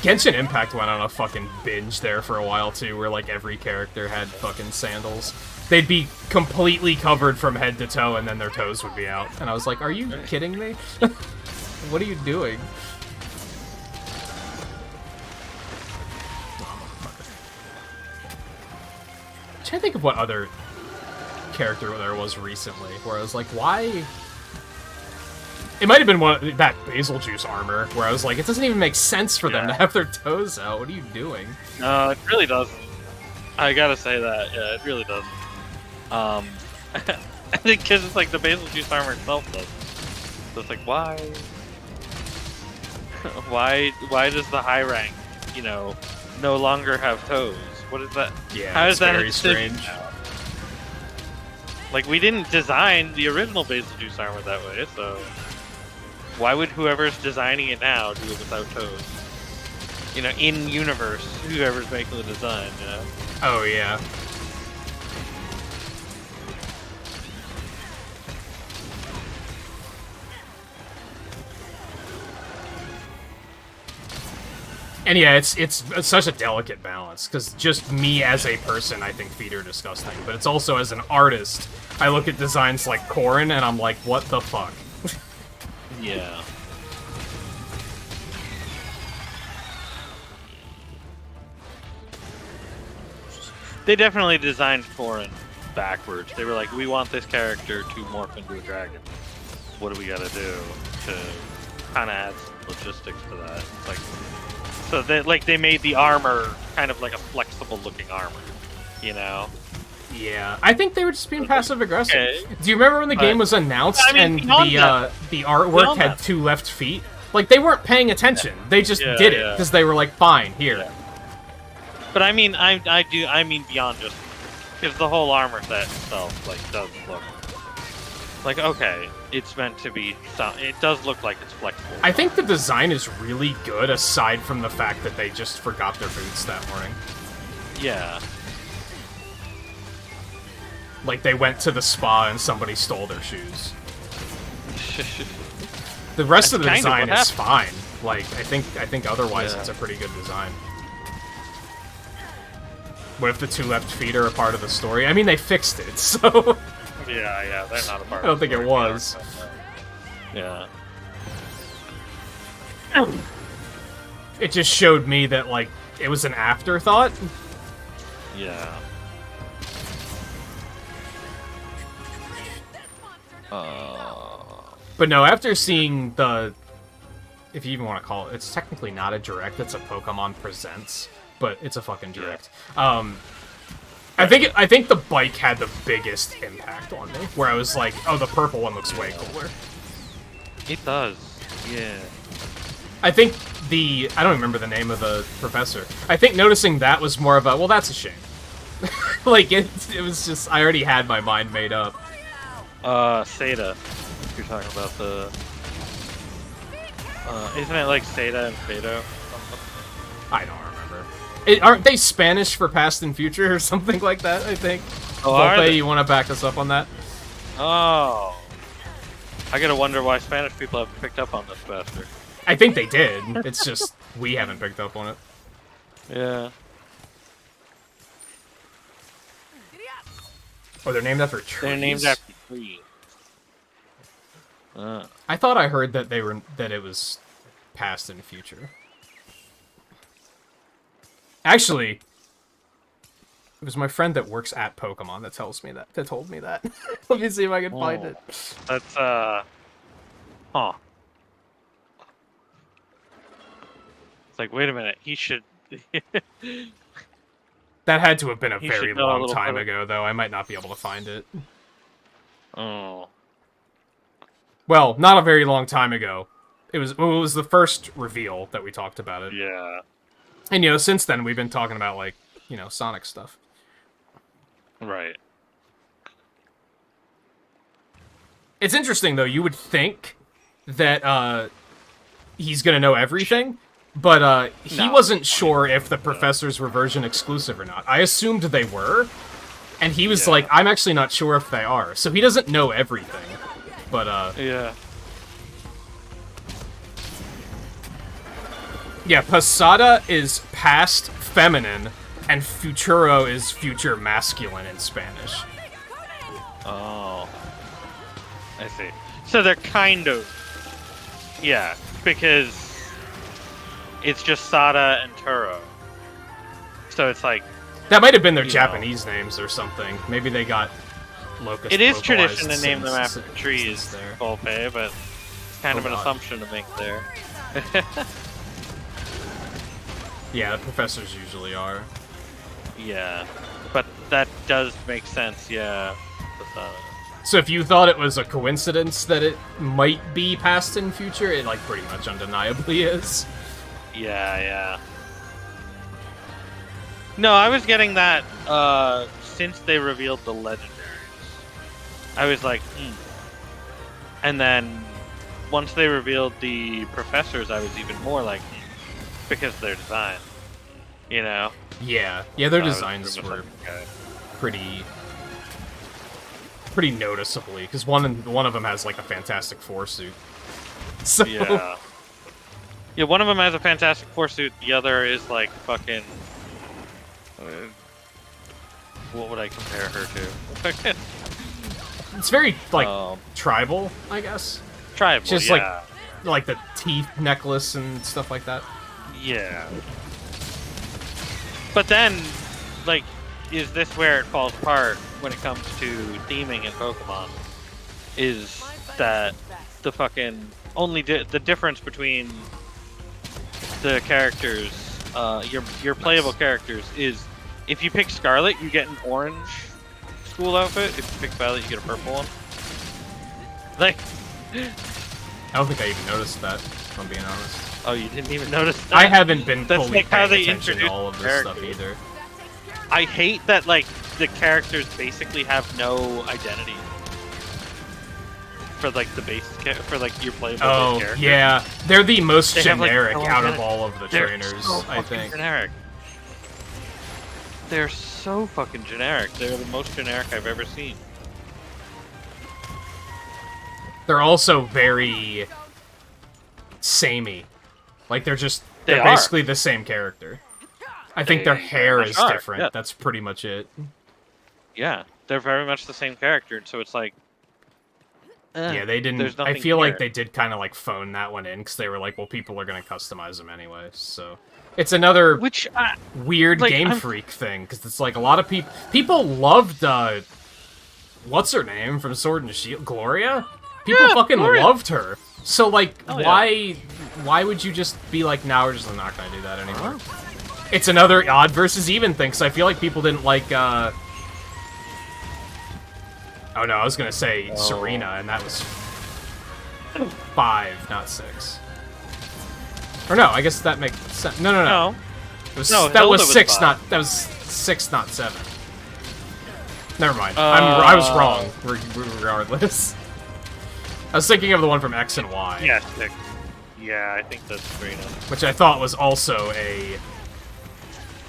Genshin Impact went on a fucking binge there for a while, too, where, like, every character had fucking sandals. They'd be completely covered from head to toe, and then their toes would be out. And I was like, are you kidding me? What are you doing? I'm trying to think of what other character there was recently, where I was like, why... It might have been that Basil Juice armor, where I was like, it doesn't even make sense for them to have their toes out. What are you doing? No, it really doesn't. I gotta say that, yeah, it really doesn't. I think because it's like the Basil Juice armor itself does. So it's like, why? why does the high rank, you know, no longer have toes? What is that? Yeah, How it's is that a very decision strange. now? Like, we didn't design the original Beetlejuice armor that way, so why would whoever's designing it now do it without toes? You know, in universe, whoever's making the design, you know? Oh yeah. And yeah, it's such a delicate balance, because just me as a person, I think feet are disgusting, but it's also as an artist, I look at designs like Corrin, and I'm like, what the fuck? Yeah. They definitely designed Corrin backwards. They were like, we want this character to morph into a dragon. What do we gotta do to kind of add some logistics to that? It's like, so they made the armor kind of like a flexible looking armor, you know? Yeah, I think they were just being passive aggressive. Okay. Do you remember when the game was announced and the artwork had 2 left feet? Like, they weren't paying attention. They just did it because they were like, fine, here. Yeah. But I mean, I mean beyond just, because the whole armor set itself like does look like, okay, it's meant to be. It does look like it's flexible. I think the design is really good, aside from the fact that they just forgot their boots that morning. Yeah. Like, they went to the spa and somebody stole their shoes. The rest of the design is fine. Like, I think otherwise it's a pretty good design. What if the 2 left feet are a part of the story? I mean, they fixed it, so... Yeah, they're not a part I don't think it was. Yeah. It just showed me that, like, it was an afterthought. Yeah. But no, after seeing the... If you even want to call it... It's technically not a direct, it's a Pokemon Presents. But it's a fucking direct. I think the bike had the biggest impact on me, where I was like, oh, the purple one looks way cooler. It does. Yeah. I think I don't remember the name of the professor. I think noticing that was more of a, well, that's a shame. Like, it was just, I already had my mind made up. Seda. You're talking about the... isn't it like Seda and Fado? I don't remember. Aren't they Spanish for past and future or something like that, I think? Oh, are they? You want to back us up on that? Oh. I gotta wonder why Spanish people haven't picked up on this bastard. I think they did. It's just, we haven't picked up on it. Yeah. Oh, they're named after trees? They're named after trees. I thought I heard that it was past and future. Actually, it was my friend that works at Pokemon that told me that. Let me see if I can find it. That's huh. It's like, wait a minute, he should That had to have been a He very should know a long little time bit ago, though. I might not be able to find it. Oh. Well, not a very long time ago. It was the first reveal that we talked about it. Yeah. And, you know, since then, we've been talking about, like, you know, Sonic stuff. Right. It's interesting, though. You would think that, he's gonna know everything, but, he wasn't sure if the professors were version exclusive or not. I assumed they were, and he was like, I'm actually not sure if they are. So he doesn't know everything, but, Yeah. Yeah, Posada is past feminine, and Futuro is future masculine in Spanish. Oh. I see. So they're kind of... Yeah, because it's just Sada and Turo. So it's like... That might have been their Japanese names or something. Maybe they got locust. It is tradition to name them after trees, there. Volpe, but it's kind of an assumption to make there. Yeah, the professors usually are. Yeah, but that does make sense, yeah. So if you thought it was a coincidence that it might be past and future, it, like, pretty much undeniably is. Yeah. No, I was getting that, since they revealed the legendaries. I was like, And then once they revealed the professors, I was even more like, because of their design, you know. Yeah, their I was designs pretty were much like, okay. pretty noticeably, because one of them has like a Fantastic Four suit. So Yeah. Yeah, one of them has a Fantastic Four suit. The other is like fucking. What would I compare her to? it's very like Um, tribal, I guess. Tribal, Just yeah. like the teeth necklace and stuff like that. Yeah. But then, like, is this where it falls apart when it comes to theming in Pokemon? Is that the fucking only the difference between the characters, your playable characters, is if you pick Scarlet, you get an orange school outfit. If you pick Violet, you get a purple one. Like, I don't think I even noticed that, if I'm being honest. oh, you didn't even notice that? I haven't been That's fully like how paying they attention to introduce all of this characters. stuff either. I hate that, like, the characters basically have no identity. For, like, the base for, like, your playable Oh, character. yeah. They're the most They have, like, generic no out of identity. all of the They're trainers, so I fucking think. generic. They're so fucking generic. They're the most generic I've ever seen. They're also very samey. Like, they're They are. basically the same character. I think their They hair very is much are, different. yeah. That's pretty much it. Yeah, they're very much the same character, and so it's like... Yeah, they didn't. There's I nothing feel like here. they did kind of like phone that one in because they were like, well, people are going to customize them anyway. So it's another Which, weird like, Game I'm- Freak thing because it's like a lot of people loved what's her name from Sword and Shield, Gloria. People Yeah, fucking Gloria. loved her. So like, Oh, yeah. why would you just be like, now we're just not going to do that anymore? It's another odd versus even thing because I feel like people didn't like. Oh no, I was gonna say Serena, and that was 5, not 6. Or no, I guess that makes sense. No. No. It was, No, that Hilda was was 6, 5. not that was 6, not 7. Never mind. I was wrong. Regardless, I was thinking of the one from X and Y, Yeah, 6. Yeah, I think that's Serena. which I thought was also a.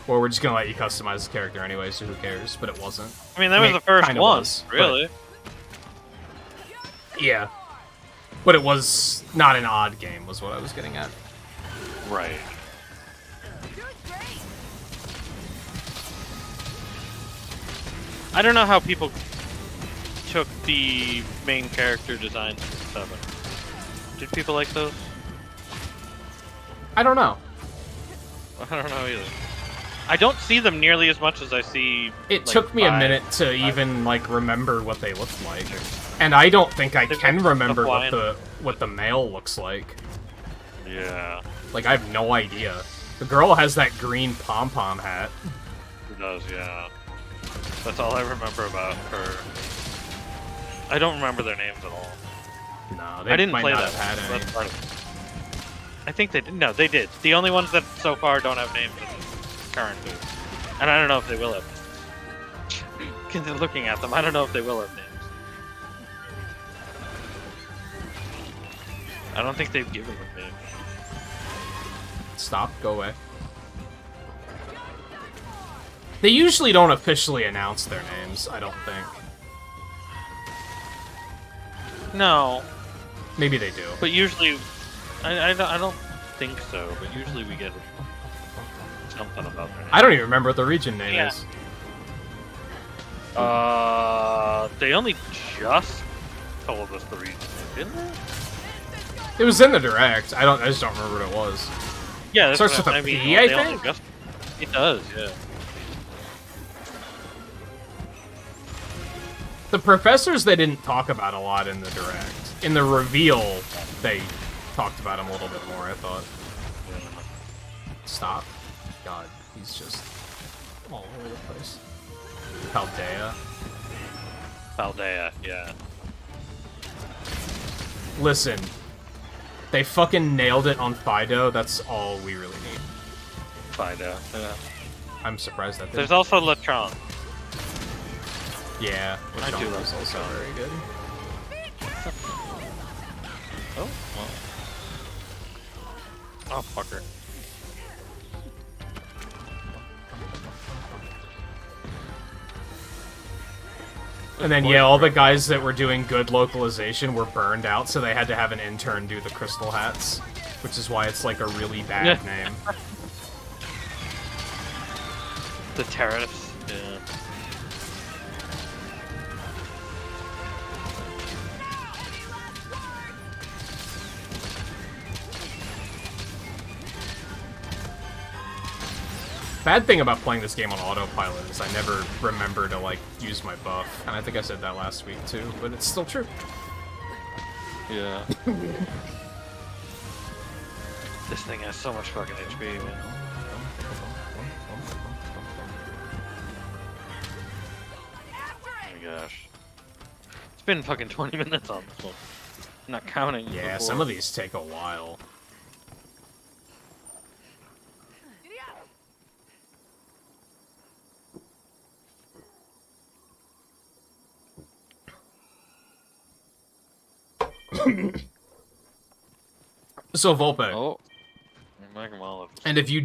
Well, we're just gonna let you customize the character anyway, so who cares? But it wasn't. I mean, that was it the first kinda one, was, but- really. Yeah. But it was not an odd game, was what I was getting at. Right. I don't know how people took the main character designs from 7. Did people like those? I don't know. I don't know either. I don't see them nearly as much as I see. It like, took me a 5. minute to even like remember what they looked like, and I don't think I They can look remember flying. what the male looks like. Yeah, Like I have no idea. The girl has that green pom pom hat. it does. Yeah, that's all I remember about her. I don't remember their names at all. No, they I didn't might play not that. have had so any. that's part of it. I think they did. No, they did. The only ones that so far don't have names are the current two. And I don't know if they will have names. Because looking at them, I don't know if they will have names. I don't think they've given them names. Stop. Go away. They usually don't officially announce their names. I don't think. No, Maybe they do. but usually, I don't think so. But usually we get something about their name. I don't even remember what the region name Yeah. is. They only just told us the reason, didn't they? It was in the direct. I just don't remember what it was. Yeah, that's Starts what with a I mean. P, I they only think? just- It does, yeah. The professors they didn't talk about a lot in the direct. In the reveal, they talked about him a little bit more, I thought. Stop. God, he's just all over the place. Paldea. Paldea, yeah. Listen, they fucking nailed it on Fido. That's all we really need. Fido. Yeah. I'm surprised that There's also Latron. Yeah, which I do like was also John. very good. Oh, well. Oh, fucker. And then, yeah, all the guys that were doing good localization were burned out, so they had to have an intern do the crystal hats, which is why it's like a really bad name. The terrorists. Yeah. Bad thing about playing this game on autopilot is I never remember to, like, use my buff. And I think I said that last week, too, but it's still true. Yeah. This thing has so much fucking HP, man. Oh my gosh. It's been fucking 20 minutes on this one. I'm not counting. Yeah, before. some of these take a while. So, Volpe. Oh. Magnum Olive. And if you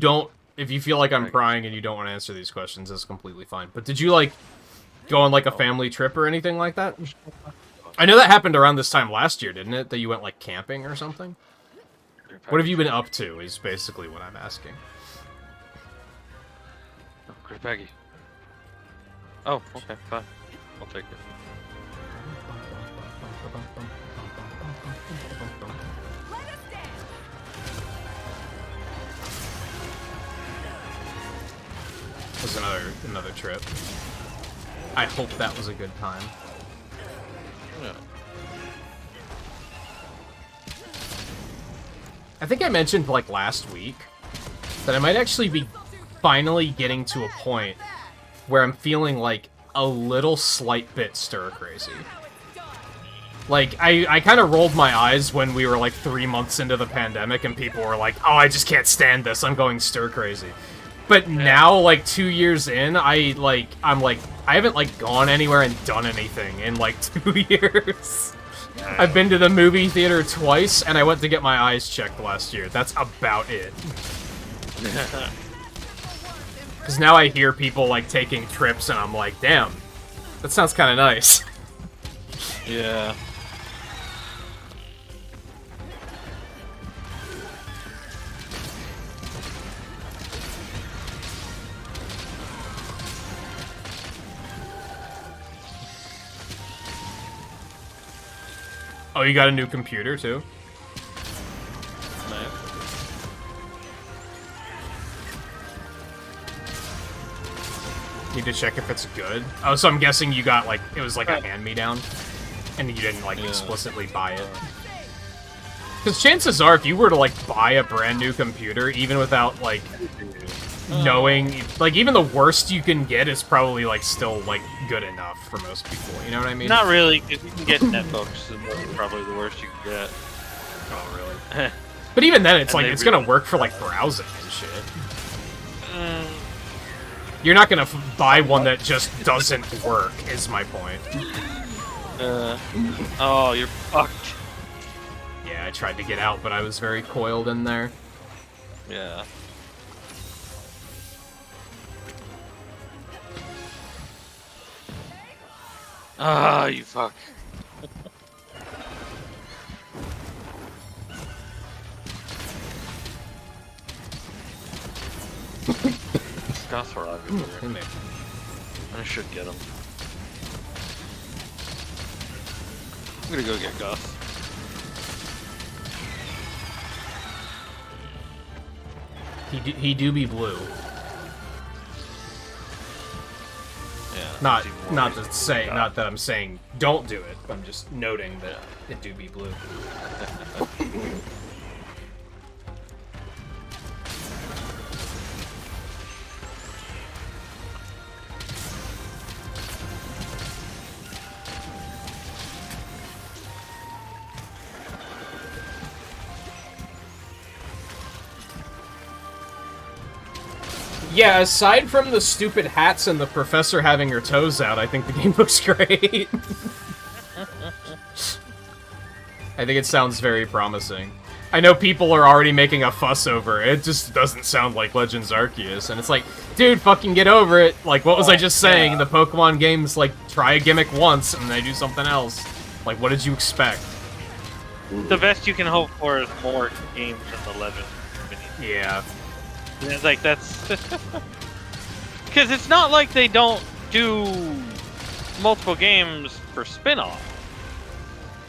feel like I'm prying and you don't want to answer these questions, that's completely fine. But did you, like, go on, like, a family trip or anything like that? I know that happened around this time last year, didn't it? That you went, like, camping or something? What have you been up to, is basically what I'm asking. Oh, Great Baggy. Oh, okay, fine. I'll take it. Was another trip. I hope that was a good time. Yeah. I think I mentioned, like, last week that I might actually be finally getting to a point where I'm feeling, like, a little slight bit stir-crazy. Like, I kind of rolled my eyes when we were, like, 3 months into the pandemic and people were like, oh, I just can't stand this, I'm going stir-crazy. But now, like, 2 years in, I'm like, I haven't, like, gone anywhere and done anything in, like, 2 years. I've been to the movie theater twice, and I went to get my eyes checked last year. That's about it. Because now I hear people, like, taking trips, and I'm like, damn, that sounds kind of nice. Yeah. Oh, you got a new computer, too? Nice. Need to check if it's good. Oh, so I'm guessing you got, like, it was like a hand-me-down, and you didn't, like, explicitly buy it. Because chances are, if you were to, like, buy a brand new computer, even without, like, knowing, like, even the worst you can get is probably, like, still, like, good enough for most people, you know what I mean? Not really, because you can get netbooks, and that's probably the worst you can get. Oh, really? But even then, it's And like, they it's really- gonna work for, like, browsing and shit. You're not gonna buy one that just doesn't work, is my point. Oh, you're fucked. Yeah, I tried to get out, but I was very coiled in there. Yeah. Ah, you fuck. Goths are everywhere. I should get them. I'm gonna go get Goths. He do be blue. Yeah. Not there's even more not reason to to say, do not that I'm saying don't do it. I'm just noting that it do be blue. Yeah, aside from the stupid hats and the professor having her toes out, I think the game looks great. I think it sounds very promising. I know people are already making a fuss over it. It just doesn't sound like Legends Arceus, and it's like, dude, fucking get over it. Like, what was I just saying? Yeah. The Pokemon games, like, try a gimmick once, and they do something else. Like, what did you expect? The best you can hope for is more games in the Legends community. Yeah. And it's like, that's... Because it's not like they don't do multiple games for spin-off.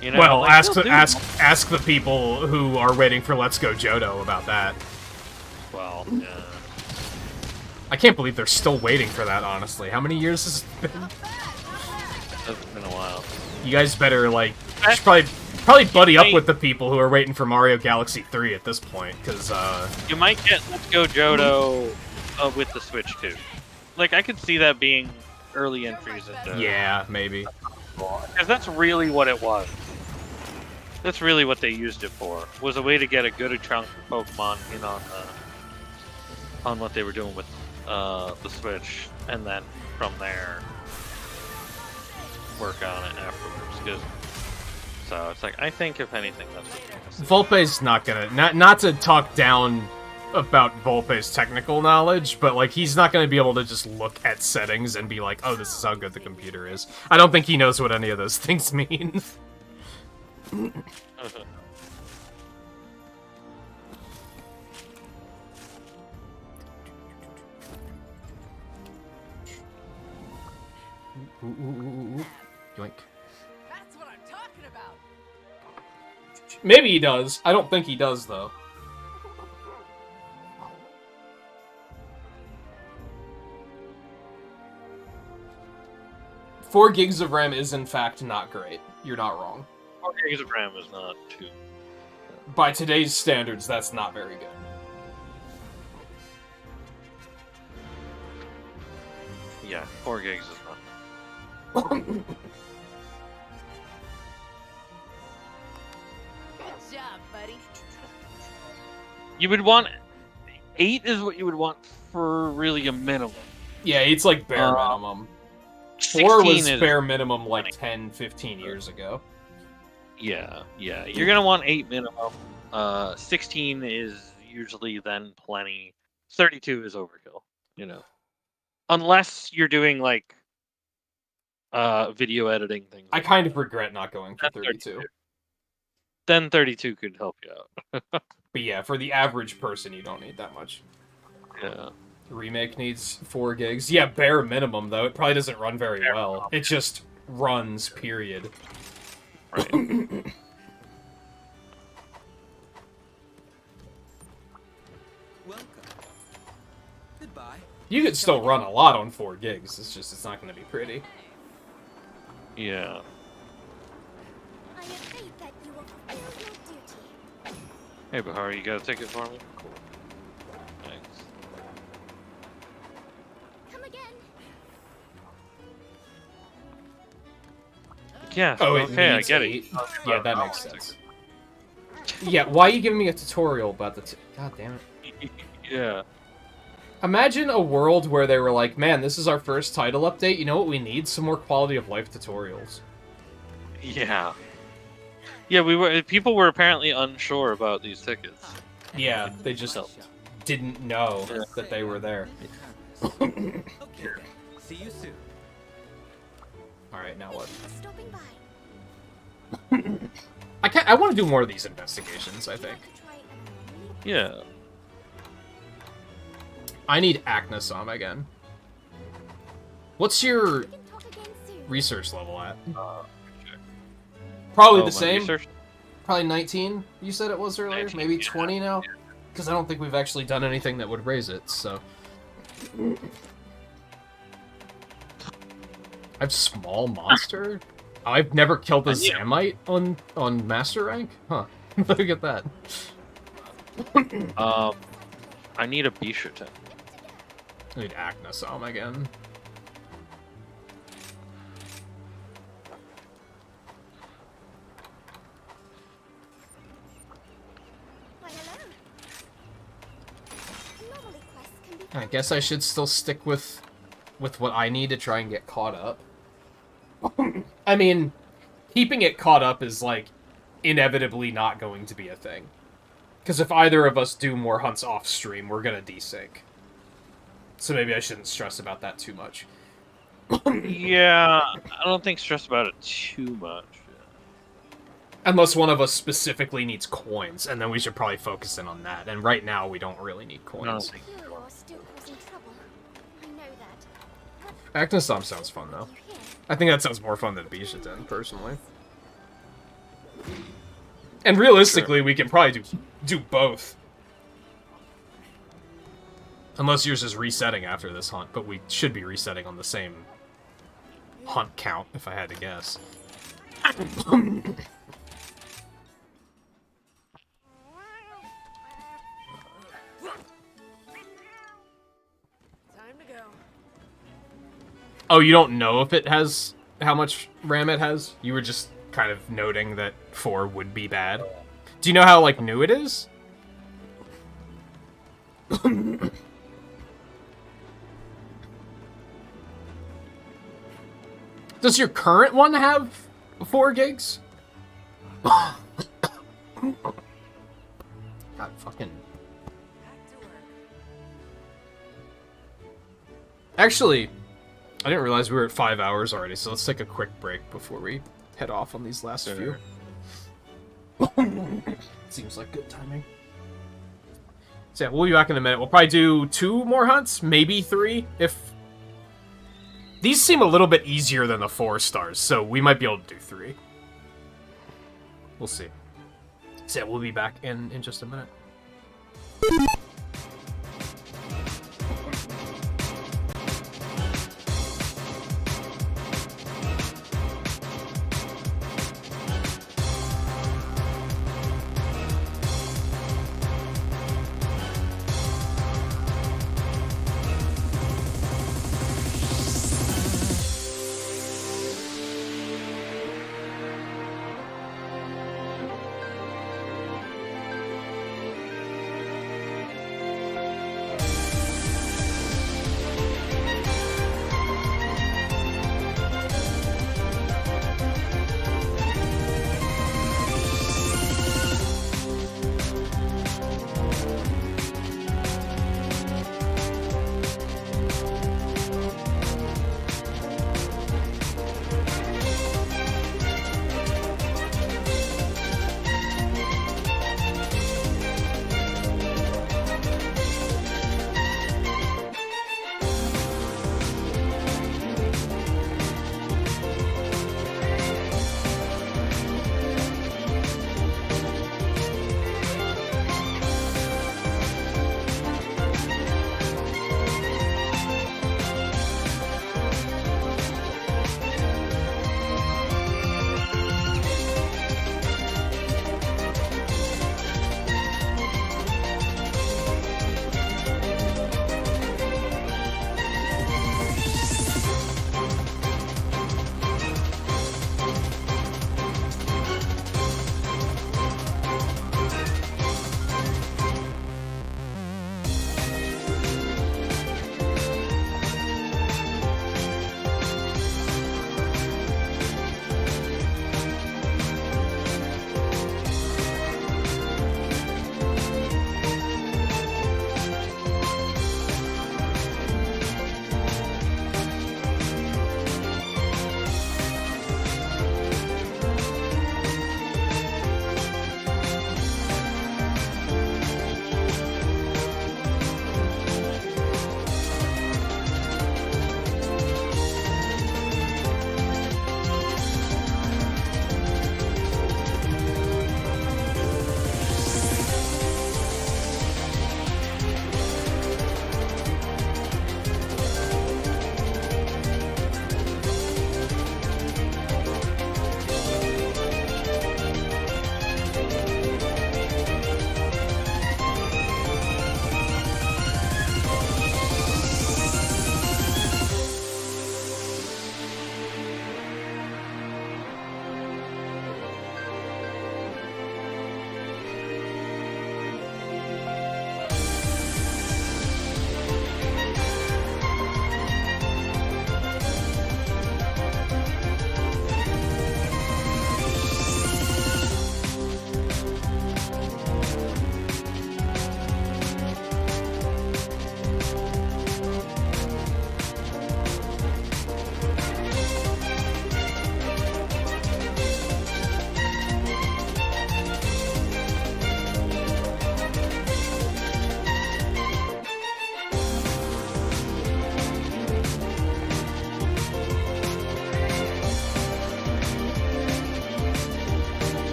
You know, Well, like, ask they'll the, do ask the people who are waiting for Let's Go Johto about that. Well, yeah. I can't believe they're still waiting for that, honestly. How many years has it been? It's been a while. You guys better, like, you should probably buddy up with the people who are waiting for Mario Galaxy 3 at this point, because, You might get Let's Go Johto with the Switch too. Like, I could see that being early entries into. yeah, maybe. Because that's really what it was. That's really what they used it for. Was a way to get a good chunk of Pokemon in on what they were doing with the Switch, and then from there work on it afterwards. 'Cause so it's like, I think if anything, that's what you're gonna see. Volpe's not gonna... Not to talk down about Volpe's technical knowledge, but, like, he's not gonna be able to just look at settings and be like, oh, this is how good the computer is. I don't think he knows what any of those things mean. Ooh. Yoink. That's what I'm talking about. Maybe he does. I don't think he does, though. Four gigs of RAM is, in fact, not great. You're not wrong. 4 gigs of RAM is not too. By today's standards, that's not very good. Yeah, 4 gigs is not. Good job, buddy. You would want 8 is what you would want for really a minimum. Yeah, it's like bare minimum. 4 was bare minimum like 10, 15 years ago. Yeah. You're gonna want 8 minimum. 16 is usually then plenty. 32 is overkill, you know. Unless you're doing like video editing things. I kind of regret not going for 32. Then 32 could help you out. But yeah, for the average person, you don't need that much. Yeah. Remake needs 4 gigs. Yeah, bare minimum, though. It probably doesn't run very well. It just runs, period. Right. Welcome. Goodbye. You could still run a lot on 4 gigs. It's just, it's not going to be pretty. Yeah. I have faith that you will fulfill your duty. Hey, Bahar, you got a ticket for me? Cool. Thanks. Come again. Yeah. Oh, it okay, I needs get 8. it. Yeah, that makes sense. Yeah, why are you giving me a tutorial about the... God damn it. Yeah. Imagine a world where they were like, man, this is our first title update. You know what we need? Some more quality of life tutorials. Yeah. Yeah, people were apparently unsure about these tickets. Yeah, they just didn't know that they were there. Okay. See you soon. Alright, now what? Stopping by. I want to do more of these investigations, I think. Yeah. I need Acnosom again. What's your We can talk again soon. research level at? Probably Oh, the my same. research? Probably 19, you said it was earlier? 19, Maybe yeah. 20 now? Because I don't think we've actually done anything that would raise it, so... I've small monster? I've never killed a Zamite on master rank? Huh. Look at that. I need a Bishuten. I need Acnosom again. Why, hello. Anomaly quests can be I guess I should still stick with what I need to try and get caught up. I mean, keeping it caught up is, like, inevitably not going to be a thing. Because if either of us do more hunts off-stream, we're gonna desync. So maybe I shouldn't stress about that too much. Yeah, I don't think stress about it too much. Unless one of us specifically needs coins, and then we should probably focus in on that. And right now, we don't really need coins. You are still causing trouble. I know that. Acting Stomp sounds fun, though. You here? I think that sounds more fun than Bisha Den, personally. And realistically, we can probably do both. Unless yours is resetting after this hunt, but we should be resetting on the same hunt count, if I had to guess. Time to go. Oh, you don't know if it has how much RAM it has? You were just kind of noting that 4 would be bad. Do you know how, like, new it is? Does your current one have 4 gigs? God, fucking... Back to work. Actually, I didn't realize we were at 5 hours already, so let's take a quick break before we head off on these last few. Seems like good timing. So yeah, we'll be back in a minute. We'll probably do 2 more hunts, maybe 3, if... These seem a little bit easier than the 4 stars, so we might be able to do 3. We'll see. So yeah, we'll be back in just a minute.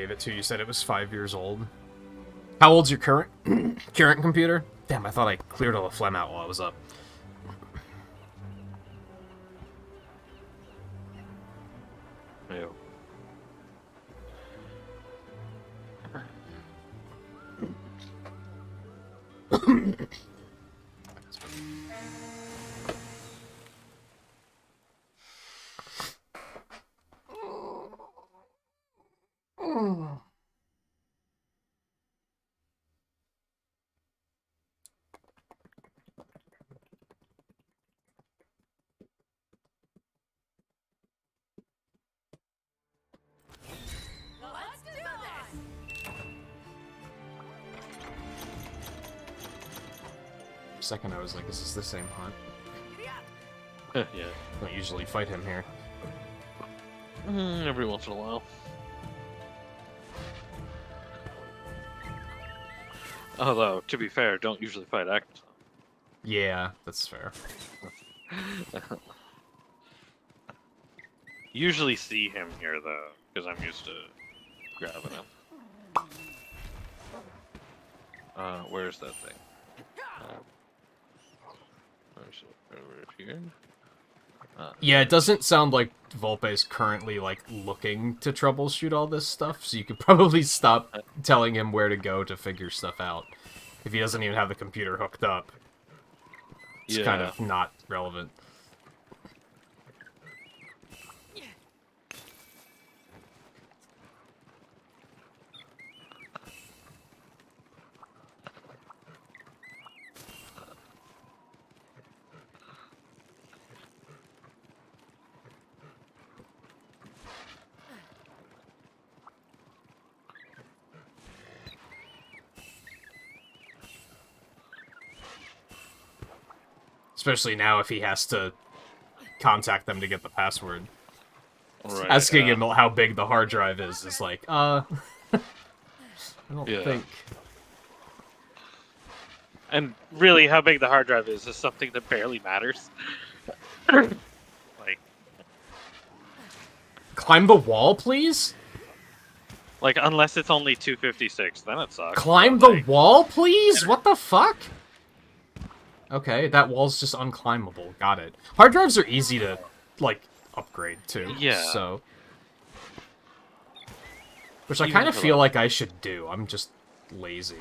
gave it to, you said it was 5 years old. How old's your current current computer? Damn, I thought I cleared all the phlegm out while I was up. Ew. Let's do this! For a second I was like, is this the same hunt? Yeah. I don't usually fight him here. Every once in a while. Although, to be fair, don't usually fight actors. Yeah, that's fair. Usually see him here though, because I'm used to grabbing him. Where's that thing? Where's it? Over here? Yeah, it doesn't sound like Volpe's currently, like, looking to troubleshoot all this stuff, so you could probably stop telling him where to go to figure stuff out. If he doesn't even have the computer hooked up. It's kind of not relevant. Especially now if he has to contact them to get the password. Right, Asking him how big the hard drive is like, I don't Yeah. think... And really, how big the hard drive is something that barely matters. Like, Climb the wall, please? unless it's only 256, then it sucks. Climb But, the like, wall, please? What the fuck? Okay, that wall's just unclimbable. Got it. Hard drives are easy to, like, upgrade, too. Yeah. So... Which I Even kind of for, feel like- like I should do. I'm just lazy.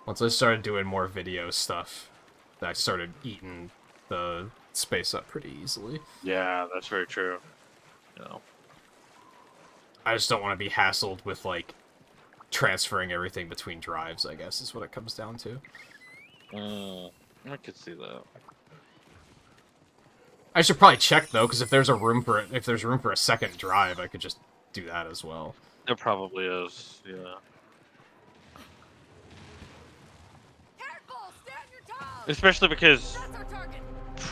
Once I started doing more video stuff, I started eating the space up pretty easily. Yeah, that's very true. You know. I just don't want to be hassled with, like, transferring everything between drives, I guess, is what it comes down to. I could see that. I should probably check, though, because if there's room for a second drive, I could just do that as well. There probably is, yeah. Careful! Stay on your toes! Especially because That's our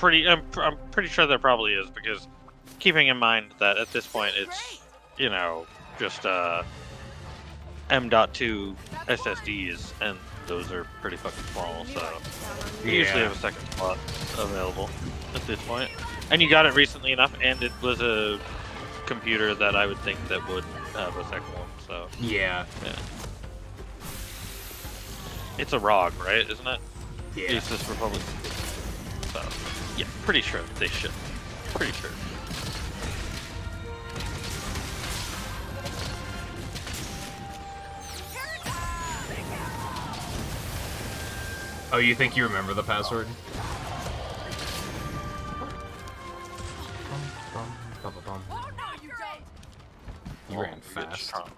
target! I'm pretty sure there probably is, because keeping in mind that at this point it's, you know, just M.2 SSDs, and those are pretty fucking small, so you usually have a second slot available at this point. And you got it recently enough, and it was a computer that I would think that would have a second one, so Yeah. yeah. It's a ROG, right? Isn't it? Yeah. Asus Republic. So, yeah, pretty sure they should. Pretty sure. Oh, you think you remember the password? Oh no, you don't! You ran Good fast. trauma.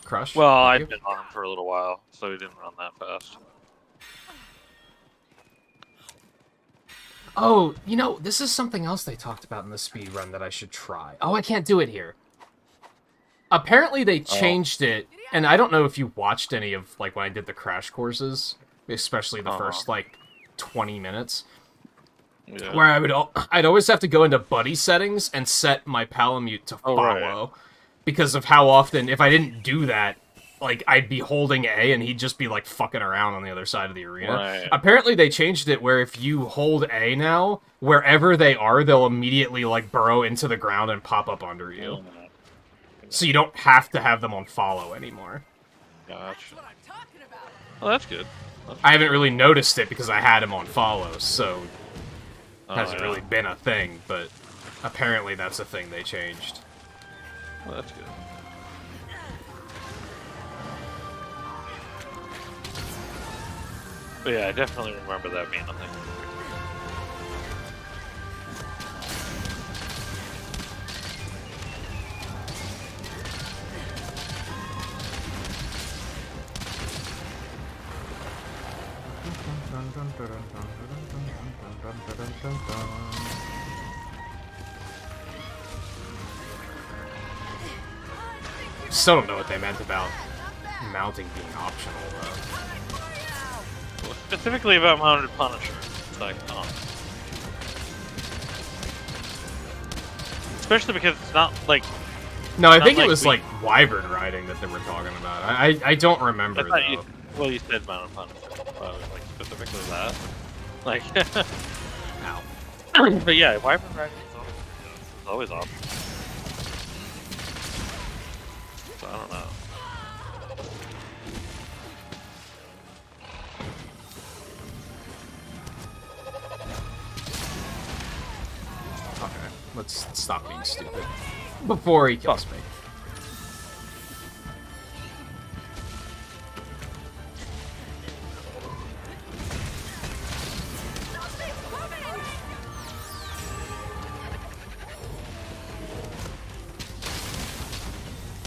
Crush? Well, Thank I've you. been on him for a little while, so he didn't run that fast. Oh, you know, this is something else they talked about in the speed run that I should try. Oh, I can't do it here. Apparently they changed it, and I don't know if you watched any of, like, when I did the crash courses, especially the first, like, 20 minutes, Yeah. where I'd always have to go into buddy settings and set my Palamute to Oh, follow, right. because of how often, if I didn't do that, like, I'd be holding A and he'd just be, like, fucking around on the other side of the arena. Right. Apparently they changed it where if you hold A now, wherever they are, they'll immediately, like, burrow into the ground and pop up under you. So you don't have to have them on follow anymore. Gotcha. That's what I'm talking about. Well, that's good. I haven't really noticed it because I had him on follow, so it hasn't yeah. really been a thing, but apparently that's a thing they changed. Well, that's good. But yeah, I definitely remember that being a thing. Still don't know what they meant about mounting being optional, though. Well, specifically about Mounted Punisher. It's like, oh. Especially because it's not like... No, I Not think it like was we- like wyvern riding that they were talking about. I don't remember, I thought though. you, well, you said Mounted Punisher. But like, specifically that. Like... Ow. But yeah, Wyvern riding is always awesome. So I don't know. Okay, let's stop being stupid. Before he kills me.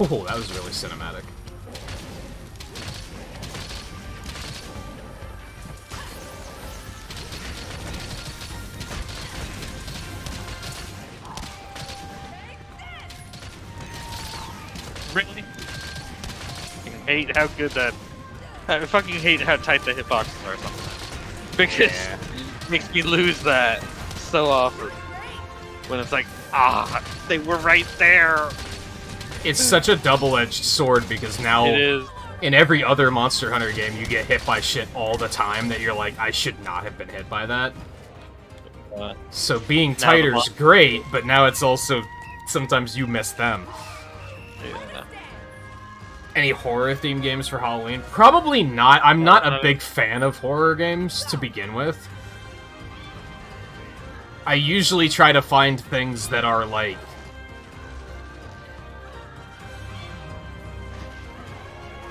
Oh, that was really cinematic. Really? I hate how good that... I fucking hate how tight the hitboxes are sometimes. Because Yeah. it makes me lose that so often. When it's like, they were right there! It's such a double-edged sword because now It is. in every other Monster Hunter game you get hit by shit all the time that you're like, I should not have been hit by that. So being the tighter is mo- great, but now it's also sometimes you miss them. Yeah. Any horror-themed games for Halloween? Probably not. I'm not a big fan of horror games to begin with. I usually try to find things that are, like...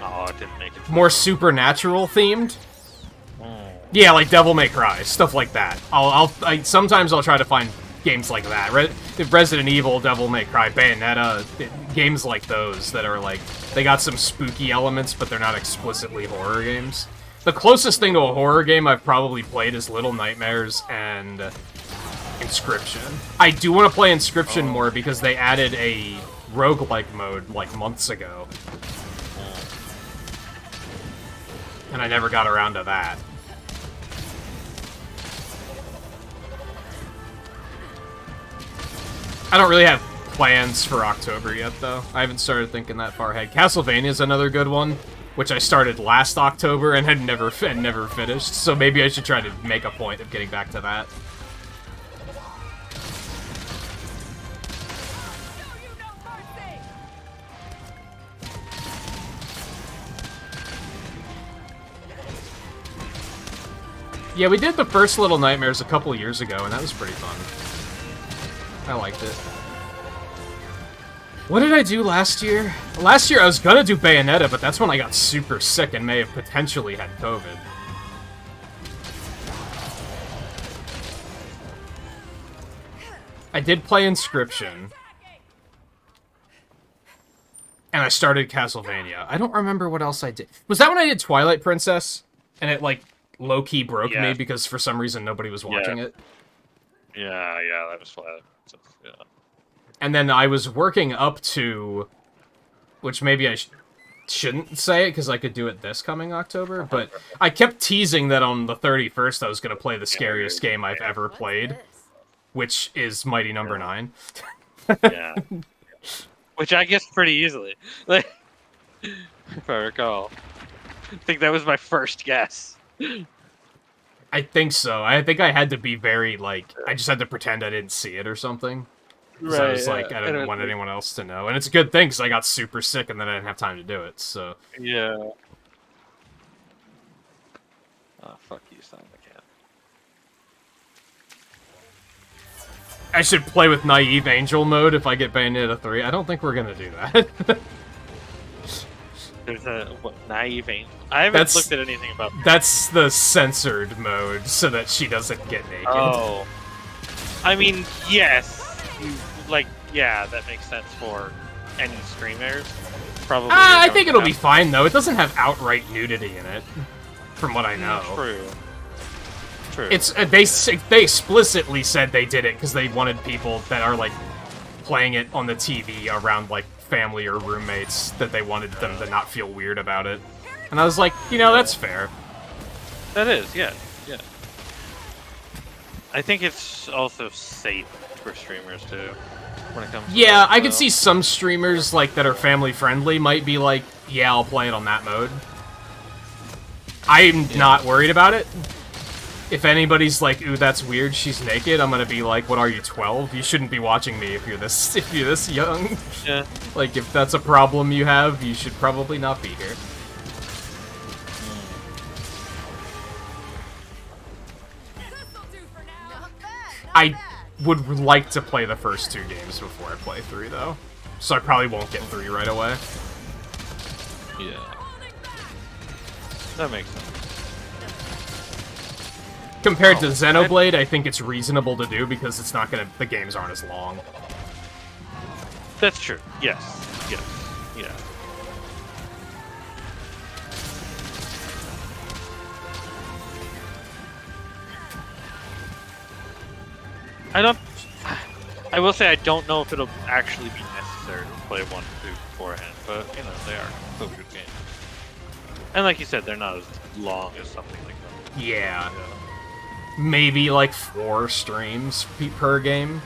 Oh, it didn't make it. more supernatural-themed. Yeah, like Devil May Cry, stuff like that. Sometimes I'll try to find games like that. Resident Evil, Devil May Cry, Bayonetta, games like those that are like, they got some spooky elements, but they're not explicitly horror games. The closest thing to a horror game I've probably played is Little Nightmares and Inscription. I do want to play Inscription more because they added a roguelike mode like months ago. And I never got around to that. I don't really have plans for October yet, though. I haven't started thinking that far ahead. Castlevania's another good one, which I started last October and had never finished, so maybe I should try to make a point of getting back to that. Yeah, we did the first Little Nightmares a couple years ago, and that was pretty fun. I liked it. What did I do last year? Last year I was gonna do Bayonetta, but that's when I got super sick and may have potentially had COVID. I did play Inscription. And I started Castlevania. I don't remember what else I did. Was that when I did Twilight Princess? And it, like, low-key broke me because for some reason nobody was watching it? Yeah, that was flat. So, yeah. And then I was working up to... Which maybe I shouldn't say it, because I could do it this coming October, but I kept teasing that on the 31st I was going to play the scariest game I've ever played, which is Mighty Number 9. Yeah. Which I guessed pretty easily. if I recall. I think that was my first guess. I think so. I think I had to be very, like, I just had to pretend I didn't see it or something. So I was like, I didn't want anyone else to know. And it's a good thing, because I got super sick and then I didn't have time to do it, so... Yeah. Oh, fuck you, son of a cat. I should play with Naive Angel mode if I get Bayonetta 3. I don't think we're gonna do that. There's a naive angel. I haven't looked at anything about that. That's the censored mode, so that she doesn't get naked. Oh. I mean, yes. Yeah, that makes sense for any streamers. Probably. I think it'll be fine, though. It doesn't have outright nudity in it, from what I know. True. It's they explicitly said they did it because they wanted people that are, like, playing it on the TV around, like, family or roommates, that they wanted them to not feel weird about it. And I was like, you know, that's fair. That is, yeah. I think it's also safe for streamers, too, when it comes to Yeah, that, I could see some streamers, like, that are family-friendly might be like, yeah, I'll play it on that mode. I'm not worried about it. If anybody's like, ooh, that's weird, she's naked, I'm gonna be like, what are you, 12? You shouldn't be watching me if you're this young. Yeah. Like, if that's a problem you have, you should probably not be here. I would like to play the first 2 games before I play 3, though. So I probably won't get 3 right away. Yeah. That makes sense. Compared to Xenoblade, I think it's reasonable to do because it's not the games aren't as long. That's true. Yes. Yeah. I will say I don't know if it'll actually be necessary to play 1 and 2 beforehand, but, you know, they are so good games. And like you said, they're not as long as something like that. Yeah. Maybe like 4 streams per game.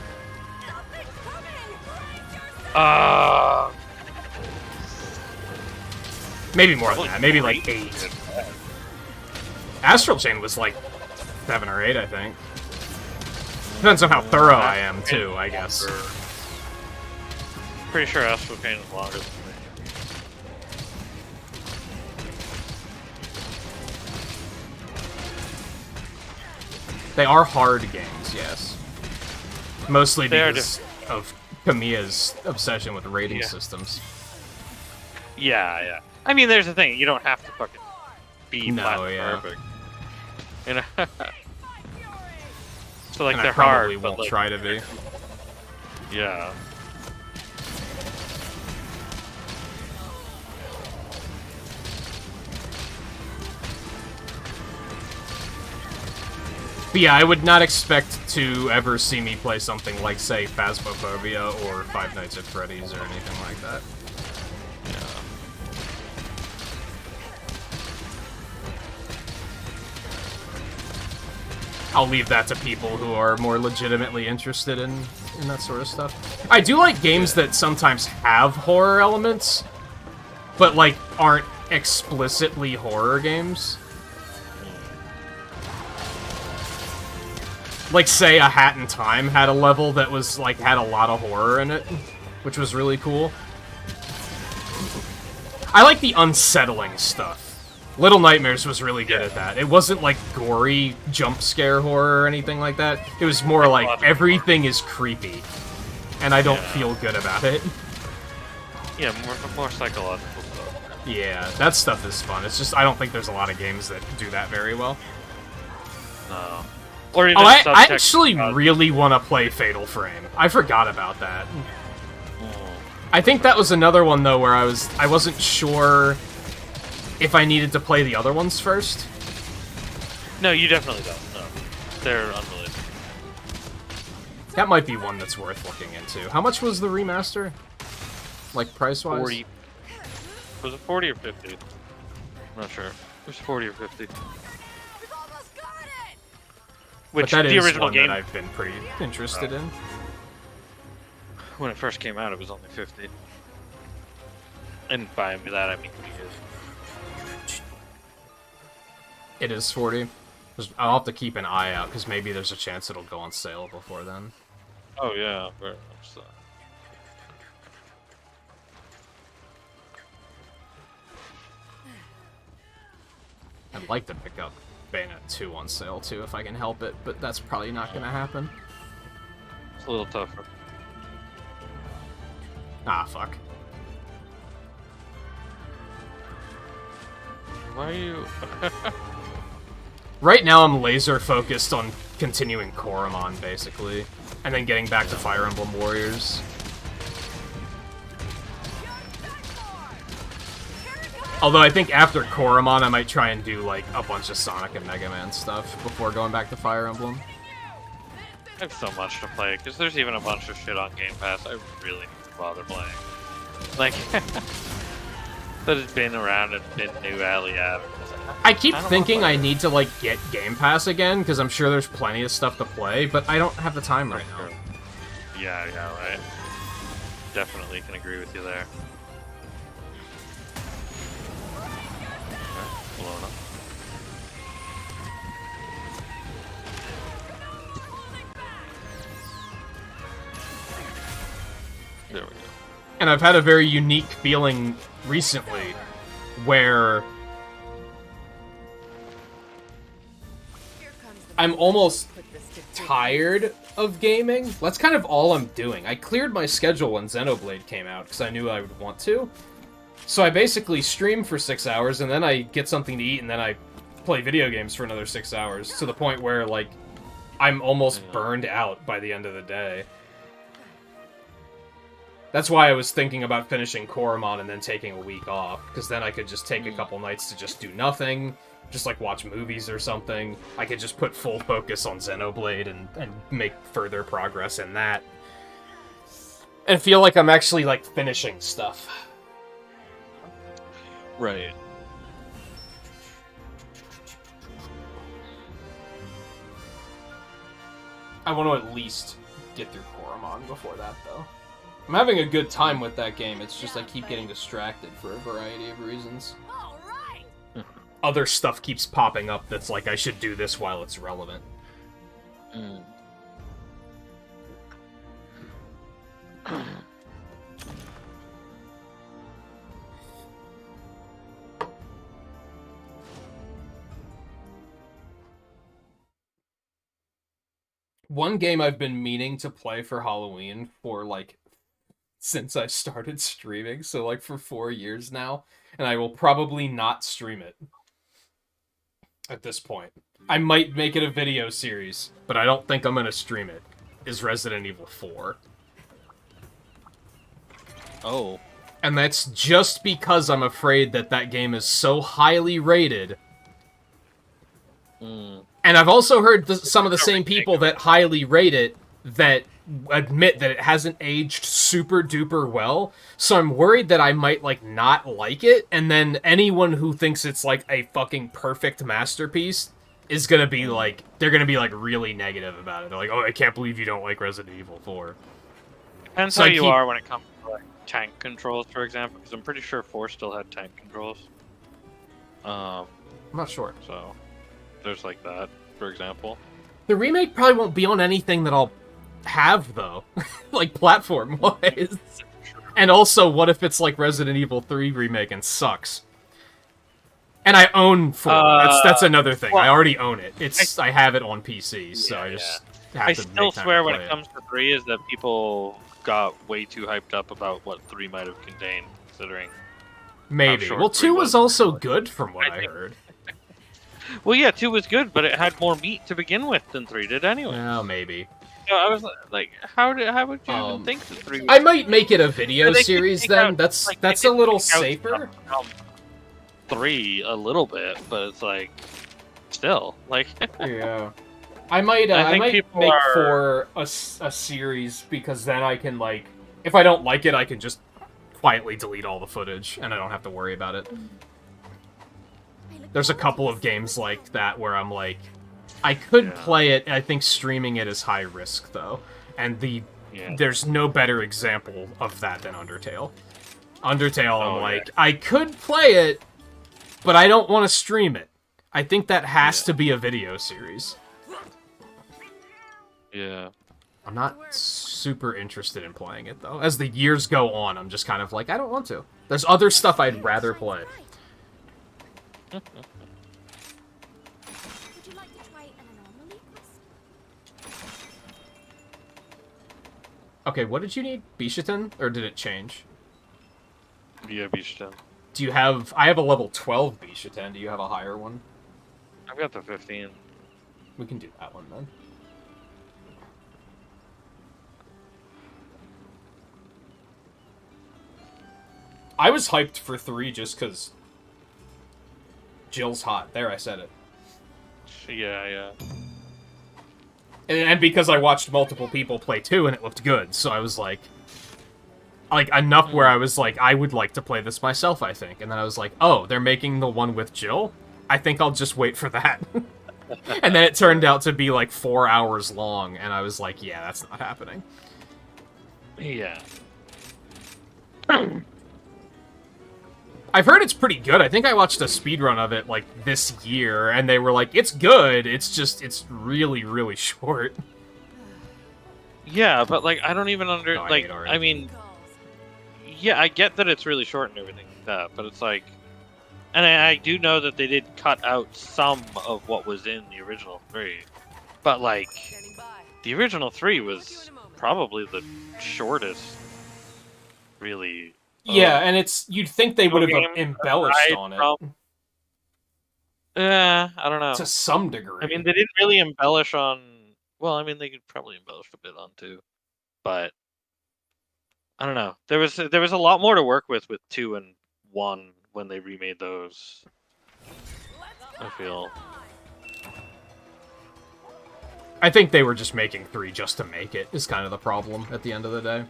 Maybe more than that. Maybe like 8. Astral Chain was like 7 or 8, I think. Depends on how thorough I am, too, I guess. Pretty sure Astral Chain is longer than me. They are hard games, yes. Mostly because of Kamiya's obsession with rating systems. Yeah. I mean, there's the thing. You don't have to fucking be perfect. You know? So, like, and they're I probably hard, won't but, like, try to be. Yeah. But yeah, I would not expect to ever see me play something like, say, Phasmophobia or Five Nights at Freddy's or anything like that. I'll leave that to people who are more legitimately interested in that sort of stuff. I do like games that sometimes have horror elements, but, like, aren't explicitly horror games. Like, say, A Hat in Time had a level that was, like, had a lot of horror in it, which was really cool. I like the unsettling stuff. Little Nightmares was really good at that. It wasn't, like, gory jump scare horror or anything like that. It was more like, everything is creepy, and I don't feel good about it. Yeah, more psychological stuff. Yeah, that stuff is fun. It's just, I don't think there's a lot of games that do that very well. No. Or even I actually really want to play Fatal Frame. I forgot about that. I think that was another one, though, where I wasn't sure if I needed to play the other ones first. No, you definitely don't. No. They're unrelated. That might be one that's worth looking into. How much was the remaster? Like, price-wise? 40. Was it 40 or 50? I'm not sure. It was 40 or 50. Which, but that the is original one game, that I've been pretty interested in. When it first came out, it was only 50. And by that I mean he is. It is 40. I'll have to keep an eye out, because maybe there's a chance it'll go on sale before then. Oh yeah, very much so. I'd like to pick up Bayonetta 2 on sale, too, if I can help it, but that's probably not gonna happen. It's a little tougher. Ah, fuck. Why are you... Right now, I'm laser focused on continuing Koromon, basically, and then getting back to Fire Emblem Warriors. Although I think after Koromon, I might try and do like a bunch of Sonic and Mega Man stuff before going back to Fire Emblem. I have so much to play, because there's even a bunch of shit on Game Pass I really need to bother playing. Like, that has been around and been new alley at. I keep don't thinking wanna play I need to, like, get Game Pass again, because I'm sure there's plenty of stuff to play, but I don't have the time right now. Yeah, right. Definitely can agree with you there. Okay, blown up. There we go. And I've had a very unique feeling recently, where I'm almost tired of gaming. That's kind of all I'm doing. I cleared my schedule when Xenoblade came out, because I knew I would want to. So I basically stream for 6 hours, and then I get something to eat, and then I play video games for another 6 hours, to the point where, like, I'm almost burned out by the end of the day. That's why I was thinking about finishing Koromon and then taking a week off, because then I could just take a couple nights to just do nothing, just like watch movies or something. I could just put full focus on Xenoblade and make further progress in that. And feel like I'm actually, like, finishing stuff. Right. I want to at least get through Koromon before that, though. I'm having a good time with that game, it's just I keep getting distracted for a variety of reasons. All right. Other stuff keeps popping up that's like, I should do this while it's relevant. One game I've been meaning to play for Halloween for, like, since I started streaming, so, like, for 4 years now, and I will probably not stream it at this point. I might make it a video series, but I don't think I'm gonna stream it, is Resident Evil 4. Oh. And that's just because I'm afraid that that game is so highly rated. And I've also heard some of the same people that highly rate it that admit that it hasn't aged super duper well. So I'm worried that I might, like, not like it, and then anyone who thinks it's, like, a fucking perfect masterpiece is gonna be, like, they're gonna be, like, really negative about it. They're like, oh, I can't believe you don't like Resident Evil 4. Depends So how I you keep- are when it comes to, like, tank controls, for example, because I'm pretty sure 4 still had tank controls. I'm not sure. So there's like that, for example. The remake probably won't be on anything that I'll have, though. Like, platform-wise. And also, what if it's like Resident Evil 3 remake and sucks? And I own 4. That's another thing. well, I already own it. I have it on PC, so I just have I to still make time swear to when play it comes to 3 is that people got way too hyped up about what 3 might have contained, considering... Maybe. short Well, 3 2 was was. also good, from what I I think- heard. Well, yeah, 2 was good, but it had more meat to begin with than 3 did anyway. Well, maybe. So I was like, how would you even think that 3 was... I might make it a video They could series take then. out- That's like, they that's a could little take out safer. stuff from 3 a little bit, but it's like, still, like... Yeah. I might I I think might people make are- 4 a series, because then I can, like, if I don't like it, I can just quietly delete all the footage, and I don't have to worry about it. There's a couple of games like that where I'm like, I could play it, I think streaming it is high risk, though. And there's no better example of that than Undertale. Undertale, I'm Oh, like, I could play it, but I don't want to stream it. I think that has Yeah. to be a video series. Yeah. I'm not super interested in playing it, though. As the years go on, I'm just kind of like, I don't want to. There's other stuff I'd rather play. Would you like to try an anomaly quest? Okay, what did you need? Bishaten? Or did it change? Yeah, Beachton. Do you have... I have a level 12 Bishaten. Do you have a higher one? I've got the 15. We can do that one, then. I was hyped for 3 just because Jill's hot. There, I said it. Yeah, yeah. And because I watched multiple people play 2 and it looked good, so I was like enough where I was like, I would like to play this myself, I think. And then I was like, oh, they're making the one with Jill? I think I'll just wait for that. And then it turned out to be like 4 hours long, and I was like, yeah, that's not happening. Yeah. I've heard it's pretty good. I think I watched a speedrun of it, like, this year, and they were like, it's good, it's just, it's really, really short. Yeah, but, like, I don't even No, I like, hate already. I mean, yeah, I get that it's really short and everything like that, but it's like, and I do know that they did cut out some of what was in the original 3, but, like, Standing by. the original 3 With you was in a moment. probably the shortest, really. Yeah, and it's, you'd think they would have game embellished aside on it. from- I don't know. To some degree. I mean, they didn't really embellish on. Well, I mean, they could probably embellish a bit on 2, but I don't know. There was a lot more to work with 2 and 1 when they remade those. I feel. I think they were just making 3 just to make it, is kind of the problem at the end of the day.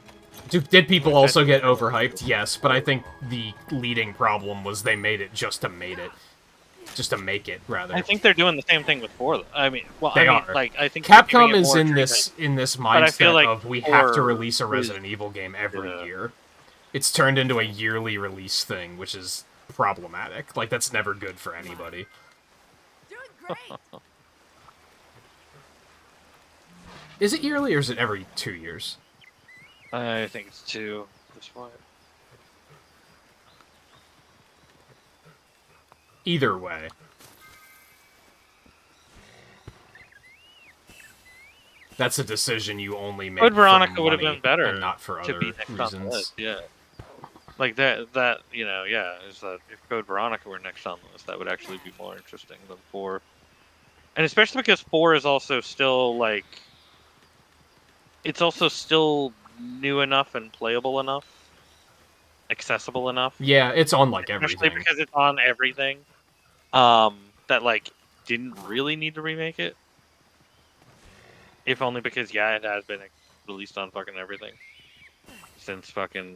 Did people also get overhyped? Yes, but I think the leading problem was they made it just to make it. Just to make it, rather. I think they're doing the same thing with 4. I mean, well, They I mean, are. like I think they're giving Capcom it is more in treatment. this I feel mindset like of we have to 4 release a is- Resident Evil game every Yeah. year. It's turned into a yearly release thing, which is problematic. Like, that's never good for anybody. Doing great. Is it yearly or is it every 2 years? I think it's 2 at this point. Either way. That's a decision you only make Code for Veronica would have money been better and not for to other be next on the reasons. list. Yeah, like that you know, yeah, is that if Code Veronica were next on the list, that would actually be more interesting than 4, and especially because 4 is also still like, it's also still new enough and playable enough, accessible enough. Yeah, it's on like Especially everything. because it's on everything. That like didn't really need to remake it. If only because it has been released on fucking everything since fucking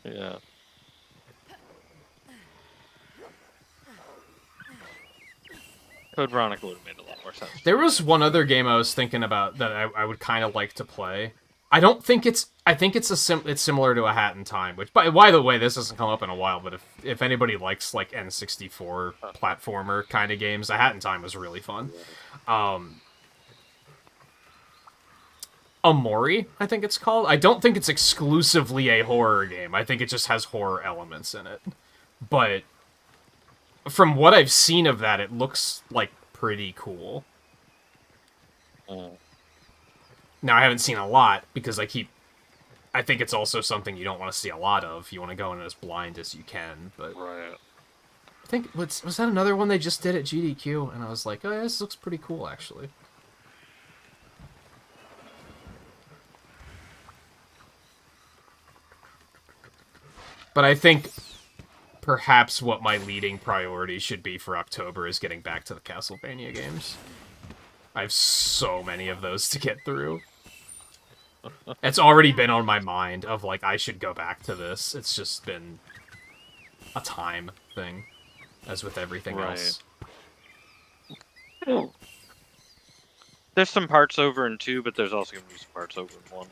yeah. Code Veronica would have made a lot more sense. There was one other game I was thinking about that I would kind of like to play. I don't think it's. I think it's it's similar to A Hat in Time, which by the way, this hasn't come up in a while. But if anybody likes like N64 platformer kind of games, A Hat in Time was really fun. Amori, I think it's called. I don't think it's exclusively a horror game. I think it just has horror elements in it. But from what I've seen of that, it looks like pretty cool. Now, I haven't seen a lot, because I think it's also something you don't want to see a lot of. You want to go in as blind as you can, but... Right. I think, was that another one they just did at GDQ? And I was like, oh, yeah, this looks pretty cool, actually. But I think perhaps what my leading priority should be for October is getting back to the Castlevania games. I have so many of those to get through. It's already been on my mind of, like, I should go back to this. It's just been a time thing, as with everything else. There's some parts over in 2, but there's also going to be some parts over in 1.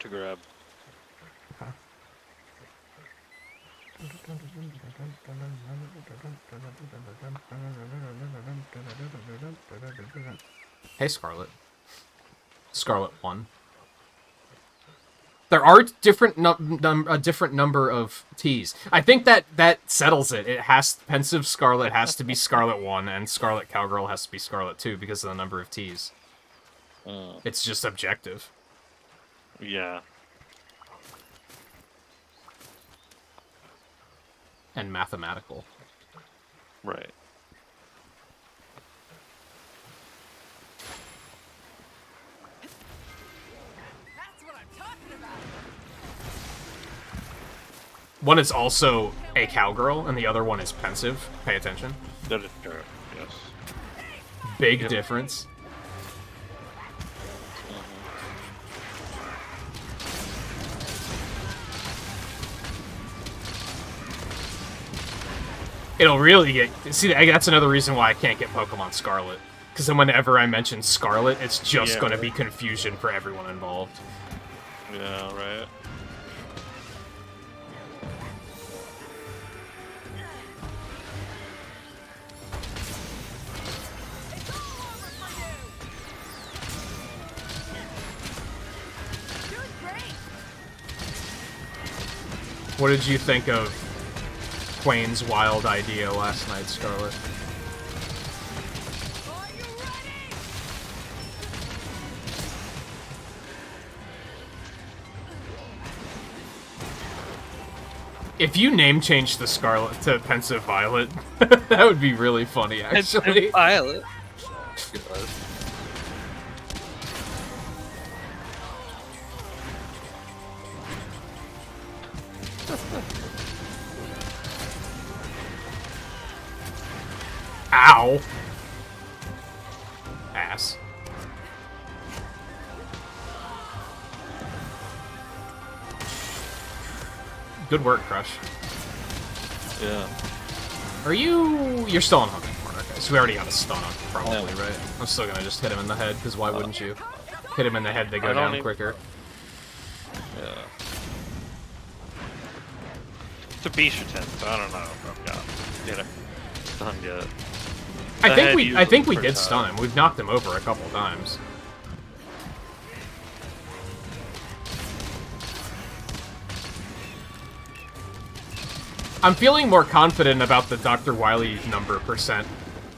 to grab. Hey, Scarlet. Scarlet 1. There are different a different number of T's. I think that settles it. It has Pensive Scarlet has to be Scarlet 1, and Scarlet Cowgirl has to be Scarlet 2 because of the number of T's. It's just objective. Yeah. And mathematical. Right. That's what I'm talking about. One is also a cowgirl, and the other one is pensive. Pay attention. That is true. Yes. Big difference. It'll really get... See, that's another reason why I can't get Pokemon Scarlet. Because then whenever I mention Scarlet, it's just going to be confusion for everyone involved. Yeah, right. What did you think of Quain's wild idea last night, Scarlet? Are you ready? If you name changed the Scarlet to Pensive Violet, that would be really funny, actually. Violet. Ow! Ass. Good work, Crush. Yeah. Are you... You're still on hunting corner, okay. So we already got a stun on, probably, right? I'm still gonna just hit him in the head, because why wouldn't you? Hit him in the head, they go down quicker. Yeah. It's a Bishaten, so I don't know if I've got get it stunned yet. I think we did stun him. We've knocked him over a couple times. I'm feeling more confident about the Dr. Wily number %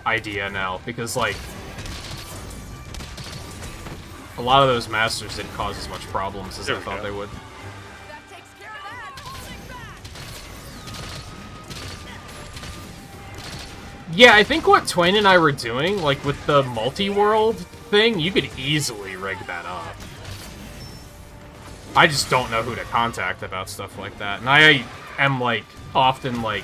idea now, because, like, a lot of those masters didn't cause as much problems as I thought they would. That takes care of that. Holding back. Yeah, I think what Twain and I were doing, like, with the multi-world thing, you could easily rig that up. I just don't know who to contact about stuff like that, and I am, like, often, like,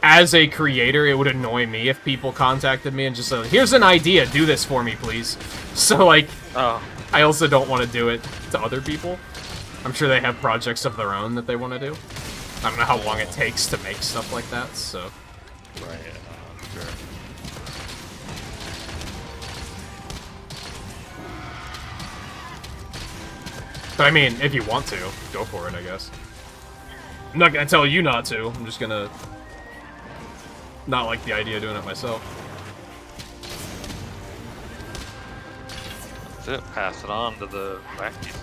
as a creator, it would annoy me if people contacted me and just said, here's an idea, do this for me, please. So, like, I also don't want to do it to other people. I'm sure they have projects of their own that they want to do. I don't know how long it takes to make stuff like that, so... Right, sure. But I mean, if you want to, go for it, I guess. I'm not gonna tell you not to, I'm just gonna... not like the idea of doing it myself. That's it, pass it on to the wacky.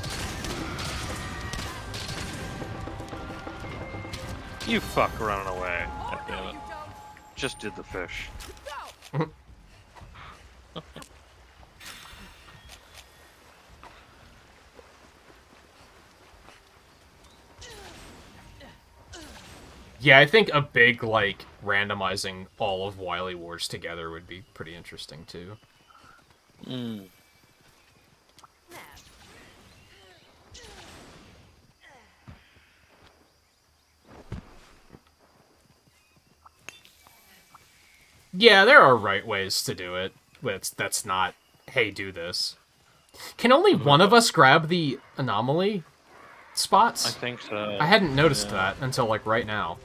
You fuck running away. God damn it. Just did the fish. Yeah, I think a big, like, randomizing all of Wily Wars together would be pretty interesting, too. Yeah, there are right ways to do it. That's not, hey, do this. Can only one of us grab the anomaly spots? I think so. I hadn't noticed that until, like, right now.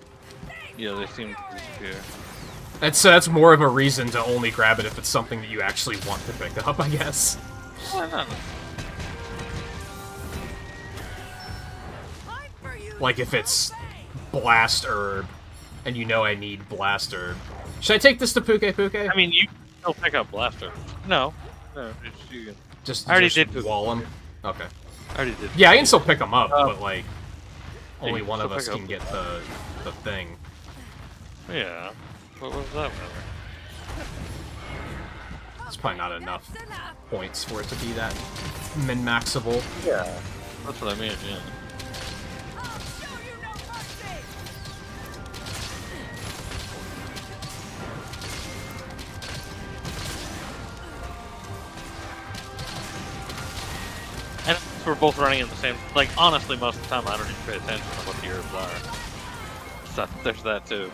Yeah, they seem to disappear. That's more of a reason to only grab it if it's something that you actually want to pick up, I guess. Why not? Like if it's Blast Herb, and you know I need Blast Herb. Should I take this to Puke Puke? I mean, you can still pick up Blaster. No, you can. I already did Puke wall him. Puke. Okay. I already did. Yeah, I can still pick them up, but like Yeah, only you one can of us still can pick get the thing. Yeah. What was that? It's probably not enough points for it to be that min-maxable. Yeah. That's what I mean. Yeah. I'll show you no mercy. And we're both running in the same. Like honestly, most of the time I don't even pay attention to what the herbs are. So there's that too.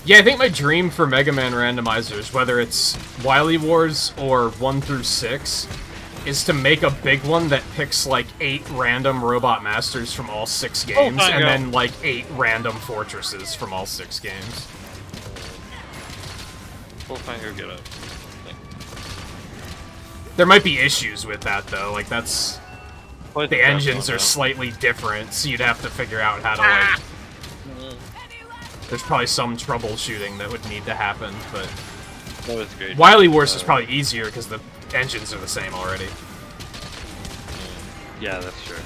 Yeah, I think my dream for Mega Man randomizers, whether it's Wily Wars or 1 through 6, is to make a big one that picks like 8 random Robot Masters from all 6 games, and then like 8 random Fortresses from all 6 games. Bullfinger, get up. There might be issues with that though, like that's... Play The engines are slightly different, so you'd have to figure out how to like... There's probably some troubleshooting that would need to happen, but... That was great. Wily Wars is probably easier because the engines are the same already. Yeah, that's true.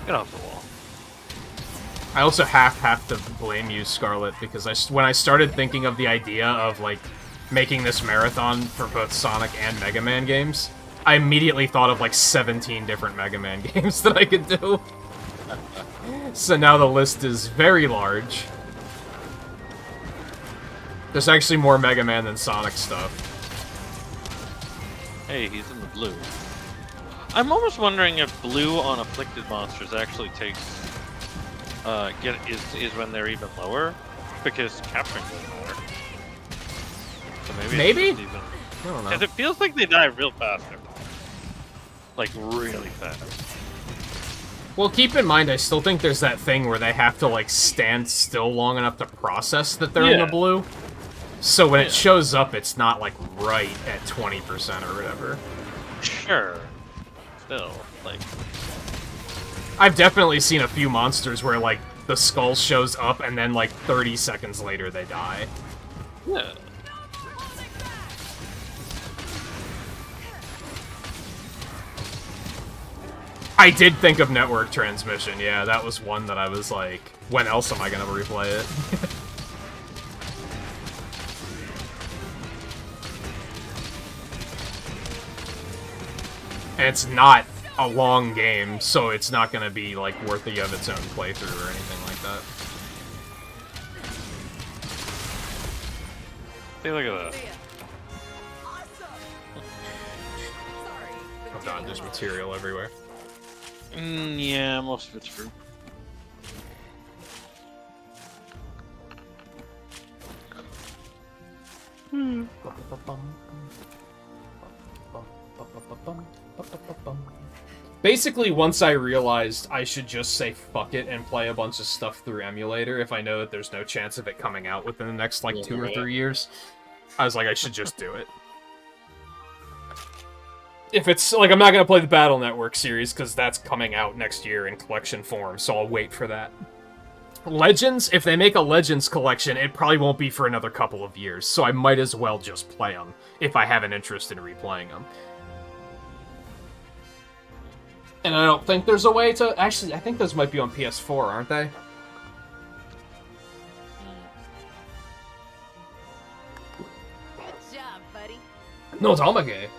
Get off the wall. I also have to blame you, Scarlet, because when I started thinking of the idea of, like, making this marathon for both Sonic and Mega Man games, I immediately thought of, like, 17 different Mega Man games that I could do. So now the list is very large. There's actually more Mega Man than Sonic stuff. Hey, he's in the blue. I'm almost wondering if blue on afflicted monsters actually takes is when they're even lower, because capturing doesn't matter. So maybe it's even, I don't know. because it feels like they die real fast. Like really fast. Well, keep in mind, I still think there's that thing where they have to, like, stand still long enough to process that they're in the blue. So when it shows up, it's not, like, right at 20% or whatever. Sure. Still, like... I've definitely seen a few monsters where, like, the skull shows up and then, like, 30 seconds later they die. Yeah. I did think of network transmission, yeah, that was one that I was like, when else am I gonna replay it? And it's not a long game, so it's not gonna be, like, worthy of its own playthrough or anything like that. See, look at that. Oh god, there's material everywhere. Yeah, most of it's true. Basically, once I realized I should just say fuck it and play a bunch of stuff through emulator if I know that there's no chance of it coming out within the next, like, 2 or 3 years, I was like, I should just do it. If it's, like, I'm not gonna play the Battle Network series, because that's coming out next year in collection form, so I'll wait for that. Legends, if they make a Legends collection, it probably won't be for another couple of years, so I might as well just play them, if I have an interest in replaying them. And I don't think there's a way to... Actually, I think those might be on PS4, aren't they? Good job, buddy. No, Damage.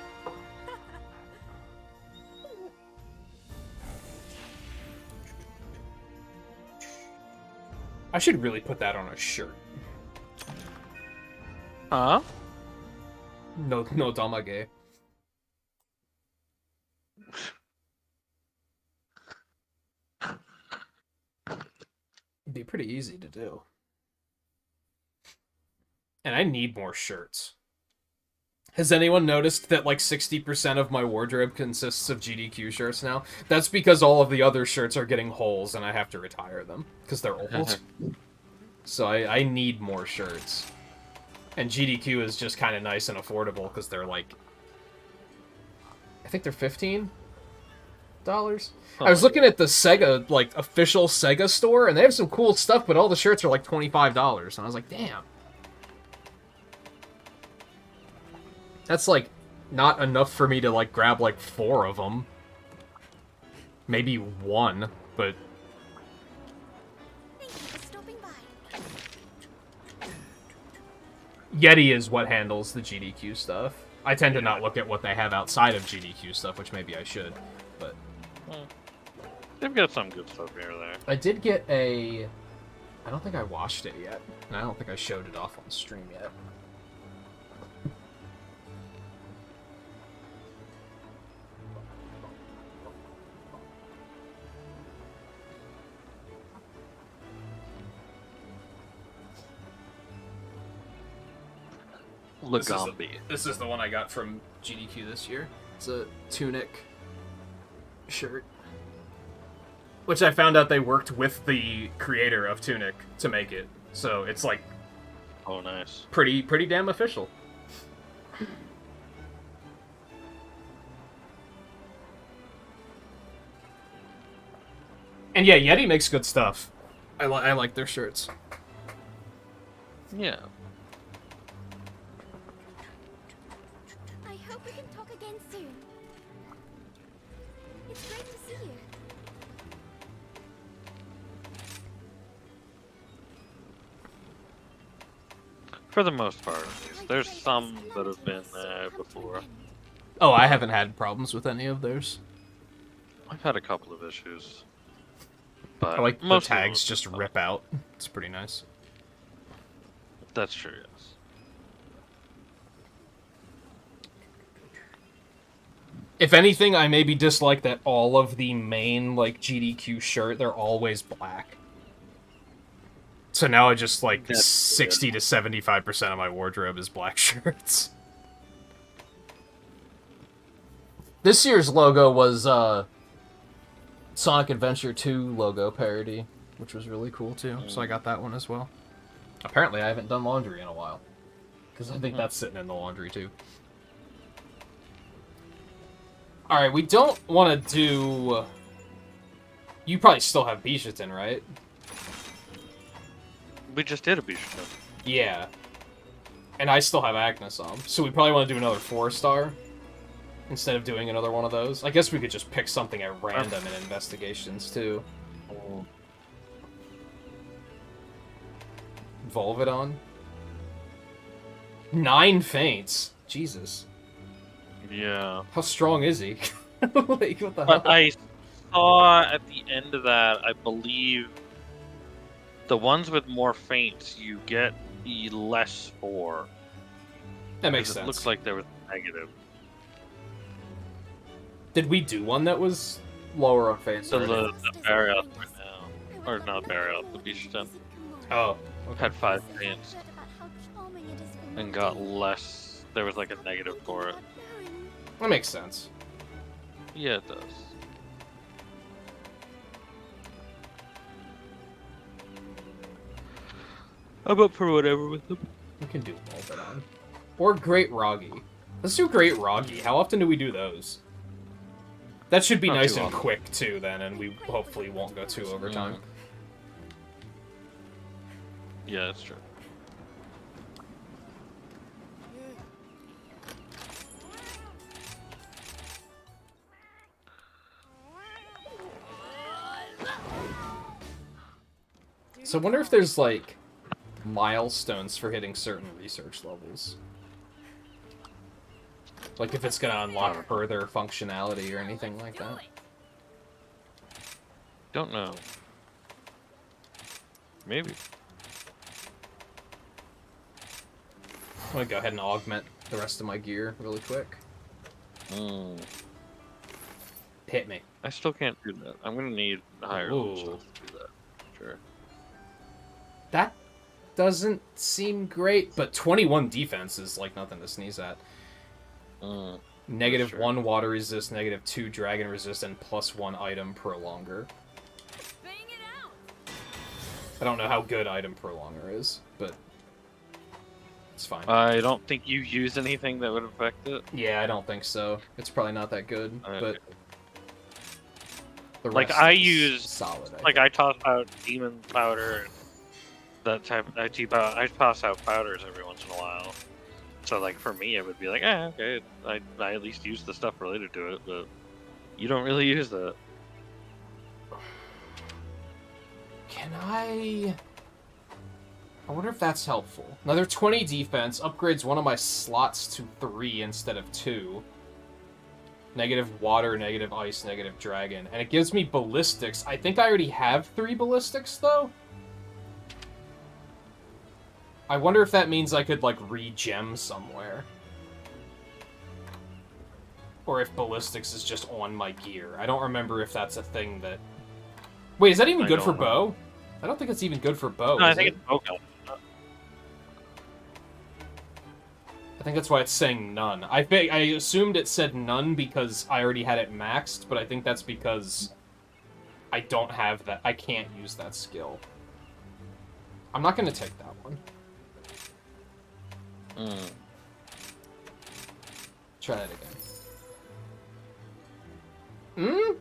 I should really put that on a shirt. Huh? No Damage. It'd be pretty easy to do. And I need more shirts. Has anyone noticed that like 60% of my wardrobe consists of GDQ shirts now? That's because all of the other shirts are getting holes and I have to retire them because they're old. So I need more shirts. And GDQ is just kind of nice and affordable because they're like... I think they're $15? I was looking at the Sega, like, official Sega store, and they have some cool stuff, but all the shirts are like $25. And I was like, damn. That's, like, not enough for me to, like, grab, like, 4 of them. Maybe 1, but... Thank you for stopping by. Yeti is what handles the GDQ stuff. I tend to not look at what they have outside of GDQ stuff, which maybe I should, but... They've got some good stuff here or there. I did get a... I don't think I watched it yet, and I don't think I showed it off on stream yet. Lagombi. This is the one I got from GDQ this year. It's a Tunic shirt. Which I found out they worked with the creator of Tunic to make it. So it's like... Oh, nice. Pretty damn official. And yeah, Yeti makes good stuff. I like their shirts. Yeah. I hope we can talk again soon. It's great to see you. For the most part, at least. There's some that have been there before. Oh, I haven't had problems with any of theirs. I've had a couple of issues. But I like the most of them tags have just been rip out. It's pretty nice. fine. That's true, yes. If anything, I maybe dislike that all of the main, like, GDQ shirt, they're always black. So now I just, like, That's 60 to 75% of my wardrobe is black shirts. This year's logo was, Sonic Adventure 2 logo parody, which was really cool, too. So I got that one as well. Apparently I haven't done laundry in a while. Because I think that's sitting in the laundry, too. Alright, we don't want to do... You probably still have Bishaten, right? We just did a Bishaten. Yeah. And I still have Agnesom. So we probably want to do another 4-star. Instead of doing another one of those. I guess we could just pick something at random in investigations, too. Volvidon? 9 faints. Jesus. Yeah. How strong is he? Like, what the hell? But I saw at the end of that, I believe, the ones with more feints, you get less for. That makes It sense. looks like there was negative. Did we do one that was lower on faints? So already? the Barrios right now. Or not Barrios, the Bishaten. Oh, okay. Had 5 feints and got less. There was like a negative for it. That makes sense. Yeah, it does. I'm up for whatever with them. We can do Volvidon. Or Great Roggy. Let's do Great Roggy. How often do we do those? That should be Not nice too and often. quick, too, then, and we hopefully won't go too overtime. Yeah, that's true. So I wonder if there's, like, milestones for hitting certain research levels. Like, if it's gonna unlock further functionality or anything like that. Don't know. Maybe. I'm gonna go ahead and augment the rest of my gear really quick. Hit me. I still can't do that. I'm gonna need higher level stuff to do that. Sure. That doesn't seem great, but 21 defense is like nothing to sneeze at. Negative sure. 1 water resist, negative 2 dragon resist, and +1 item prolonger. Bang it out. I don't know how good item prolonger is, but it's fine. I don't think you use anything that would affect it. Yeah, I don't think so. It's probably not that good, but the Like, rest I is use- solid. Like, I toss out demon powder and that type. I toss out powders every once in a while. So, like, for me, it would be like, okay, I at least use the stuff related to it, but you don't really use that. Can I wonder if that's helpful. Another 20 defense upgrades one of my slots to 3 instead of 2. Negative water, negative ice, negative dragon. And it gives me ballistics. I think I already have 3 ballistics, though. I wonder if that means I could, like, re-gem somewhere. Or if ballistics is just on my gear. I don't remember if that's a thing that... Wait, is that even good for bow? I don't think it's even good for bow, No, I is think it? it's okay. I think that's why it's saying none. I assumed it said none because I already had it maxed, but I think that's because I don't have that. I can't use that skill. I'm not going to take that one. Try that again.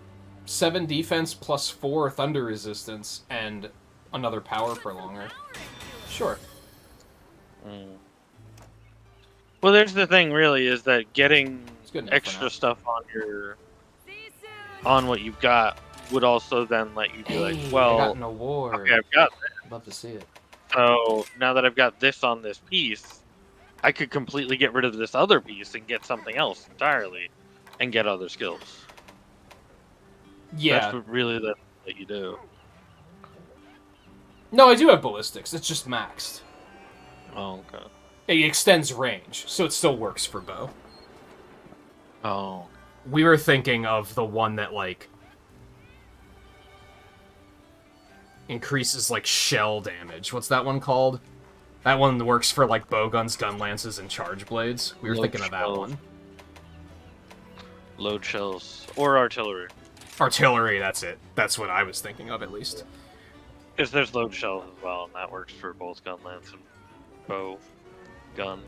7 defense plus 4 thunder resistance and another power prolonger. Sure. Well, there's the thing, really, is that getting It's good enough for now. extra stuff on your See you soon. on what you've got would also then let you be like, Hey, I well, got an award. okay, I've got this. Love to see it. So now that I've got this on this piece, I could completely get rid of this other piece and get something else entirely, and get other skills. Yeah. That's what really that you do. No, I do have ballistics. It's just maxed. Oh, okay. It extends range, so it still works for bow. Oh. We were thinking of the one that, like, increases, like, shell damage. What's that one called? That one works for, like, bow guns, gun lances, and charge blades. We were Load thinking of that shells. one. Load shells. Or artillery. Artillery, that's it. That's what I was thinking of, at least. Because there's load shells as well, and that works for both gun lance and bow gun.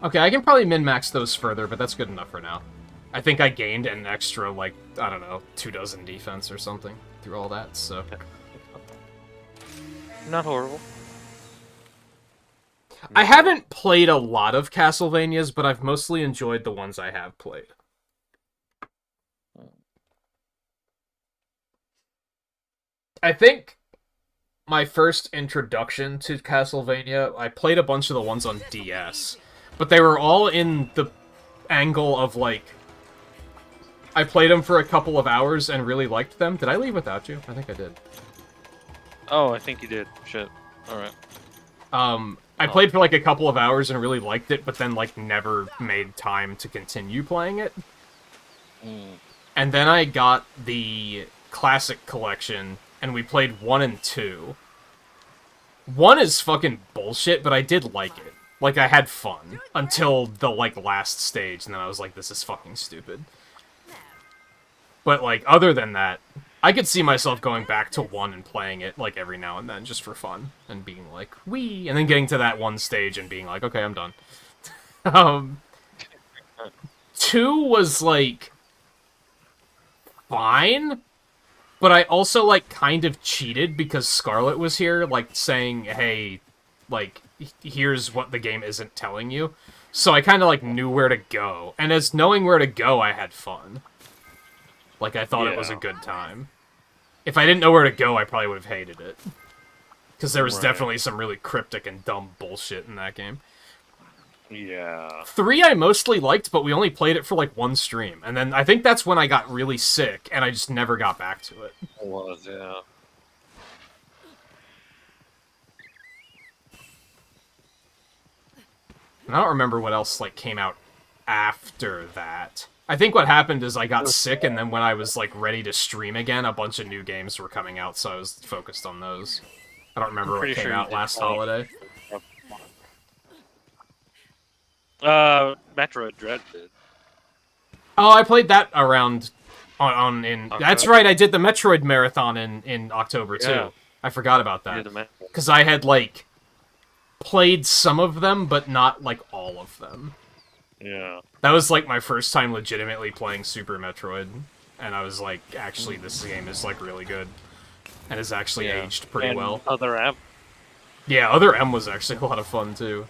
Okay, I can probably min-max those further, but that's good enough for now. I think I gained an extra, like, I don't know, 24 defense or something through all that, so... Not horrible. I haven't played a lot of Castlevanias, but I've mostly enjoyed the ones I have played. I think my first introduction to Castlevania, I played a bunch of the ones on DS, but they were all in the angle of, like, I played them for a couple of hours and really liked them. Did I leave without you? I think I did. Oh, I think you did. Shit. Alright. I played for, like, a couple of hours and really liked it, but then, like, never made time to continue playing it. And then I got the Classic Collection, and we played 1 and 2. 1 is fucking bullshit, but I did like it. Like, I had fun. Until the, like, last stage, and then I was like, this is fucking stupid. But, like, other than that, I could see myself going back to 1 and playing it, like, every now and then, just for fun. And being like, wee! And then getting to that one stage and being like, okay, I'm done. 2 was, like, fine. But I also, like, kind of cheated because Scarlet was here, like, saying, hey, like, here's what the game isn't telling you. So I kind of, like, knew where to go. And as knowing where to go, I had fun. Like, I thought it was a good time. If I didn't know where to go, I probably would have hated it. Because there was definitely some really cryptic and dumb bullshit in that game. Yeah. 3 I mostly liked, but we only played it for, like, 1 stream. And then I think that's when I got really sick, and I just never got back to it. It was, yeah. And I don't remember what else, like, came out after that. I think what happened is I got sick, and then when I was, like, ready to stream again, a bunch of new games were coming out, so I was focused on those. I don't remember what pretty came sure you out did last play- holiday. Metroid Dread did. Oh, I played that around in October. That's right, I did the Metroid marathon in October too. Yeah. I forgot about Yeah, that. the Metroid. Cuz I had like played some of them but not like all of them. Yeah. That was like my first time legitimately playing Super Metroid, and I was like, actually this game is like really good and has actually Yeah. aged pretty And well. Other M. Yeah, Other M was actually a lot of fun too.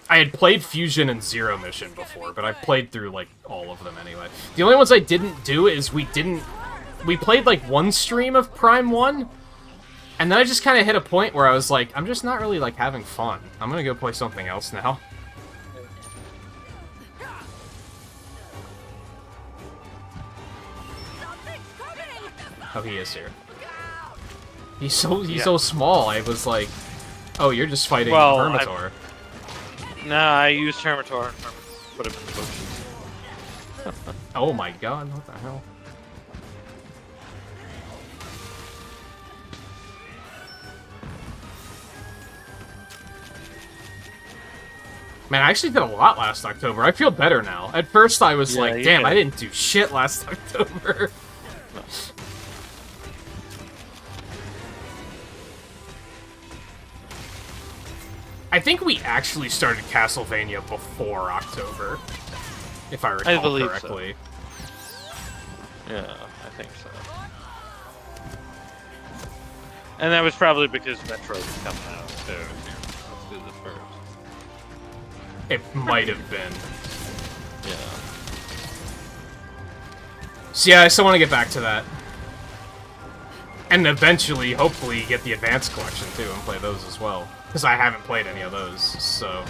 I had played Fusion and Zero Mission before, but I played through, like, all of them anyway. The only ones I didn't do is we played, like, one stream of Prime 1, and then I just kind of hit a point where I was like, I'm just not really, like, having fun. I'm gonna go play something else now. Oh, he is here. He's so small, I was like, oh, you're just fighting Well, Hermitor. Nah, I used Hermitor and put him in the bushes. Oh my god, what the hell? Man, I actually did a lot last October. I feel better now. At first I was Yeah, like, you damn, did. I didn't do shit last October. I think we actually started Castlevania before October, if I recall believe so. correctly. Yeah, I think so. And that was probably because Metroid was coming out too. Let's do the first. It might have been. Yeah. So yeah, I still want to get back to that. And eventually, hopefully, get the Advanced Collection too and play those as well. Because I haven't played any of those, so...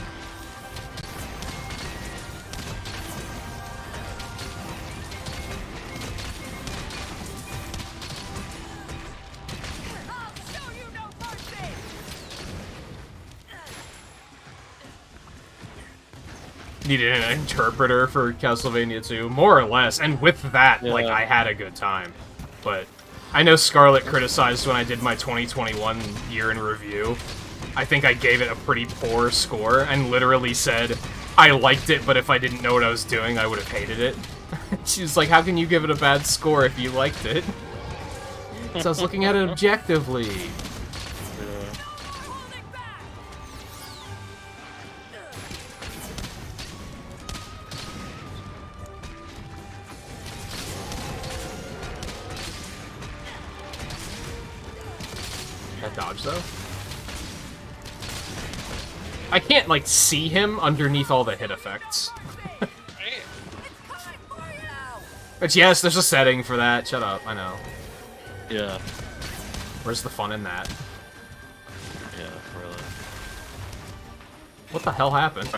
Needed an interpreter for Castlevania 2, more or less, and with that, like, Yeah. I had a good time. But I know Scarlett criticized when I did my 2021 year in review. I think I gave it a pretty poor score, and literally said, I liked it, but if I didn't know what I was doing, I would have hated it. She was like, how can you give it a bad score if you liked it? So I was looking at it objectively. That dodge, though? I can't, like, see him underneath all the hit effects. But yes, there's a setting for that. Shut up, I know. Yeah. Where's the fun in that? Yeah, really. What the hell happened?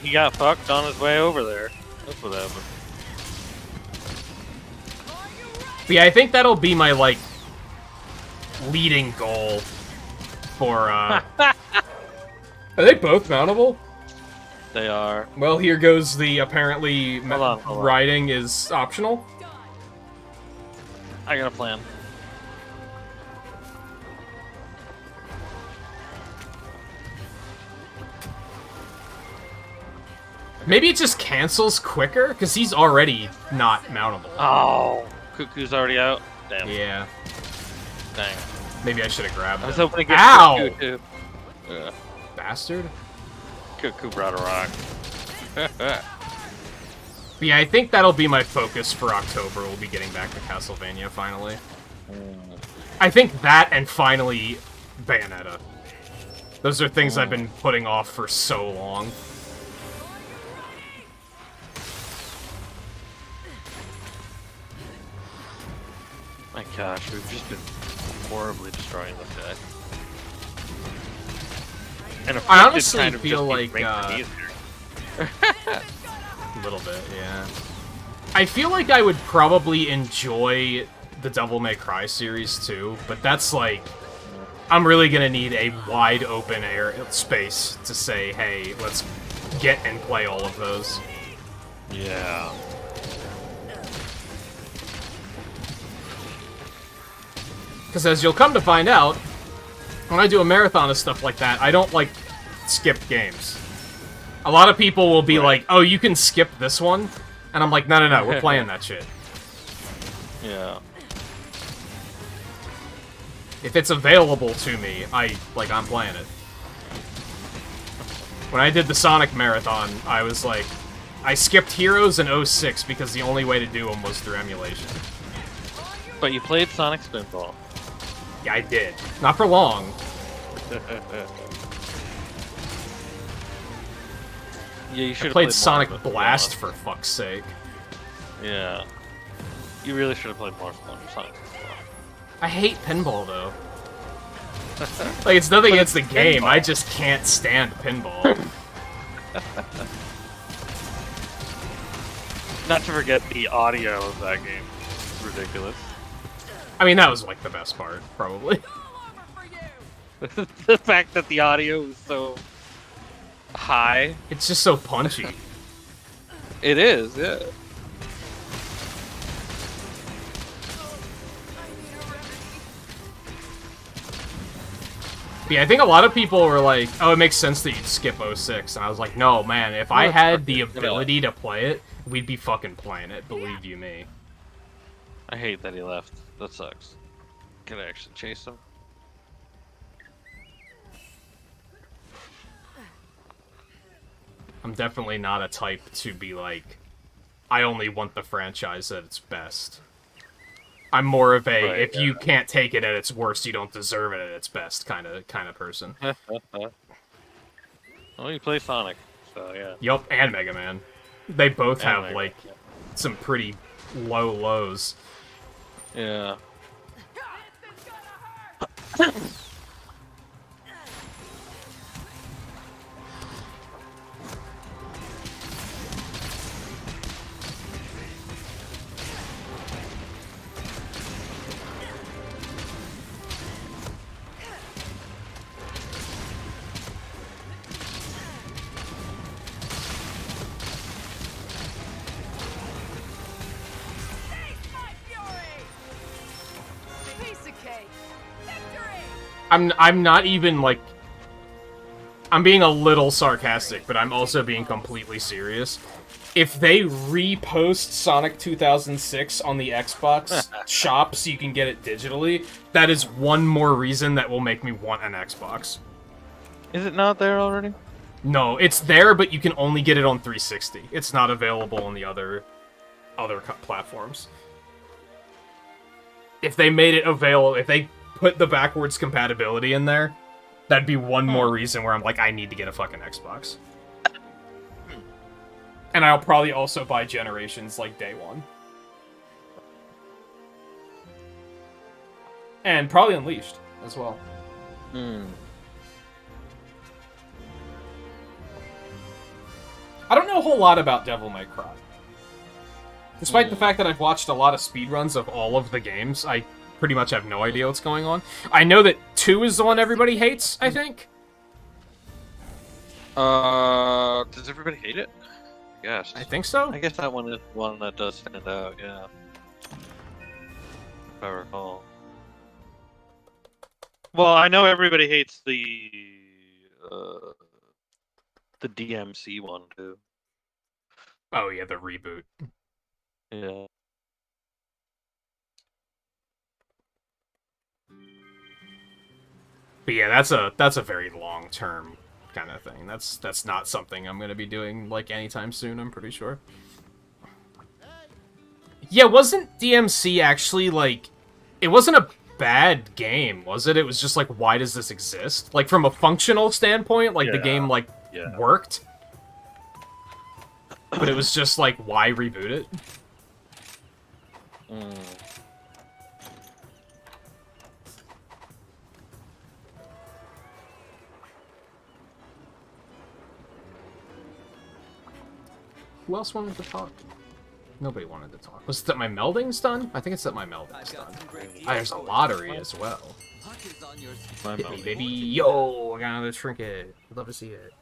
He got fucked on his way over there. That's what happened. But yeah, I think that'll be my, like, leading goal for, Are they both mountable? They are. Well, here goes the, apparently, Hold on. riding is optional. I got a plan. Maybe it just cancels quicker, because he's already not mountable. Oh, Cuckoo's already out. Damn. Yeah, Dang. maybe I should have grabbed I was him. hoping to get Ow! Cuckoo too. Yeah. Bastard. Cuckoo brought a rock. But yeah, I think that'll be my focus for October. We'll be getting back to Castlevania, finally. I think that, and finally, Bayonetta. Those are things I've been putting off for so long. My gosh, we've just been horribly destroying this guy. And I Afflicted honestly kind of feel just like, makes it easier. A little bit, yeah. I feel like I would probably enjoy the Devil May Cry series too, but that's like... I'm really gonna need a wide open air space to say, hey, let's get and play all of those. Yeah. Because as you'll come to find out, when I do a marathon of stuff like that, I don't, like, skip games. A lot of people will be like, oh, you can skip this one? And I'm like, no, we're playing that shit. Yeah. If it's available to me, I'm playing it. When I did the Sonic Marathon, I was like, I skipped Heroes in 06 because the only way to do them was through emulation. But you played Sonic Spinball. Yeah, I did. Not for long. Yeah, you should I played Sonic Blast, for fuck's sake. Yeah. You really should have played more Sonic Spinball. I hate pinball, though. Like, it's nothing against the game, I just can't stand pinball. Not to forget the audio of that game. It's ridiculous. I mean, that was, like, the best part, probably. The fact that the audio is so high. It's just so punchy. It is, yeah. Yeah, I think a lot of people were like, oh, it makes sense that you'd skip 06. And I was like, no, man, if I had the ability to play it, we'd be fucking playing it, believe you me. I hate that he left. That sucks. Can I actually chase him? I'm definitely not a type to be like, I only want the franchise at its best. I'm more of a, if you can't take it at its worst, you don't deserve it at its best kind of person. Well, you play Sonic, so yeah. Yup, and Mega Man. They both have, Mega like, Man. some pretty low lows. Yeah. I'm not even, like... I'm being a little sarcastic, but I'm also being completely serious. If they repost Sonic 2006 on the Xbox shop so you can get it digitally, that is one more reason that will make me want an Xbox. Is it not there already? No, it's there, but you can only get it on 360. It's not available on the other platforms. If they made it available, if they put the backwards compatibility in there, that'd be one more reason where I'm like, I need to get a fucking Xbox. And I'll probably also buy Generations, like, day one. And probably Unleashed, as well. I don't know a whole lot about Devil May Cry. Despite the fact that I've watched a lot of speedruns of all of the games, I pretty much have no idea what's going on. I know that 2 is the one everybody hates, I think. Does everybody hate it? Yes. I think so. I guess that one is one that does stand out, yeah. If I recall. Well, I know everybody hates the DMC one, too. Oh yeah, the reboot. Yeah. But yeah, that's a very long-term kind of thing. That's not something I'm gonna be doing like anytime soon, I'm pretty sure. Yeah, wasn't DMC actually like, it wasn't a bad game, was it? It was just like, why does this exist? Like from a functional standpoint, like the game like worked. But it was just like, why reboot it? Who else wanted to talk? Nobody wanted to talk. Was it that my melding's done? I think it's that my melding's done. Ah, there's a lottery as well. Hit me, baby. Yo, I got another trinket. I'd love to see it.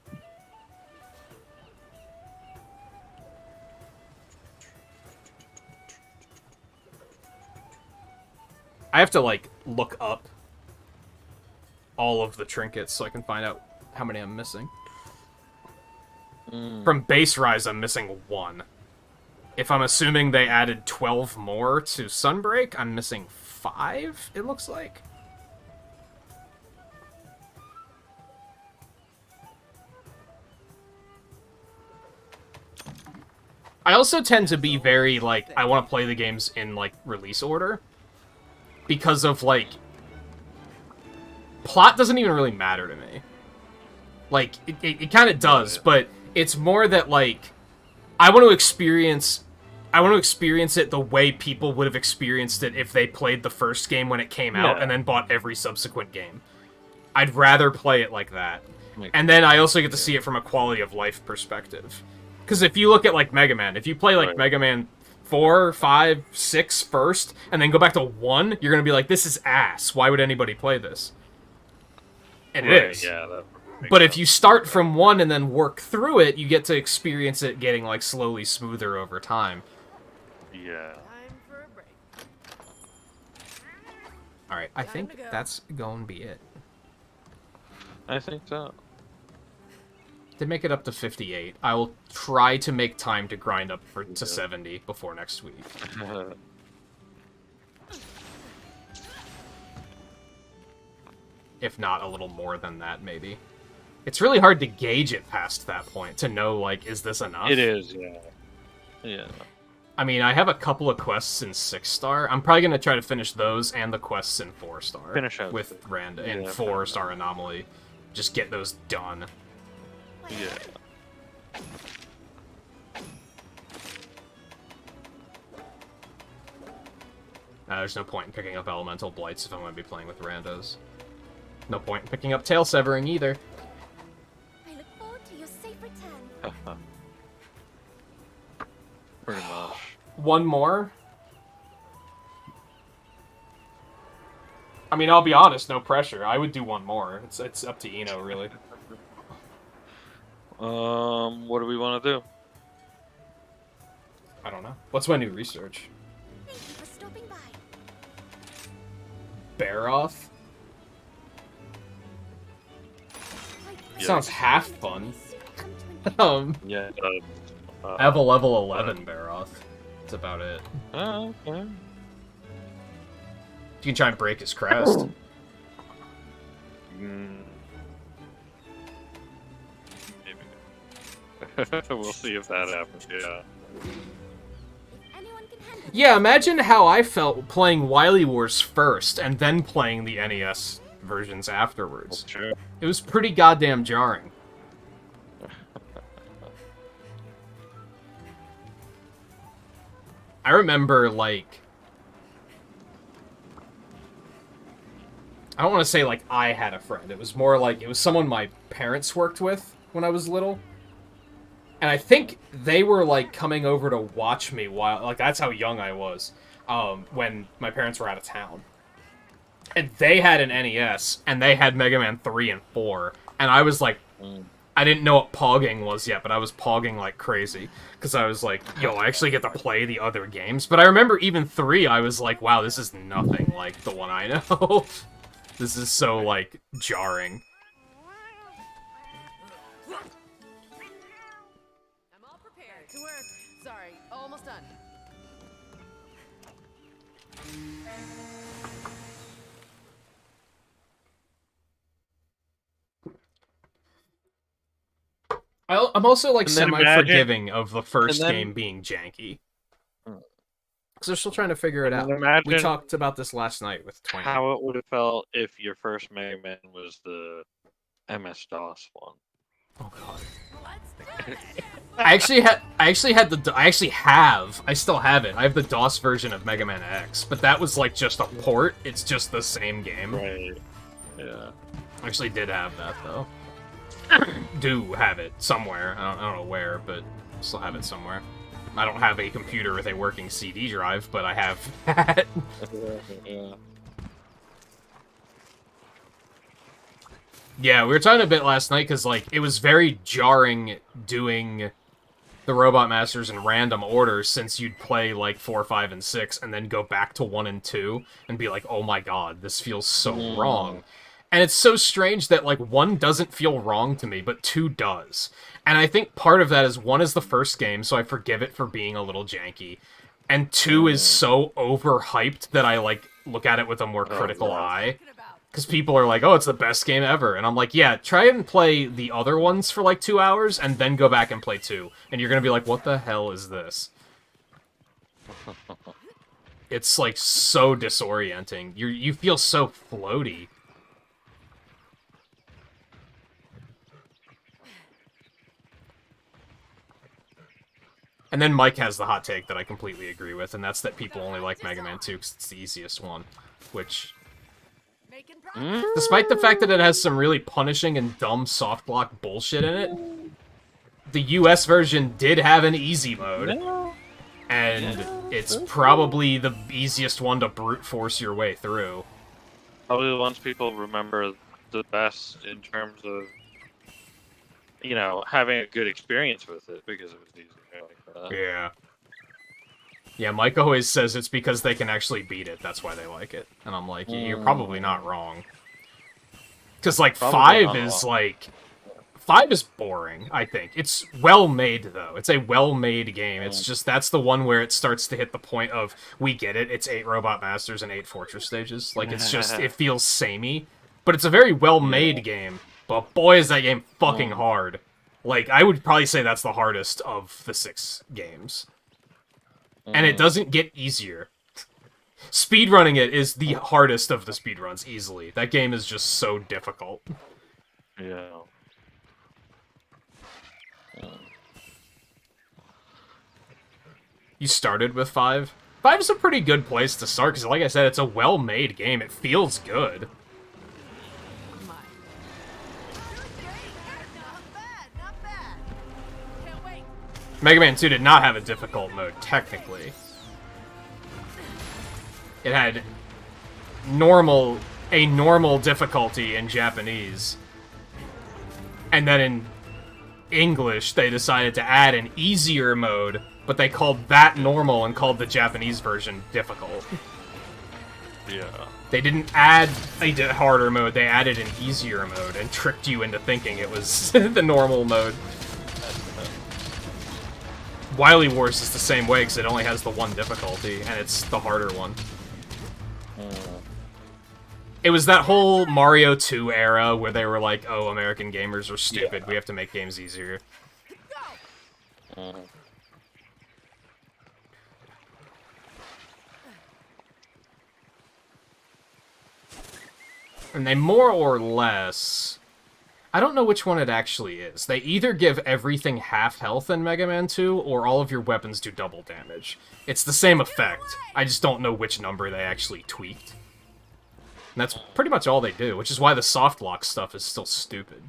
I have to, like, look up all of the trinkets so I can find out how many I'm missing. From Base Rise, I'm missing 1. If I'm assuming they added 12 more to Sunbreak, I'm missing 5, it looks like. I also tend to be very, like, I want to play the games in, like, release order. Because of, like... Plot doesn't even really matter to me. Like, it kind of does, but it's more that, like... I want to experience it the way people would have experienced it if they played the first game when it came out and then bought every subsequent game. I'd rather play it like that. And then I also get to see it from a quality of life perspective. Because if you look at, like, Mega Man, if you play, like, Mega Man 4, 5, 6 first, and then go back to 1, you're going to be like, this is ass. Why would anybody play this? And it is. Yeah, but if you start from 1 and then work through it, you get to experience it getting, like, slowly smoother over time. Yeah. Time for a break. Alright, I think that's going to be it. I think so. To make it up to 58, I will try to make time to grind up to 70 before next week. If not a little more than that, maybe. It's really hard to gauge it past that point, to know, like, is this enough? It is, yeah. Yeah. I mean, I have a couple of quests in 6-star. I'm probably going to try to finish those and the quests in 4-star. Finish out. With Rand and 4-star Anomaly. Just get those done. Yeah. There's no point in picking up Elemental Blights if I'm going to be playing with randos. No point in picking up Tail Severing either. I look forward to your safe return. Pretty much. One more? I mean, I'll be honest, no pressure. I would do one more. It's up to Eno, really. What do we want to do? I don't know. What's my new research? Thank you for stopping by. Baroth? I Sounds half fun. soon come to an Yeah. I have a level 11 Baroth. That's about it. Oh, okay. You can try and break his crest. Maybe. We'll see if that happens, yeah. anyone can handle Yeah, imagine how I felt playing Wily Wars first, and then playing the NES versions afterwards. Sure. It was pretty goddamn jarring. I remember, like... I don't want to say, like, I had a friend. It was more like, it was someone my parents worked with when I was little. And I think they were, like, coming over to watch me while... Like, that's how young I was. When my parents were out of town. And they had an NES, and they had Mega Man 3 and 4. And I was like... I didn't know what pogging was yet, but I was pogging like crazy. Because I was like, yo, I actually get to play the other games. But I remember even 3, I was like, wow, this is nothing like the one I know. This is so, like, jarring. I'm all prepared. To work. Sorry, almost done. I'm also, like, And then semi-forgiving of the first and then- game being janky. Because they're still trying to figure it out. And imagine We talked about this last night with Twain. how it would have felt if your first Mega Man was the MS-DOS one. Oh, God. Let's do it. I still have it. I have the DOS version of Mega Man X, but that was like just a port. It's just the same game. Right. Yeah. I actually did have that though. Do have it somewhere. I don't know where, but still have it somewhere. I don't have a computer with a working CD drive, but I have that. Yeah. Yeah, we were talking a bit last night because like it was very jarring doing the Robot Masters in random order, since you'd play like 4, 5, and 6, and then go back to 1 and 2 and be like, oh my god, this feels so wrong. And it's so strange that like 1 doesn't feel wrong to me, but 2 does. And I think part of that is 1 is the first game, so I forgive it for being a little janky. And 2 is so overhyped that I like look at it with a more critical eye. Because people are like, oh, it's the best game ever. And I'm like, yeah, try and play the other ones for like 2 hours, and then go back and play 2. And you're going to be like, what the hell is this? It's like so disorienting. You feel so floaty. And then Mike has the hot take that I completely agree with, and that's that people only like Mega Man 2 because it's the easiest one. Which, despite the fact that it has some really punishing and dumb soft block bullshit in it, the US version did have an easy mode. And it's probably the easiest one to brute force your way through. Probably the ones people remember the best in terms of, you know, having a good experience with it because it was easy. Yeah. Yeah, Mike always says it's because they can actually beat it, that's why they like it. And I'm like, you're probably not wrong. Because, like, Probably 5 is, like... 5 is boring, I think. It's well-made, though. It's a well-made game. It's just, that's the one where it starts to hit the point of, we get it, it's 8 Robot Masters and 8 Fortress stages. Like, it's just, it feels samey. But it's a very well-made game. But boy, is that game fucking hard. Like, I would probably say that's the hardest of the 6 games. And it doesn't get easier. Speedrunning it is the hardest of the speedruns, easily. That game is just so difficult. Yeah. You started with 5? 5 is a pretty good place to start, because like I said, it's a well-made game. It feels good. Mega Man 2 did not have a difficult mode, technically. It had a normal difficulty in Japanese. And then in English, they decided to add an easier mode, but they called that normal and called the Japanese version difficult. Yeah. They didn't add a harder mode, they added an easier mode and tricked you into thinking it was the normal mode. Wily Wars is the same way, because it only has the one difficulty, and it's the harder one. It was that whole Mario 2 era where they were like, oh, American gamers are stupid, we have to make games easier. And they more or less... I don't know which one it actually is. They either give everything half health in Mega Man 2, or all of your weapons do double damage. It's the same effect. I just don't know which number they actually tweaked. And that's pretty much all they do, which is why the soft lock stuff is still stupid.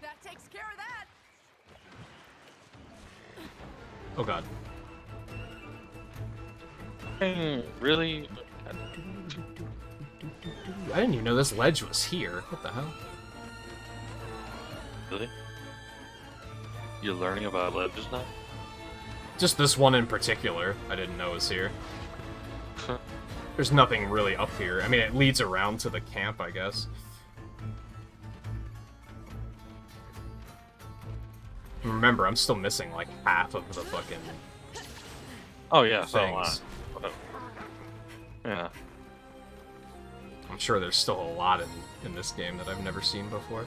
That takes care of that. Oh god. Really? I didn't even know this ledge was here. What the hell? Really? You're learning about ledges now? Just this one in particular, I didn't know was here. There's nothing really up here. I mean, it leads around to the camp, I guess. Remember, I'm still missing like half of the fucking Oh yeah, so am I. things. Yeah. I'm sure there's still a lot in this game that I've never seen before.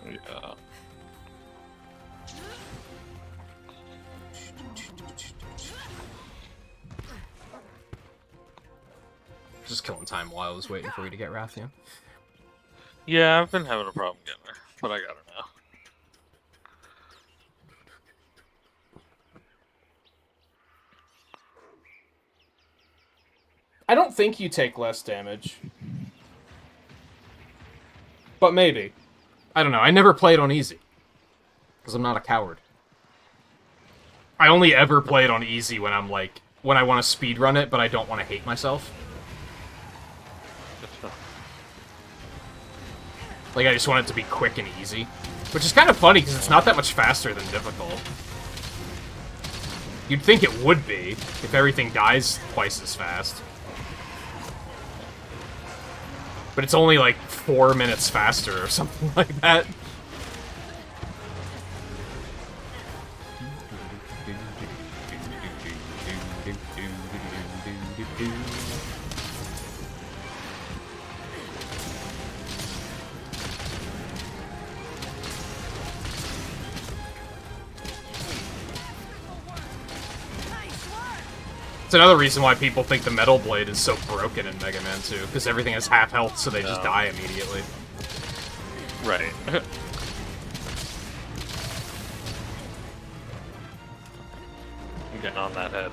Yeah. Just killing time while I was waiting for you to get Rathian. Yeah, I've been having a problem getting her, but I got her now. I don't think you take less damage. But maybe. I don't know. I never played on easy. Because I'm not a coward. I only ever played on easy when I'm like... when I want to speedrun it, but I don't want to hate myself. Like, I just want it to be quick and easy. Which is kind of funny, because it's not that much faster than difficult. You'd think it would be, if everything dies twice as fast. But it's only like 4 minutes faster or something like that. It's another reason why people think the Metal Blade is so broken in Mega Man 2, because everything has half health, so they just die immediately. Right. I'm getting on that head.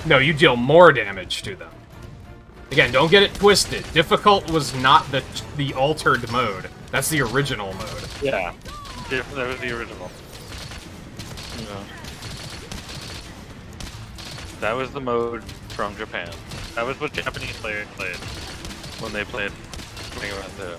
No, you deal more damage to them. Again, don't get it twisted. Difficult was not the altered mode. That's the original mode. Yeah. That was the original. Yeah. That was the mode from Japan. That was what Japanese players played when they played Mega Man 2.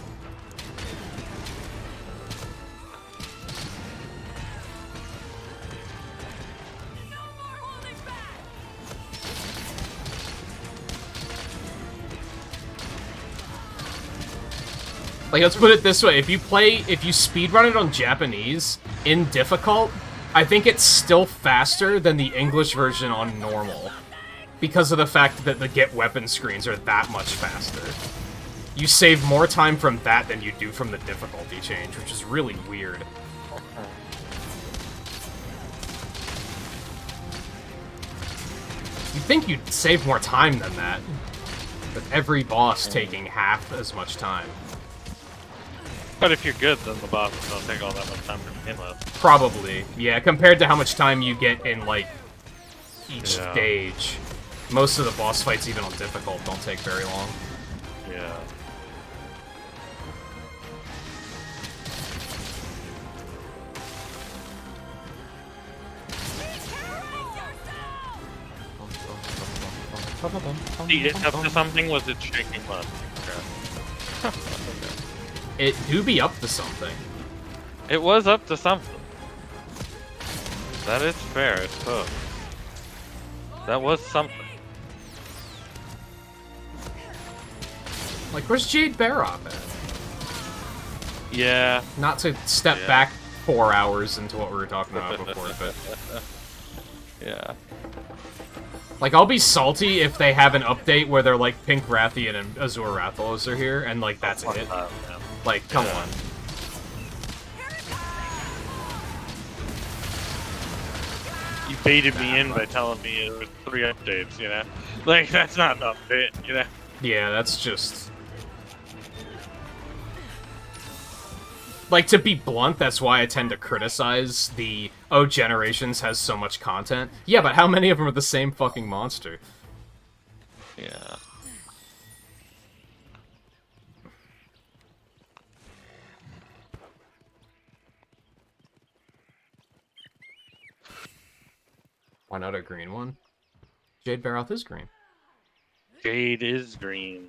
Like, let's put it this way, if you speedrun it on Japanese, in difficult, I think it's still faster than the English version on normal. Because of the fact that the get weapon screens are that much faster. You save more time from that than you do from the difficulty change, which is really weird. You'd think you'd save more time than that. With every boss taking half as much time. But if you're good, then the bosses don't take all that much time to begin with. Probably, yeah, compared to how much time you get in, like, each stage. Most of the boss fights, even on difficult, don't take very long. Yeah. It's up to something, was it shaking mud? Okay. It do be up to something. It was up to something. That is fair, I suppose. That was something. Like, where's Jade Barrow at? Yeah. Not to step back 4 hours into what we were talking about before, but... Yeah. Like, I'll be salty if they have an update where they're like, Pink Rathian and Azure Rathalos are here, and like, that's it. Like, come on. You baited me in by telling me it was 3 updates, you know? Like, that's not an update, you know? Yeah, that's just... Like, to be blunt, that's why I tend to criticize the, oh, Generations has so much content. Yeah, but how many of them are the same fucking monster? Yeah. Why not a green one? Jade Barroth is green. Jade is green.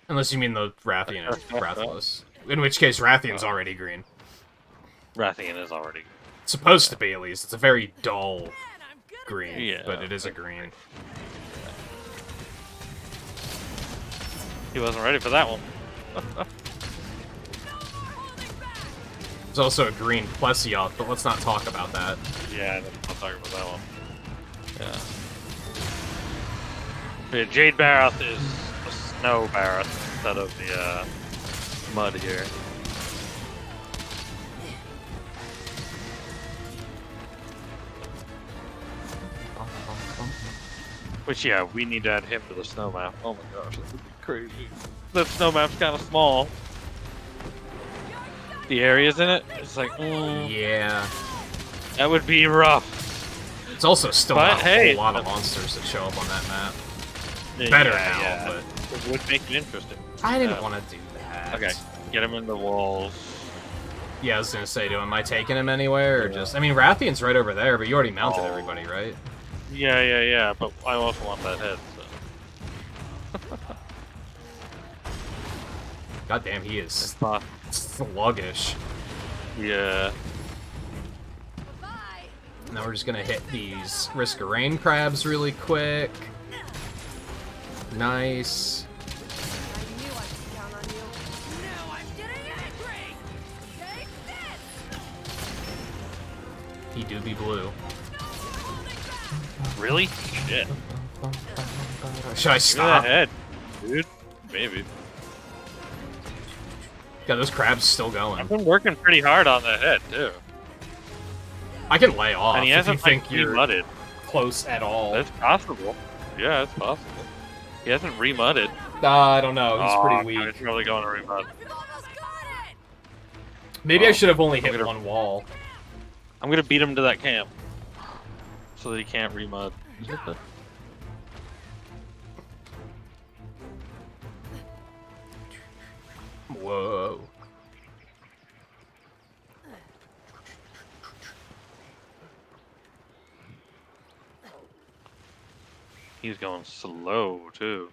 Unless you mean the Rathian and Rathalos. In which case, Rathian's already green. Rathian is already Supposed to be, at least. It's a very dull green, but it is a green. He wasn't ready for that one. There's also a green Plesioth, but let's not talk about that. Yeah, I'll talk about that one. Yeah. Jade Barroth is a snow Barroth instead of the mud here. Which, yeah, we need to add him to the snow map. Oh my gosh, that would be crazy. The snow map's kind of small. The areas in it, it's like, yeah. That would be rough. It's also still But, not a hey, whole lot of monsters that show up on that map. Better now, but... It would make it interesting. I didn't want to do that. Okay, get him in the walls. Yeah, I was gonna say, am I taking him anywhere, or just... I mean, Rathian's right over there, but you already mounted everybody, right? Yeah, but I also want that head, so... God damn, he is It's not... sluggish. Yeah. Bye. Now we're just gonna hit these Risk of Rain crabs really quick. Nice. I knew I could count on you. Now I'm getting angry. Take this. He do be blue. Really? Shit. Should I Give me that stop? head, dude. Maybe. God, those crabs still I've going. been working pretty hard on the head, too. I can lay off And he if you hasn't, think like, you're remudded. close at all. That's possible. Yeah, it's possible. He hasn't remudded. I don't know. He's pretty He's weak. probably going to remud. We've almost got it. Maybe I Oh, should have only hit gonna- one wall. I'm gonna beat him to that camp. So that he can't remud. Whoa. He's going slow, too.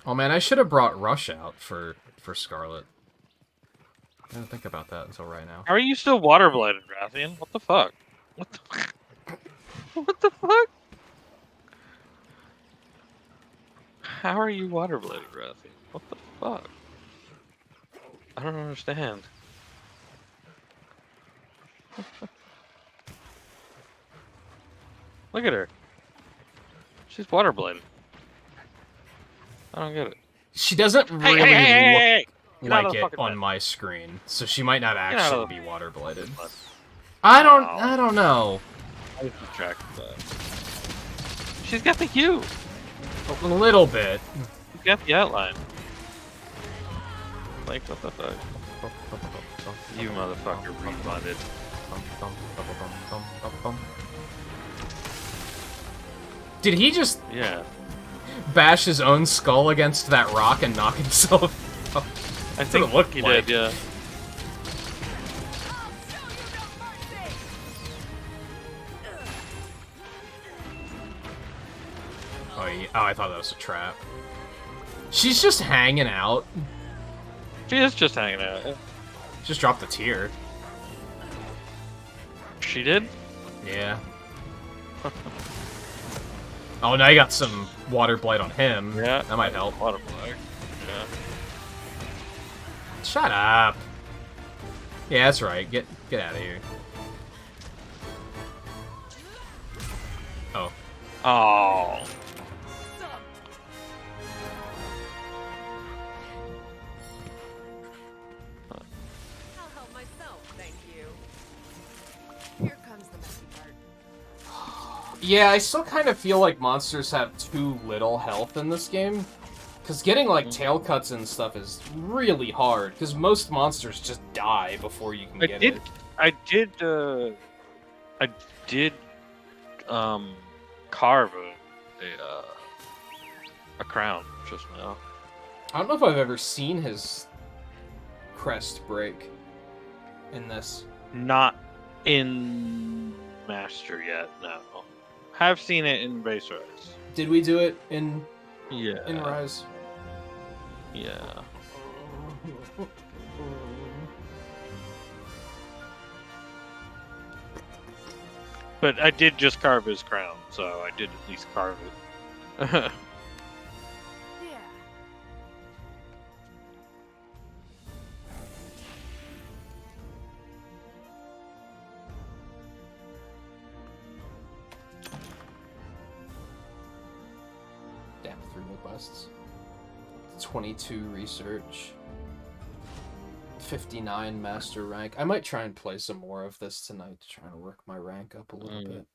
Oh man, I should have brought Rush out for Scarlet. I didn't think about that until right now. How are you still water blighted, Rathian? What the fuck? What the fuck? What the fuck? How are you water blighted, Rathian? What the fuck? I don't understand. Look at her. She's water blighted. I don't get it. She doesn't really Hey! Get out of like the it fucking on bed. my screen, so she might not out of actually the- be water blighted. But I don't Wow. know. I was distracted by that. She's got the hue. A little bit. She's got the outline. Like, what the fuck? You motherfucker refunded. Did he just Yeah. bash his own skull against that rock and knock himself out? I That's what think it looked he like. did, yeah. Oh, I thought that was a trap. She's just hanging out. She is just hanging out. Yeah. Just dropped a tear. She did? Yeah. Oh, now you got some water blight on him. Yeah. That might help. Water blight. Yeah. Shut up. Yeah, that's right. Get out of here. Oh. Oh. I'll help myself, thank you. Here comes the messy part. Yeah, I still kind of feel like monsters have too little health in this game. Because getting, like, tail cuts and stuff is really hard, because most monsters just die before you can get it. I did carve a crown just now. I don't know if I've ever seen his crest break in this. Not in Master yet, no. Have seen it in Base Rise. Did we do it in Yeah. Rise? Yeah. But I did just carve his crown, so I did at least carve it. Yeah. Damn, 3 new quests. 22 research. 59 master rank. I might try and play some more of this tonight to try and work my rank up a little bit.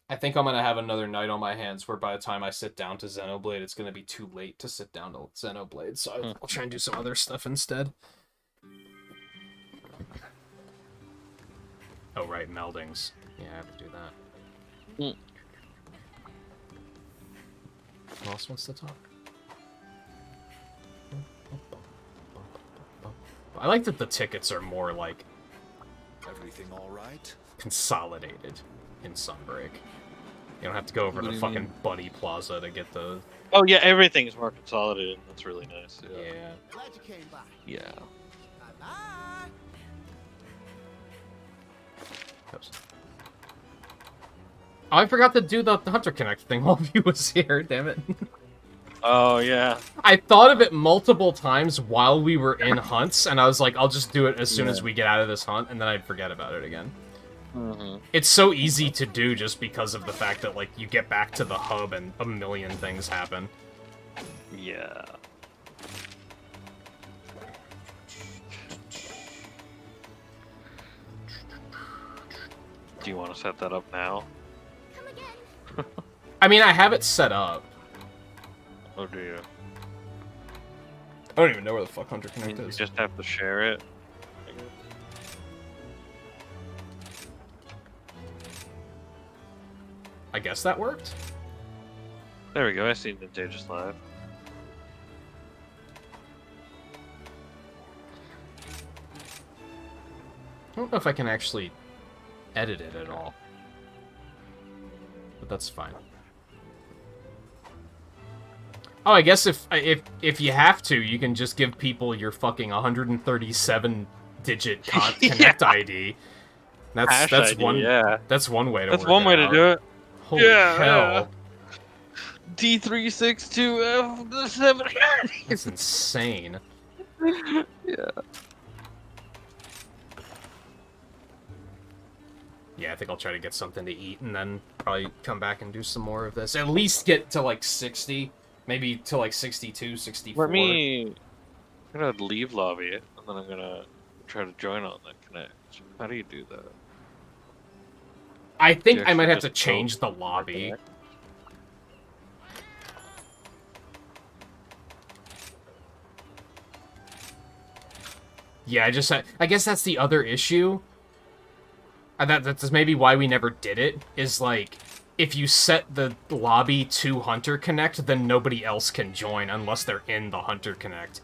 I think I'm going to have another night on my hands where by the time I sit down to Xenoblade, it's going to be too late to sit down to Xenoblade, so I'll try and do some other stuff instead. Oh, right, meldings. Yeah, I have to do that. Who else wants to talk? I like that the tickets are more, like, Everything all right? consolidated in Sunbreak. You don't have to go over What to do you fucking mean? Buddy Plaza to get the... Oh yeah, everything's more consolidated. That's really nice. Yeah. Yeah. Glad you came by. Yeah. Bye-bye. Oops. Oh, I forgot to do the Hunter Connect thing while he was here, damn it. Oh yeah. I thought of it multiple times while we were in hunts, and I was like, I'll just do it as soon as we get out of this hunt, and then I'd forget about it again. Mm-hmm. It's so easy to do just because of the fact that, like, you get back to the hub and a million things happen. Yeah. Do you want to set that up now? Come again. I mean, I have it set up. Or do you? I don't even know where the fuck Hunter I mean, Connect you is. just have to share it. I guess that worked? There we go. I see Nintagious live. I don't know if I can actually edit it at all. But that's fine. Oh, I guess if you have to, you can just give people your fucking 137-digit Connect ID. Hash That's ID, one. Yeah. That's one way to. That's work one it way to out. do it. Holy Yeah, hell! D362F7. That's insane. Yeah. Yeah, I think I'll try to get something to eat and then probably come back and do some more of this. At least get to like 60, maybe to like 62, 64. Let me. I'm gonna leave lobby, and then I'm gonna try to join on that connect. How do you do that? I think You I might actually have to just change the go lobby. connect? Yeah, I guess that's the other issue. That's maybe why we never did it, is like, if you set the lobby to Hunter Connect, then nobody else can join unless they're in the Hunter Connect.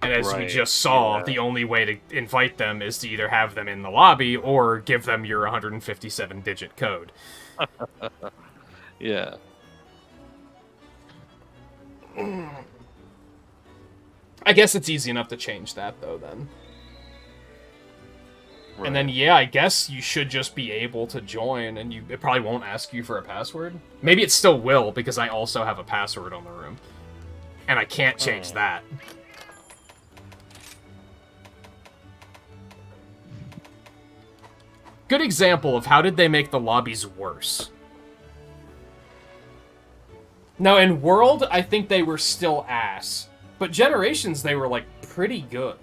And as we Right, just saw, yeah. the only way to invite them is to either have them in the lobby or give them your 157-digit code. Yeah. I guess it's easy enough to change that, though, then. Right. And then, yeah, I guess you should just be able to join, and it probably won't ask you for a password. Maybe it still will, because I also have a password on the room. And I can't change that. Good example of how did they make the lobbies worse. Now, in World, I think they were still ass. But Generations, they were, like, pretty good.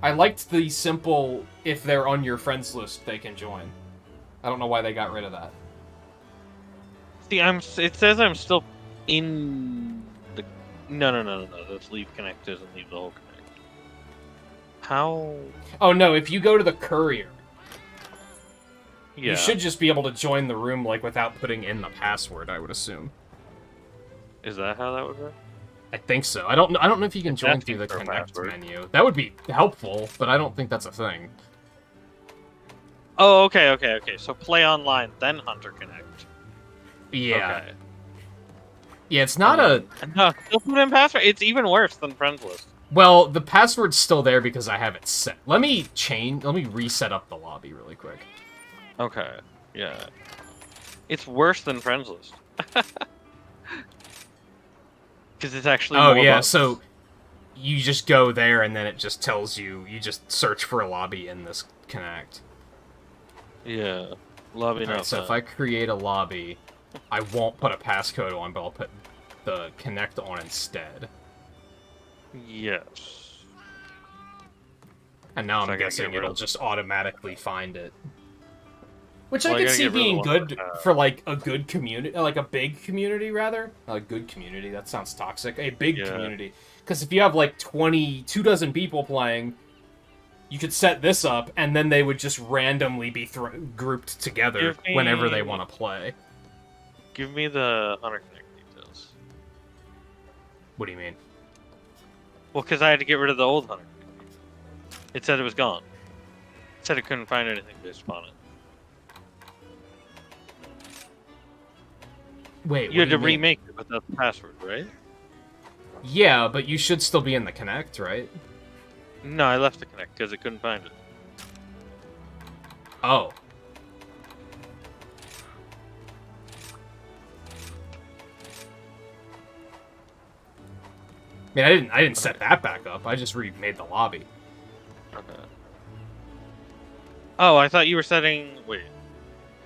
I liked the simple, if they're on your friends list, they can join. I don't know why they got rid of that. See, it says I'm still in the. No. Let's leave connect doesn't leave the whole connect. How? Oh, no, if you go to the courier, Yeah. you should just be able to join the room, like, without putting in the password, I would assume. Is that how that would work? I think so. I don't know if you can join asking through the for a Connect password. menu. That would be helpful, but I don't think that's a thing. Oh, okay. So play online, then Hunter Connect. Yeah. Okay. Yeah, it's not a... No, still put in password. It's even worse than friends list. Well, the password's still there because I have it set. Let me reset up the lobby really quick. Okay. Yeah. It's worse than friends list. Because it's actually. Oh, more yeah, buttons. so you just go there and then it just tells you just search for a lobby in this Connect. Yeah. Lobby Alright, not so if found. I create a lobby, I won't put a passcode on, but I'll put the Connect on instead. Yes. And now So I I'm gotta guessing get rid it'll of just automatically find it. Which Well, I I could gotta see get rid of being the one good that, for, like, a good community, like a big community, rather. Not a good community, that sounds toxic. A big Yeah. community. Because if you have, like, 2 dozen people playing, you could set this up, and then they would just randomly be grouped together Give me- whenever they want to play. Give me the Hunter Connect details. What do you mean? Well, because I had to get rid of the old hunter. It said it was gone. It said it couldn't find anything based upon it. Wait, You had what do to you mean? remake it without the password, right? Yeah, but you should still be in the Connect, right? No, I left the Connect because it couldn't find it. Oh. I mean, I didn't set that back up. I just remade the lobby. Okay. Oh, I thought you were setting. Wait.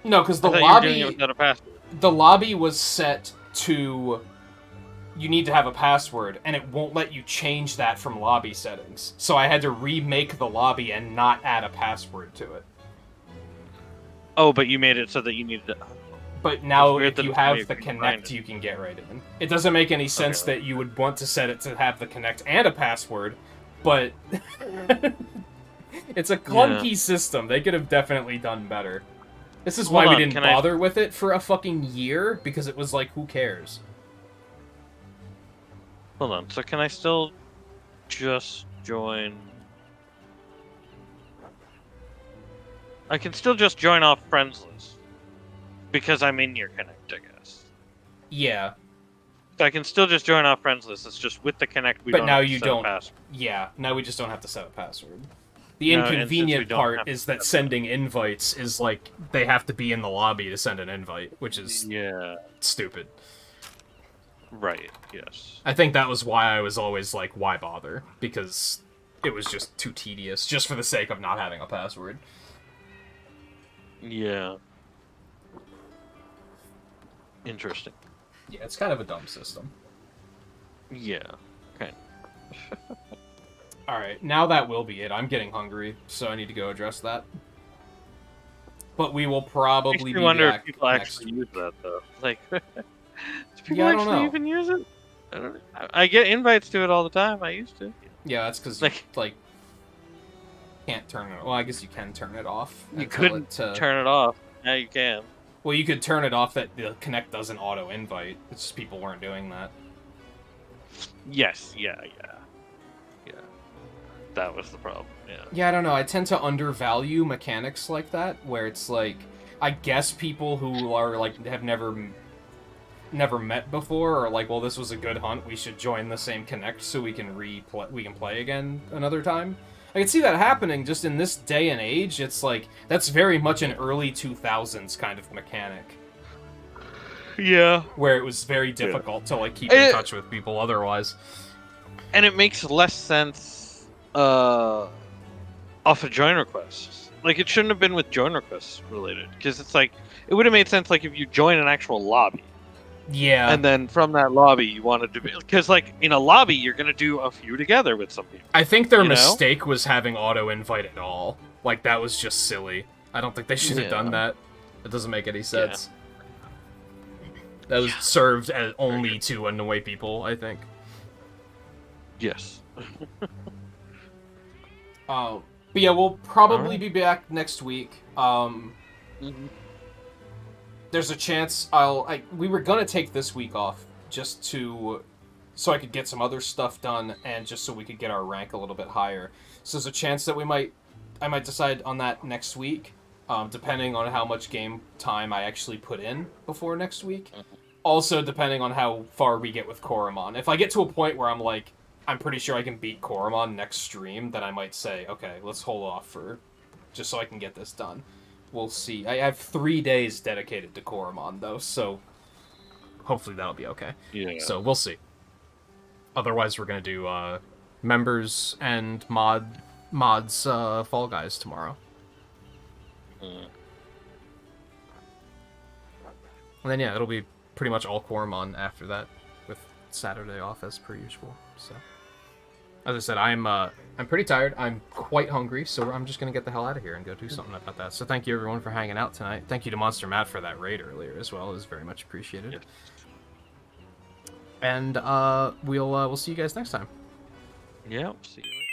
No, because the I thought you were doing it lobby, without a password. the lobby was set to. You need to have a password, and it won't let you change that from lobby settings. So I had to remake the lobby and not add a password to it. Oh, but you made it so that you needed to. But now, weird if that you it's the way have you the can find Connect, it. you can get right in. It doesn't make any sense that you would want to set it to have the Connect and a password, but it's a clunky system. They could have definitely done better. This is why Hold we on, didn't can I- bother with it for a fucking year, because it was like, who cares? Hold on. So can I still just join? I can still just join off friends list because I'm in your Connect, I guess. Yeah, So I can still just join off friends list. It's just with the Connect we but don't now have to you set a don't. password. Yeah, now we just don't have to set a password. The No, and since we inconvenient don't part have to is set that a- sending invites is like, they have to be in the lobby to send an invite, which is Yeah. stupid. Right. Yes. I think that was why I was always like, why bother? Because it was just too tedious, just for the sake of not having a password. Yeah. Interesting. Yeah, it's kind of a dumb system. Yeah. Okay. Alright, now that will be it. I'm getting hungry, so I need to go address that. But we will Makes probably me be wonder back if people next actually use that though. Like, do people Yeah, I don't actually know. even use it? I don't know. I get invites to it all the time. I used to. Yeah, that's because like can't turn it. Well, I guess you can turn it off. You and tell couldn't it to... turn it off. Now you can. Well, you could turn it off that the Connect doesn't auto invite. It's just people weren't doing that. Yes. Yeah. That was the problem. Yeah. Yeah, I don't know. I tend to undervalue mechanics like that, where it's like, I guess people who are like have never met before are like, well, this was a good hunt. We should join the same Connect so we can play again another time. I can see that happening just in this day and age. It's like that's very much an early 2000s kind of mechanic, Yeah. where it was very difficult to like keep in touch with people otherwise. And it makes less sense off of join requests. Like, it shouldn't have been with join requests related, because it's like, it would have made sense like if you join an actual lobby. Yeah. And then from that lobby, you wanted to be... Because, like, in a lobby, you're going to do a few together with some people. I think their you know? mistake was having auto-invite at all. Like, that was just silly. I don't think they should have done that. It doesn't make any sense. That was served as only to annoy people, I think. Yes. But yeah, we'll probably be back next week. There's a chance we were gonna take this week off just so I could get some other stuff done and just so we could get our rank a little bit higher. So there's a chance that I might decide on that next week, depending on how much game time I actually put in before next week. Also, depending on how far we get with Koromon. If I get to a point where I'm like, I'm pretty sure I can beat Koromon next stream, then I might say, okay, let's hold off just so I can get this done. We'll see. I have 3 days dedicated to Koromon, though, so hopefully that'll be okay. Yeah. So we'll see. Otherwise, we're gonna do members and mods Fall Guys tomorrow. And then yeah, it'll be pretty much all Koromon after that, with Saturday off as per usual. So, as I said, I'm pretty tired. I'm quite hungry, so I'm just gonna get the hell out of here and go do something about that. So thank you everyone for hanging out tonight. Thank you to Monster Matt for that raid earlier as well. It was very much appreciated. Yes. And we'll see you guys next time. Yeah. See you later.